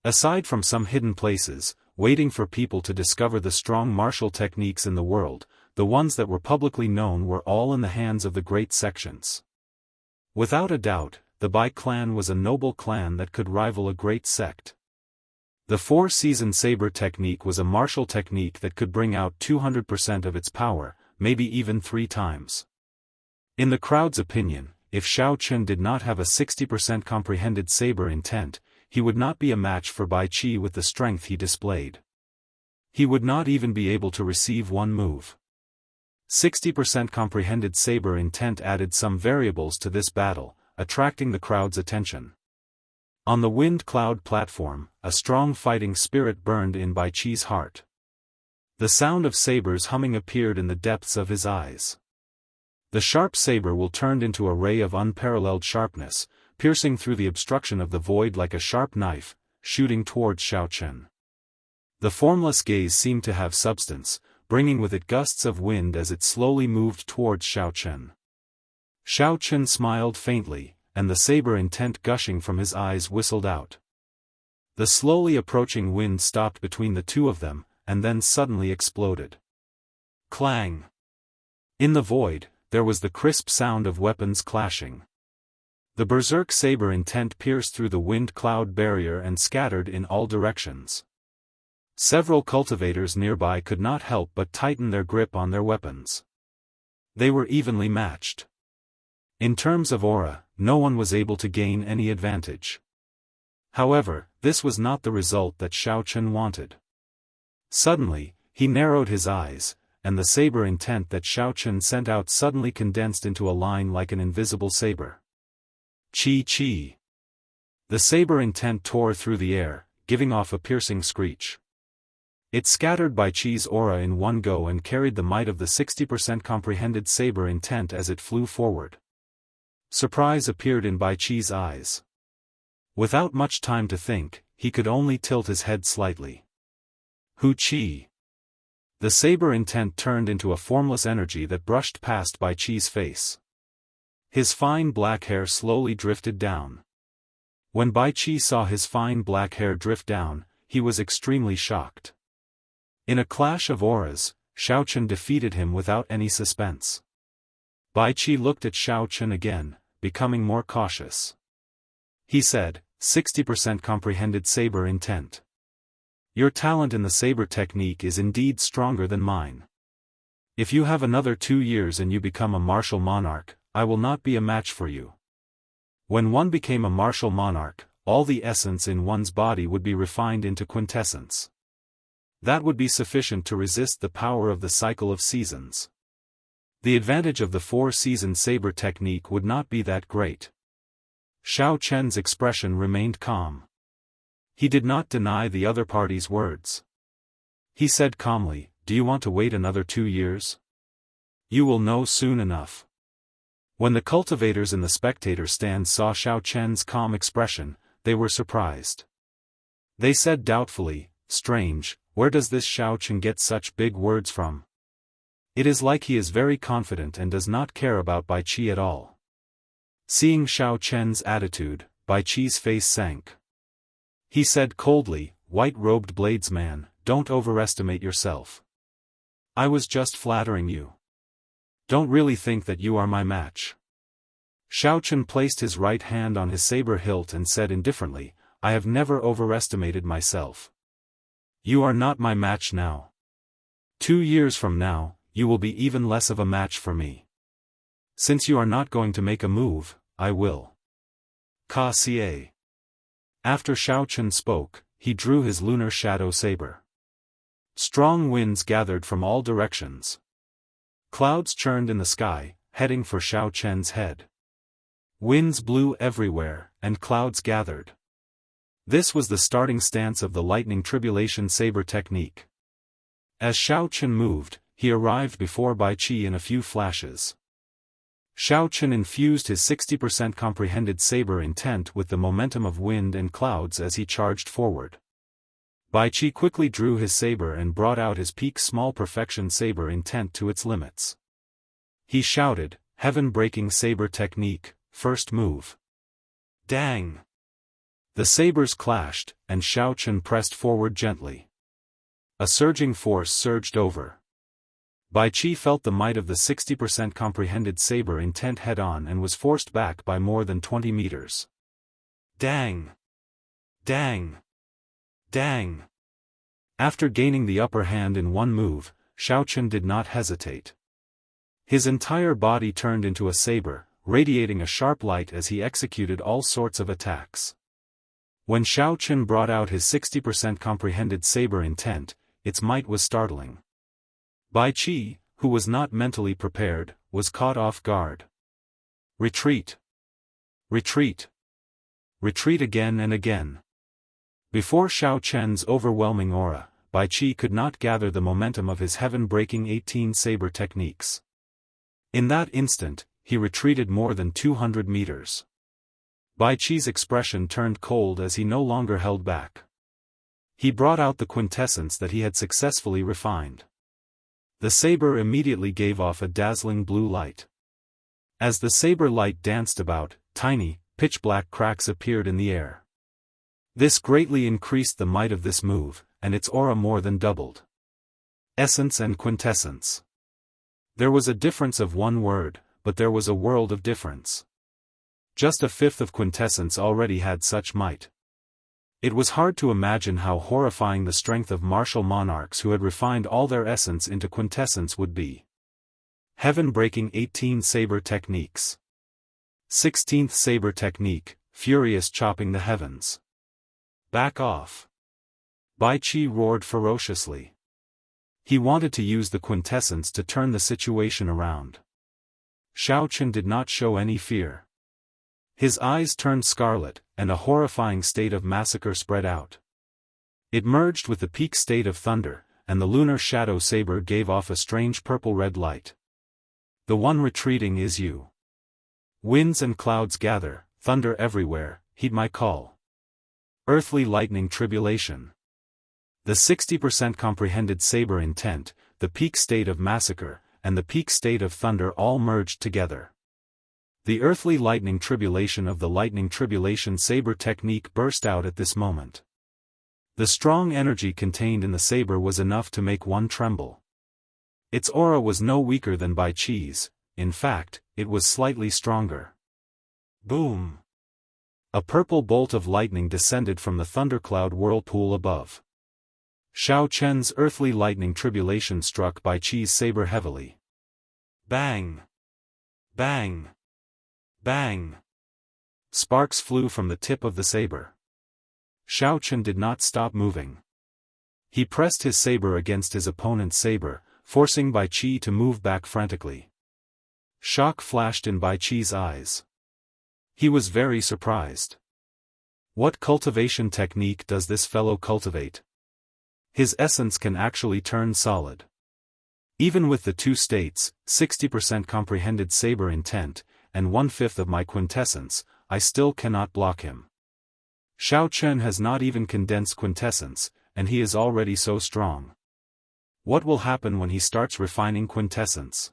Aside from some hidden places, waiting for people to discover the strong martial techniques in the world, the ones that were publicly known were all in the hands of the great sections. Without a doubt, the Bai clan was a noble clan that could rival a great sect. The 4-season saber technique was a martial technique that could bring out 200% of its power, maybe even 3 times. In the crowd's opinion, if Xiaochen did not have a 60% comprehended saber intent, he would not be a match for Bai Qi with the strength he displayed. He would not even be able to receive one move. 60% comprehended saber intent added some variables to this battle, attracting the crowd's attention. On the wind cloud platform, a strong fighting spirit burned in Bai Qi's heart. The sound of sabers humming appeared in the depths of his eyes. The sharp saber will turned into a ray of unparalleled sharpness, piercing through the obstruction of the void like a sharp knife, shooting towards Xiaochen. The formless gaze seemed to have substance, bringing with it gusts of wind as it slowly moved towards Xiaochen. Xiaochen smiled faintly, and the saber intent gushing from his eyes whistled out. The slowly approaching wind stopped between the two of them, and then suddenly exploded. Clang! In the void, there was the crisp sound of weapons clashing. The berserk saber intent pierced through the wind cloud barrier and scattered in all directions. Several cultivators nearby could not help but tighten their grip on their weapons. They were evenly matched. In terms of aura, no one was able to gain any advantage. However, this was not the result that Xiaochen wanted. Suddenly, he narrowed his eyes, and the saber intent that Xiaochen sent out suddenly condensed into a line like an invisible saber. Chi chi. The saber intent tore through the air, giving off a piercing screech. It scattered Bai Qi's aura in one go and carried the might of the 60% comprehended saber intent as it flew forward. Surprise appeared in Bai Qi's eyes. Without much time to think, he could only tilt his head slightly. Hu Qi. The saber intent turned into a formless energy that brushed past Bai Qi's face. His fine black hair slowly drifted down. When Bai Qi saw his fine black hair drift down, he was extremely shocked. In a clash of auras, Xiao Chen defeated him without any suspense. Bai Qi looked at Xiao Chen again, becoming more cautious. He said, 60% comprehended saber intent. Your talent in the saber technique is indeed stronger than mine. If you have another 2 years and you become a martial monarch, I will not be a match for you. When one became a martial monarch, all the essence in one's body would be refined into quintessence. That would be sufficient to resist the power of the cycle of seasons. The advantage of the 4-season saber technique would not be that great. Xiao Chen's expression remained calm. He did not deny the other party's words. He said calmly, "Do you want to wait another 2 years? You will know soon enough." When the cultivators in the spectator stand saw Xiao Chen's calm expression, they were surprised. They said doubtfully, "Strange, where does this Xiao Chen get such big words from? It is like he is very confident and does not care about Bai Qi at all." Seeing Xiao Chen's attitude, Bai Qi's face sank. He said coldly, "White-robed bladesman, don't overestimate yourself. I was just flattering you. Don't really think that you are my match." Xiao Chen placed his right hand on his saber hilt and said indifferently, "I have never overestimated myself. You are not my match now. 2 years from now, you will be even less of a match for me. Since you are not going to make a move, I will." Ka Xie. After Xiao Chen spoke, he drew his lunar shadow saber. Strong winds gathered from all directions. Clouds churned in the sky, heading for Xiao Chen's head. Winds blew everywhere, and clouds gathered. This was the starting stance of the lightning tribulation saber technique. As Xiao Chen moved, he arrived before Bai Qi in a few flashes. Xiao Chen infused his 60% comprehended saber intent with the momentum of wind and clouds as he charged forward. Bai Qi quickly drew his saber and brought out his peak small perfection saber intent to its limits. He shouted, "Heaven-breaking saber technique, first move." Dang! The sabers clashed, and Xiao Chen pressed forward gently. A surging force surged over. Bai Qi felt the might of the 60% comprehended saber intent head-on and was forced back by more than 20 meters. Dang! Dang! Dang! After gaining the upper hand in one move, Xiao Chen did not hesitate. His entire body turned into a saber, radiating a sharp light as he executed all sorts of attacks. When Xiao Chen brought out his 60% comprehended saber intent, its might was startling. Bai Qi, who was not mentally prepared, was caught off guard. Retreat! Retreat! Retreat again and again. Before Xiao Chen's overwhelming aura, Bai Qi could not gather the momentum of his heaven-breaking 18 saber techniques. In that instant, he retreated more than 200 meters. Bai Qi's expression turned cold as he no longer held back. He brought out the quintessence that he had successfully refined. The saber immediately gave off a dazzling blue light. As the saber light danced about, tiny, pitch-black cracks appeared in the air. This greatly increased the might of this move, and its aura more than doubled. Essence and quintessence. There was a difference of one word, but there was a world of difference. Just a fifth of quintessence already had such might. It was hard to imagine how horrifying the strength of martial monarchs who had refined all their essence into quintessence would be. Heaven-breaking 18 saber techniques. 16th saber technique, furious chopping the heavens. Back off! Bai Qi roared ferociously. He wanted to use the quintessence to turn the situation around. Xiao Chen did not show any fear. His eyes turned scarlet, and a horrifying state of massacre spread out. It merged with the peak state of thunder, and the lunar shadow saber gave off a strange purple-red light. The one retreating is you. Winds and clouds gather, thunder everywhere, heed my call. Earthly lightning tribulation. The 60% comprehended saber intent, the peak state of massacre, and the peak state of thunder all merged together. The earthly lightning tribulation of the lightning tribulation saber technique burst out at this moment. The strong energy contained in the saber was enough to make one tremble. Its aura was no weaker than Bai Qi's, in fact, it was slightly stronger. Boom! A purple bolt of lightning descended from the thundercloud whirlpool above. Xiao Chen's earthly lightning tribulation struck Bai Qi's saber heavily. Bang! Bang! Bang! Sparks flew from the tip of the saber. Xiao Chen did not stop moving. He pressed his saber against his opponent's saber, forcing Bai Qi to move back frantically. Shock flashed in Bai Qi's eyes. He was very surprised. What cultivation technique does this fellow cultivate? His essence can actually turn solid. Even with the two states, 60% comprehended saber intent, and 1/5 of my quintessence, I still cannot block him. Xiao Chen has not even condensed quintessence, and he is already so strong. What will happen when he starts refining quintessence?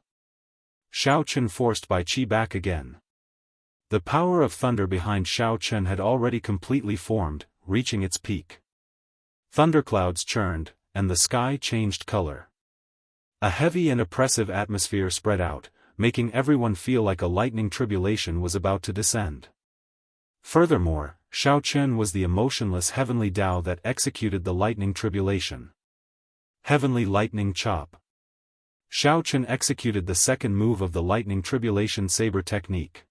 Xiao Chen forced Bai Qi back again. The power of thunder behind Xiao Chen had already completely formed, reaching its peak. Thunderclouds churned, and the sky changed color. A heavy and oppressive atmosphere spread out, making everyone feel like a lightning tribulation was about to descend. Furthermore, Xiao Chen was the emotionless heavenly Tao that executed the lightning tribulation. Heavenly lightning chop. Xiao Chen executed the second move of the lightning tribulation saber technique.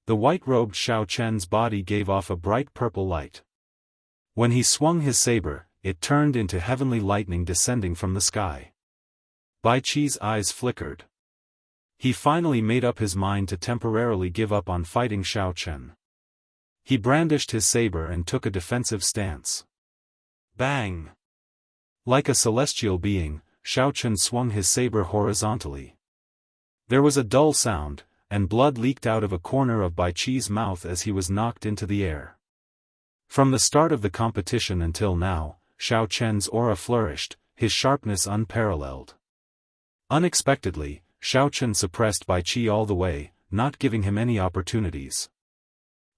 The white-robed Xiao Chen's body gave off a bright purple light. When he swung his saber, it turned into heavenly lightning descending from the sky. Bai Qi's eyes flickered. He finally made up his mind to temporarily give up on fighting Xiao Chen. He brandished his saber and took a defensive stance. Bang! Like a celestial being, Xiao Chen swung his saber horizontally. There was a dull sound, and blood leaked out of a corner of Bai Qi's mouth as he was knocked into the air. From the start of the competition until now, Xiao Chen's aura flourished, his sharpness unparalleled. Unexpectedly, Xiao Chen suppressed Bai Qi all the way, not giving him any opportunities.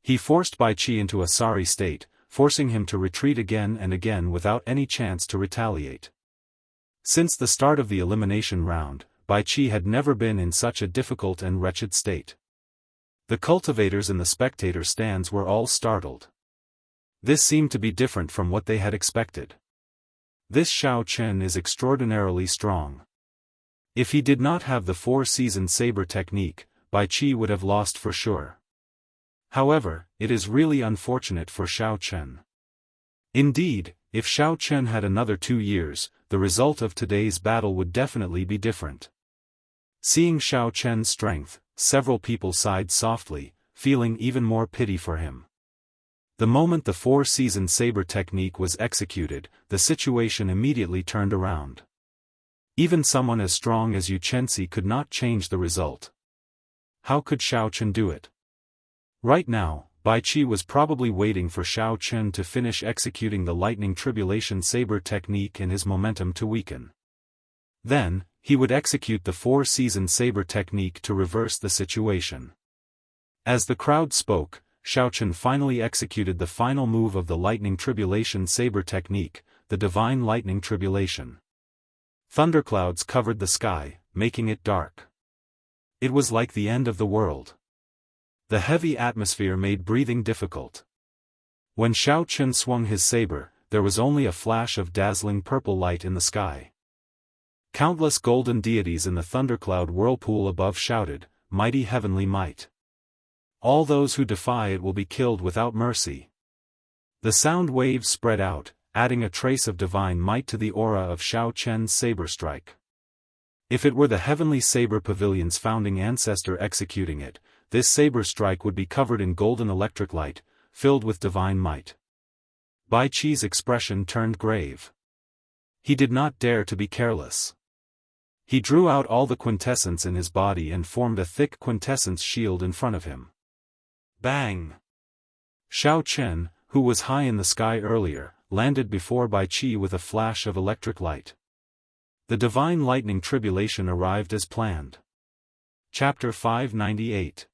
He forced Bai Qi into a sorry state, forcing him to retreat again and again without any chance to retaliate. Since the start of the elimination round, Bai Qi had never been in such a difficult and wretched state. The cultivators in the spectator stands were all startled. This seemed to be different from what they had expected. This Xiao Chen is extraordinarily strong. If he did not have the four-season saber technique, Bai Qi would have lost for sure. However, it is really unfortunate for Xiao Chen. Indeed, if Xiao Chen had another 2 years, the result of today's battle would definitely be different. Seeing Xiao Chen's strength, several people sighed softly, feeling even more pity for him. The moment the four-season saber technique was executed, the situation immediately turned around. Even someone as strong as Yu Chenxi could not change the result. How could Xiao Chen do it? Right now, Bai Qi was probably waiting for Xiao Chen to finish executing the lightning tribulation saber technique and his momentum to weaken. Then, he would execute the four-season saber technique to reverse the situation. As the crowd spoke, Xiao Chen finally executed the final move of the lightning tribulation saber technique, the divine lightning tribulation. Thunderclouds covered the sky, making it dark. It was like the end of the world. The heavy atmosphere made breathing difficult. When Xiao Chen swung his saber, there was only a flash of dazzling purple light in the sky. Countless golden deities in the thundercloud whirlpool above shouted, "Mighty heavenly might! All those who defy it will be killed without mercy." The sound waves spread out, adding a trace of divine might to the aura of Xiao Chen's saber strike. If it were the heavenly saber pavilion's founding ancestor executing it, this saber strike would be covered in golden electric light, filled with divine might. Bai Qi's expression turned grave. He did not dare to be careless. He drew out all the quintessence in his body and formed a thick quintessence shield in front of him. Bang! Xiao Chen, who was high in the sky earlier, landed before Bai Qi with a flash of electric light. The divine lightning tribulation arrived as planned. Chapter 598.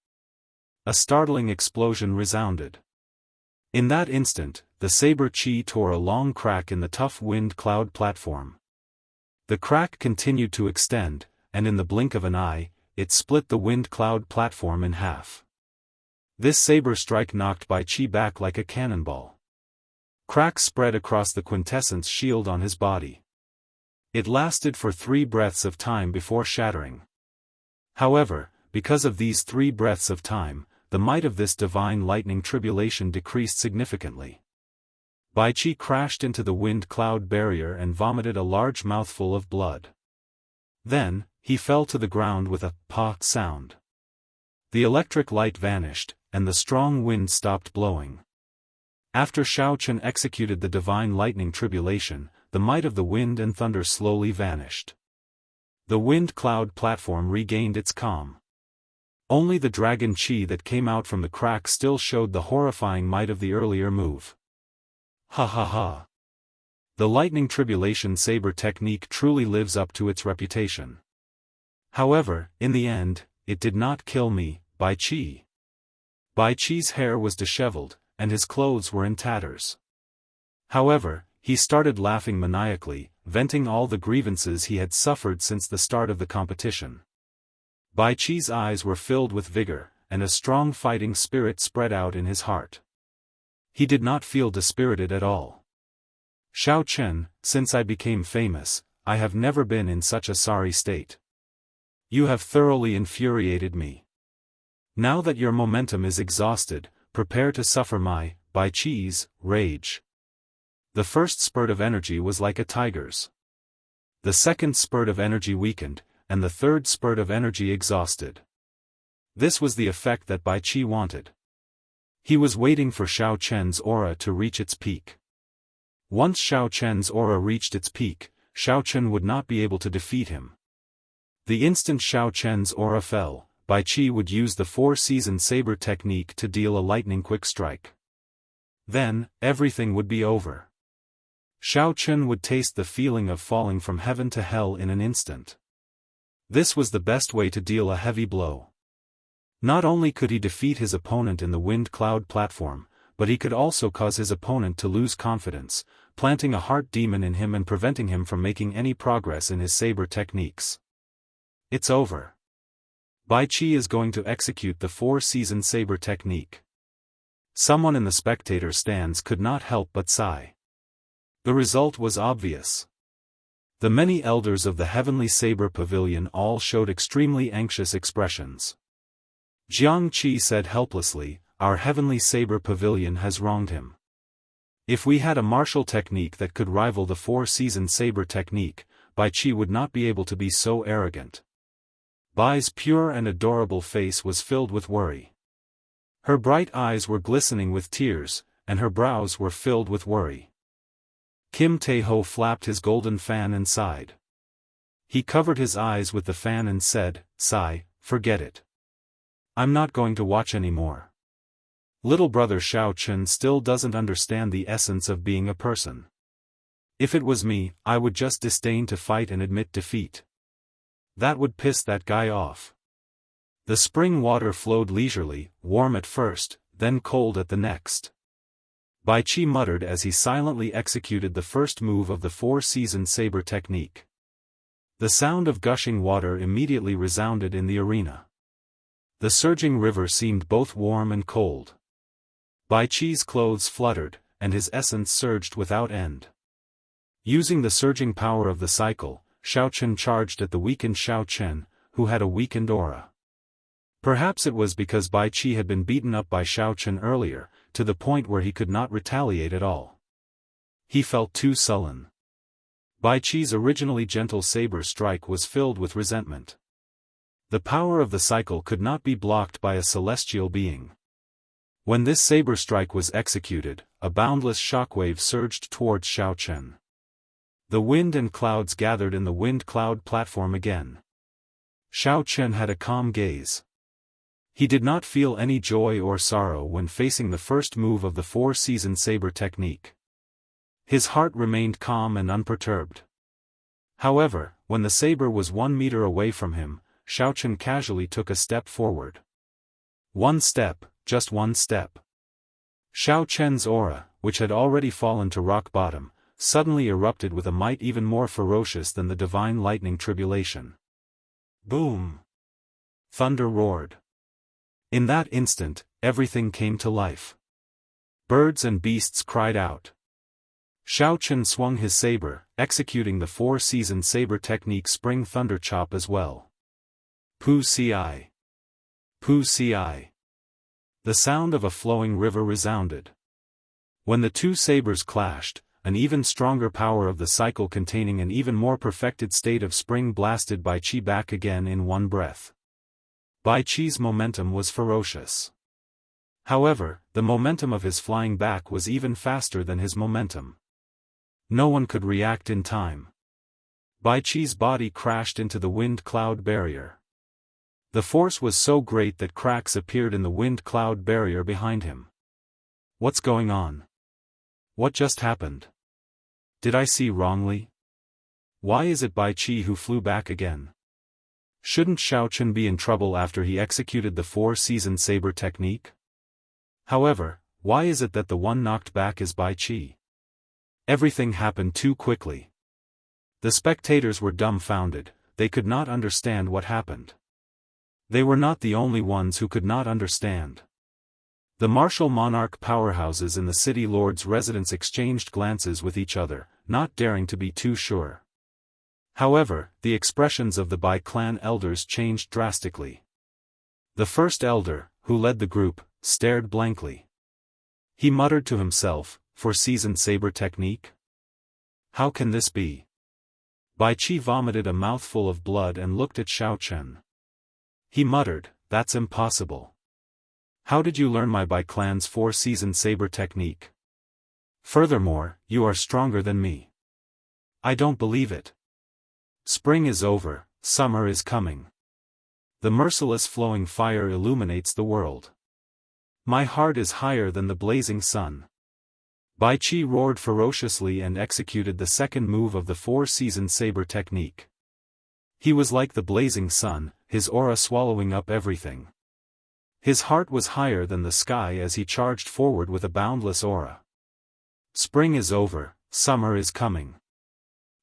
A startling explosion resounded. In that instant, the saber chi tore a long crack in the tough wind cloud platform. The crack continued to extend, and in the blink of an eye, it split the wind cloud platform in half. This saber strike knocked Bai Qi back like a cannonball. Cracks spread across the quintessence shield on his body. It lasted for 3 breaths of time before shattering. However, because of these 3 breaths of time, the might of this divine lightning tribulation decreased significantly. Bai Qi crashed into the wind cloud barrier and vomited a large mouthful of blood. Then, he fell to the ground with a "pa" sound. The electric light vanished, and the strong wind stopped blowing. After Xiao Chen executed the divine lightning tribulation, the might of the wind and thunder slowly vanished. The wind cloud platform regained its calm. Only the dragon chi that came out from the crack still showed the horrifying might of the earlier move. Ha ha ha. The lightning tribulation saber technique truly lives up to its reputation. However, in the end, it did not kill me, Bai Qi. Bai Qi's hair was disheveled, and his clothes were in tatters. However, he started laughing maniacally, venting all the grievances he had suffered since the start of the competition. Bai Qi's eyes were filled with vigor, and a strong fighting spirit spread out in his heart. He did not feel dispirited at all. Xiao Chen, since I became famous, I have never been in such a sorry state. You have thoroughly infuriated me. Now that your momentum is exhausted, prepare to suffer my, Bai Qi's, rage. The first spurt of energy was like a tiger's. The second spurt of energy weakened, and the third spurt of energy exhausted. This was the effect that Bai Qi wanted. He was waiting for Xiao Chen's aura to reach its peak. Once Xiao Chen's aura reached its peak, Xiao Chen would not be able to defeat him. The instant Xiao Chen's aura fell, Bai Qi would use the 4-season saber technique to deal a lightning-quick strike. Then, everything would be over. Xiao Chen would taste the feeling of falling from heaven to hell in an instant. This was the best way to deal a heavy blow. Not only could he defeat his opponent in the wind cloud platform, but he could also cause his opponent to lose confidence, planting a heart demon in him and preventing him from making any progress in his saber techniques. It's over. Bai Qi is going to execute the 4-season saber technique. Someone in the spectator stands could not help but sigh. The result was obvious. The many elders of the Heavenly Saber Pavilion all showed extremely anxious expressions. Jianghu said helplessly, "Our Heavenly Saber Pavilion has wronged him. If we had a martial technique that could rival the 4-season saber technique, Bai Qi would not be able to be so arrogant." Bai's pure and adorable face was filled with worry. Her bright eyes were glistening with tears, and her brows were filled with worry. Kim Tae-ho flapped his golden fan and sighed. He covered his eyes with the fan and said, "Sigh, forget it. I'm not going to watch anymore. Little brother Xiao Chen still doesn't understand the essence of being a person. If it was me, I would just disdain to fight and admit defeat. That would piss that guy off." The spring water flowed leisurely, warm at first, then cold at the next. Bai Qi muttered as he silently executed the first move of the 4-season saber technique. The sound of gushing water immediately resounded in the arena. The surging river seemed both warm and cold. Bai Qi's clothes fluttered, and his essence surged without end. Using the surging power of the cycle, Xiao Chen charged at the weakened Xiao Chen, who had a weakened aura. Perhaps it was because Bai Qi had been beaten up by Xiao Chen earlier, to the point where he could not retaliate at all. He felt too sullen. Bai Qi's originally gentle saber strike was filled with resentment. The power of the cycle could not be blocked by a celestial being. When this saber strike was executed, a boundless shockwave surged towards Xiao Chen. The wind and clouds gathered in the wind cloud platform again. Xiao Chen had a calm gaze. He did not feel any joy or sorrow when facing the first move of the 4-season saber technique. His heart remained calm and unperturbed. However, when the saber was 1 meter away from him, Xiao Chen casually took a step forward. One step, just one step. Xiao Chen's aura, which had already fallen to rock bottom, suddenly erupted with a might even more ferocious than the divine lightning tribulation. Boom! Thunder roared. In that instant, everything came to life. Birds and beasts cried out. Xiao Chen swung his saber, executing the four-season saber technique Spring Thunder Chop as well. Pu ci. Pu ci. The sound of a flowing river resounded. When the two sabers clashed, an even stronger power of the cycle containing an even more perfected state of spring blasted Bai Qi back again in one breath. Bai Qi's momentum was ferocious. However, the momentum of his flying back was even faster than his momentum. No one could react in time. Bai Qi's body crashed into the wind-cloud barrier. The force was so great that cracks appeared in the wind-cloud barrier behind him. What's going on? What just happened? Did I see wrongly? Why is it Bai Qi who flew back again? Shouldn't Xiao Chen be in trouble after he executed the four-season saber technique? However, why is it that the one knocked back is Bai Qi? Everything happened too quickly. The spectators were dumbfounded, they could not understand what happened. They were not the only ones who could not understand. The martial monarch powerhouses in the city lord's residence exchanged glances with each other, not daring to be too sure. However, the expressions of the Bai clan elders changed drastically. The first elder, who led the group, stared blankly. He muttered to himself, "Four-season saber technique? How can this be?" Bai Qi vomited a mouthful of blood and looked at Xiao Chen. He muttered, "That's impossible. How did you learn my Bai clan's four-season saber technique? Furthermore, you are stronger than me. I don't believe it. Spring is over, summer is coming. The merciless flowing fire illuminates the world. My heart is higher than the blazing sun." Bai Qi roared ferociously and executed the second move of the four-season saber technique. He was like the blazing sun, his aura swallowing up everything. His heart was higher than the sky as he charged forward with a boundless aura. Spring is over, summer is coming.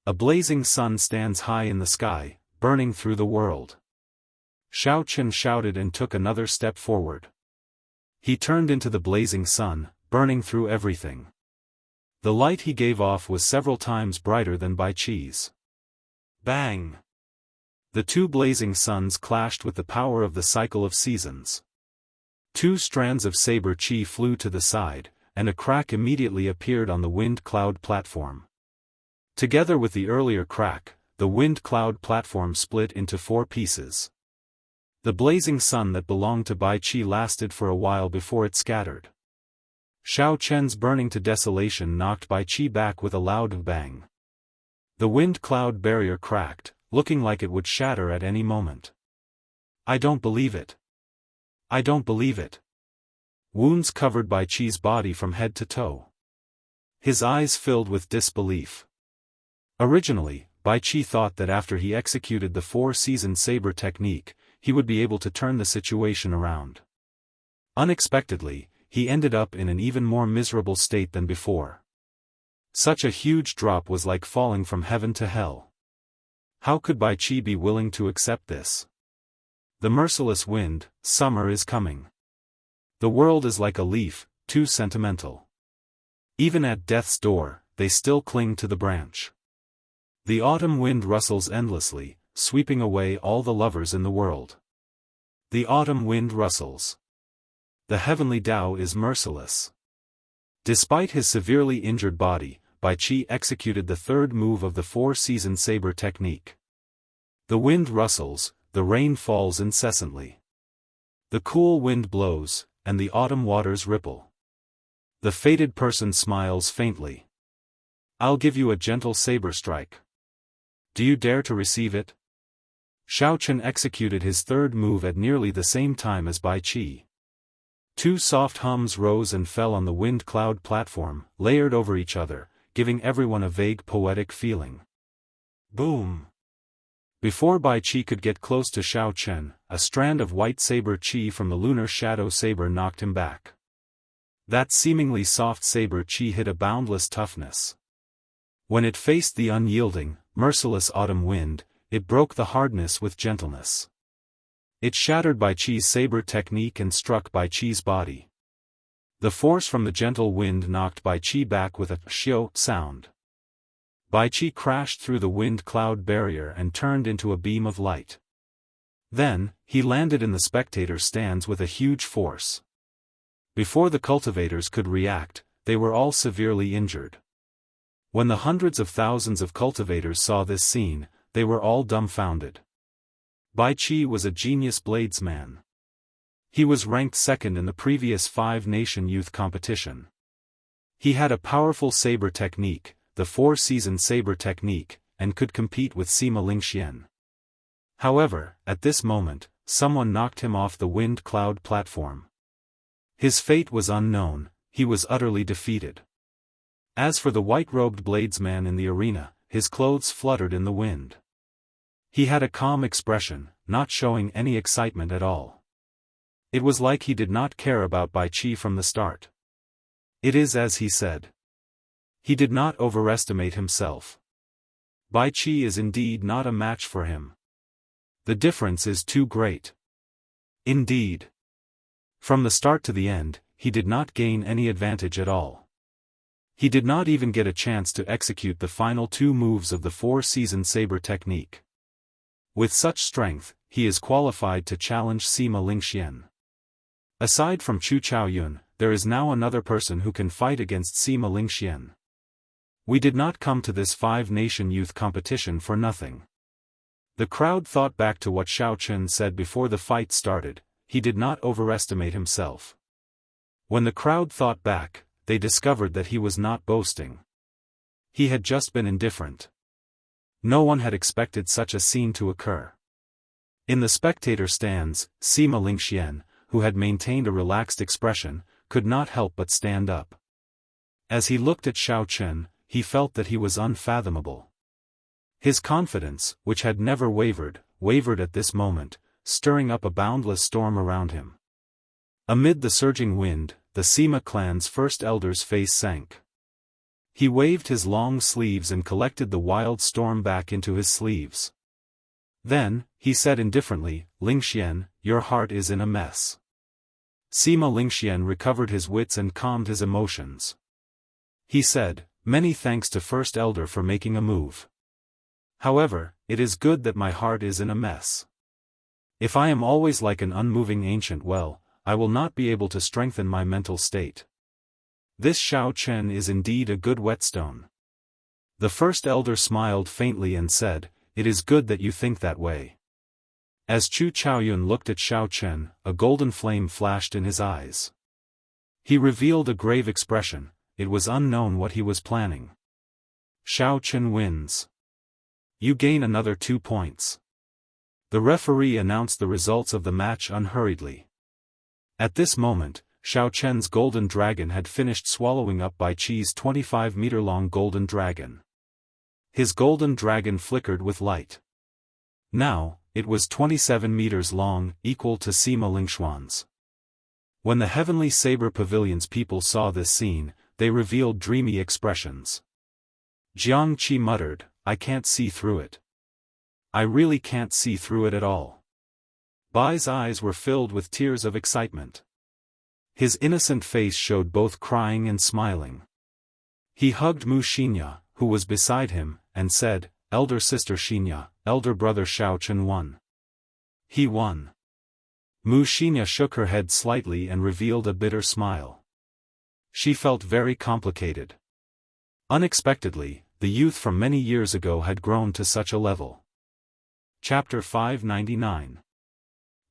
A blazing sun stands high in the sky, burning through the world. Xiao Chen shouted and took another step forward. He turned into the blazing sun, burning through everything. The light he gave off was several times brighter than Bai Qi's. Bang! The two blazing suns clashed with the power of the cycle of seasons. Two strands of saber qi flew to the side, and a crack immediately appeared on the wind-cloud platform. Together with the earlier crack, the wind-cloud platform split into four pieces. The blazing sun that belonged to Bai Qi lasted for a while before it scattered. Xiao Chen's burning to desolation knocked Bai Qi back with a loud bang. The wind-cloud barrier cracked, looking like it would shatter at any moment. I don't believe it. I don't believe it. Wounds covered Bai Qi's body from head to toe. His eyes filled with disbelief. Originally, Bai Qi thought that after he executed the four-season saber technique, he would be able to turn the situation around. Unexpectedly, he ended up in an even more miserable state than before. Such a huge drop was like falling from heaven to hell. How could Bai Qi be willing to accept this? The merciless wind, summer is coming. The world is like a leaf, too sentimental. Even at death's door, they still cling to the branch. The autumn wind rustles endlessly, sweeping away all the lovers in the world. The autumn wind rustles. The heavenly Tao is merciless. Despite his severely injured body, Bai Qi executed the third move of the four-season saber technique. The wind rustles, the rain falls incessantly. The cool wind blows, and the autumn waters ripple. The fated person smiles faintly. I'll give you a gentle saber strike. Do you dare to receive it? Xiao Chen executed his third move at nearly the same time as Bai Qi. Two soft hums rose and fell on the wind-cloud platform, layered over each other, giving everyone a vague poetic feeling. Boom! Before Bai Qi could get close to Xiao Chen, a strand of white saber chi from the lunar shadow saber knocked him back. That seemingly soft saber chi hid a boundless toughness. When it faced the unyielding, merciless autumn wind, it broke the hardness with gentleness. It shattered Bai Chi's saber technique and struck Bai Chi's body. The force from the gentle wind knocked Bai Chi back with a xiao sound. Bai Chi crashed through the wind cloud barrier and turned into a beam of light. Then, he landed in the spectator stands with a huge force. Before the cultivators could react, they were all severely injured. When the hundreds of thousands of cultivators saw this scene, they were all dumbfounded. Bai Chi was a genius bladesman. He was ranked second in the previous 5-nation youth competition. He had a powerful saber technique, the 4-season saber technique, and could compete with Sima Lingxian. However, at this moment, someone knocked him off the wind cloud platform. His fate was unknown, he was utterly defeated. As for the white-robed bladesman in the arena, his clothes fluttered in the wind. He had a calm expression, not showing any excitement at all. It was like he did not care about Bai Chi from the start. It is as he said. He did not overestimate himself. Bai Chi is indeed not a match for him. The difference is too great. Indeed. From the start to the end, he did not gain any advantage at all. He did not even get a chance to execute the final 2 moves of the 4-season saber technique. With such strength, he is qualified to challenge Sima Lingxian. Aside from Chu Chaoyun, there is now another person who can fight against Sima Lingxian. We did not come to this 5-nation youth competition for nothing. The crowd thought back to what Xiao Chen said before the fight started, he did not overestimate himself. When the crowd thought back, they discovered that he was not boasting. He had just been indifferent. No one had expected such a scene to occur. In the spectator stands, Sima Lingxian, who had maintained a relaxed expression, could not help but stand up. As he looked at Xiao Chen, he felt that he was unfathomable. His confidence, which had never wavered at this moment, stirring up a boundless storm around him. Amid the surging wind, the Sima clan's first elder's face sank. He waved his long sleeves and collected the wild storm back into his sleeves. Then, he said indifferently, "Lingxian, your heart is in a mess." Sima Lingxian recovered his wits and calmed his emotions. He said, "Many thanks to First Elder for making a move. However, it is good that my heart is in a mess. If I am always like an unmoving ancient well, I will not be able to strengthen my mental state. This Xiao Chen is indeed a good whetstone." The First Elder smiled faintly and said, "It is good that you think that way." As Chu Chaoyun looked at Xiao Chen, a golden flame flashed in his eyes. He revealed a grave expression, it was unknown what he was planning. Xiao Chen wins. You gain another 2 points. The referee announced the results of the match unhurriedly. At this moment, Xiao Chen's golden dragon had finished swallowing up Bai Chi's 25-meter-long golden dragon. His golden dragon flickered with light. Now, it was 27 meters long, equal to Sima Lingxian's. When the Heavenly Saber Pavilion's people saw this scene, they revealed dreamy expressions. Jianghu muttered, "I can't see through it. I really can't see through it at all." Bai's eyes were filled with tears of excitement. His innocent face showed both crying and smiling. He hugged Mu Xinya, who was beside him, and said, "Elder sister Xinya, elder brother Xiao Chen won. He won." Mu Xinya shook her head slightly and revealed a bitter smile. She felt very complicated. Unexpectedly, the youth from many years ago had grown to such a level. Chapter 599.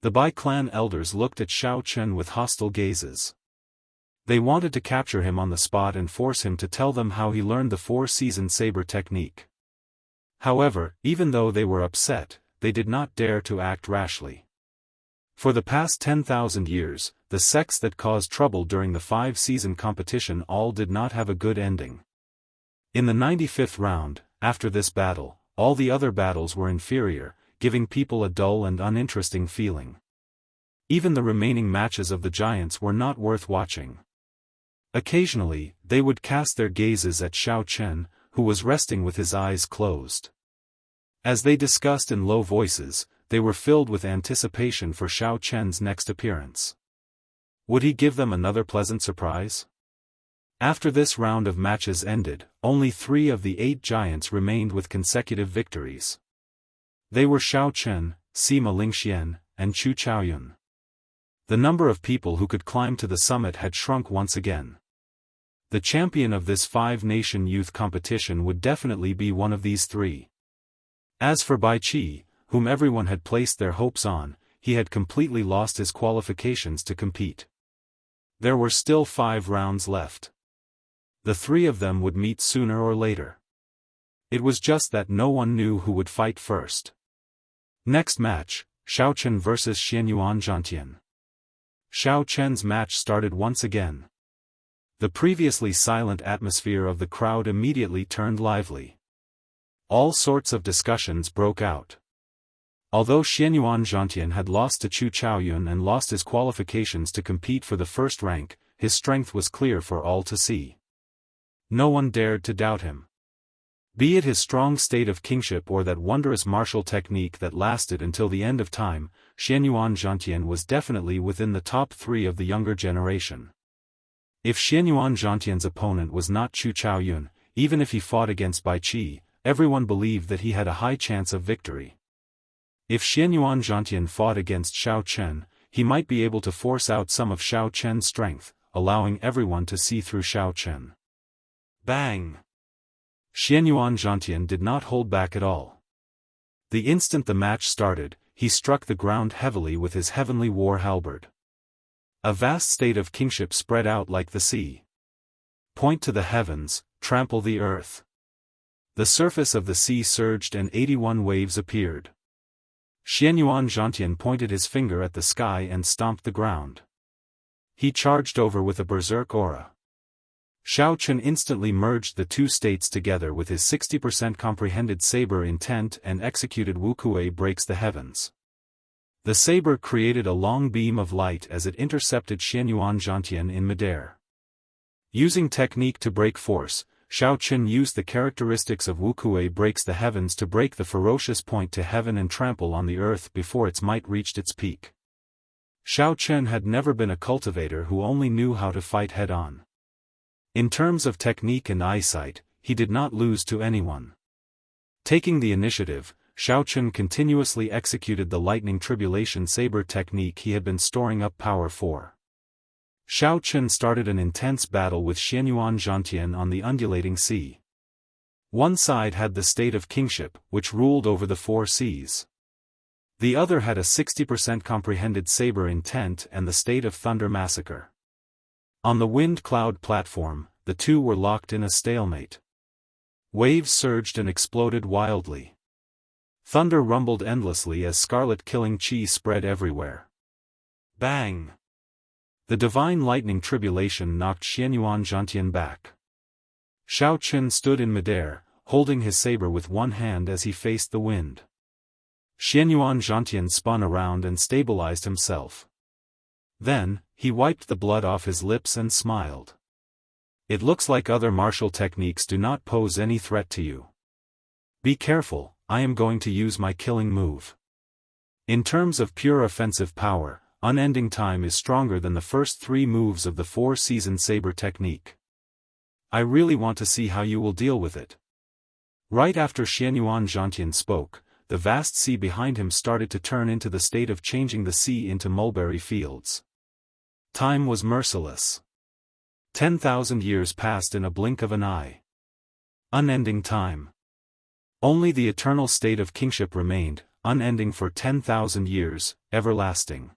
The Bai clan elders looked at Xiao Chen with hostile gazes. They wanted to capture him on the spot and force him to tell them how he learned the 4-season saber technique. However, even though they were upset, they did not dare to act rashly. For the past 10,000 years, the sects that caused trouble during the 5-season competition all did not have a good ending. In the 95th round, after this battle, all the other battles were inferior, giving people a dull and uninteresting feeling. Even the remaining matches of the giants were not worth watching. Occasionally, they would cast their gazes at Xiao Chen, who was resting with his eyes closed. As they discussed in low voices, they were filled with anticipation for Xiao Chen's next appearance. Would he give them another pleasant surprise? After this round of matches ended, only 3 of the 8 giants remained with consecutive victories. They were Xiao Chen, Sima Lingxian, and Chu Chaoyun. The number of people who could climb to the summit had shrunk once again. The champion of this 5-nation youth competition would definitely be one of these 3. As for Bai Qi, whom everyone had placed their hopes on, he had completely lost his qualifications to compete. There were still 5 rounds left. The 3 of them would meet sooner or later. It was just that no one knew who would fight first. Next match, Xiao Chen vs Xianyuan Zhantian. Xiao Chen's match started once again. The previously silent atmosphere of the crowd immediately turned lively. All sorts of discussions broke out. Although Xianyuan Zhantian had lost to Chu Chaoyun and lost his qualifications to compete for the first rank, his strength was clear for all to see. No one dared to doubt him. Be it his strong state of kingship or that wondrous martial technique that lasted until the end of time, Xianyuan Zhantian was definitely within the top 3 of the younger generation. If Xianyuan Zhantian's opponent was not Chu Chaoyun, even if he fought against Bai Qi, everyone believed that he had a high chance of victory. If Xianyuan Zhantian fought against Xiao Chen, he might be able to force out some of Xiao Chen's strength, allowing everyone to see through Xiao Chen. Bang! Xianyuan Zhantian did not hold back at all. The instant the match started, he struck the ground heavily with his heavenly war halberd. A vast state of kingship spread out like the sea. Point to the heavens, trample the earth. The surface of the sea surged and 81 waves appeared. Xianyuan Zhantian pointed his finger at the sky and stomped the ground. He charged over with a berserk aura. Xiao Chen instantly merged the 2 states together with his 60% comprehended saber intent and executed Wuxia breaks the heavens. The saber created a long beam of light as it intercepted Xianyuan Zhantian in midair. Using technique to break force, Xiao Chen used the characteristics of Wuxia breaks the heavens to break the ferocious point to heaven and trample on the earth before its might reached its peak. Xiao Chen had never been a cultivator who only knew how to fight head-on. In terms of technique and eyesight, he did not lose to anyone. Taking the initiative, Xiao Chen continuously executed the lightning tribulation saber technique he had been storing up power for. Xiao Chen started an intense battle with Xianyuan Zhantian on the undulating sea. One side had the state of kingship, which ruled over the 4 seas. The other had a 60% comprehended saber intent and the state of thunder massacre. On the wind cloud platform, the 2 were locked in a stalemate. Waves surged and exploded wildly. Thunder rumbled endlessly as scarlet killing chi spread everywhere. Bang! The divine lightning tribulation knocked Xianyuan Zhantian back. Xiao Chen stood in midair, holding his saber with one hand as he faced the wind. Xianyuan Zhantian spun around and stabilized himself. Then, he wiped the blood off his lips and smiled. It looks like other martial techniques do not pose any threat to you. Be careful, I am going to use my killing move. In terms of pure offensive power, Unending Time is stronger than the first 3 moves of the 4-season saber technique. I really want to see how you will deal with it. Right after Xianyuan Zhantian spoke, the vast sea behind him started to turn into the state of changing the sea into mulberry fields. Time was merciless. 10,000 years passed in a blink of an eye. Unending time. Only the eternal state of kingship remained, unending for 10,000 years, everlasting.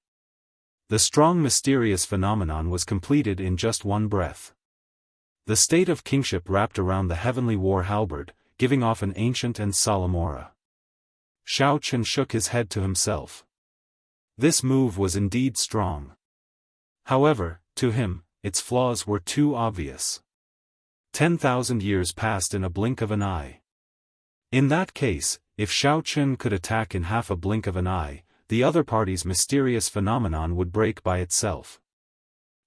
The strong mysterious phenomenon was completed in just one breath. The state of kingship wrapped around the heavenly war halberd, giving off an ancient and solemn aura. Xiao Chen shook his head to himself. This move was indeed strong. However, to him, its flaws were too obvious. 10,000 years passed in a blink of an eye. In that case, If Xiao Chen could attack in half a blink of an eye, the other party's mysterious phenomenon would break by itself.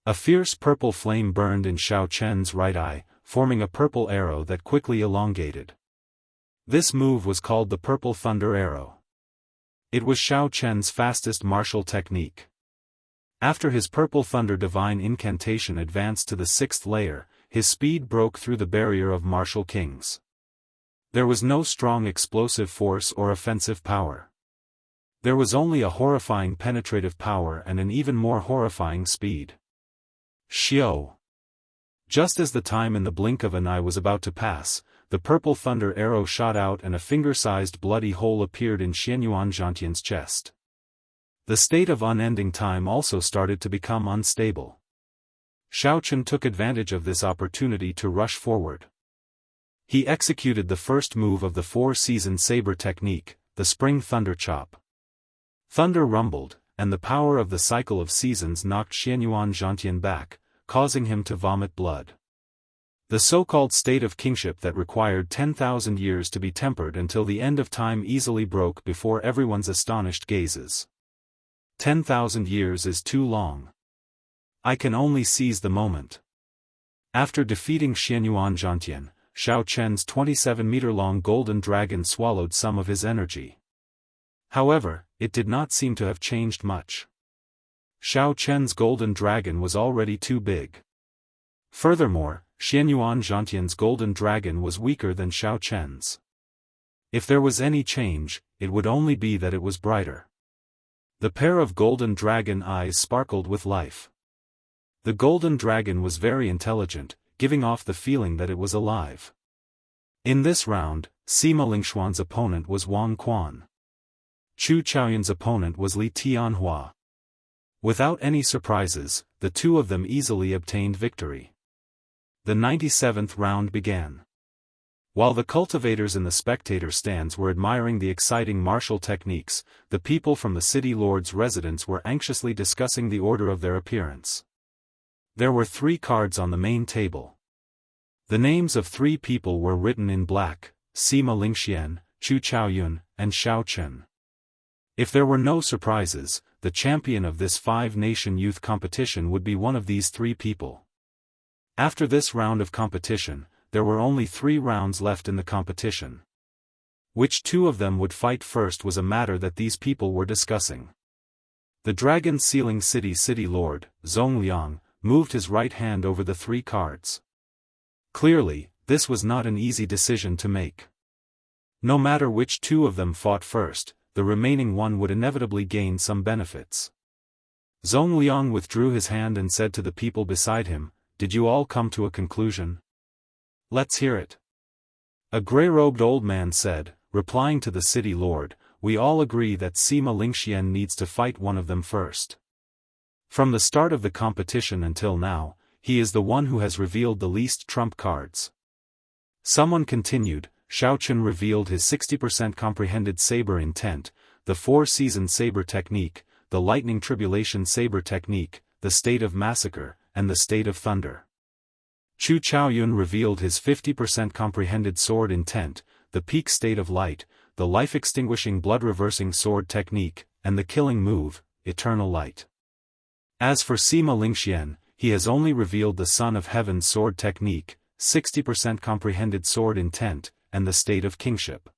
A fierce purple flame burned in Xiao Chen's right eye, forming a purple arrow that quickly elongated. This move was called the Purple Thunder Arrow. It was Xiao Chen's fastest martial technique. After his Purple Thunder divine incantation advanced to the 6th layer, his speed broke through the barrier of martial kings. There was no strong explosive force or offensive power. There was only a horrifying penetrative power and an even more horrifying speed. Xiao. Just as the time in the blink of an eye was about to pass, the Purple Thunder Arrow shot out and a finger-sized bloody hole appeared in Xianyuan Zhantian's chest. The state of unending time also started to become unstable. Xiao Chen took advantage of this opportunity to rush forward. He executed the first move of the 4-season saber technique, the Spring Thunder Chop. Thunder rumbled, and the power of the cycle of seasons knocked Xianyuan Zhantian back, causing him to vomit blood. The so-called state of kingship that required 10,000 years to be tempered until the end of time easily broke before everyone's astonished gazes. 10,000 years is too long. I can only seize the moment. After defeating Xianyuan Zhantian, Xiao Chen's 27-meter-long golden dragon swallowed some of his energy. However, it did not seem to have changed much. Xiao Chen's golden dragon was already too big. Furthermore, Xianyuan Zhantian's golden dragon was weaker than Xiao Chen's. If there was any change, it would only be that it was brighter. The pair of golden dragon eyes sparkled with life. The golden dragon was very intelligent, giving off the feeling that it was alive. In this round, Sima Lingxuan's opponent was Wang Quan. Chu Chaoyun's opponent was Li Tianhua. Without any surprises, the two of them easily obtained victory. The 97th round began. While the cultivators in the spectator stands were admiring the exciting martial techniques, the people from the city lord's residence were anxiously discussing the order of their appearance. There were 3 cards on the main table. The names of 3 people were written in black: Sima Lingxian, Chu Chaoyun, and Xiao Chen. If there were no surprises, the champion of this 5-nation youth competition would be one of these 3 people. After this round of competition, there were only 3 rounds left in the competition. Which 2 of them would fight first was a matter that these people were discussing. The Dragon Sealing City Lord, Zongliang, moved his right hand over the 3 cards. Clearly, this was not an easy decision to make. No matter which 2 of them fought first, the remaining one would inevitably gain some benefits. Zongliang withdrew his hand and said to the people beside him, "Did you all come to a conclusion? Let's hear it." A grey-robed old man said, replying to the city lord, "We all agree that Sima Lingxian needs to fight one of them first. From the start of the competition until now, he is the one who has revealed the least trump cards." Someone continued, "Xiao Chen revealed his 60% comprehended saber intent, the 4-season saber technique, the lightning tribulation saber technique, the state of massacre, and the state of thunder. Chu Chaoyun revealed his 50% comprehended sword intent, the peak state of light, the life-extinguishing blood-reversing sword technique, and the killing move, eternal light. As for Sima Lingxian, he has only revealed the Son of Heaven's sword technique, 60% comprehended sword intent, and the state of kingship.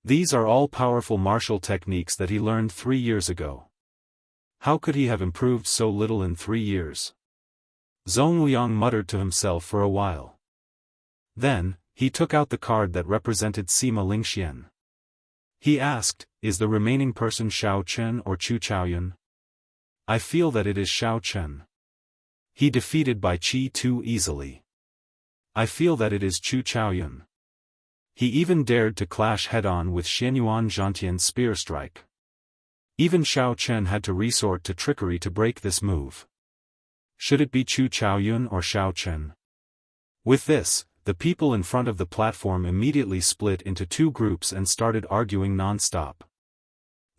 These are all powerful martial techniques that he learned 3 years ago. How could he have improved so little in 3 years?" Zongliang muttered to himself for a while. Then, he took out the card that represented Sima Lingxian. He asked, "Is the remaining person Xiao Chen or Chu Chaoyun?" "I feel that it is Xiao Chen. He defeated Bai Qi too easily." "I feel that it is Chu Chaoyun. He even dared to clash head-on with Xianyuan Zhantian's spear strike. Even Xiao Chen had to resort to trickery to break this move. Should it be Chu Chaoyun or Xiao Chen?" With this, the people in front of the platform immediately split into 2 groups and started arguing non-stop.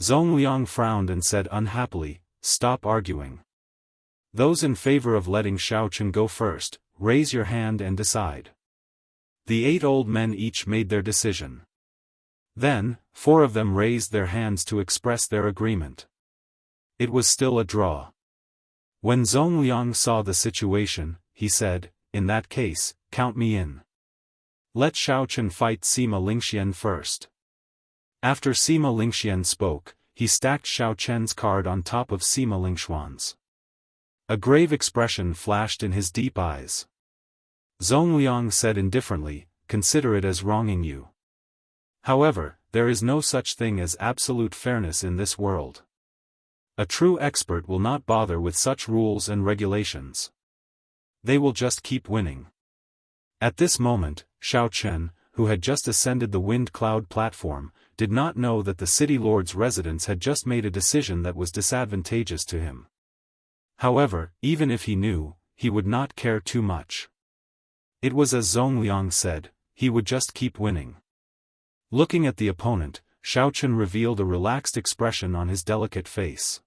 Zongliang frowned and said unhappily, "Stop arguing. Those in favor of letting Xiao Chen go first, raise your hand and decide." The 8 old men each made their decision. Then, 4 of them raised their hands to express their agreement. It was still a draw. When Zhong Liang saw the situation, he said, "In that case, count me in. Let Xiao Chen fight Sima Lingxian first." After Sima Lingxian spoke, he stacked Xiao Chen's card on top of Sima Lingxuan's. A grave expression flashed in his deep eyes. Zhong Liang said indifferently, "Consider it as wronging you. However, there is no such thing as absolute fairness in this world. A true expert will not bother with such rules and regulations. They will just keep winning." At this moment, Xiao Chen, who had just ascended the wind cloud platform, did not know that the city lord's residence had just made a decision that was disadvantageous to him. However, even if he knew, he would not care too much. It was as Zhong Liang said, he would just keep winning. Looking at the opponent, Xiao Chen revealed a relaxed expression on his delicate face.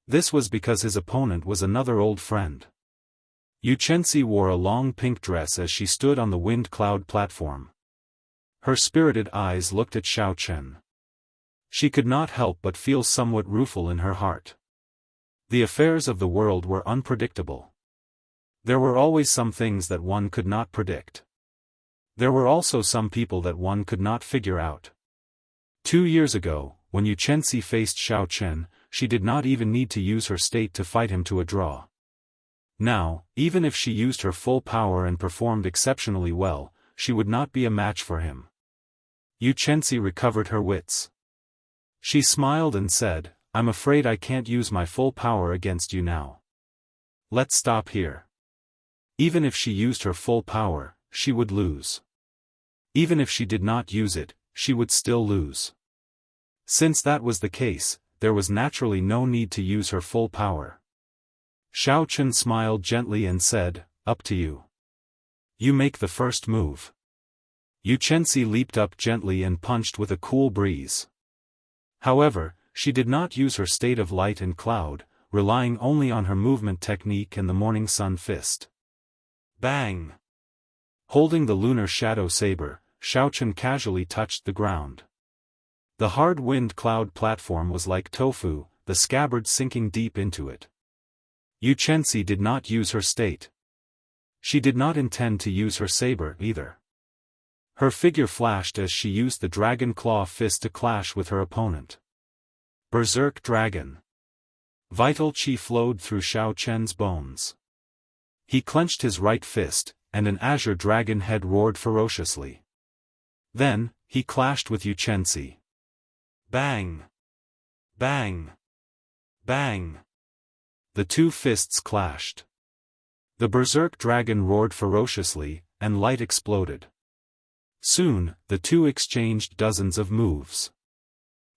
This was because his opponent was another old friend. Yu Chenxi wore a long pink dress as she stood on the wind cloud platform. Her spirited eyes looked at Xiao Chen. She could not help but feel somewhat rueful in her heart. The affairs of the world were unpredictable. There were always some things that one could not predict. There were also some people that one could not figure out. 2 years ago, when Yu Chenxi faced Xiao Chen, she did not even need to use her state to fight him to a draw. Now, even if she used her full power and performed exceptionally well, she would not be a match for him. Yu Chenxi recovered her wits. She smiled and said, "I'm afraid I can't use my full power against you now. Let's stop here." Even if she used her full power, she would lose. Even if she did not use it, she would still lose. Since that was the case, there was naturally no need to use her full power. Xiao Chen smiled gently and said, "Up to you. You make the first move." Yu Chenxi leaped up gently and punched with a cool breeze. However, she did not use her state of light and cloud, relying only on her movement technique and the morning sun fist. Bang! Holding the lunar shadow saber, Xiao Chen casually touched the ground. The hard wind cloud platform was like tofu, the scabbard sinking deep into it. Yu Chenxi did not use her state. She did not intend to use her saber either. Her figure flashed as she used the dragon claw fist to clash with her opponent. Berserk Dragon. Vital chi flowed through Xiao Chen's bones. He clenched his right fist, and an azure dragon head roared ferociously. Then, he clashed with Yu Chenxi. Bang! Bang! Bang! The two fists clashed. The berserk dragon roared ferociously, and light exploded. Soon, the two exchanged dozens of moves.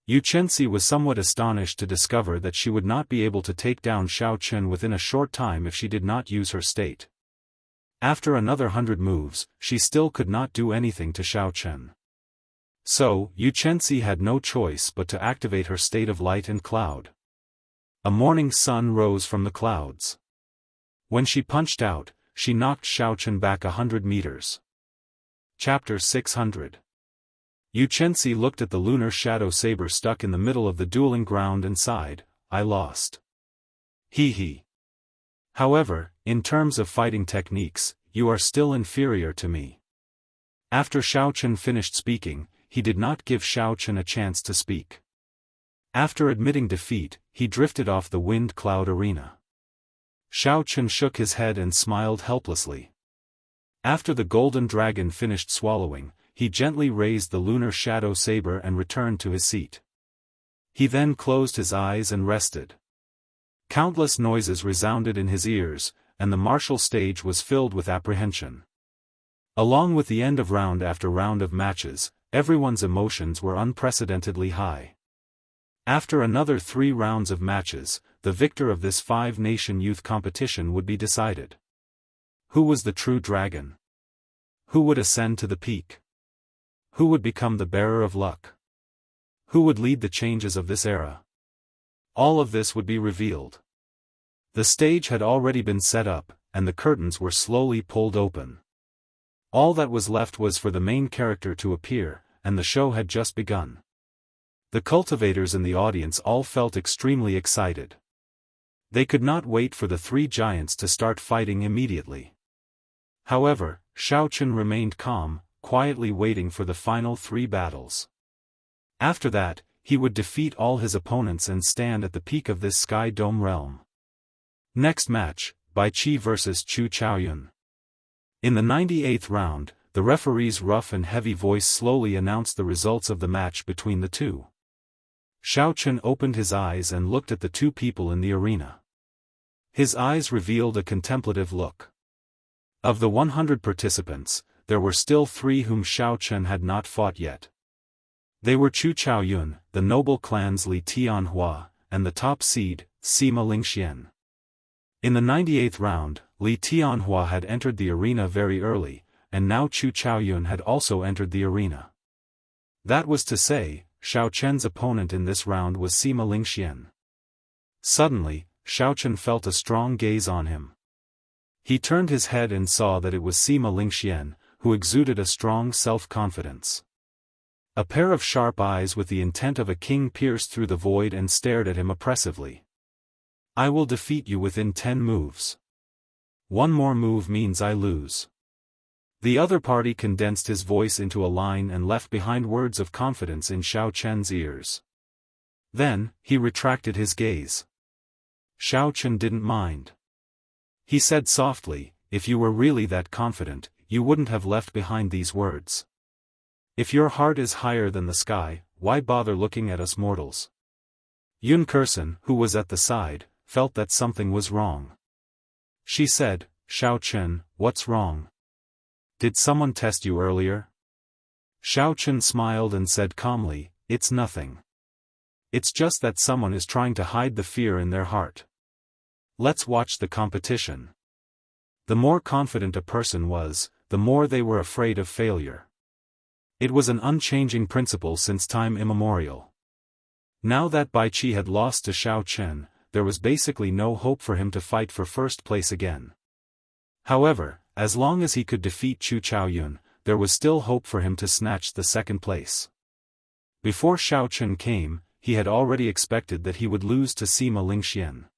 Yu Chenxi was somewhat astonished to discover that she would not be able to take down Xiao Chen within a short time if she did not use her state. After another 100 moves, she still could not do anything to Xiao Chen. So, Yu Chenxi had no choice but to activate her state of light and cloud. A morning sun rose from the clouds. When she punched out, she knocked Xiao Chen back 100 meters. Chapter 600. Yu Chenxi looked at the lunar shadow saber stuck in the middle of the dueling ground and sighed, "I lost. He. However, in terms of fighting techniques, you are still inferior to me." After Xiao Chen finished speaking, he did not give Xiao Chen a chance to speak. After admitting defeat, he drifted off the wind cloud arena. Xiao Chen shook his head and smiled helplessly. After the golden dragon finished swallowing, he gently raised the lunar shadow saber and returned to his seat. He then closed his eyes and rested. Countless noises resounded in his ears, and the martial stage was filled with apprehension. Along with the end of round after round of matches, everyone's emotions were unprecedentedly high. After another 3 rounds of matches, the victor of this 5-nation youth competition would be decided. Who was the true dragon? Who would ascend to the peak? Who would become the bearer of luck? Who would lead the changes of this era? All of this would be revealed. The stage had already been set up, and the curtains were slowly pulled open. All that was left was for the main character to appear, and the show had just begun. The cultivators in the audience all felt extremely excited. They could not wait for the three giants to start fighting immediately. However, Xiaochen remained calm, quietly waiting for the final three battles. After that, he would defeat all his opponents and stand at the peak of this sky dome realm. Next match, Bai Qi vs Chu Chaoyun. In the 98th round, the referee's rough and heavy voice slowly announced the results of the match between the two. Xiaochen opened his eyes and looked at the two people in the arena. His eyes revealed a contemplative look. Of the 100 participants, there were still 3 whom Xiaochen had not fought yet. They were Chu Chaoyun, the noble clans Li Tianhua, and the top seed, Sima Lingxian. In the 98th round, Li Tianhua had entered the arena very early, and now Chu Chaoyun had also entered the arena. That was to say, Xiaochen's opponent in this round was Sima Lingxian. Suddenly, Xiaochen felt a strong gaze on him. He turned his head and saw that it was Sima Lingxian, who exuded a strong self-confidence. A pair of sharp eyes with the intent of a king pierced through the void and stared at him oppressively. "I will defeat you within 10 moves. One more move means I lose." The other party condensed his voice into a line and left behind words of confidence in Xiaochen's ears. Then, he retracted his gaze. Xiaochen didn't mind. He said softly, "If you were really that confident, you wouldn't have left behind these words. If your heart is higher than the sky, why bother looking at us mortals?" Yun Kursen, who was at the side, felt that something was wrong. She said, "Xiaochen, what's wrong? Did someone test you earlier?" Xiaochen smiled and said calmly, "It's nothing. It's just that someone is trying to hide the fear in their heart. Let's watch the competition." The more confident a person was, the more they were afraid of failure. It was an unchanging principle since time immemorial. Now that Bai Qi had lost to Xiaochen, there was basically no hope for him to fight for first place again. However, as long as he could defeat Chu Chaoyun, there was still hope for him to snatch the second place. Before Xiaochen came, he had already expected that he would lose to Sima Lingxian.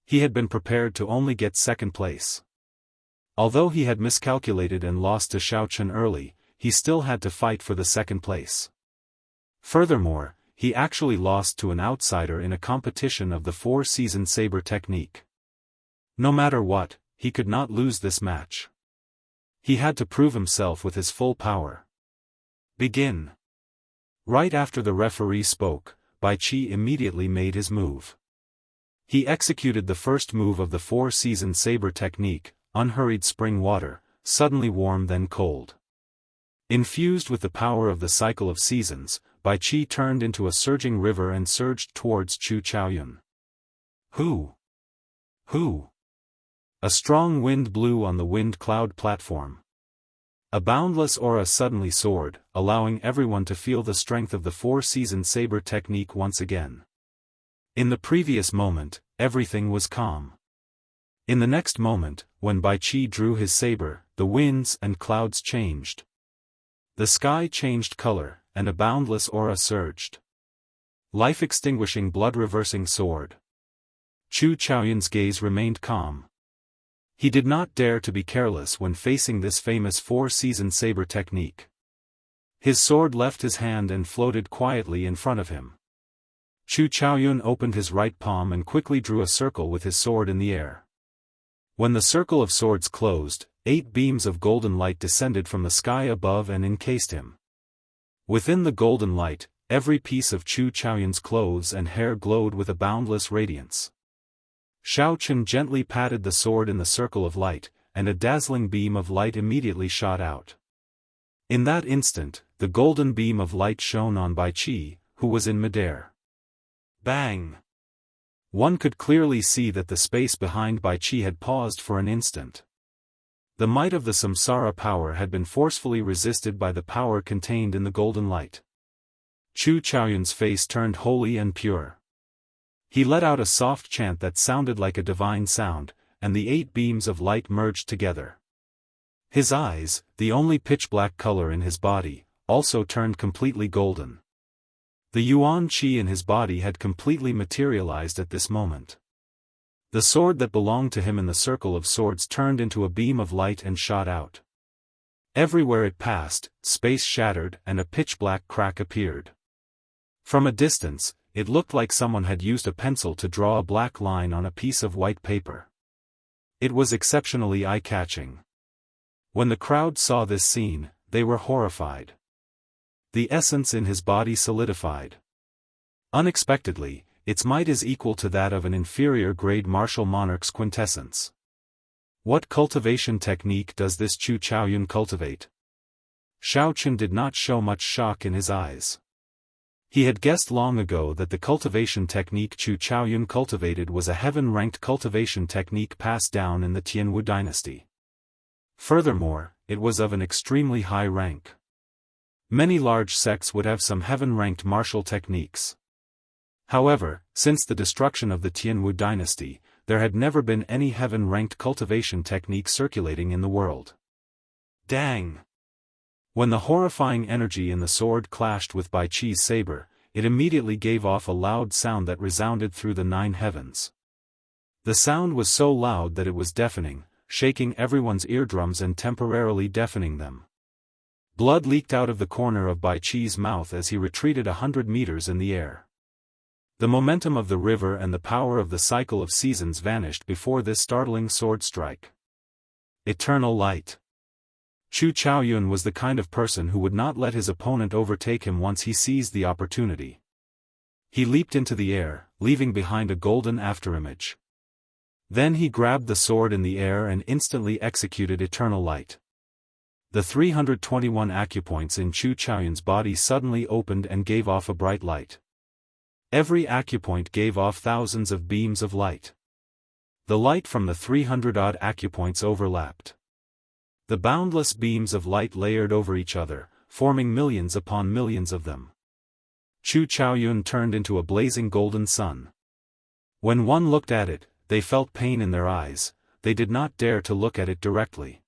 He had been prepared to only get second place. Although he had miscalculated and lost to Xiaochen early, he still had to fight for the second place. Furthermore, he actually lost to an outsider in a competition of the 4-season saber technique. No matter what, he could not lose this match. He had to prove himself with his full power. Begin. Right after the referee spoke, Bai Qi immediately made his move. He executed the first move of the 4-season saber technique, unhurried spring water, suddenly warm then cold. Infused with the power of the cycle of seasons, Bai Qi turned into a surging river and surged towards Chu Chaoyun. Who? A strong wind blew on the wind cloud platform. A boundless aura suddenly soared, allowing everyone to feel the strength of the 4-season saber technique once again. In the previous moment, everything was calm. In the next moment, when Bai Qi drew his saber, the winds and clouds changed. The sky changed color, and a boundless aura surged. Life-extinguishing blood-reversing sword. Chu Chaoyun's gaze remained calm. He did not dare to be careless when facing this famous 4-season saber technique. His sword left his hand and floated quietly in front of him. Chu Chaoyun opened his right palm and quickly drew a circle with his sword in the air. When the circle of swords closed, 8 beams of golden light descended from the sky above and encased him. Within the golden light, every piece of Chu Chaoyun's clothes and hair glowed with a boundless radiance. Xiaochen gently patted the sword in the circle of light, and a dazzling beam of light immediately shot out. In that instant, the golden beam of light shone on Bai Qi, who was in midair. Bang! One could clearly see that the space behind Bai Qi had paused for an instant. The might of the samsara power had been forcefully resisted by the power contained in the golden light. Chu Chaoyun's face turned holy and pure. He let out a soft chant that sounded like a divine sound, and the 8 beams of light merged together. His eyes, the only pitch-black color in his body, also turned completely golden. The Yuan Qi in his body had completely materialized at this moment. The sword that belonged to him in the circle of swords turned into a beam of light and shot out. Everywhere it passed, space shattered and a pitch-black crack appeared. From a distance, it looked like someone had used a pencil to draw a black line on a piece of white paper. It was exceptionally eye-catching. When the crowd saw this scene, they were horrified. The essence in his body solidified. Unexpectedly, its might is equal to that of an inferior-grade martial monarch's quintessence. What cultivation technique does this Chu Chaoyun cultivate? Shao Chun did not show much shock in his eyes. He had guessed long ago that the cultivation technique Chu Chaoyun cultivated was a heaven-ranked cultivation technique passed down in the Tianwu dynasty. Furthermore, it was of an extremely high rank. Many large sects would have some heaven-ranked martial techniques. However, since the destruction of the Tianwu dynasty, there had never been any heaven-ranked cultivation technique circulating in the world. Dang! When the horrifying energy in the sword clashed with Bai Qi's saber, it immediately gave off a loud sound that resounded through the 9 heavens. The sound was so loud that it was deafening, shaking everyone's eardrums and temporarily deafening them. Blood leaked out of the corner of Bai Qi's mouth as he retreated 100 meters in the air. The momentum of the river and the power of the cycle of seasons vanished before this startling sword strike. Eternal light. Chu Chaoyun was the kind of person who would not let his opponent overtake him once he seized the opportunity. He leaped into the air, leaving behind a golden afterimage. Then he grabbed the sword in the air and instantly executed eternal light. The 321 acupoints in Chu Chaoyun's body suddenly opened and gave off a bright light. Every acupoint gave off thousands of beams of light. The light from the 300-odd acupoints overlapped. The boundless beams of light layered over each other, forming millions upon millions of them. Chu Chaoyun turned into a blazing golden sun. When one looked at it, they felt pain in their eyes, they did not dare to look at it directly.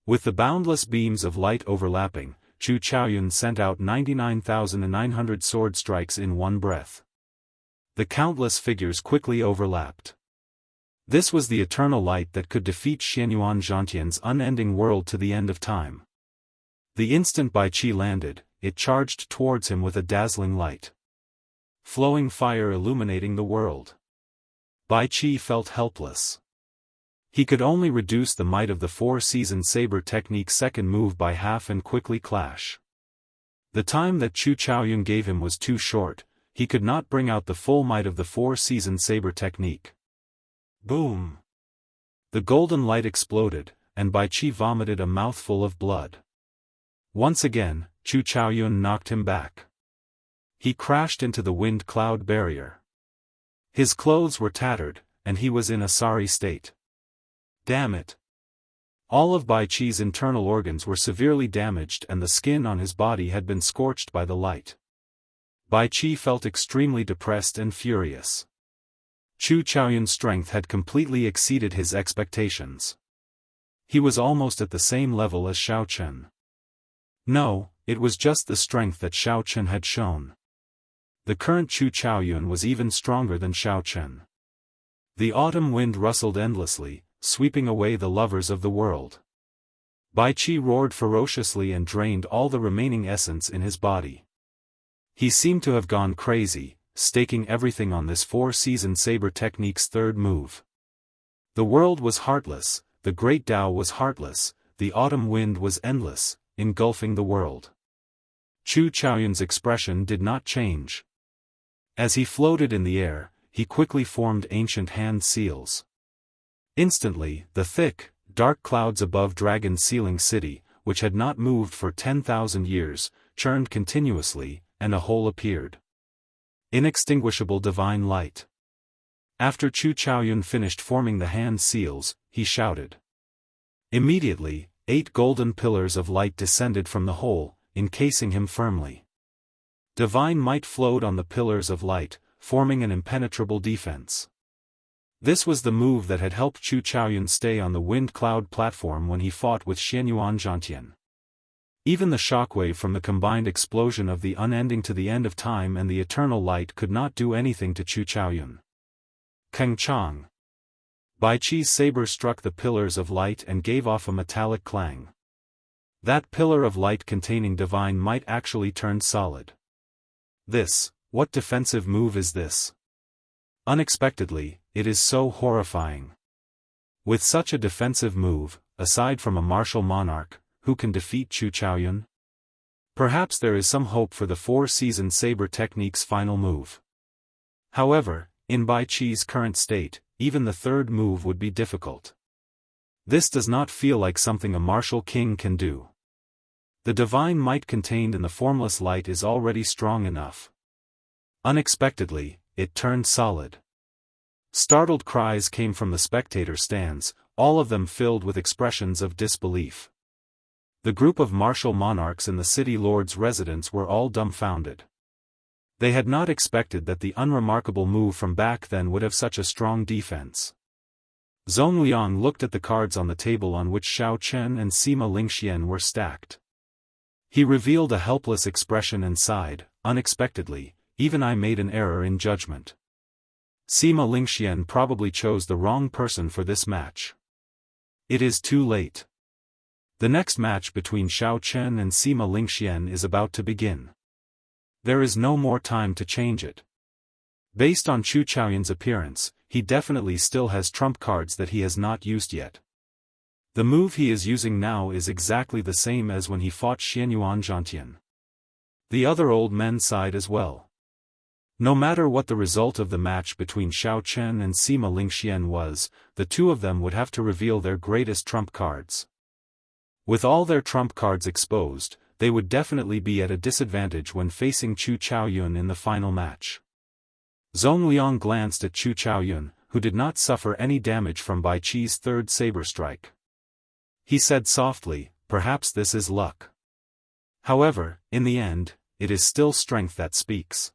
With the boundless beams of light overlapping, Chu Chaoyun sent out 99,900 sword strikes in one breath. The countless figures quickly overlapped. This was the eternal light that could defeat Xianyuan Zhantian's unending world to the end of time. The instant Bai Qi landed, it charged towards him with a dazzling light. Flowing fire illuminating the world. Bai Qi felt helpless. He could only reduce the might of the 4-season saber technique's second move by half and quickly clash. The time that Chu Chaoyun gave him was too short, he could not bring out the full might of the 4-season saber technique. Boom! The golden light exploded, and Bai Qi vomited a mouthful of blood. Once again, Chu Chaoyun knocked him back. He crashed into the wind cloud barrier. His clothes were tattered, and he was in a sorry state. Damn it! All of Bai Qi's internal organs were severely damaged and the skin on his body had been scorched by the light. Bai Qi felt extremely depressed and furious. Chu Chaoyun's strength had completely exceeded his expectations. He was almost at the same level as Shao Chen. No, it was just the strength that Shao Chen had shown. The current Chu Chaoyun was even stronger than Shao Chen. The autumn wind rustled endlessly, sweeping away the lovers of the world. Bai Qi roared ferociously and drained all the remaining essence in his body. He seemed to have gone crazy, staking everything on this 4-season saber technique's third move. The world was heartless, the great Tao was heartless, the autumn wind was endless, engulfing the world. Chu Chaoyun's expression did not change. As he floated in the air, he quickly formed ancient hand seals. Instantly, the thick, dark clouds above Dragon Ceiling City, which had not moved for 10,000 years, churned continuously, and a hole appeared. Inextinguishable divine light. After Chu Chaoyun finished forming the hand seals, he shouted. Immediately, 8 golden pillars of light descended from the hole, encasing him firmly. Divine might flowed on the pillars of light, forming an impenetrable defense. This was the move that had helped Chu Chaoyun stay on the wind cloud platform when he fought with Xianyuan Zhantian. Even the shockwave from the combined explosion of the unending to the end of time and the eternal light could not do anything to Chu Chaoyun. Keng Chang. Bai Chi's saber struck the pillars of light and gave off a metallic clang. That pillar of light containing divine might actually turned solid. What defensive move is this? Unexpectedly, it is so horrifying. With such a defensive move, aside from a martial monarch, who can defeat Chu Chaoyun? Perhaps there is some hope for the four-seasoned saber technique's final move. However, in Bai Chi's current state, even the third move would be difficult. This does not feel like something a martial king can do. The divine might contained in the formless light is already strong enough. Unexpectedly, it turned solid. Startled cries came from the spectator stands, all of them filled with expressions of disbelief. The group of martial monarchs in the city lord's residence were all dumbfounded. They had not expected that the unremarkable move from back then would have such a strong defense. Zhong Liang looked at the cards on the table on which Xiao Chen and Sima Lingxian were stacked. He revealed a helpless expression and sighed, unexpectedly, even I made an error in judgment. Sima Lingxian probably chose the wrong person for this match. It is too late. The next match between Xiao Chen and Sima Lingxian is about to begin. There is no more time to change it. Based on Chu Chaoyun's appearance, he definitely still has trump cards that he has not used yet. The move he is using now is exactly the same as when he fought Xianyuan Zhantian. The other old men sighed as well. No matter what the result of the match between Xiao Chen and Sima Lingxian was, the two of them would have to reveal their greatest trump cards. With all their trump cards exposed, they would definitely be at a disadvantage when facing Chu Chaoyun in the final match. Zhong Liang glanced at Chu Chaoyun, who did not suffer any damage from Bai Chi's third saber strike. He said softly, "Perhaps this is luck." However, in the end, it is still strength that speaks.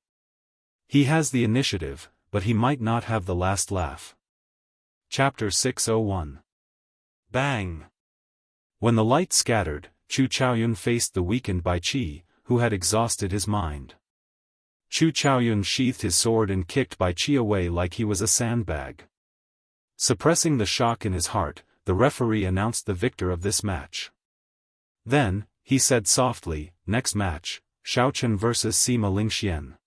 He has the initiative, but he might not have the last laugh. Chapter 601. Bang! When the light scattered, Chu Chaoyun faced the weakened Bai Chi, who had exhausted his mind. Chu Chaoyun sheathed his sword and kicked Bai Chi away like he was a sandbag. Suppressing the shock in his heart, the referee announced the victor of this match. Then, he said softly, "Next match, Xiao Chen vs Sima Lingxian."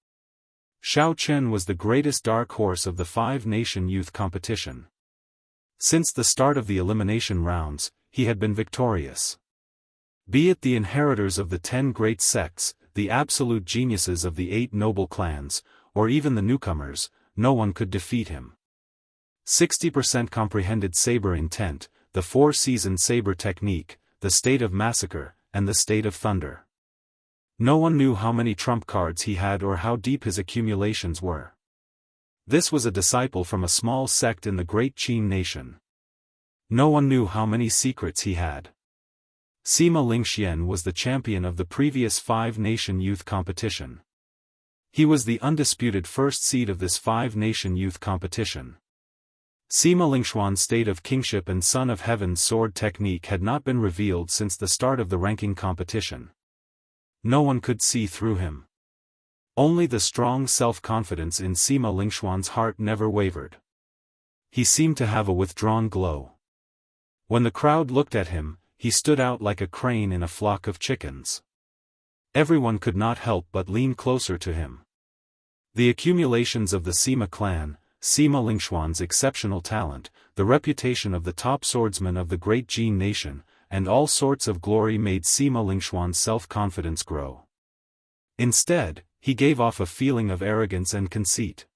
Xiao Chen was the greatest dark horse of the five-nation youth competition. Since the start of the elimination rounds, he had been victorious. Be it the inheritors of the 10 great sects, the absolute geniuses of the 8 noble clans, or even the newcomers, no one could defeat him. 60% comprehended saber intent, the 4-seasoned saber technique, the state of massacre, and the state of thunder. No one knew how many trump cards he had or how deep his accumulations were. This was a disciple from a small sect in the great Qin nation. No one knew how many secrets he had. Sima Lingxian was the champion of the previous 5-nation youth competition. He was the undisputed first seed of this 5-nation youth competition. Sima Lingxuan's state of kingship and Son of Heaven's sword technique had not been revealed since the start of the ranking competition. No one could see through him. Only the strong self-confidence in Sima Lingxuan's heart never wavered. He seemed to have a withdrawn glow. When the crowd looked at him, he stood out like a crane in a flock of chickens. Everyone could not help but lean closer to him. The accumulations of the Sima clan, Sima Lingxuan's exceptional talent, the reputation of the top swordsman of the great Jin nation, and all sorts of glory made Sima Lingxuan's self-confidence grow. Instead, he gave off a feeling of arrogance and conceit.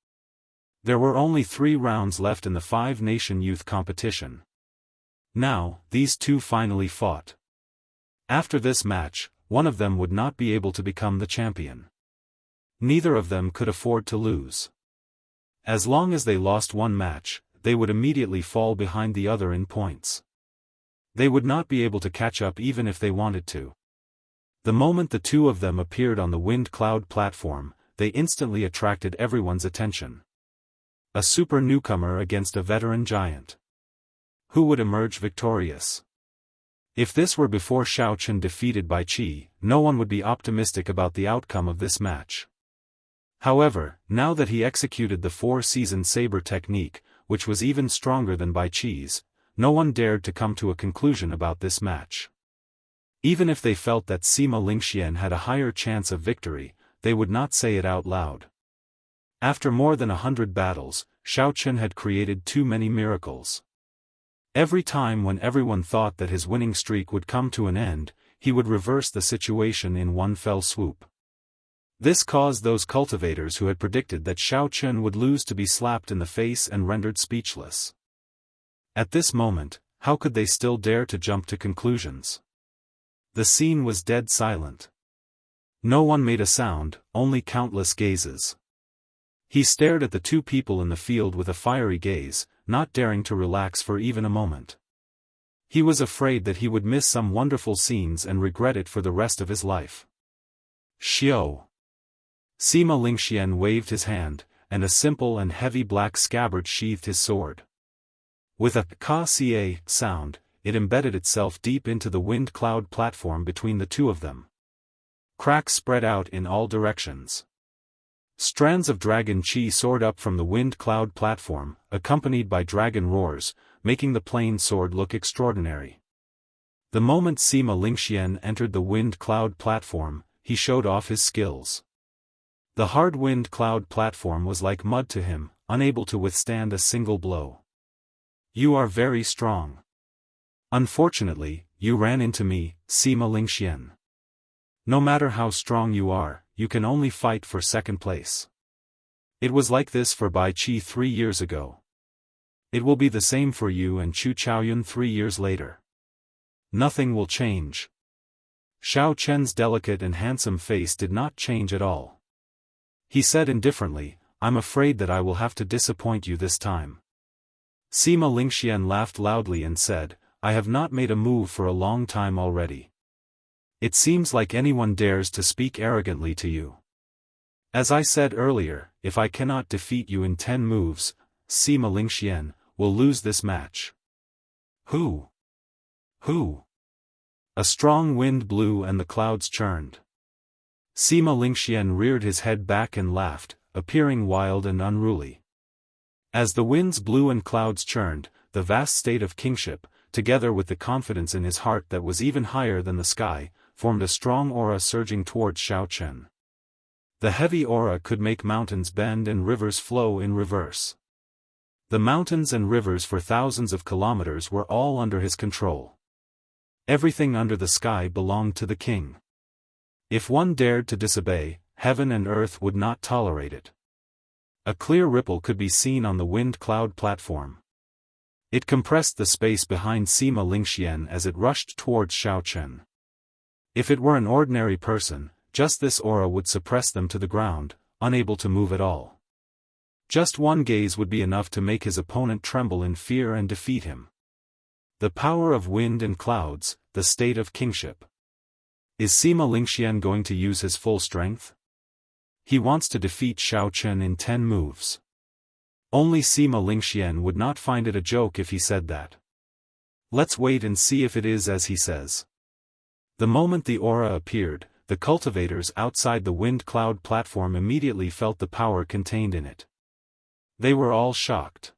There were only 3 rounds left in the 5-nation youth competition. Now, these two finally fought. After this match, one of them would not be able to become the champion. Neither of them could afford to lose. As long as they lost one match, they would immediately fall behind the other in points. They would not be able to catch up even if they wanted to. The moment the two of them appeared on the wind cloud platform, they instantly attracted everyone's attention. A super newcomer against a veteran giant. Who would emerge victorious? If this were before Xiao Chen defeated Bai Qi, no one would be optimistic about the outcome of this match. However, now that he executed the four-season saber technique, which was even stronger than Bai Qi's, no one dared to come to a conclusion about this match. Even if they felt that Sima Lingxian had a higher chance of victory, they would not say it out loud. After more than 100 battles, Xiao Chen had created too many miracles. Every time when everyone thought that his winning streak would come to an end, he would reverse the situation in one fell swoop. This caused those cultivators who had predicted that Xiao Chen would lose to be slapped in the face and rendered speechless. At this moment, how could they still dare to jump to conclusions? The scene was dead silent. No one made a sound, only countless gazes. He stared at the two people in the field with a fiery gaze, not daring to relax for even a moment. He was afraid that he would miss some wonderful scenes and regret it for the rest of his life. Xiao. Sima Lingxian waved his hand, and a simple and heavy black scabbard sheathed his sword. With a ka-ca sound, it embedded itself deep into the wind cloud platform between the two of them. Cracks spread out in all directions. Strands of dragon chi soared up from the wind cloud platform, accompanied by dragon roars, making the plain sword look extraordinary. The moment Sima Lingxian entered the wind cloud platform, he showed off his skills. The hard wind cloud platform was like mud to him, unable to withstand a single blow. You are very strong. Unfortunately, you ran into me, Sima Lingxian. No matter how strong you are, you can only fight for second place. It was like this for Bai Qi 3 years ago. It will be the same for you and Chu Chaoyun 3 years later. Nothing will change. Xiao Chen's delicate and handsome face did not change at all. He said indifferently, I'm afraid that I will have to disappoint you this time. Sima Lingxian laughed loudly and said, I have not made a move for a long time already. It seems like anyone dares to speak arrogantly to you. As I said earlier, if I cannot defeat you in 10 moves, Sima Lingxian will lose this match. Who? Who? A strong wind blew and the clouds churned. Sima Lingxian reared his head back and laughed, appearing wild and unruly. As the winds blew and clouds churned, the vast state of kingship, together with the confidence in his heart that was even higher than the sky, formed a strong aura surging towards Xiao Chen. The heavy aura could make mountains bend and rivers flow in reverse. The mountains and rivers for thousands of kilometers were all under his control. Everything under the sky belonged to the king. If one dared to disobey, heaven and earth would not tolerate it. A clear ripple could be seen on the wind cloud platform. It compressed the space behind Sima Lingxian as it rushed towards Xiao Chen. If it were an ordinary person, just this aura would suppress them to the ground, unable to move at all. Just one gaze would be enough to make his opponent tremble in fear and defeat him. The power of wind and clouds, the state of kingship. Is Sima Lingxian going to use his full strength? He wants to defeat Xiao Chen in 10 moves. Only Sima Lingxian would not find it a joke if he said that. Let's wait and see if it is as he says. The moment the aura appeared, the cultivators outside the wind cloud platform immediately felt the power contained in it. They were all shocked.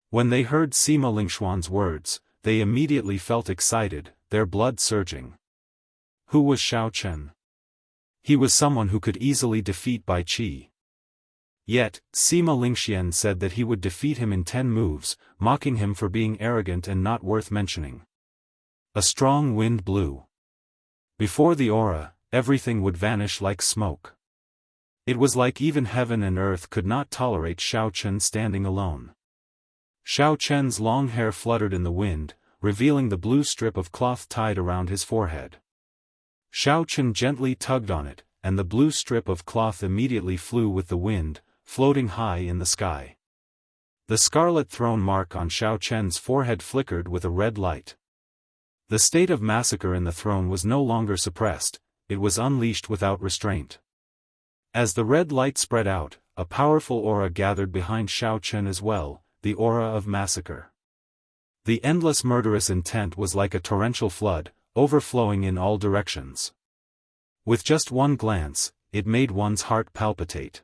When they heard Sima Lingxian's words, they immediately felt excited, their blood surging. Who was Xiao Chen? He was someone who could easily defeat Bai Qi. Yet, Sima Lingxian said that he would defeat him in 10 moves, mocking him for being arrogant and not worth mentioning. A strong wind blew. Before the aura, everything would vanish like smoke. It was like even heaven and earth could not tolerate Xiao Chen standing alone. Xiao Chen's long hair fluttered in the wind, revealing the blue strip of cloth tied around his forehead. Xiao Chen gently tugged on it, and the blue strip of cloth immediately flew with the wind, floating high in the sky. The scarlet throne mark on Xiao Chen's forehead flickered with a red light. The state of massacre in the throne was no longer suppressed, it was unleashed without restraint. As the red light spread out, a powerful aura gathered behind Xiao Chen as well, the aura of massacre. The endless murderous intent was like a torrential flood, overflowing in all directions. With just one glance, it made one's heart palpitate.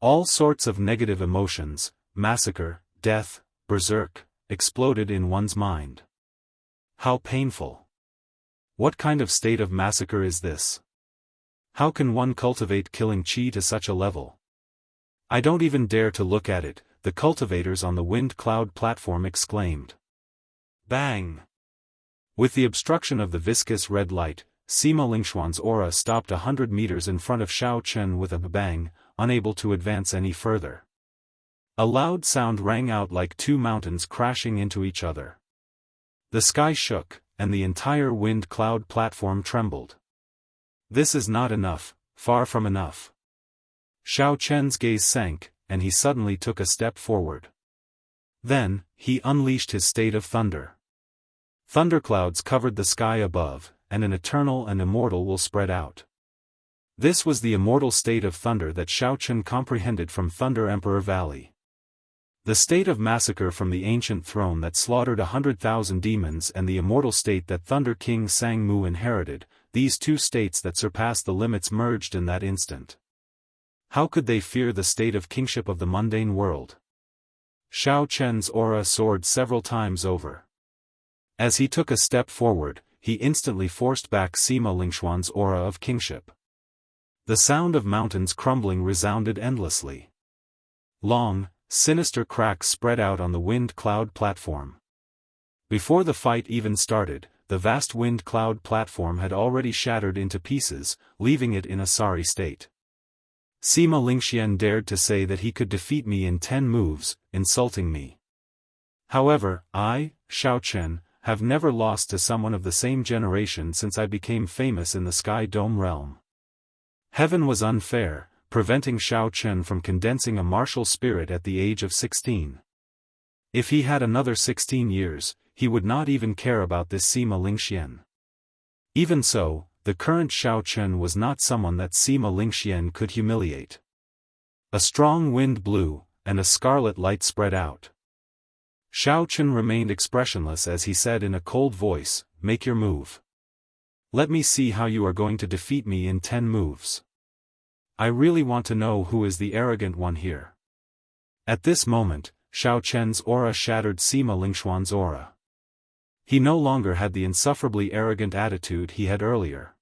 All sorts of negative emotions, massacre, death, berserk, exploded in one's mind. How painful! What kind of state of massacre is this? How can one cultivate killing chi to such a level? I don't even dare to look at it, the cultivators on the wind cloud platform exclaimed. Bang! With the obstruction of the viscous red light, Sima Lingxuan's aura stopped 100 meters in front of Xiao Chen with a bang, unable to advance any further. A loud sound rang out like two mountains crashing into each other. The sky shook, and the entire wind cloud platform trembled. This is not enough, far from enough. Xiao Chen's gaze sank, and he suddenly took a step forward. Then, he unleashed his state of thunder. Thunderclouds covered the sky above, and an eternal and immortal will spread out. This was the immortal state of thunder that Xiao Chen comprehended from Thunder Emperor Valley. The state of massacre from the ancient throne that slaughtered 100,000 demons and the immortal state that Thunder King Sang Mu inherited, these two states that surpassed the limits merged in that instant. How could they fear the state of kingship of the mundane world? Xiao Chen's aura soared several times over. As he took a step forward, he instantly forced back Sima Lingxuan's aura of kingship. The sound of mountains crumbling resounded endlessly. Long, sinister cracks spread out on the wind cloud platform. Before the fight even started, the vast wind cloud platform had already shattered into pieces, leaving it in a sorry state. Sima Lingxian dared to say that he could defeat me in 10 moves, insulting me. However, I, Xiao Chen, have never lost to someone of the same generation since I became famous in the Sky Dome realm. Heaven was unfair, preventing Xiao Chen from condensing a martial spirit at the age of 16. If he had another 16 years, he would not even care about this Sima Lingxian. Even so, the current Xiao Chen was not someone that Sima Lingxian could humiliate. A strong wind blew, and a scarlet light spread out. Xiao Chen remained expressionless as he said in a cold voice, "Make your move. Let me see how you are going to defeat me in 10 moves. I really want to know who is the arrogant one here." At this moment, Xiao Chen's aura shattered Sima Lingxuan's aura. He no longer had the insufferably arrogant attitude he had earlier.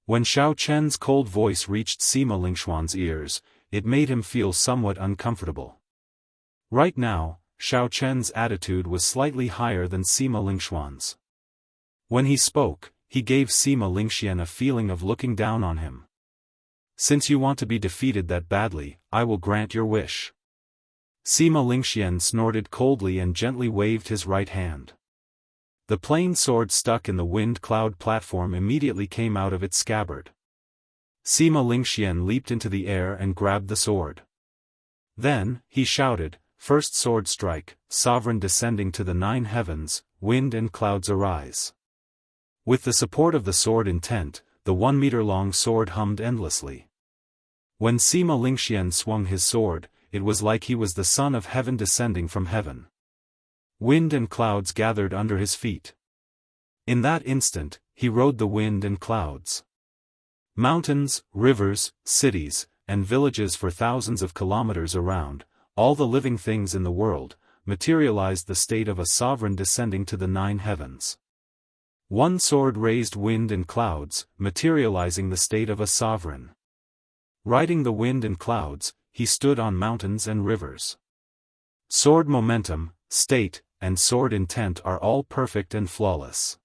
When Xiao Chen's cold voice reached Sima Lingxuan's ears, it made him feel somewhat uncomfortable. Right now, Xiao Chen's attitude was slightly higher than Sima Lingxuan's. When he spoke, he gave Sima Lingxian a feeling of looking down on him. "Since you want to be defeated that badly, I will grant your wish." Sima Lingxian snorted coldly and gently waved his right hand. The plain sword stuck in the wind cloud platform immediately came out of its scabbard. Sima Lingxian leaped into the air and grabbed the sword. Then, he shouted, "First sword strike, sovereign descending to the 9 heavens, wind and clouds arise." With the support of the sword intent, the 1-meter-long sword hummed endlessly. When Sima Lingxian swung his sword, it was like he was the son of heaven descending from heaven. Wind and clouds gathered under his feet. In that instant, he rode the wind and clouds. Mountains, rivers, cities, and villages for thousands of kilometers around, all the living things in the world, materialized the state of a sovereign descending to the 9 heavens. One sword raised wind and clouds, materializing the state of a sovereign. Riding the wind and clouds, he stood on mountains and rivers. Sword momentum, state, and sword intent are all perfect and flawless.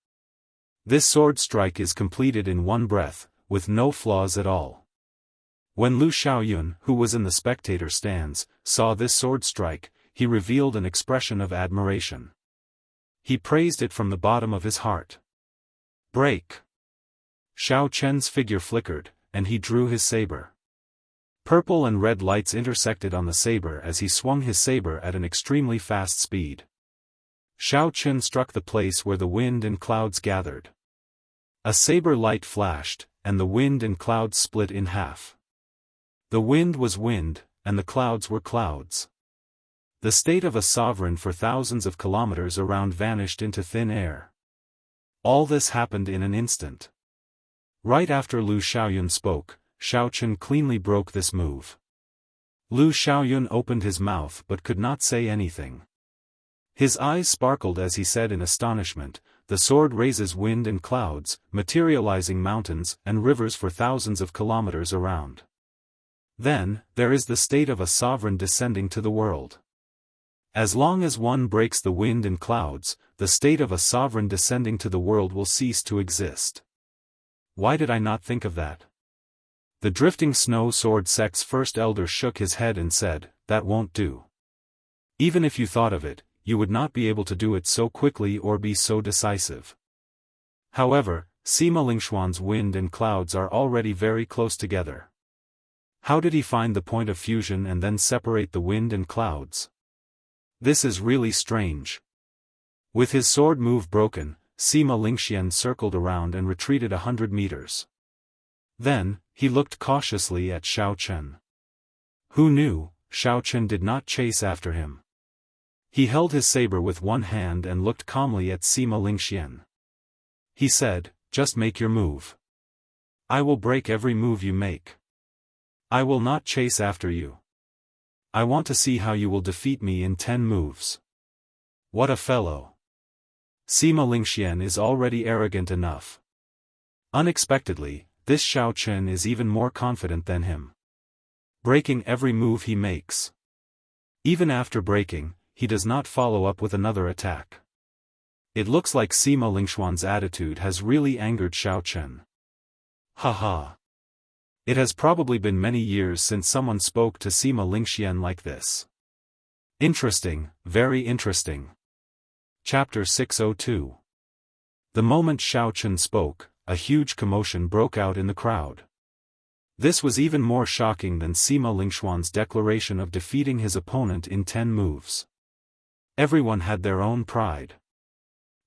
This sword strike is completed in one breath, with no flaws at all. When Lu Xiaoyun, who was in the spectator stands, saw this sword strike, he revealed an expression of admiration. He praised it from the bottom of his heart. Break! Xiao Chen's figure flickered, and he drew his saber. Purple and red lights intersected on the saber as he swung his saber at an extremely fast speed. Xiao Chen struck the place where the wind and clouds gathered. A saber light flashed, and the wind and clouds split in half. The wind was wind, and the clouds were clouds. The state of a sovereign for thousands of kilometers around vanished into thin air. All this happened in an instant. Right after Lu Xiaoyun spoke, Xiaochen cleanly broke this move. Lu Xiaoyun opened his mouth but could not say anything. His eyes sparkled as he said in astonishment, "The sword raises wind and clouds, materializing mountains and rivers for thousands of kilometers around. Then, there is the state of a sovereign descending to the world. As long as one breaks the wind and clouds, the state of a sovereign descending to the world will cease to exist. Why did I not think of that?" The drifting snow sword sect's first elder shook his head and said, "That won't do. Even if you thought of it, you would not be able to do it so quickly or be so decisive. However, Sima Lingxuan's wind and clouds are already very close together. How did he find the point of fusion and then separate the wind and clouds? This is really strange." With his sword move broken, Sima Lingxian circled around and retreated 100 meters. Then, he looked cautiously at Xiaochen. Who knew, Xiaochen did not chase after him. He held his saber with one hand and looked calmly at Sima Lingxian. He said, "Just make your move. I will break every move you make. I will not chase after you. I want to see how you will defeat me in 10 moves. What a fellow. Sima Lingxian is already arrogant enough. Unexpectedly, this Xiaochen is even more confident than him. Breaking every move he makes. Even after breaking, he does not follow up with another attack. It looks like Sima Lingxuan's attitude has really angered Xiaochen. Haha. It has probably been many years since someone spoke to Sima Lingxian like this. Interesting, very interesting. Chapter 602. The moment Xiaochen spoke, a huge commotion broke out in the crowd. This was even more shocking than Sima Lingxuan's declaration of defeating his opponent in 10 moves. Everyone had their own pride.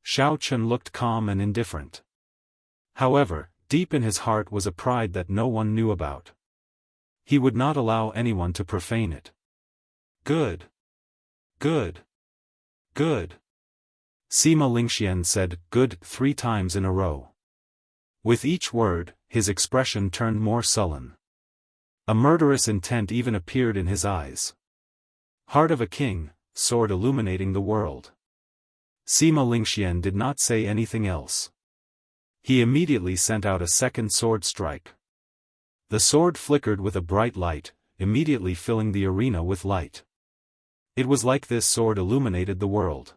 Xiaochen looked calm and indifferent. However, deep in his heart was a pride that no one knew about. He would not allow anyone to profane it. Good. Good. Good. Sima Lingxian said, "Good," 3 times in a row. With each word, his expression turned more sullen. A murderous intent even appeared in his eyes. Heart of a king, sword illuminating the world. Sima Lingxian did not say anything else. He immediately sent out a second sword strike. The sword flickered with a bright light, immediately filling the arena with light. It was like this sword illuminated the world.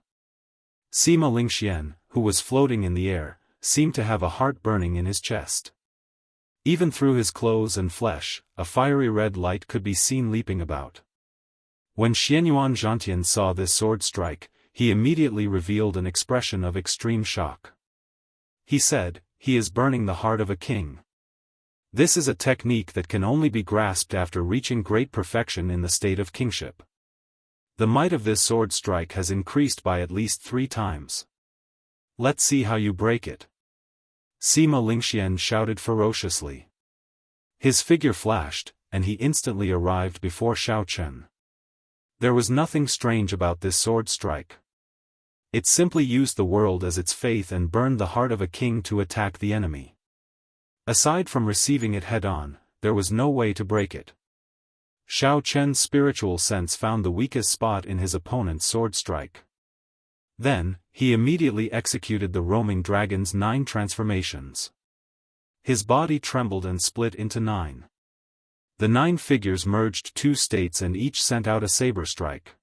Sima Lingxian, who was floating in the air, seemed to have a heart burning in his chest. Even through his clothes and flesh, a fiery red light could be seen leaping about. When Xianyuan Zhantian saw this sword strike, he immediately revealed an expression of extreme shock. He said, "He is burning the heart of a king." This is a technique that can only be grasped after reaching great perfection in the state of kingship. The might of this sword strike has increased by at least 3 times. Let's see how you break it. Sima Lingxian shouted ferociously. His figure flashed, and he instantly arrived before Xiaochen. There was nothing strange about this sword strike. It simply used the world as its faith and burned the heart of a king to attack the enemy. Aside from receiving it head-on, there was no way to break it. Xiaochen's spiritual sense found the weakest spot in his opponent's sword strike. Then, he immediately executed the roaming dragon's 9 transformations. His body trembled and split into 9. The 9 figures merged 2 states and each sent out a saber strike.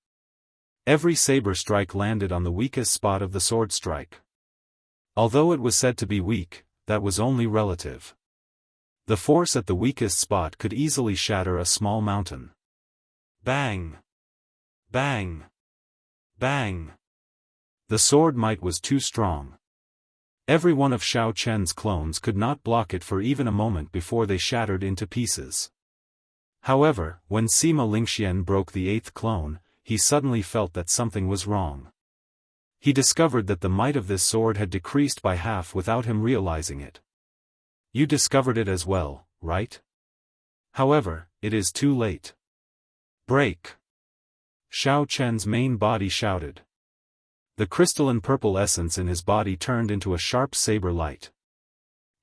Every saber strike landed on the weakest spot of the sword strike. Although it was said to be weak, that was only relative. The force at the weakest spot could easily shatter a small mountain. Bang! Bang! Bang! The sword might was too strong. Every one of Xiaochen's clones could not block it for even a moment before they shattered into pieces. However, when Sima Lingxian broke the 8th clone, he suddenly felt that something was wrong. He discovered that the might of this sword had decreased by half without him realizing it. You discovered it as well, right? However, it is too late. Break! Xiao Chen's main body shouted. The crystalline purple essence in his body turned into a sharp saber light.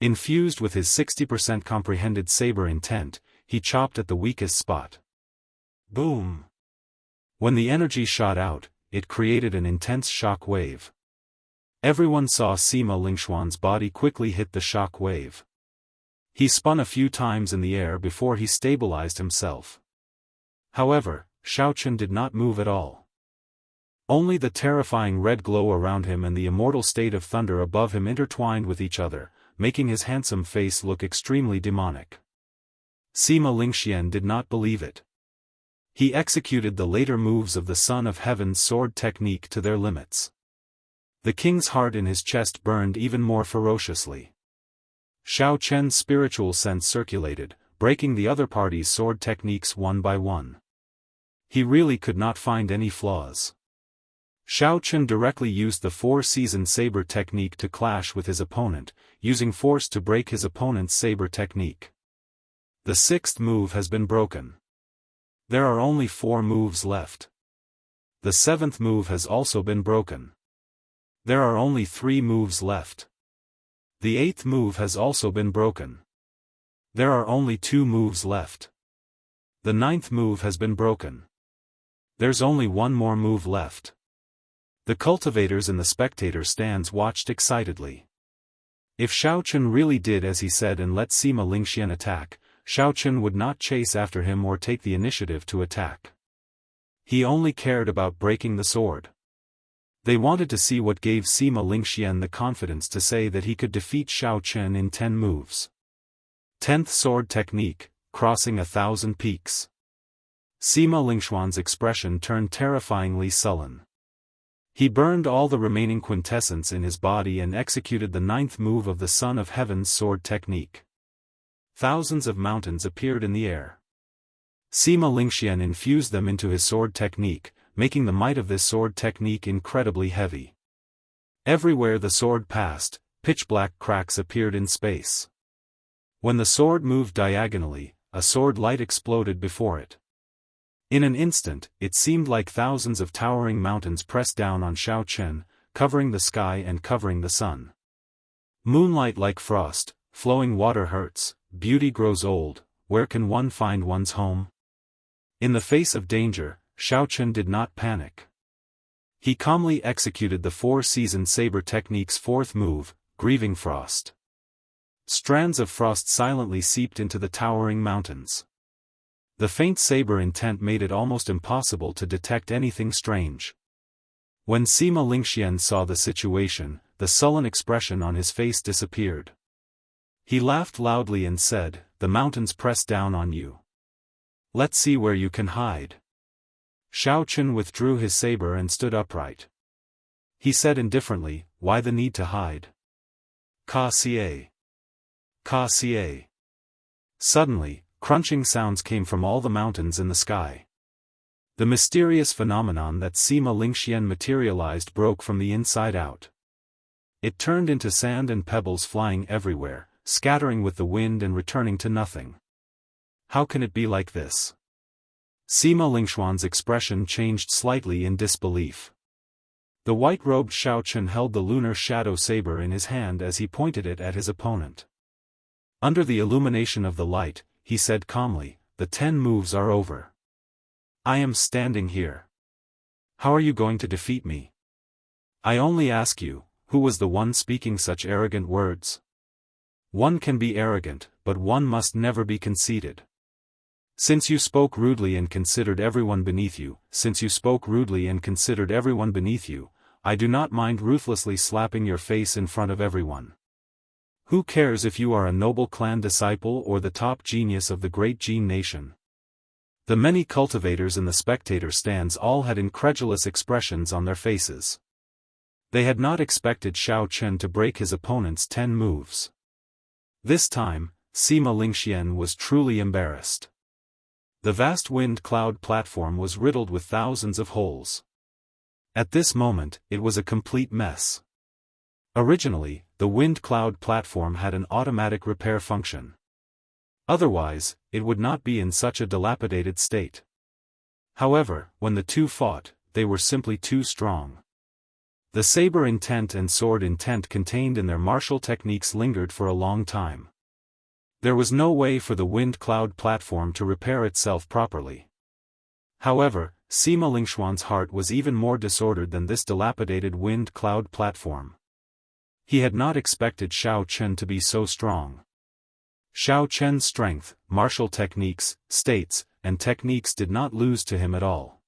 Infused with his 60% comprehended saber intent, he chopped at the weakest spot. Boom! When the energy shot out, it created an intense shock wave. Everyone saw Sima Lingxuan's body quickly hit the shock wave. He spun a few times in the air before he stabilized himself. However, Xiao Chen did not move at all. Only the terrifying red glow around him and the immortal state of thunder above him intertwined with each other, making his handsome face look extremely demonic. Sima Lingxian did not believe it. He executed the later moves of the Son of Heaven's sword technique to their limits. The king's heart in his chest burned even more ferociously. Xiao Chen's spiritual sense circulated, breaking the other party's sword techniques one by one. He really could not find any flaws. Xiao Chen directly used the four-season saber technique to clash with his opponent, using force to break his opponent's saber technique. The sixth move has been broken. There are only 4 moves left. The 7th move has also been broken. There are only 3 moves left. The 8th move has also been broken. There are only 2 moves left. The 9th move has been broken. There's only 1 more move left. The cultivators in the spectator stands watched excitedly. If Xiao Chen really did as he said and let Sima Lingxian attack, Xiao Chen would not chase after him or take the initiative to attack. He only cared about breaking the sword. They wanted to see what gave Sima Lingxian the confidence to say that he could defeat Xiao Chen in 10 moves. 10th sword technique, crossing 1,000 peaks. Sima Lingxuan's expression turned terrifyingly sullen. He burned all the remaining quintessence in his body and executed the 9th move of the Son of Heaven's sword technique. Thousands of mountains appeared in the air. Sima Lingxian infused them into his sword technique, making the might of this sword technique incredibly heavy. Everywhere the sword passed, pitch-black cracks appeared in space. When the sword moved diagonally, a sword light exploded before it. In an instant, it seemed like thousands of towering mountains pressed down on Xiao Chen, covering the sky and covering the sun. Moonlight like frost, flowing water hurts, beauty grows old, where can one find one's home? In the face of danger, Xiao Chen did not panic. He calmly executed the four-season saber technique's 4th move, Grieving Frost. Strands of frost silently seeped into the towering mountains. The faint saber intent made it almost impossible to detect anything strange. When Sima Lingxian saw the situation, the sullen expression on his face disappeared. He laughed loudly and said, "The mountains press down on you. Let's see where you can hide." Xiao Chen withdrew his saber and stood upright. He said indifferently, "Why the need to hide? Ka xie. Ka xie." Suddenly, crunching sounds came from all the mountains in the sky. The mysterious phenomenon that Sima Lingxian materialized broke from the inside out. It turned into sand and pebbles flying everywhere, scattering with the wind and returning to nothing. How can it be like this? Sima Lingxuan's expression changed slightly in disbelief. The white-robed Xiao Chen held the lunar shadow saber in his hand as he pointed it at his opponent. Under the illumination of the light, he said calmly, "The 10 moves are over. I am standing here. How are you going to defeat me? I only ask you, who was the one speaking such arrogant words? One can be arrogant, but one must never be conceited. Since you spoke rudely and considered everyone beneath you, I do not mind ruthlessly slapping your face in front of everyone. Who cares if you are a noble clan disciple or the top genius of the great Jin nation?" The many cultivators in the spectator stands all had incredulous expressions on their faces. They had not expected Xiao Chen to break his opponent's 10 moves. This time, Sima Lingxian was truly embarrassed. The vast wind cloud platform was riddled with thousands of holes. At this moment, it was a complete mess. Originally, the wind cloud platform had an automatic repair function. Otherwise, it would not be in such a dilapidated state. However, when the two fought, they were simply too strong. The saber intent and sword intent contained in their martial techniques lingered for a long time. There was no way for the wind cloud platform to repair itself properly. However, Sima Lingxuan's heart was even more disordered than this dilapidated wind cloud platform. He had not expected Xiao Chen to be so strong. Xiao Chen's strength, martial techniques, states, and techniques did not lose to him at all.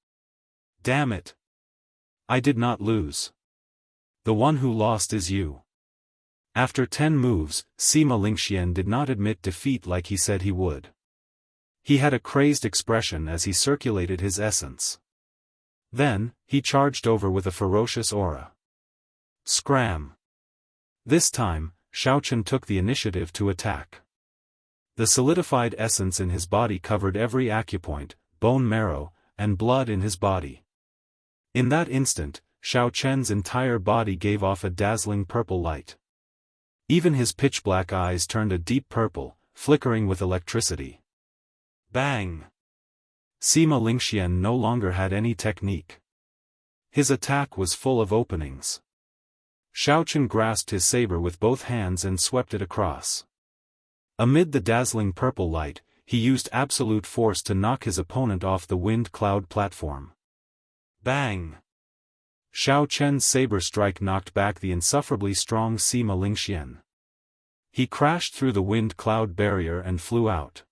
Damn it! I did not lose. The one who lost is you. After 10 moves, Sima Lingxian did not admit defeat like he said he would. He had a crazed expression as he circulated his essence. Then, he charged over with a ferocious aura. Scram! This time, Xiao Chen took the initiative to attack. The solidified essence in his body covered every acupoint, bone marrow, and blood in his body. In that instant, Xiao Chen's entire body gave off a dazzling purple light. Even his pitch-black eyes turned a deep purple, flickering with electricity. Bang! Sima Lingxian no longer had any technique. His attack was full of openings. Xiao Chen grasped his saber with both hands and swept it across. Amid the dazzling purple light, he used absolute force to knock his opponent off the wind cloud platform. Bang! Xiao Chen's saber strike knocked back the insufferably strong Sima Lingxian. He crashed through the wind cloud barrier and flew out.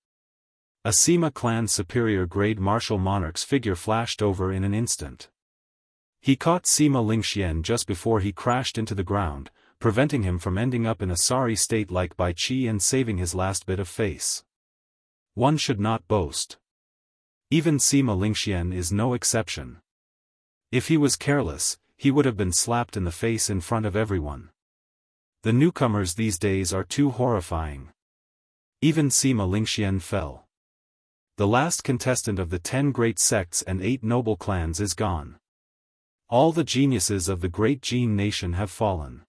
A Sima clan superior grade martial monarch's figure flashed over in an instant. He caught Sima Lingxian just before he crashed into the ground, preventing him from ending up in a sorry state like Bai Qi and saving his last bit of face. One should not boast. Even Sima Lingxian is no exception. If he was careless, he would have been slapped in the face in front of everyone. The newcomers these days are too horrifying. Even Sima Lingxian fell. The last contestant of the 10 great sects and 8 noble clans is gone. All the geniuses of the great Jin nation have fallen.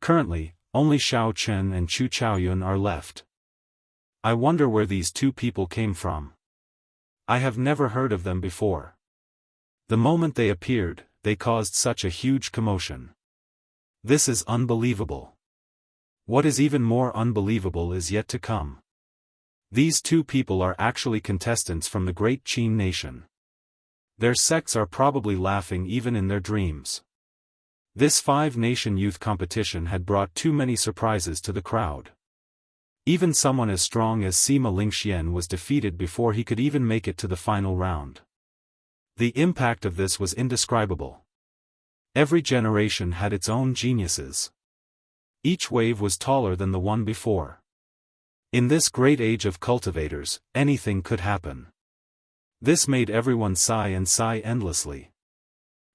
Currently, only Xiao Chen and Chu Chaoyun are left. I wonder where these two people came from. I have never heard of them before. The moment they appeared, they caused such a huge commotion. This is unbelievable. What is even more unbelievable is yet to come. These two people are actually contestants from the great Qin nation. Their sects are probably laughing even in their dreams. This 5-nation youth competition had brought too many surprises to the crowd. Even someone as strong as Sima Lingxian was defeated before he could even make it to the final round. The impact of this was indescribable. Every generation had its own geniuses. Each wave was taller than the one before. In this great age of cultivators, anything could happen. This made everyone sigh and sigh endlessly.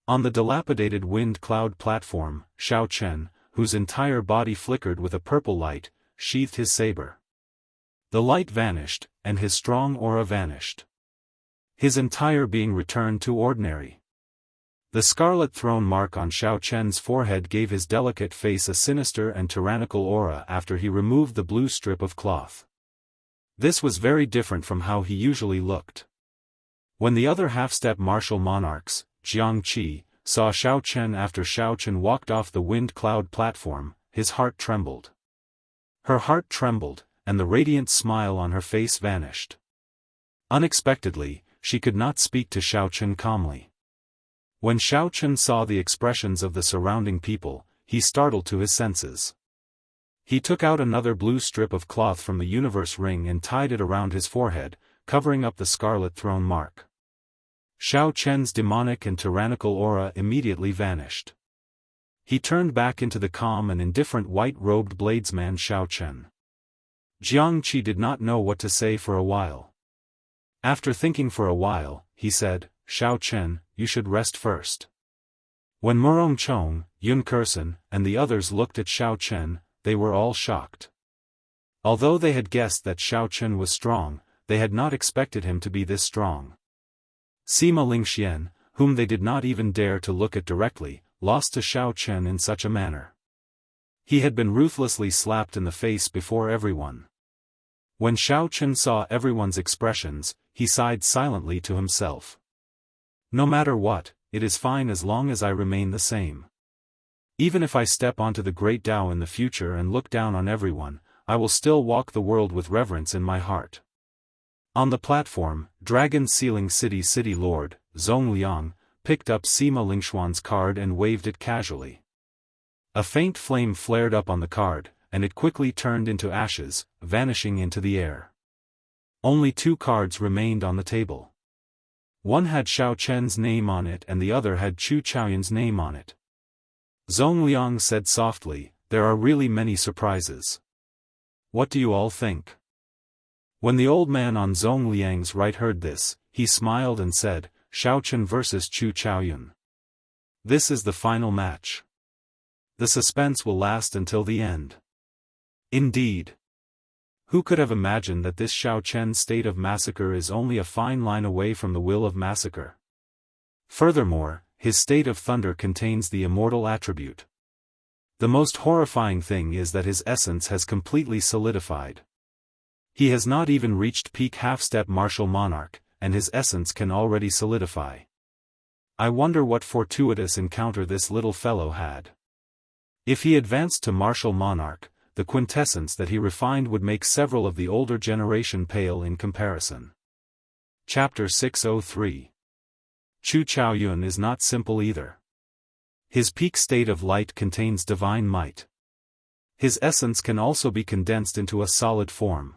On the dilapidated wind cloud platform, Xiao Chen, whose entire body flickered with a purple light, sheathed his saber. The light vanished, and his strong aura vanished. His entire being returned to ordinary. The scarlet throne mark on Xiao Chen's forehead gave his delicate face a sinister and tyrannical aura after he removed the blue strip of cloth. This was very different from how he usually looked. When the other half-step martial monarchs, Jianghu, saw Xiao Chen after Xiao Chen walked off the wind cloud platform, his heart trembled. Her heart trembled, and the radiant smile on her face vanished. Unexpectedly, she could not speak to Xiao Chen calmly. When Xiao Chen saw the expressions of the surrounding people, he startled to his senses. He took out another blue strip of cloth from the universe ring and tied it around his forehead, covering up the scarlet throne mark. Xiao Chen's demonic and tyrannical aura immediately vanished. He turned back into the calm and indifferent white-robed bladesman Xiao Chen. Jianghu did not know what to say for a while. After thinking for a while, he said, "Xiao Chen, you should rest first." When Murong Chong, Yun Kursen, and the others looked at Xiao Chen, they were all shocked. Although they had guessed that Xiao Chen was strong, they had not expected him to be this strong. Sima Lingxian, whom they did not even dare to look at directly, lost to Xiao Chen in such a manner. He had been ruthlessly slapped in the face before everyone. When Xiao Chen saw everyone's expressions, he sighed silently to himself. No matter what, it is fine as long as I remain the same. Even if I step onto the great Tao in the future and look down on everyone, I will still walk the world with reverence in my heart. On the platform, Dragon Sealing City Lord, Zongliang, picked up Sima Lingxuan's card and waved it casually. A faint flame flared up on the card, and it quickly turned into ashes, vanishing into the air. Only 2 cards remained on the table. One had Xiao Chen's name on it and the other had Chu Chaoyun's name on it. Zongliang said softly, "There are really many surprises. What do you all think?" When the old man on Zongliang's right heard this, he smiled and said, "Xiao Chen versus Chu Chaoyun. This is the final match. The suspense will last until the end." Indeed. Who could have imagined that this Xiao Chen state of massacre is only a fine line away from the will of massacre? Furthermore, his state of thunder contains the immortal attribute. The most horrifying thing is that his essence has completely solidified. He has not even reached peak half-step martial monarch, and his essence can already solidify. I wonder what fortuitous encounter this little fellow had. If he advanced to martial monarch, the quintessence that he refined would make several of the older generation pale in comparison. Chapter 603. Chu Chaoyun is not simple either. His peak state of light contains divine might. His essence can also be condensed into a solid form.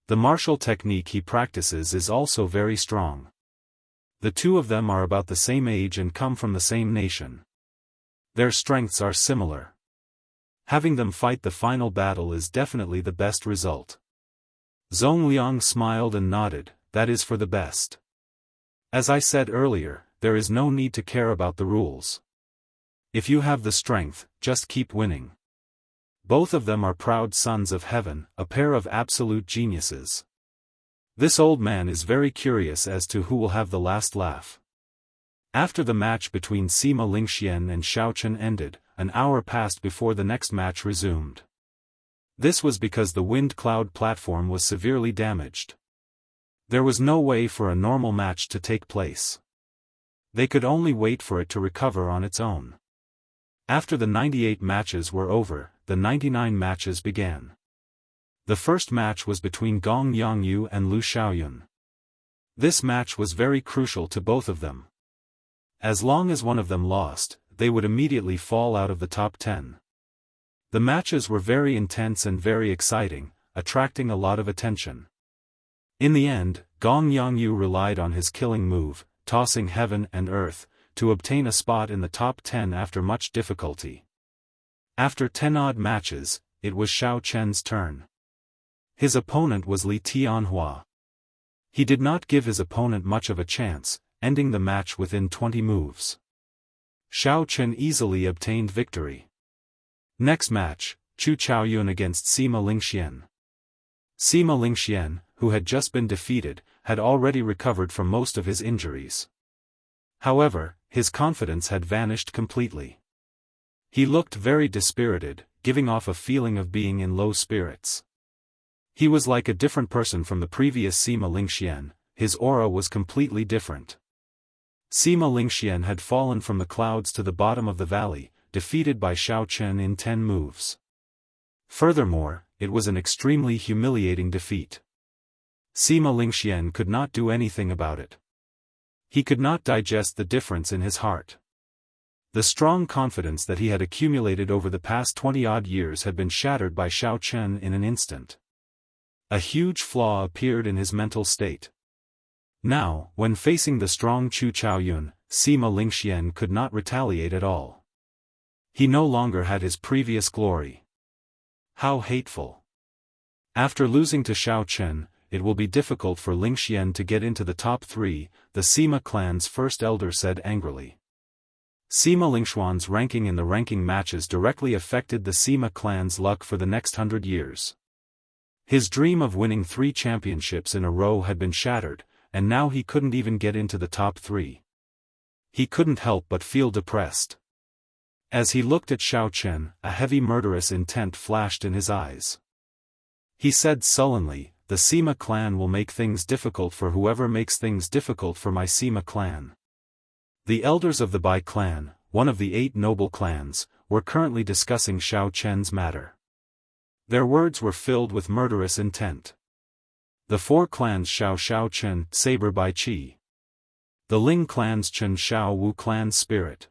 The martial technique he practices is also very strong. The 2 of them are about the same age and come from the same nation. Their strengths are similar. Having them fight the final battle is definitely the best result. Zongliang smiled and nodded, "That is for the best. As I said earlier, there is no need to care about the rules. If you have the strength, just keep winning." Both of them are proud sons of heaven, a pair of absolute geniuses. This old man is very curious as to who will have the last laugh. After the match between Sima Lingxian and Xiao Chen ended, an hour passed before the next match resumed. This was because the wind cloud platform was severely damaged. There was no way for a normal match to take place. They could only wait for it to recover on its own. After the 98 matches were over, the 99 matches began. The first match was between Gong Yongyu and Lu Xiaoyun. This match was very crucial to both of them. As long as one of them lost, they would immediately fall out of the top 10. The matches were very intense and very exciting, attracting a lot of attention. In the end, Gong Yongyu relied on his killing move, tossing heaven and earth, to obtain a spot in the top 10 after much difficulty. After 10-odd matches, it was Xiao Chen's turn. His opponent was Li Tianhua. He did not give his opponent much of a chance, ending the match within 20 moves. Xiao Chen easily obtained victory. Next match, Chu Chaoyun against Sima Lingxian. Sima Lingxian, who had just been defeated, had already recovered from most of his injuries. However, his confidence had vanished completely. He looked very dispirited, giving off a feeling of being in low spirits. He was like a different person from the previous Sima Lingxian, his aura was completely different. Sima Lingxian had fallen from the clouds to the bottom of the valley, defeated by Xiao Chen in 10 moves. Furthermore, it was an extremely humiliating defeat. Sima Lingxian could not do anything about it. He could not digest the difference in his heart. The strong confidence that he had accumulated over the past 20-odd years had been shattered by Xiao Chen in an instant. A huge flaw appeared in his mental state. Now, when facing the strong Chu Chaoyun, Sima Lingxian could not retaliate at all. He no longer had his previous glory. How hateful. After losing to Xiao Chen, it will be difficult for Lingxian to get into the top 3, the Sima clan's first elder said angrily. Sima Lingxuan's ranking in the ranking matches directly affected the Sima clan's luck for the next 100 years. His dream of winning 3 championships in a row had been shattered, and now he couldn't even get into the top 3. He couldn't help but feel depressed. As he looked at Xiao Chen, a heavy murderous intent flashed in his eyes. He said sullenly, "The Sima clan will make things difficult for whoever makes things difficult for my Sima clan." The elders of the Bai clan, one of the 8 noble clans, were currently discussing Xiao Chen's matter. Their words were filled with murderous intent. The 4 clans Xiao Chen, Saber Bai Qi. The Ling clan's Chen Xiao Wu clan spirit.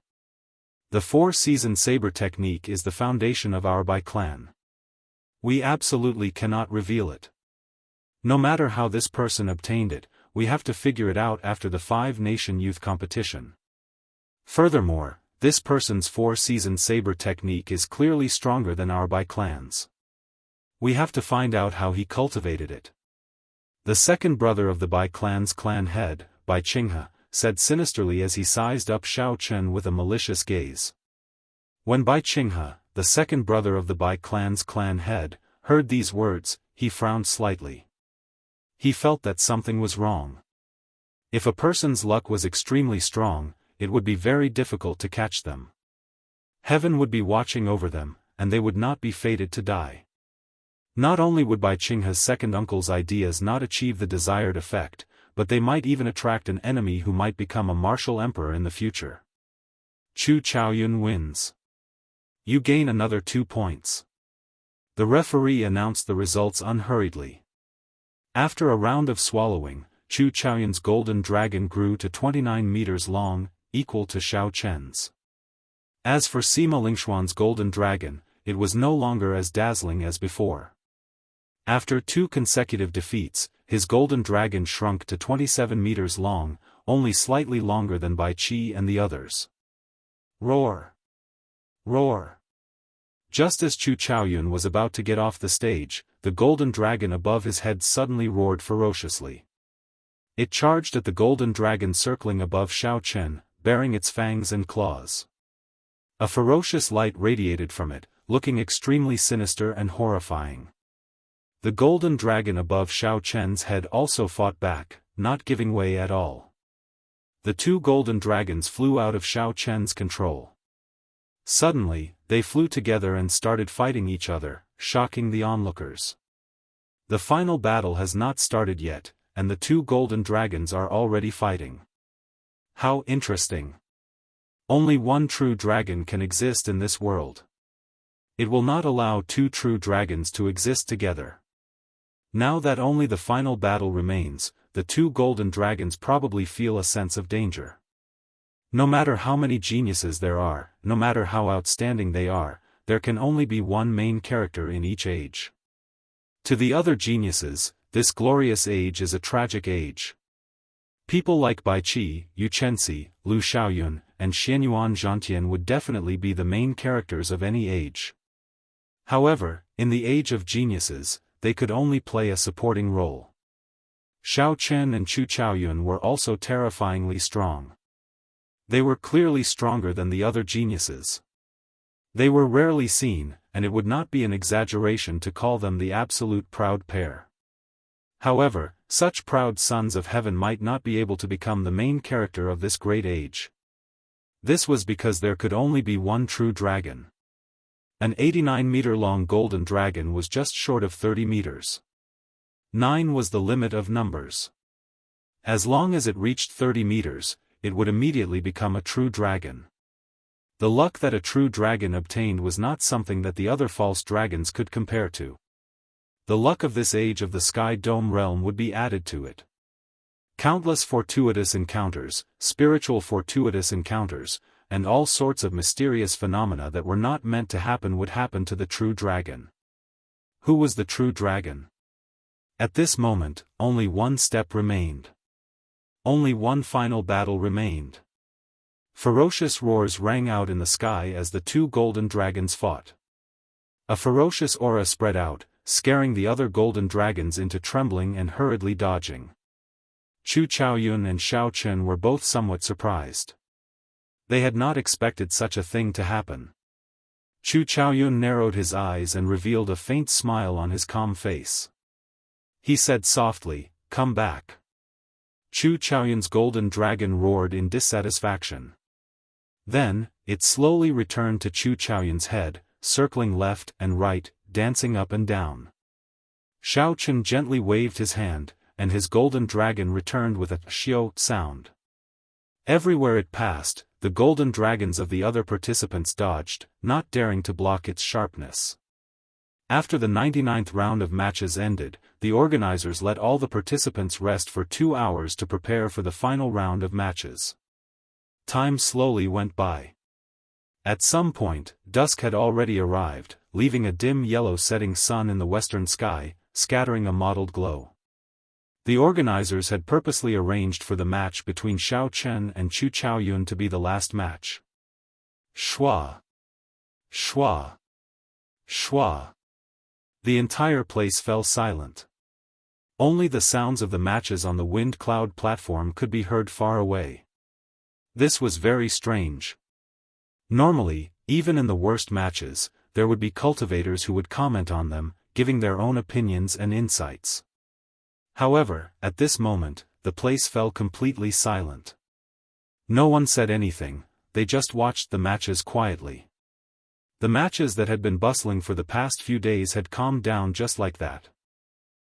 The 4-season saber technique is the foundation of our Bai clan. We absolutely cannot reveal it. No matter how this person obtained it, we have to figure it out after the 5-nation youth competition. Furthermore, this person's 4-season saber technique is clearly stronger than our Bai clan's. We have to find out how he cultivated it. The second brother of the Bai clan's clan head, Bai Qinghe, said sinisterly as he sized up Xiao Chen with a malicious gaze. When Bai Qinghe, the second brother of the Bai clan's clan head, heard these words, he frowned slightly. He felt that something was wrong. If a person's luck was extremely strong, it would be very difficult to catch them. Heaven would be watching over them, and they would not be fated to die. Not only would Bai Qinghe's second uncle's ideas not achieve the desired effect, but they might even attract an enemy who might become a martial emperor in the future. Chu Chaoyun wins. You gain another 2 points. The referee announced the results unhurriedly. After a round of swallowing, Chu Chaoyun's golden dragon grew to 29 meters long, equal to Xiao Chen's. As for Sima Lingxuan's golden dragon, it was no longer as dazzling as before. After 2 consecutive defeats, his golden dragon shrunk to 27 meters long, only slightly longer than Bai Qi and the others. Roar! Roar! Just as Chu Chaoyun was about to get off the stage, the golden dragon above his head suddenly roared ferociously. It charged at the golden dragon circling above Xiao Chen, bearing its fangs and claws. A ferocious light radiated from it, looking extremely sinister and horrifying. The golden dragon above Xiao Chen's head also fought back, not giving way at all. The 2 golden dragons flew out of Xiao Chen's control. Suddenly, they flew together and started fighting each other, shocking the onlookers. The final battle has not started yet, and the 2 golden dragons are already fighting. How interesting! Only one true dragon can exist in this world. It will not allow 2 true dragons to exist together. Now that only the final battle remains, the 2 golden dragons probably feel a sense of danger. No matter how many geniuses there are, no matter how outstanding they are, there can only be one main character in each age. To the other geniuses, this glorious age is a tragic age. People like Bai Qi, Yu Chenxi, Lu Xiaoyun, and Xianyuan Zhantian would definitely be the main characters of any age. However, in the age of geniuses, they could only play a supporting role. Xiao Chen and Chu Chaoyun were also terrifyingly strong. They were clearly stronger than the other geniuses. They were rarely seen, and it would not be an exaggeration to call them the absolute proud pair. However, such proud sons of heaven might not be able to become the main character of this great age. This was because there could only be one true dragon. An 89-meter-long golden dragon was just short of 30 meters. 9 was the limit of numbers. As long as it reached 30 meters, it would immediately become a true dragon. The luck that a true dragon obtained was not something that the other false dragons could compare to. The luck of this age of the Sky Dome realm would be added to it. Countless fortuitous encounters, spiritual fortuitous encounters, and all sorts of mysterious phenomena that were not meant to happen would happen to the true dragon. Who was the true dragon? At this moment, only one step remained. Only one final battle remained. Ferocious roars rang out in the sky as the 2 golden dragons fought. A ferocious aura spread out, scaring the other golden dragons into trembling and hurriedly dodging. Chu Chaoyun and Xiao Chen were both somewhat surprised. They had not expected such a thing to happen. Chu Chaoyun narrowed his eyes and revealed a faint smile on his calm face. He said softly, "Come back." Chu Chaoyun's golden dragon roared in dissatisfaction. Then, it slowly returned to Chu Chaoyun's head, circling left and right, dancing up and down. Xiao Chen gently waved his hand, and his golden dragon returned with a "xiao" sound. Everywhere it passed, the golden dragons of the other participants dodged, not daring to block its sharpness. After the 99th round of matches ended, the organizers let all the participants rest for 2 hours to prepare for the final round of matches. Time slowly went by. At some point, dusk had already arrived, leaving a dim yellow setting sun in the western sky, scattering a mottled glow. The organizers had purposely arranged for the match between Xiao Chen and Chu Chaoyun to be the last match. Schwa! Schwa! Schwa! The entire place fell silent. Only the sounds of the matches on the wind cloud platform could be heard far away. This was very strange. Normally, even in the worst matches, there would be cultivators who would comment on them, giving their own opinions and insights. However, at this moment, the place fell completely silent. No one said anything, they just watched the matches quietly. The matches that had been bustling for the past few days had calmed down just like that.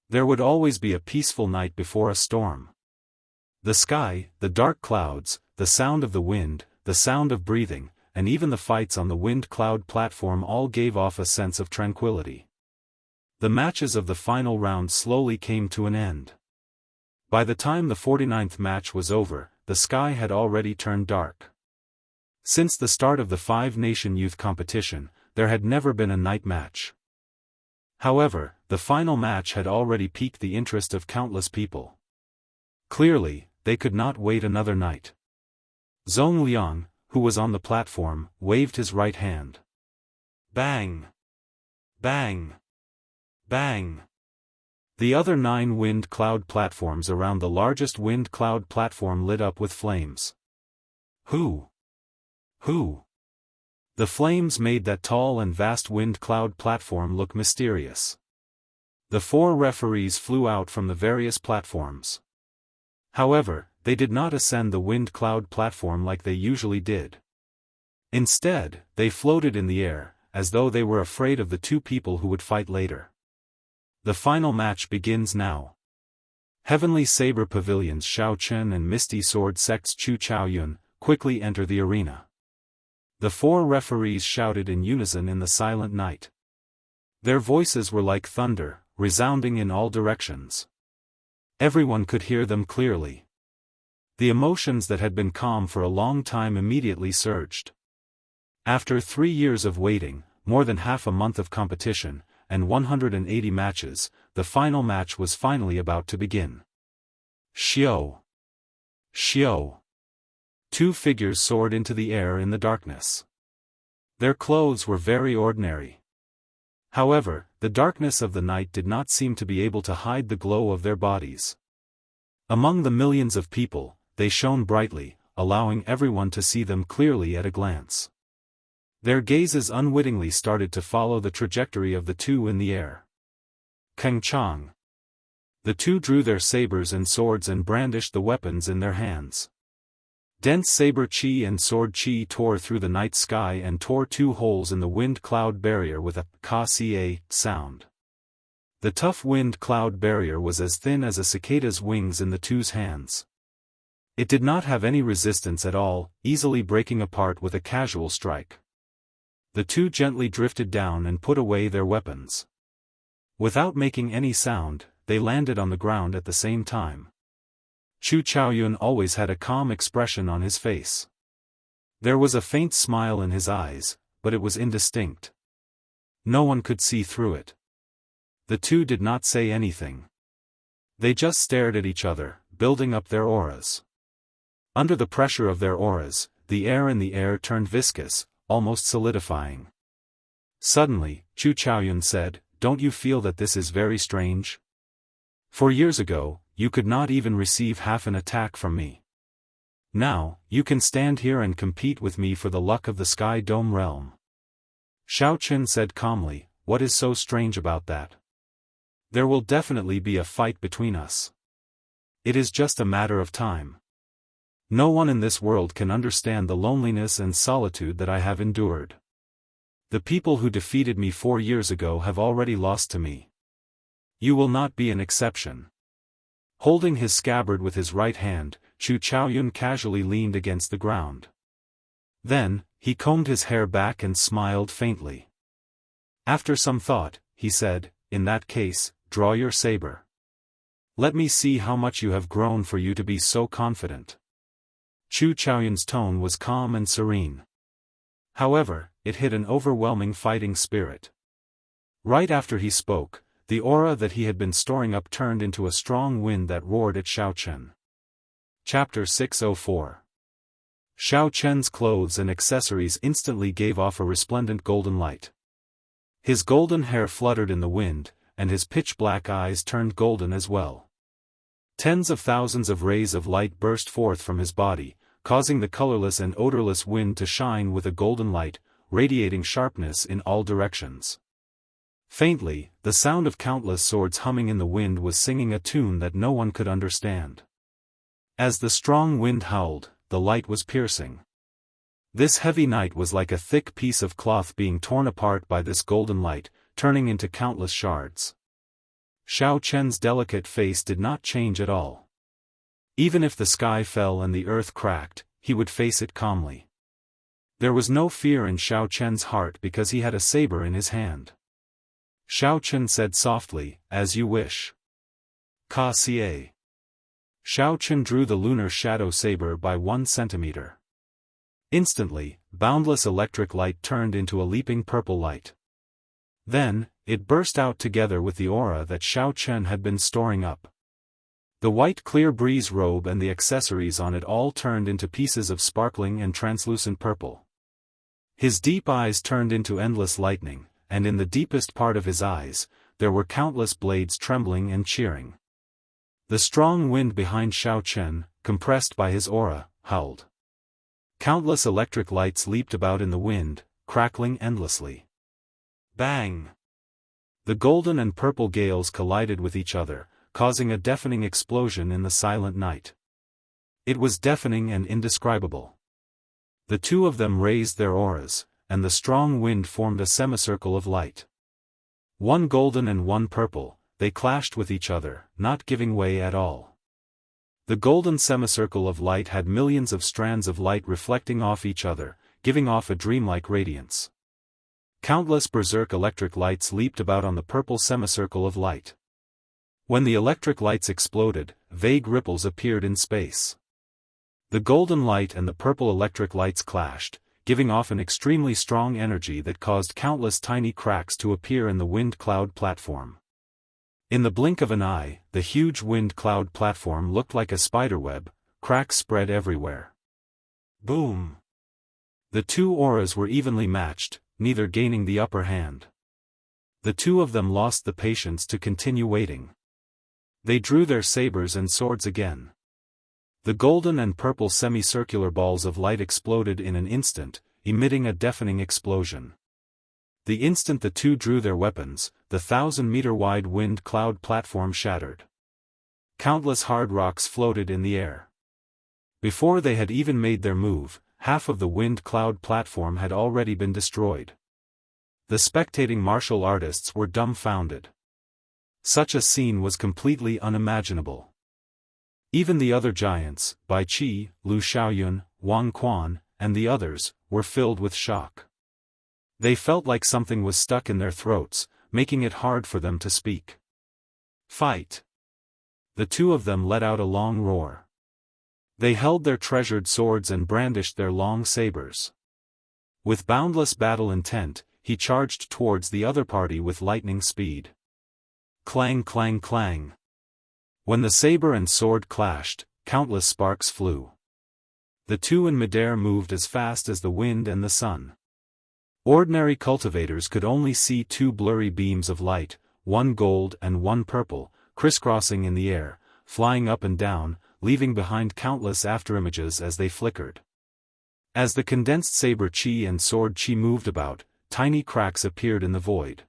There would always be a peaceful night before a storm. The sky, the dark clouds, the sound of the wind, the sound of breathing, and even the fights on the wind cloud platform all gave off a sense of tranquility. The matches of the final round slowly came to an end. By the time the 49th match was over, the sky had already turned dark. Since the start of the 5-nation youth competition, there had never been a night match. However, the final match had already piqued the interest of countless people. Clearly, they could not wait another night. Zhong Liang, who was on the platform, waved his right hand. Bang! Bang! Bang! The other 9 wind cloud platforms around the largest wind cloud platform lit up with flames. Who? The flames made that tall and vast wind cloud platform look mysterious. The 4 referees flew out from the various platforms. However, they did not ascend the wind cloud platform like they usually did. Instead, they floated in the air, as though they were afraid of the 2 people who would fight later. The final match begins now. Heavenly Saber Pavilions Xiao Chen and Misty Sword sects Chu Chaoyun quickly enter the arena. The 4 referees shouted in unison in the silent night. Their voices were like thunder, resounding in all directions. Everyone could hear them clearly. The emotions that had been calm for a long time immediately surged. After 3 years of waiting, more than half a month of competition, and 180 matches, the final match was finally about to begin. Xiao! Xiao! 2 figures soared into the air in the darkness. Their clothes were very ordinary. However, the darkness of the night did not seem to be able to hide the glow of their bodies. Among the millions of people, they shone brightly, allowing everyone to see them clearly at a glance. Their gazes unwittingly started to follow the trajectory of the 2 in the air. Keng Chang! The 2 drew their sabers and swords and brandished the weapons in their hands. Dense saber chi and sword chi tore through the night sky and tore 2 holes in the wind cloud barrier with a ka-ca sound. The tough wind cloud barrier was as thin as a cicada's wings in the 2's hands. It did not have any resistance at all, easily breaking apart with a casual strike. The 2 gently drifted down and put away their weapons. Without making any sound, they landed on the ground at the same time. Chu Chaoyun always had a calm expression on his face. There was a faint smile in his eyes, but it was indistinct. No one could see through it. The 2 did not say anything. They just stared at each other, building up their auras. Under the pressure of their auras, the air in the air turned viscous, almost solidifying. Suddenly, Chu Chaoyun said, "Don't you feel that this is very strange? 4 years ago, you could not even receive half an attack from me. Now, you can stand here and compete with me for the luck of the Sky Dome realm." Xiao Chen said calmly, "What is so strange about that? There will definitely be a fight between us. It is just a matter of time. No one in this world can understand the loneliness and solitude that I have endured. The people who defeated me 4 years ago have already lost to me. You will not be an exception." Holding his scabbard with his right hand, Chu Chaoyun casually leaned against the ground. Then, he combed his hair back and smiled faintly. After some thought, he said, "In that case, draw your saber. Let me see how much you have grown for you to be so confident." Chu Chaoyun's tone was calm and serene. However, it hid an overwhelming fighting spirit. Right after he spoke, the aura that he had been storing up turned into a strong wind that roared at Xiao Chen. Chapter 604. Xiao Chen's clothes and accessories instantly gave off a resplendent golden light. His golden hair fluttered in the wind, and his pitch-black eyes turned golden as well. Tens of thousands of rays of light burst forth from his body, causing the colorless and odorless wind to shine with a golden light, radiating sharpness in all directions. Faintly, the sound of countless swords humming in the wind was singing a tune that no one could understand. As the strong wind howled, the light was piercing. This heavy night was like a thick piece of cloth being torn apart by this golden light, turning into countless shards. Xiao Chen's delicate face did not change at all. Even if the sky fell and the earth cracked, he would face it calmly. There was no fear in Xiao Chen's heart because he had a saber in his hand. Xiao Chen said softly, "As you wish." Ka Xie. Xiao Chen drew the lunar shadow saber by 1 centimeter. Instantly, boundless electric light turned into a leaping purple light. Then, it burst out together with the aura that Xiao Chen had been storing up. The white clear breeze robe and the accessories on it all turned into pieces of sparkling and translucent purple. His deep eyes turned into endless lightning, and in the deepest part of his eyes, there were countless blades trembling and cheering. The strong wind behind Xiao Chen, compressed by his aura, howled. Countless electric lights leaped about in the wind, crackling endlessly. Bang! The golden and purple gales collided with each other, causing a deafening explosion in the silent night. It was deafening and indescribable. The two of them raised their auras, and the strong wind formed a semicircle of light. One golden and one purple, they clashed with each other, not giving way at all. The golden semicircle of light had millions of strands of light reflecting off each other, giving off a dreamlike radiance. Countless berserk electric lights leaped about on the purple semicircle of light. When the electric lights exploded, vague ripples appeared in space. The golden light and the purple electric lights clashed, giving off an extremely strong energy that caused countless tiny cracks to appear in the wind cloud platform. In the blink of an eye, the huge wind cloud platform looked like a spiderweb, cracks spread everywhere. Boom! The two auras were evenly matched, neither gaining the upper hand. The two of them lost the patience to continue waiting. They drew their sabers and swords again. The golden and purple semicircular balls of light exploded in an instant, emitting a deafening explosion. The instant the two drew their weapons, the 1,000-meter-wide wind cloud platform shattered. Countless hard rocks floated in the air. Before they had even made their move, half of the wind cloud platform had already been destroyed. The spectating martial artists were dumbfounded. Such a scene was completely unimaginable. Even the other giants, Bai Qi, Lu Xiaoyun, Wang Quan, and the others, were filled with shock. They felt like something was stuck in their throats, making it hard for them to speak. Fight! The two of them let out a long roar. They held their treasured swords and brandished their long sabers. With boundless battle intent, he charged towards the other party with lightning speed. Clang clang clang. When the saber and sword clashed, countless sparks flew. The two in midair moved as fast as the wind and the sun. Ordinary cultivators could only see two blurry beams of light, one gold and one purple, crisscrossing in the air, flying up and down, leaving behind countless afterimages as they flickered. As the condensed saber chi and sword chi moved about, tiny cracks appeared in the void.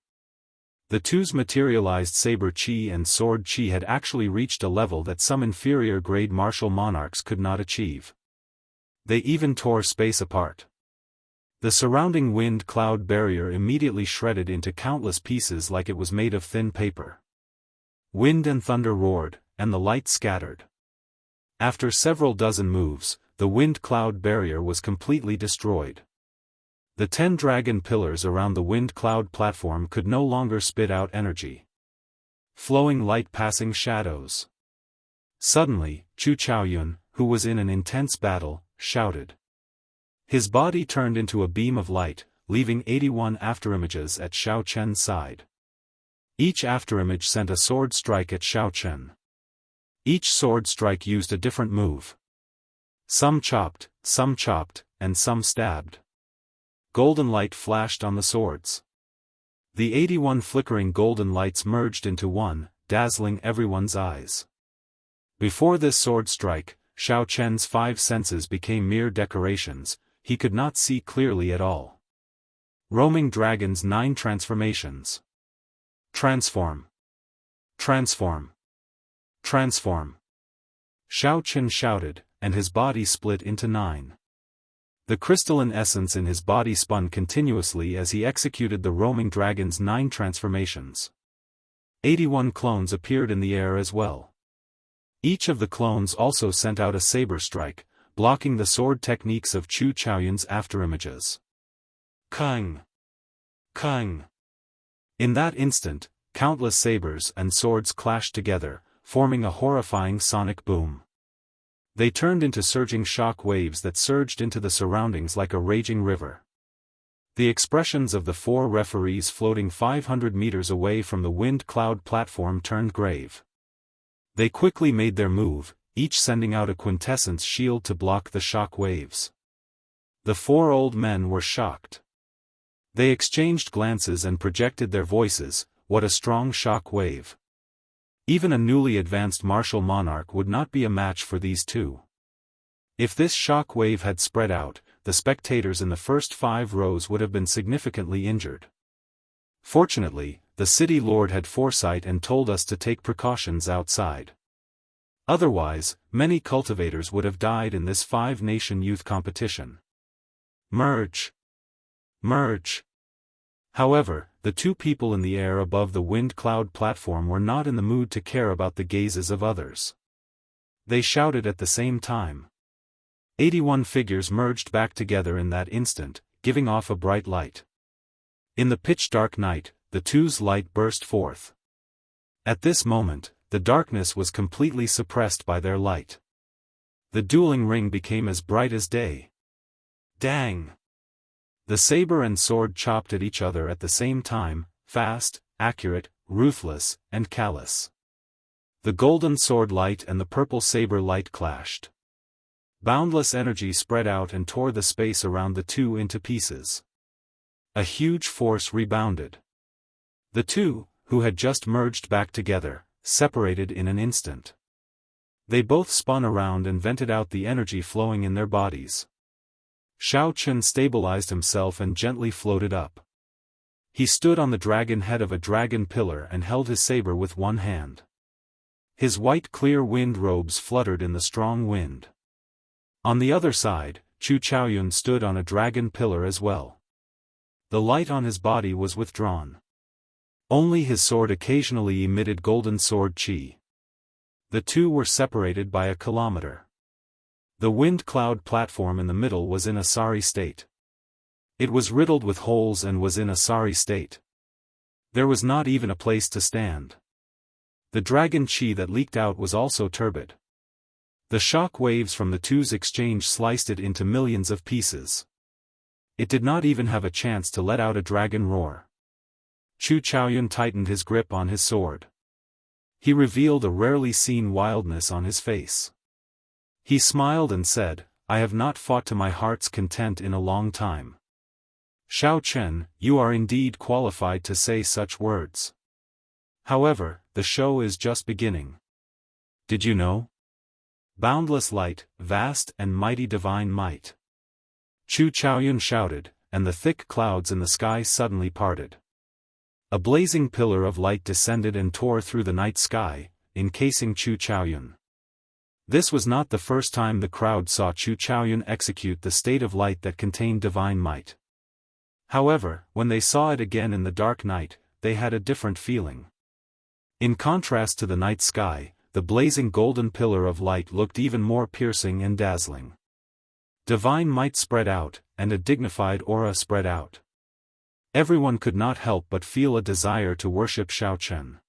The two's materialized saber chi and sword chi had actually reached a level that some inferior-grade martial monarchs could not achieve. They even tore space apart. The surrounding wind cloud barrier immediately shredded into countless pieces like it was made of thin paper. Wind and thunder roared, and the light scattered. After several dozen moves, the wind cloud barrier was completely destroyed. The 10 dragon pillars around the wind cloud platform could no longer spit out energy. Flowing light passing shadows. Suddenly, Chu Chaoyun, who was in an intense battle, shouted. His body turned into a beam of light, leaving 81 afterimages at Xiao Chen's side. Each afterimage sent a sword strike at Xiao Chen. Each sword strike used a different move. Some chopped, and some stabbed. Golden light flashed on the swords. The 81 flickering golden lights merged into one, dazzling everyone's eyes. Before this sword strike, Xiao Chen's 5 senses became mere decorations, he could not see clearly at all. Roaming Dragon's 9 transformations. Transform. Transform. Transform. Xiao Chen shouted, and his body split into 9. The crystalline essence in his body spun continuously as he executed the roaming dragon's 9 transformations. 81 clones appeared in the air as well. Each of the clones also sent out a saber strike, blocking the sword techniques of Chu Chaoyun's afterimages. Kang! Kang! In that instant, countless sabers and swords clashed together, forming a horrifying sonic boom. They turned into surging shock waves that surged into the surroundings like a raging river. The expressions of the 4 referees floating 500 meters away from the wind cloud platform turned grave. They quickly made their move, each sending out a quintessence shield to block the shock waves. The 4 old men were shocked. They exchanged glances and projected their voices. What a strong shock wave. Even a newly advanced martial monarch would not be a match for these 2. If this shock wave had spread out, the spectators in the first 5 rows would have been significantly injured. Fortunately, the city lord had foresight and told us to take precautions outside. Otherwise, many cultivators would have died in this 5-nation youth competition. Merge! Merge! However, the 2 people in the air above the wind cloud platform were not in the mood to care about the gazes of others. They shouted at the same time. 81 figures merged back together in that instant, giving off a bright light. In the pitch-dark night, the 2's light burst forth. At this moment, the darkness was completely suppressed by their light. The dueling ring became as bright as day. Dang! The saber and sword chopped at each other at the same time, fast, accurate, ruthless, and callous. The golden sword light and the purple saber light clashed. Boundless energy spread out and tore the space around the 2 into pieces. A huge force rebounded. The 2, who had just merged back together, separated in an instant. They both spun around and vented out the energy flowing in their bodies. Xiao Chen stabilized himself and gently floated up. He stood on the dragon head of a dragon pillar and held his saber with one hand. His white clear wind robes fluttered in the strong wind. On the other side, Chu Chaoyun stood on a dragon pillar as well. The light on his body was withdrawn. Only his sword occasionally emitted golden sword chi. The 2 were separated by a kilometer. The wind cloud platform in the middle was in a sorry state. It was riddled with holes and was in a sorry state. There was not even a place to stand. The dragon chi that leaked out was also turbid. The shock waves from the 2's exchange sliced it into millions of pieces. It did not even have a chance to let out a dragon roar. Chu Chaoyun tightened his grip on his sword. He revealed a rarely seen wildness on his face. He smiled and said, "I have not fought to my heart's content in a long time." Xiao Chen, you are indeed qualified to say such words. However, the show is just beginning. Did you know? Boundless light, vast and mighty divine might. Chu Chaoyun shouted, and the thick clouds in the sky suddenly parted. A blazing pillar of light descended and tore through the night sky, encasing Chu Chaoyun. This was not the first time the crowd saw Chu Chaoyun execute the state of light that contained divine might. However, when they saw it again in the dark night, they had a different feeling. In contrast to the night sky, the blazing golden pillar of light looked even more piercing and dazzling. Divine might spread out, and a dignified aura spread out. Everyone could not help but feel a desire to worship Xiaochen.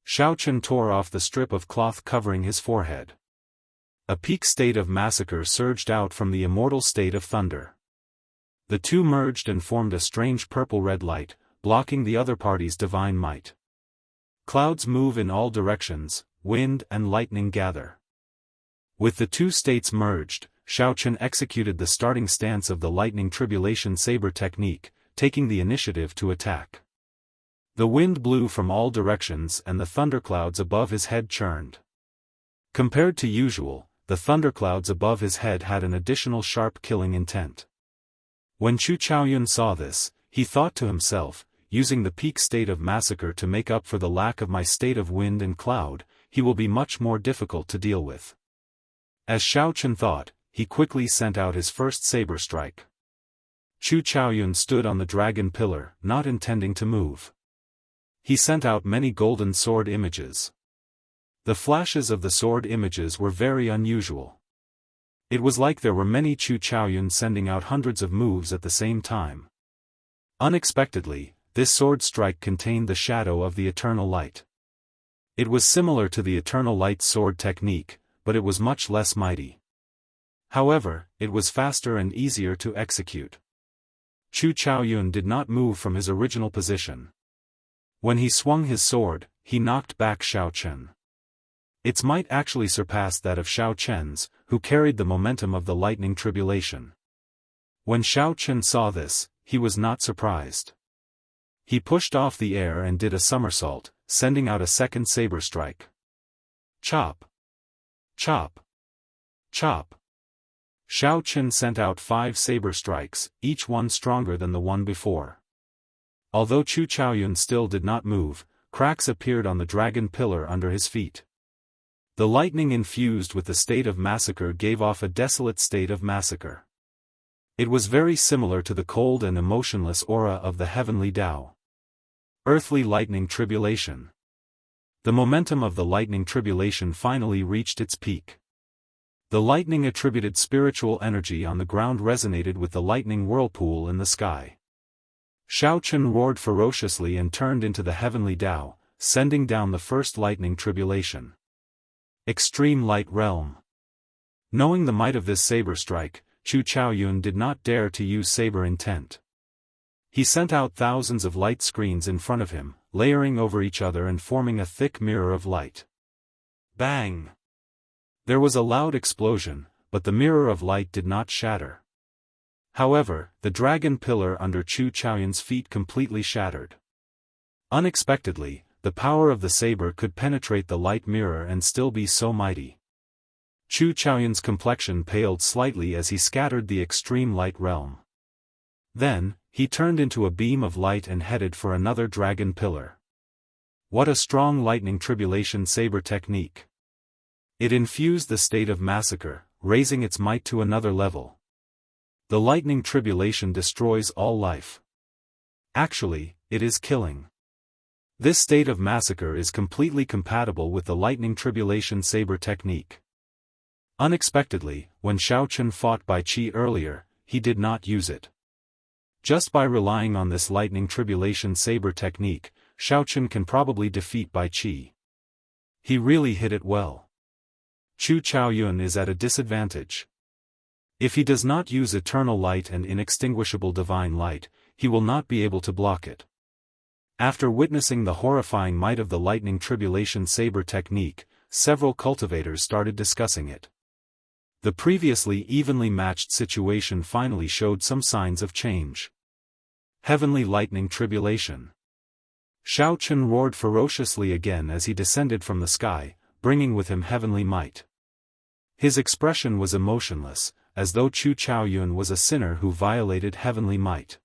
Xiaochen tore off the strip of cloth covering his forehead. A peak state of massacre surged out from the immortal state of thunder. The two merged and formed a strange purple-red light, blocking the other party's divine might. Clouds move in all directions, wind and lightning gather. With the two states merged, Xiaochen executed the starting stance of the lightning tribulation saber technique, taking the initiative to attack. The wind blew from all directions and the thunderclouds above his head churned. Compared to usual, the thunderclouds above his head had an additional sharp killing intent. When Chu Chaoyun saw this, he thought to himself, using the peak state of massacre to make up for the lack of my state of wind and cloud, he will be much more difficult to deal with. As Xiaochen thought, he quickly sent out his first saber strike. Chu Chaoyun stood on the dragon pillar, not intending to move. He sent out many golden sword images. The flashes of the sword images were very unusual. It was like there were many Chu Chaoyun sending out hundreds of moves at the same time. Unexpectedly, this sword strike contained the shadow of the eternal light. It was similar to the eternal light sword technique, but it was much less mighty. However, it was faster and easier to execute. Chu Chaoyun did not move from his original position. When he swung his sword, he knocked back Xiaochen. Its might actually surpassed that of Xiaochen's, who carried the momentum of the lightning tribulation. When Xiaochen saw this, he was not surprised. He pushed off the air and did a somersault, sending out a second saber strike. Chop! Chop! Chop! Xiaochen sent out 5 saber strikes, each one stronger than the one before. Although Chu Chaoyun still did not move, cracks appeared on the dragon pillar under his feet. The lightning infused with the state of massacre gave off a desolate state of massacre. It was very similar to the cold and emotionless aura of the heavenly Tao. Earthly lightning tribulation. The momentum of the lightning tribulation finally reached its peak. The lightning attributed spiritual energy on the ground resonated with the lightning whirlpool in the sky. Xiaochen roared ferociously and turned into the heavenly Tao, sending down the first lightning tribulation. Extreme Light Realm. Knowing the might of this saber strike, Chu Chaoyun did not dare to use saber intent. He sent out thousands of light screens in front of him, layering over each other and forming a thick mirror of light. Bang! There was a loud explosion, but the mirror of light did not shatter. However, the dragon pillar under Chu Chaoyun's feet completely shattered. Unexpectedly, the power of the saber could penetrate the light mirror and still be so mighty. Chu Chaoyun's complexion paled slightly as he scattered the extreme light realm. Then, he turned into a beam of light and headed for another dragon pillar. What a strong lightning tribulation saber technique! It infused the state of massacre, raising its might to another level. The lightning tribulation destroys all life. Actually, it is killing. This state of massacre is completely compatible with the lightning tribulation saber technique. Unexpectedly, when Xiaochen fought Bai Qi earlier, he did not use it. Just by relying on this lightning tribulation saber technique, Xiaochen can probably defeat Bai Qi. He really hit it well. Chu Chaoyun is at a disadvantage. If he does not use eternal light and inextinguishable divine light, he will not be able to block it. After witnessing the horrifying might of the lightning tribulation saber technique, several cultivators started discussing it. The previously evenly matched situation finally showed some signs of change. Heavenly lightning tribulation. Xiaochen roared ferociously again as he descended from the sky, bringing with him heavenly might. His expression was emotionless, as though Chu Chaoyun was a sinner who violated heavenly might.